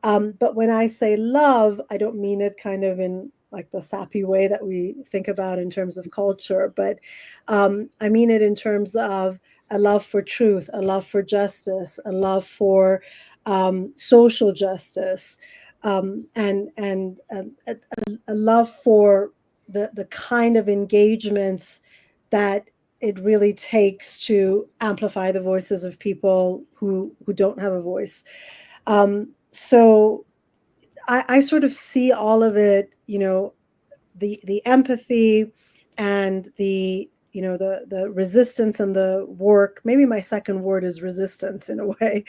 But when I say love, I don't mean it kind of in like the sappy way that we think about in terms of culture, but I mean it in terms of a love for truth, a love for justice, a love for social justice, and a love for the kind of engagements that it really takes to amplify the voices of people who don't have a voice. So I sort of see all of it, the empathy and the the resistance and the work. Maybe my second word is resistance in a way.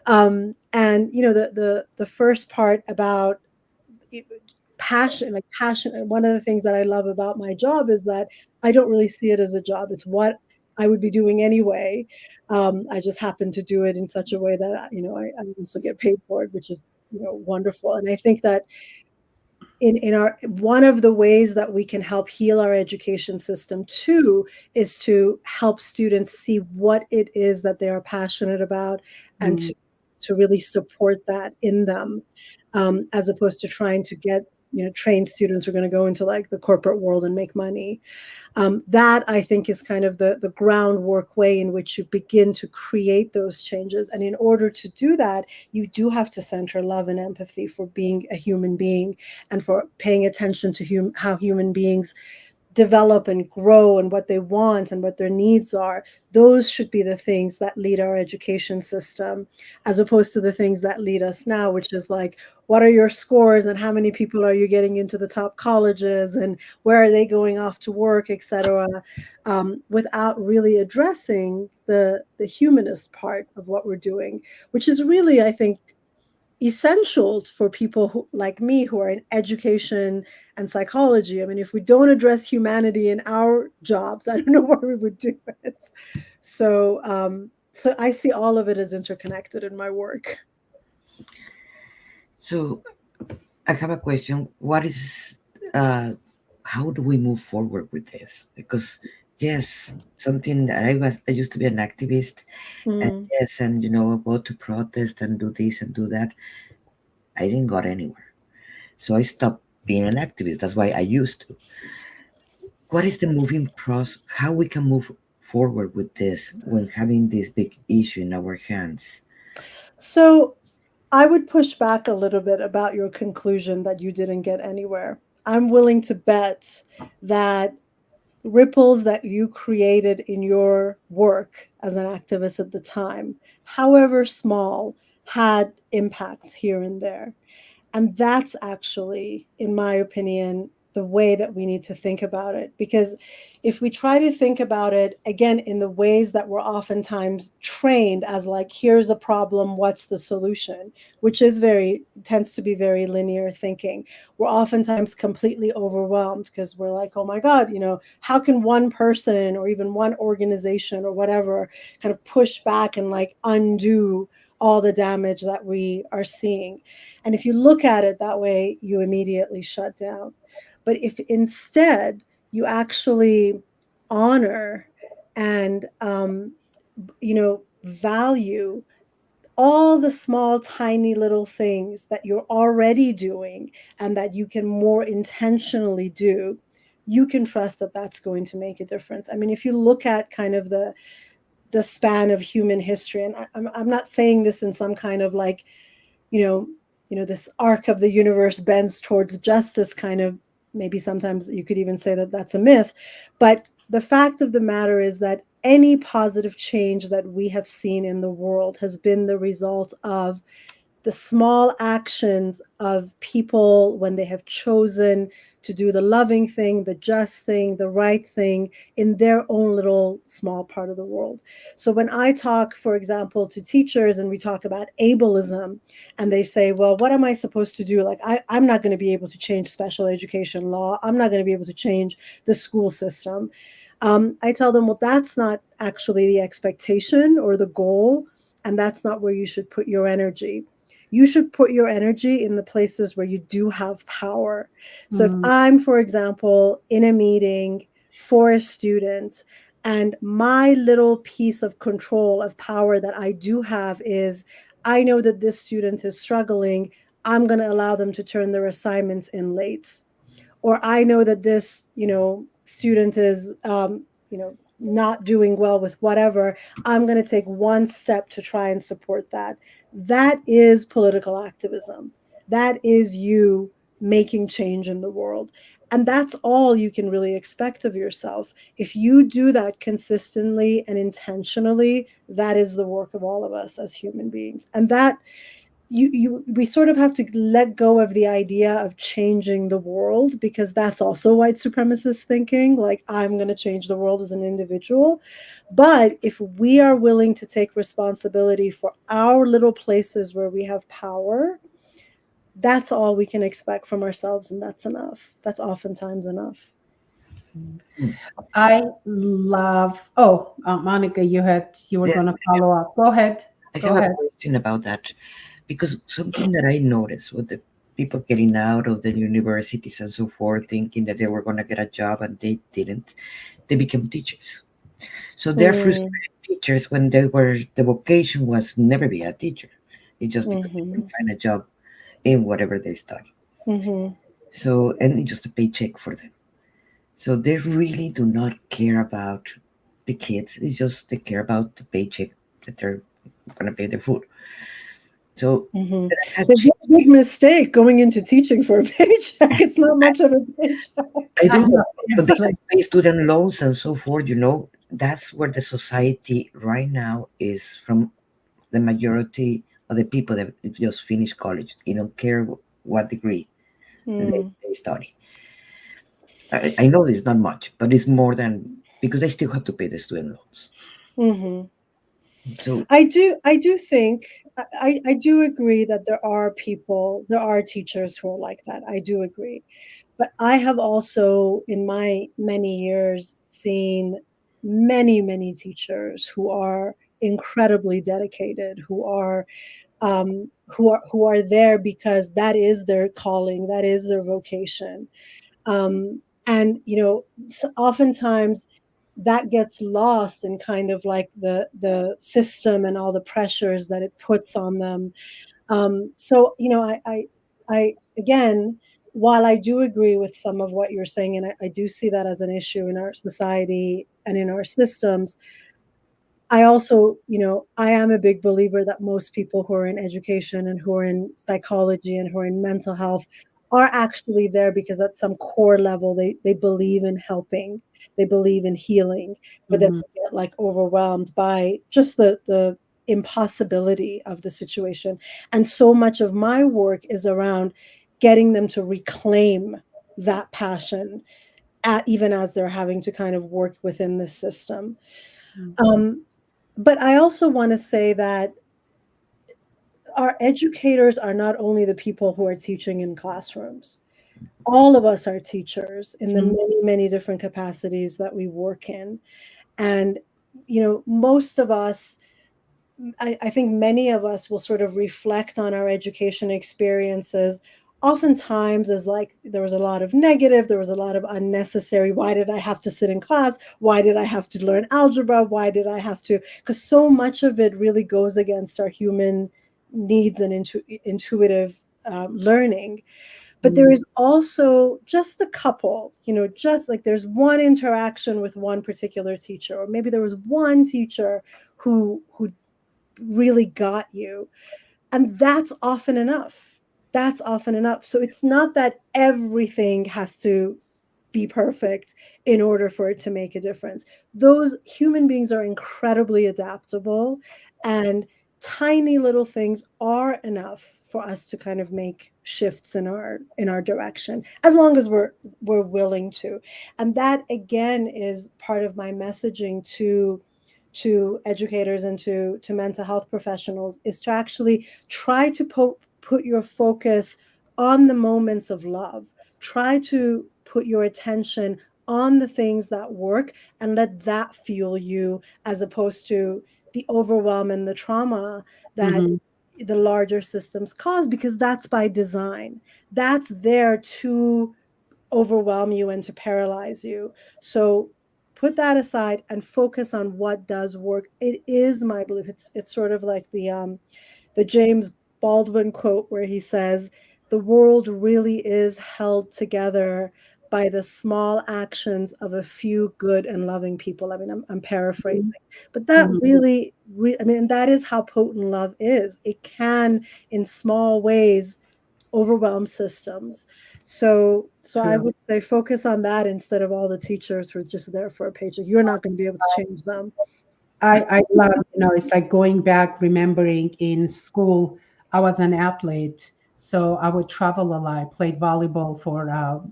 And the first part about passion, like passion. And one of the things that I love about my job is that I don't really see it as a job. It's what I would be doing anyway. I just happen to do it in such a way that I also get paid for it, which is wonderful. And I think that in our one of the ways that we can help heal our education system too is to help students see what it is that they are passionate about, and
Mm.
to really support that in them, as opposed to trying to get trained students who are going to go into like the corporate world and make money. That I think is kind of the groundwork way in which you begin to create those changes. And in order to do that, you do have to center love and empathy for being a human being and for paying attention to how human beings develop and grow and what they want and what their needs are. Those should be the things that lead our education system, as opposed to the things that lead us now, which is like, what are your scores and how many people are you getting into the top colleges and where are they going off to work, etc., without really addressing the humanist part of what we're doing, which is really, I think, essential for people who, like me, who are in education and psychology. I mean, if we don't address humanity in our jobs, I don't know where we would do it. So I see all of it as interconnected in my work.
So I have a question. What is how do we move forward with this? Because yes, something that I used to be an activist, and
Mm.
yes, and go to protest and do this and do that. I didn't got anywhere, so I stopped being an activist. That's why I used to. What is the moving process? How we can move forward with this when having this big issue in our hands?
So I would push back a little bit about your conclusion that you didn't get anywhere. I'm willing to bet that ripples that you created in your work as an activist at the time, however small, had impacts here and there. And that's actually, in my opinion, the way that we need to think about it. Because if we try to think about it again in the ways that we're oftentimes trained as like, here's a problem, what's the solution, which is tends to be very linear thinking. We're oftentimes completely overwhelmed because we're like, oh my God, how can one person or even one organization or whatever kind of push back and like undo all the damage that we are seeing? And if you look at it that way, you immediately shut down. But if instead you actually honor and value all the small, tiny little things that you're already doing and that you can more intentionally do, you can trust that that's going to make a difference. I mean, if you look at kind of the span of human history, and I'm not saying this in some kind of like, you know, this arc of the universe bends towards justice kind of, maybe sometimes you could even say that that's a myth. But the fact of the matter is that any positive change that we have seen in the world has been the result of the small actions of people when they have chosen to do the loving thing, the just thing, the right thing in their own little small part of the world. So when I talk, for example, to teachers and we talk about ableism, and they say, well, what am I supposed to do? Like, I'm not going to be able to change special education law. I'm not going to be able to change the school system. I tell them, well, that's not actually the expectation or the goal, and that's not where you should put your energy. You should put your energy in the places where you do have power. So if
Mm,
I'm, for example, in a meeting for a student, and my little piece of control of power that I do have is I know that this student is struggling, I'm going to allow them to turn their assignments in late. Or I know that this, student is, not doing well with whatever. I'm going to take one step to try and support that. That is political activism. That is you making change in the world. And that's all you can really expect of yourself. If you do that consistently and intentionally, that is the work of all of us as human beings. And that we sort of have to let go of the idea of changing the world, because that's also white supremacist thinking, like I'm going to change the world as an individual. But if we are willing to take responsibility for our little places where we have power, that's all we can expect from ourselves, and that's enough. That's oftentimes enough.
Hmm.
I love. Oh, Monica, you were
Yeah,
going to follow up. Go ahead.
I
Go
have a
ahead.
question about that because something that I noticed with the people getting out of the universities and so forth, thinking that they were going to get a job and they didn't, they became teachers. So they're
Mm,
frustrated teachers when they were the vocation was never be a teacher. It's just because they
mhm,
couldn't find a job in whatever they study.
mhm,
So and it's just a paycheck for them. So they really do not care about the kids. It's just they care about the paycheck that they're gonna pay the food. So
mhm.
that have
There's
changed.
a big mistake going into teaching for a paycheck. It's not much of a paycheck.
I
I
do know,
know,
but they have
seriously.
to pay student loans and so forth. That's where the society right now is from. The majority of the people that just finish college, they don't care what degree
Mm,
they study. I know it's not much, but it's more than because they still have to pay the student loans.
mhm.
So
I do think I do agree that there are teachers who are like that. I do agree. But I have also, in my many years, seen many, many teachers who are incredibly dedicated, who are there because that is their calling, that is their vocation. And oftentimes that gets lost in kind of like the system and all the pressures that it puts on them. So I again, while I do agree with some of what you're saying, and I do see that as an issue in our society and in our systems, I also, I am a big believer that most people who are in education and who are in psychology and who are in mental health are actually there because at some core level they believe in helping, they believe in healing, but then
Mhm.
they get like overwhelmed by just the impossibility of the situation. And so much of my work is around getting them to reclaim that passion, even as they're having to kind of work within the system.
Mm.
Um, but I also want to say that our educators are not only the people who are teaching in classrooms. All of us are teachers in the
Mm.
many, many different capacities that we work in. And, most of us, I think many of us will sort of reflect on our education experiences oftentimes as like there was a lot of negative, there was a lot of unnecessary. Why did I have to sit in class? Why did I have to learn algebra? Why did I have to? Because so much of it really goes against our human needs and intuitive learning. But there
Mm.
is also just a couple, just like there's one interaction with one particular teacher, or maybe there was one teacher who really got you. And that's often enough. That's often enough. So it's not that everything has to be perfect in order for it to make a difference. Those human beings are incredibly adaptable, and tiny little things are enough for us to kind of make shifts in our direction, as long as we're willing to. And that again is part of my messaging to educators and to mental health professionals, is to actually try to put your focus on the moments of love. Try to put your attention on the things that work and let that fuel you, as opposed to the overwhelm and the trauma that
Mhm.
the larger systems cause, because that's by design. That's there to overwhelm you and to paralyze you. So put that aside and focus on what does work. It is my belief. It's sort of like the James Baldwin quote where he says, "The world really is held together by the small actions of a few good and loving people." I mean, I'm
Mhm.
paraphrasing, but that
Mhm.
really, I mean, that is how potent love is. It can, in small ways, overwhelm systems. So I
True.
would say focus on that instead of all the teachers who are just there for a paycheck. You're not going to be able to change them.
I love, it's like going back, remembering in school, I was an athlete. So I would travel a lot. I played volleyball for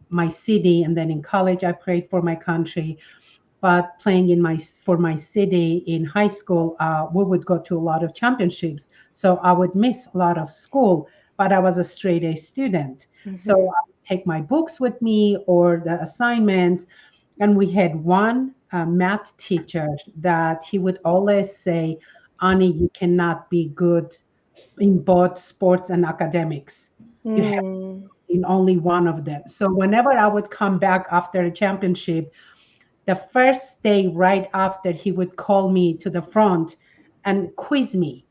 my city. And then in college, I played for my country. But playing for my city in high school, we would go to a lot of championships. So I would miss a lot of school, but I was a straight A student. So
Hmm.
I would take my books with me or the assignments. And we had one math teacher that he would always say, Ani, you cannot be good in both sports and academics. You have
Mm.
in only one of them. So whenever I would come back after a championship, the first day right after, he would call me to the front and quiz me.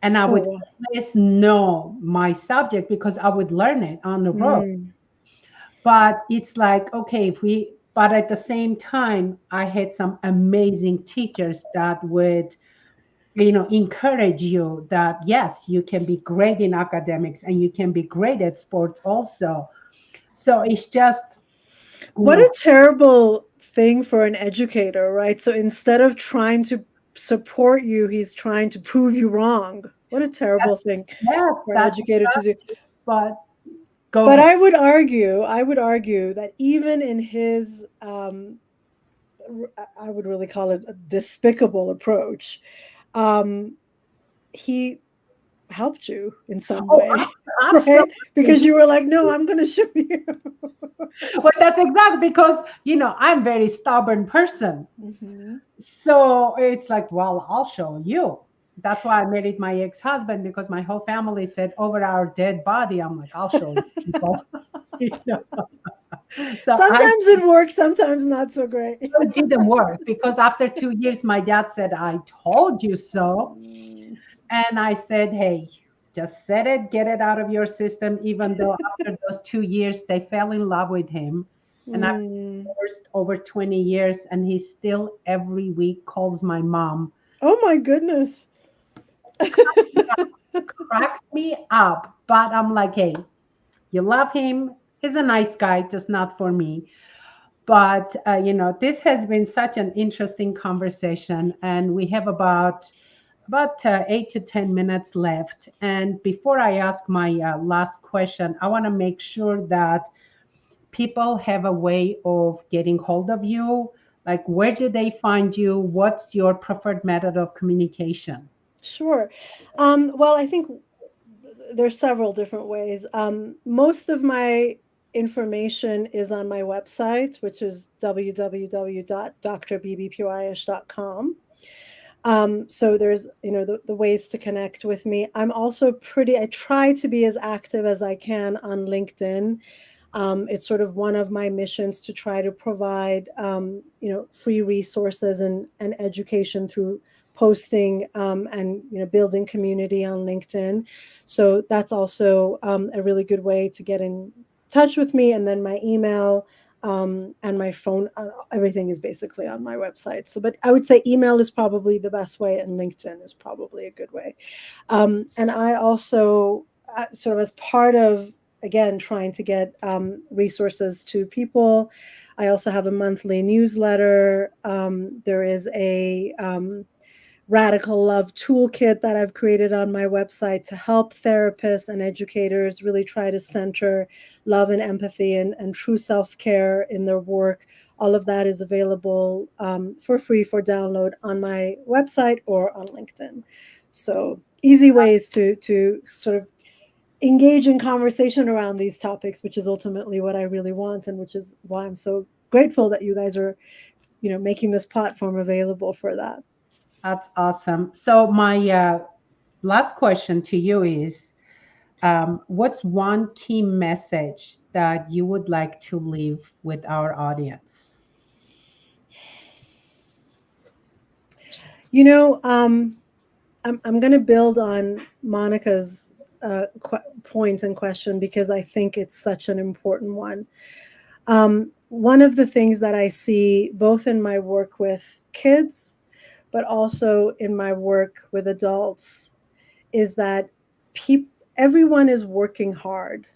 And I
Oh,
would
wow.
always know my subject because I would learn it on the road.
Mm.
But it's like, okay, but at the same time, I had some amazing teachers that would, encourage you that, yes, you can be great in academics and you can be great at sports also. So it's just, you
What
know,
a terrible thing for an educator, right? So instead of trying to support you, he's trying to prove you wrong. What a terrible thing
yes,
for an
that's
educator to do.
exactly, but go
But
ahead.
I would argue that even in his, I would really call it a despicable approach, um, he helped you in some
Oh,
way, right? Because
absolutely.
you were like, no, I'm going to show you.
Well, that's exactly because, I'm very stubborn person.
Hmm.
So it's like, well, I'll show you. That's why I married my ex-husband, because my whole family said over our dead body. I'm like, I'll show you people. You know? So
Sometimes it works, sometimes not so great.
it didn't work because after 2 years, my dad said, I told you so.
Mm.
And I said, hey, just set it, get it out of your system. Even though after those 2 years, they fell in love with him. And I've
Mm.
been divorced over 20 years, and he still every week calls my mom.
Oh my goodness.
Cracks me up. But I'm like, hey, you love him. He's a nice guy, just not for me. But, this has been such an interesting conversation, and we have about 8 to 10 minutes left. And before I ask my last question, I want to make sure that people have a way of getting hold of you. Like, where do they find you? What's your preferred method of communication?
Sure. Well, I think there's several different ways. Most of my information is on my website, which is www.drbbpyish.com. So there's, the ways to connect with me. I try to be as active as I can on LinkedIn. It's sort of one of my missions to try to provide, free resources and education through posting, and building community on LinkedIn. So that's also, a really good way to get in touch with me. And then my email, and my phone, everything is basically on my website. So, but I would say email is probably the best way, and LinkedIn is probably a good way. And I also, sort of as part of, again, trying to get, resources to people, I also have a monthly newsletter. There is a, Radical Love Toolkit that I've created on my website to help therapists and educators really try to center love and empathy and true self care in their work. All of that is available for free for download on my website or on LinkedIn. So easy ways to sort of engage in conversation around these topics, which is ultimately what I really want, and which is why I'm so grateful that you guys are, making this platform available for that.
That's awesome. So my last question to you is, what's one key message that you would like to leave with our audience?
You know, I'm going to build on Monica's point and question because I think it's such an important one. One of the things that I see both in my work with kids, but also in my work with adults, is that everyone is working hard,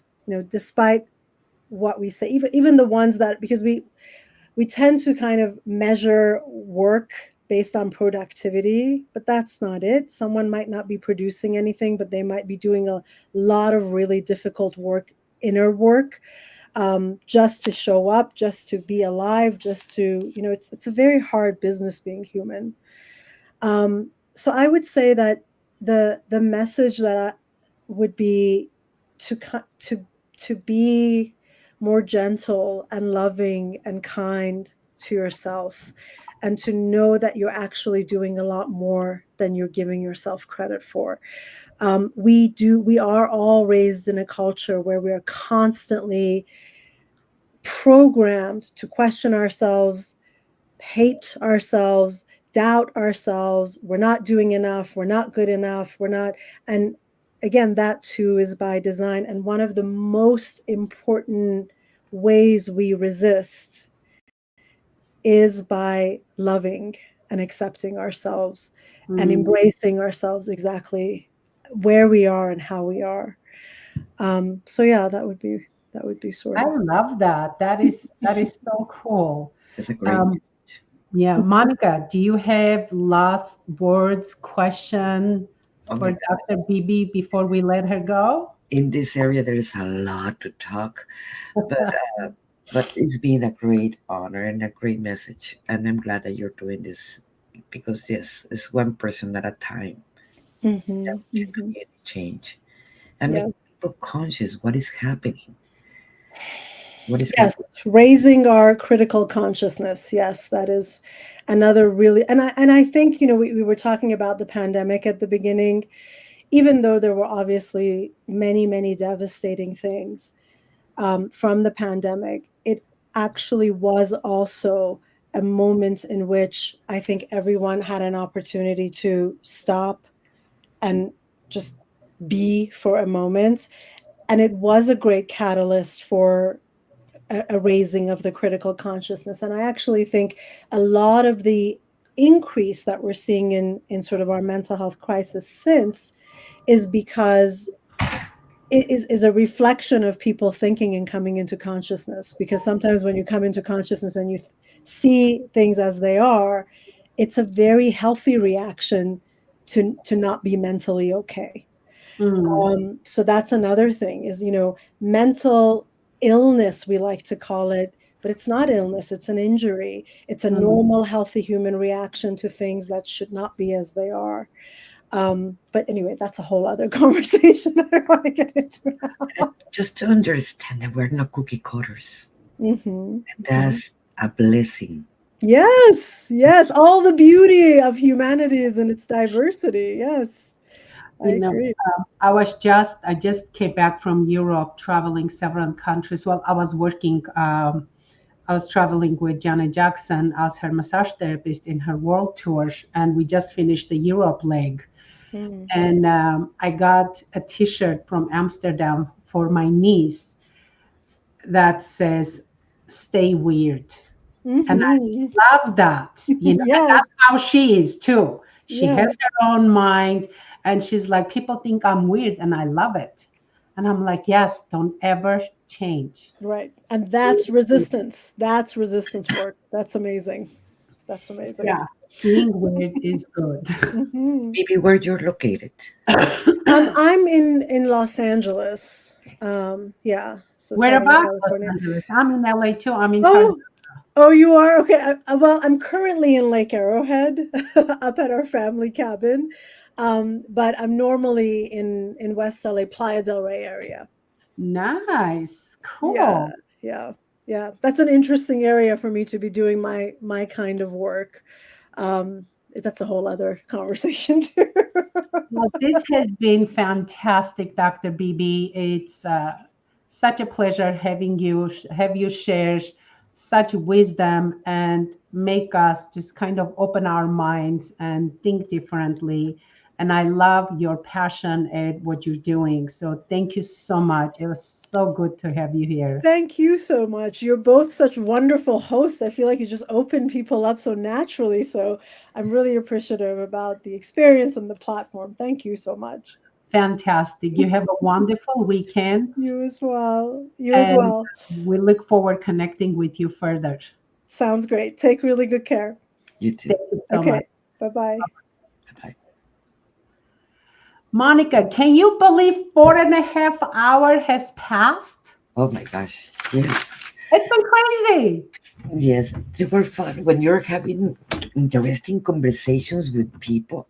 despite what we say, even the ones that, because we tend to kind of measure work based on productivity, but that's not it. Someone might not be producing anything, but they might be doing a lot of really difficult work, inner work, just to show up, just to be alive, just to, it's a very hard business being human. So I would say that the message that I would be to to be more gentle and loving and kind to yourself, and to know that you're actually doing a lot more than you're giving yourself credit for. We are all raised in a culture where we are constantly programmed to question ourselves, hate ourselves, doubt ourselves. We're not doing enough. We're not good enough. We're not. And again, that too is by design. And one of the most important ways we resist is by loving and accepting ourselves and embracing ourselves exactly where we are and how we are. So yeah, that would be sort
I
of.
love that. That is so cool.
That's a great
Um, yeah, Monica, do you have last words, question
Oh
for
my God.
Dr. Bibi before we let her go?
In this area, there is a lot to talk, but uh, but it's been a great honor and a great message, and I'm glad that you're doing this because yes, it's one person at a time that
Hmm.
we can
Hmm.
create change and make
Yes.
people conscious what is happening, what is
Yes,
happening.
raising our critical consciousness. Yes, that is another really, and I think, we were talking about the pandemic at the beginning, even though there were obviously many, many devastating things from the pandemic, it actually was also a moment in which I think everyone had an opportunity to stop and just be for a moment. And it was a great catalyst for a raising of the critical consciousness. And I actually think a lot of the increase that we're seeing in sort of our mental health crisis since is because it is a reflection of people thinking and coming into consciousness. Because sometimes when you come into consciousness and you see things as they are, it's a very healthy reaction to not be mentally okay.
Mm,
So that's another thing is, mental illness, we like to call it, but it's not illness, it's an injury. It's a
mm.
normal, healthy human reaction to things that should not be as they are. But anyway, that's a whole other conversation. I don't want to get into now.
Just to understand that we're not cookie cutters.
Hmm. Hmm.
That's a blessing.
Yes, yes, all the beauty of humanity is in its diversity. Yes, I
You know,
agree.
I just came back from Europe, traveling several countries. Well, I was traveling with Janet Jackson as her massage therapist in her world tour, and we just finished the Europe leg.
Mm-hmm.
And I got a T-shirt from Amsterdam for my niece that says "Stay weird," and
Mm-hmm.
I love that. And
Yes,
that's how she is too. She has
yes.
her own mind, and she's like, people think I'm weird, and I love it. And I'm like, yes, don't ever change.
Right. And that's resistance. That's resistance work. That's amazing. That's amazing.
Yeah. Being weird is good.
Mhm.
Maybe where you're located.
I'm in Los Angeles. Yeah, so
Where
Southern
about Los
California.
Angeles? I'm in LA too. I'm in
Oh,
California.
oh, you are okay. Well, I'm currently in Lake Arrowhead, up at our family cabin, but I'm normally in West LA, Playa del Rey area.
Nice.
Yeah,
Cool.
yeah, yeah. That's an interesting area for me to be doing my kind of work. Um, that's a whole other conversation too.
Well, this has been fantastic, Dr. BB. It's such a pleasure having you, have you share such wisdom and make us just kind of open our minds and think differently. And I love your passion at what you're doing. So thank you so much. It was so good to have you here.
Thank you so much. You're both such wonderful hosts. I feel like you just open people up so naturally. So I'm really appreciative about the experience and the platform. Thank you so much.
Fantastic. You have a wonderful weekend,
You as well. You as
and
well.
we look forward connecting with you further.
Sounds great. Take really good care.
You too.
Thank you so much.
Okay. Bye bye.
Bye.
Monica, can you believe 4.5 hours has passed?
Oh my gosh. Yes.
It's been crazy.
Yes. Super fun. When you're having interesting conversations with people,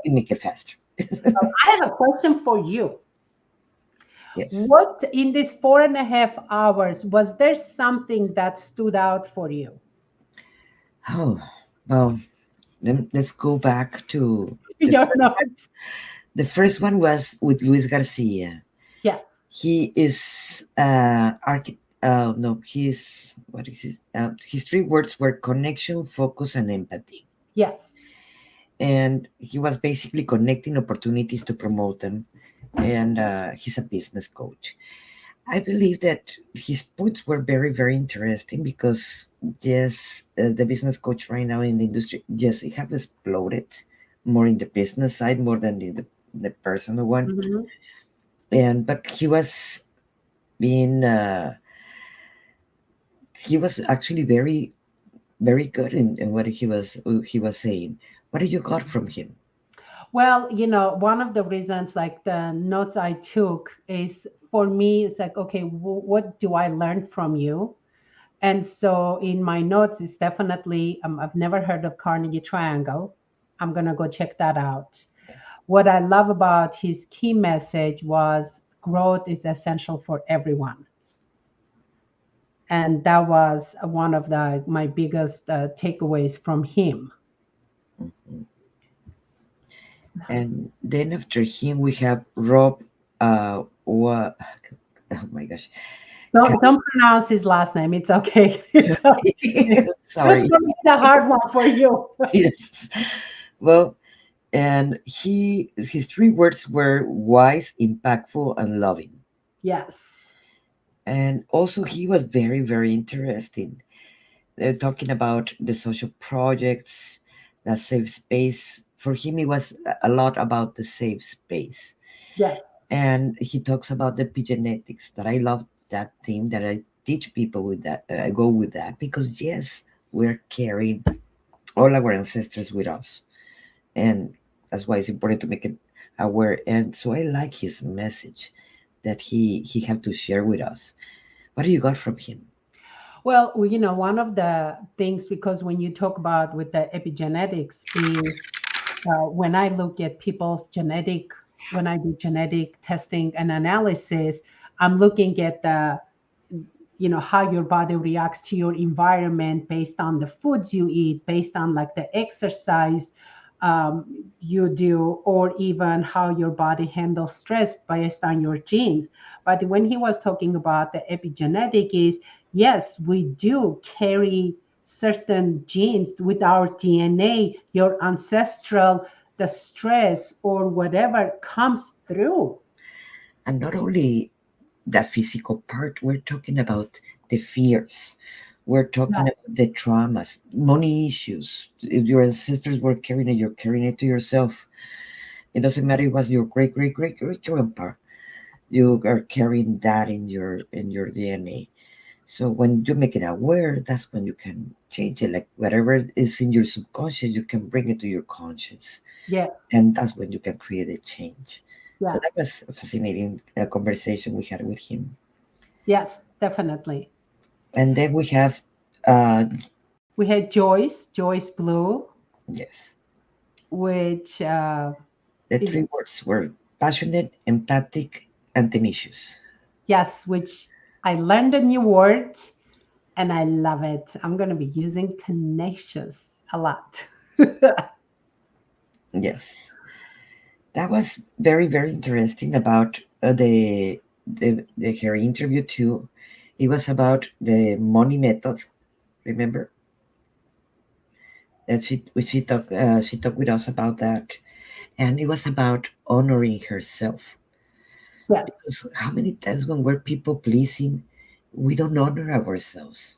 you make it faster.
I have a question for you.
Yes.
What in these 4.5 hours was there something that stood out for you?
Oh, well, let's go back to
Your notes.
the first one was with Luis Garcia.
Yes,
He is no, he's what is his three words were connection, focus, and empathy.
yes,
And he was basically connecting opportunities to promote them. And he's a business coach. I believe that his points were very, very interesting because, yes, the business coach right now in the industry, yes, it have exploded more in the business side more than in the personal one.
hmm,
And but being, he was actually very, very good in what he was saying. What did you got from him?
well, one of the reasons, like the notes I took, is for me, it's like, okay, what do I learn from you? And so in my notes, it's definitely, I've never heard of Carnegie Triangle. I'm going to go check that out. What I love about his key message was growth is essential for everyone. And that was one of my biggest takeaways from him.
Mhm. And then after him, we have Rob. What? Oh my gosh.
Don't pronounce his last name. It's okay. It's okay. That's
Sorry.
going to be the hard one for you.
Yes. Well, and his three words were wise, impactful, and loving.
Yes.
And also, he was very, very interesting. Talking about the social projects, the safe space. For him, it was a lot about the safe space.
Yes.
And he talks about the epigenetics. That I love that theme. That I teach people with that. I go with that because yes, we're carrying all our ancestors with us, and that's why it's important to make it aware. And so I like his message that he have to share with us. What do you got from him?
Well, one of the things, because when you talk about with the epigenetics, is when I look at people's when I do genetic testing and analysis, I'm looking at how your body reacts to your environment based on the foods you eat, based on like the exercise you do, or even how your body handles stress based on your genes. But when he was talking about the epigenetic, is yes, we do carry certain genes with our DNA, your ancestral, the stress or whatever comes through.
And not only the physical part, we're talking about the fears. We're talking
Yeah.
about the traumas, money issues. If your ancestors were carrying it, you're carrying it to yourself. It doesn't matter if it was your great great great great grandpa. You are carrying that in your DNA. So when you make it aware, that's when you can change it. Like whatever is in your subconscious, you can bring it to your conscious,
Yeah.
and that's when you can create a change. So
Yeah.
that was a fascinating conversation we had with him.
Yes, definitely.
And then we have, uh,
We had Joyce Blue,
yes,
which
the
is,
three words were passionate, empathic, and tenacious.
yes, which I learned a new word and I love it. I'm going to be using tenacious a lot.
Yes, that was very very interesting about the her interview too. It was about the money method. Remember that she talked with us about that, and it was about honoring herself.
Yes,
Because how many times when we're people pleasing, we don't honor ourselves.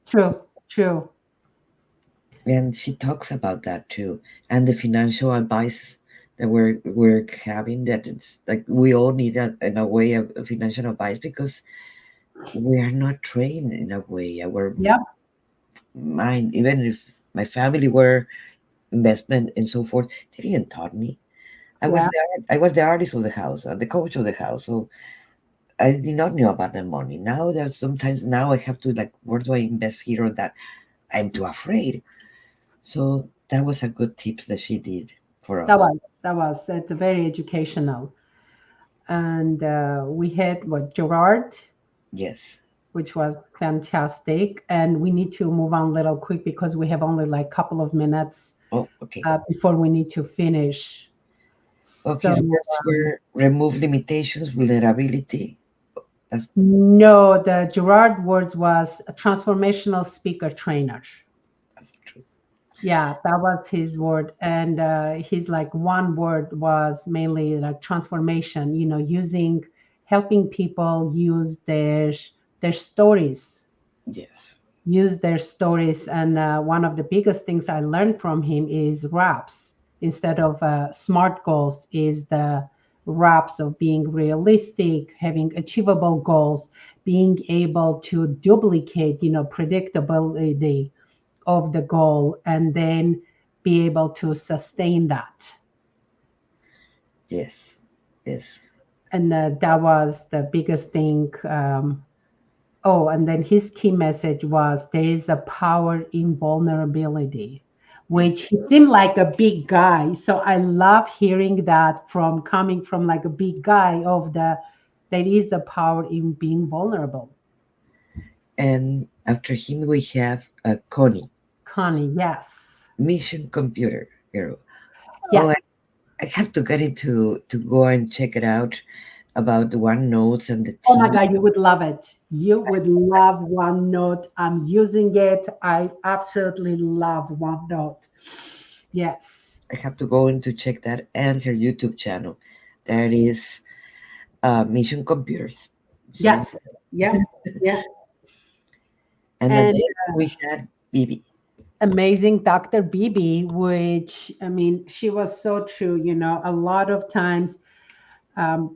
true, true.
And she talks about that too, and the financial advice that we're having, that it's like we all need in a way of financial advice, because we are not trained in a way. Our
Yep,
mind, even if my family were investment and so forth, they didn't taught me.
yeah,
I was the artist of the house, the coach of the house, so I did not know about the money. Now there's sometimes now I have to like, where do I invest here or that? I'm too afraid. So that was a good tips that she did for
that
us.
was, it's very educational. And we had what, Gerard,
Yes.
which was fantastic. And we need to move on a little quick because we have only like a couple of minutes
Oh, okay.
before we need to finish.
Oh,
So,
his words were remove limitations, vulnerability. That's,
no, the Gerard words was a transformational speaker trainer.
that's true.
Yeah, that was his word. And his like one word was mainly like transformation, using, helping people use their stories,
Yes.
and one of the biggest things I learned from him is raps instead of smart goals, is the raps of being realistic, having achievable goals, being able to duplicate, predictability of the goal, and then be able to sustain that.
Yes. Yes.
And that was the biggest thing. Oh, and then his key message was there is a power in vulnerability,
Yes.
which he seemed like a big guy. So I love hearing that from coming from like a big guy, of the there is a power in being vulnerable.
And after him, we have Connie,
Connie, yes.
mission computer hero. Oh,
Yes.
I have to get into to go and check it out about the OneNotes and the
Oh my
teams.
God, you would love it. You would love OneNote. I'm using it. I absolutely love OneNote. Yes.
I have to go in to check that, and her YouTube channel. That is Mission Computers. So,
Yes. Yep. Yeah.
and then
And
we had Bibi.
amazing Dr. Bibi, which, I mean, she was so true. A lot of times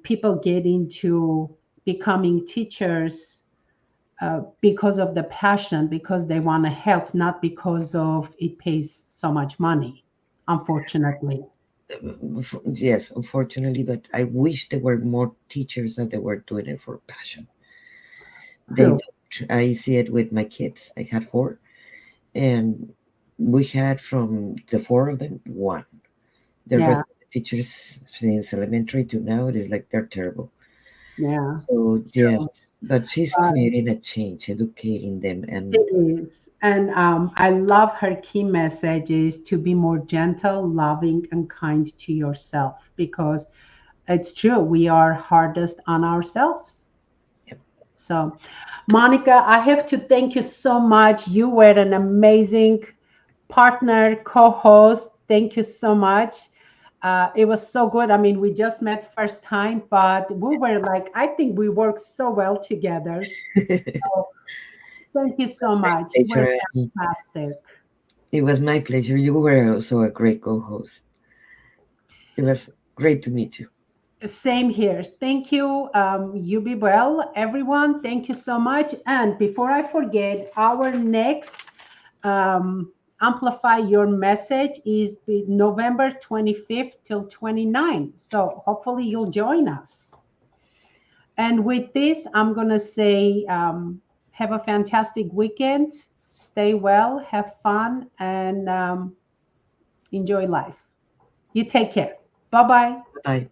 people get into becoming teachers because of the passion, because they want to help, not because of it pays so much money, unfortunately.
Yes, unfortunately, but I wish there were more teachers that they were doing it for passion. They
True.
don't. I see it with my kids. I had four, and we had from the four of them one. The rest
Yeah.
of the teachers since elementary to now, it is like they're terrible.
Yeah.
So yes,
True.
but she's
Uh,
creating a change, educating them, and
it is. And I love her key message is to be more gentle, loving, and kind to yourself, because it's true. We are hardest on ourselves.
yep.
So, Monica, I have to thank you so much. You were an amazing partner, co host. Thank you so much. It was so good. I mean, we just met first time, but we were like, I think we worked so well together. So thank you so much. You were
Pleasure.
fantastic.
It was my pleasure. You were also a great co-host. It was great to meet you.
Same here. Thank you. You be well, everyone. Thank you so much. And before I forget, our next Amplify Your Message is November 25th till 29th. So hopefully you'll join us. And with this, I'm going to say have a fantastic weekend. Stay well, have fun, and enjoy life. You take care. Bye bye.
Bye.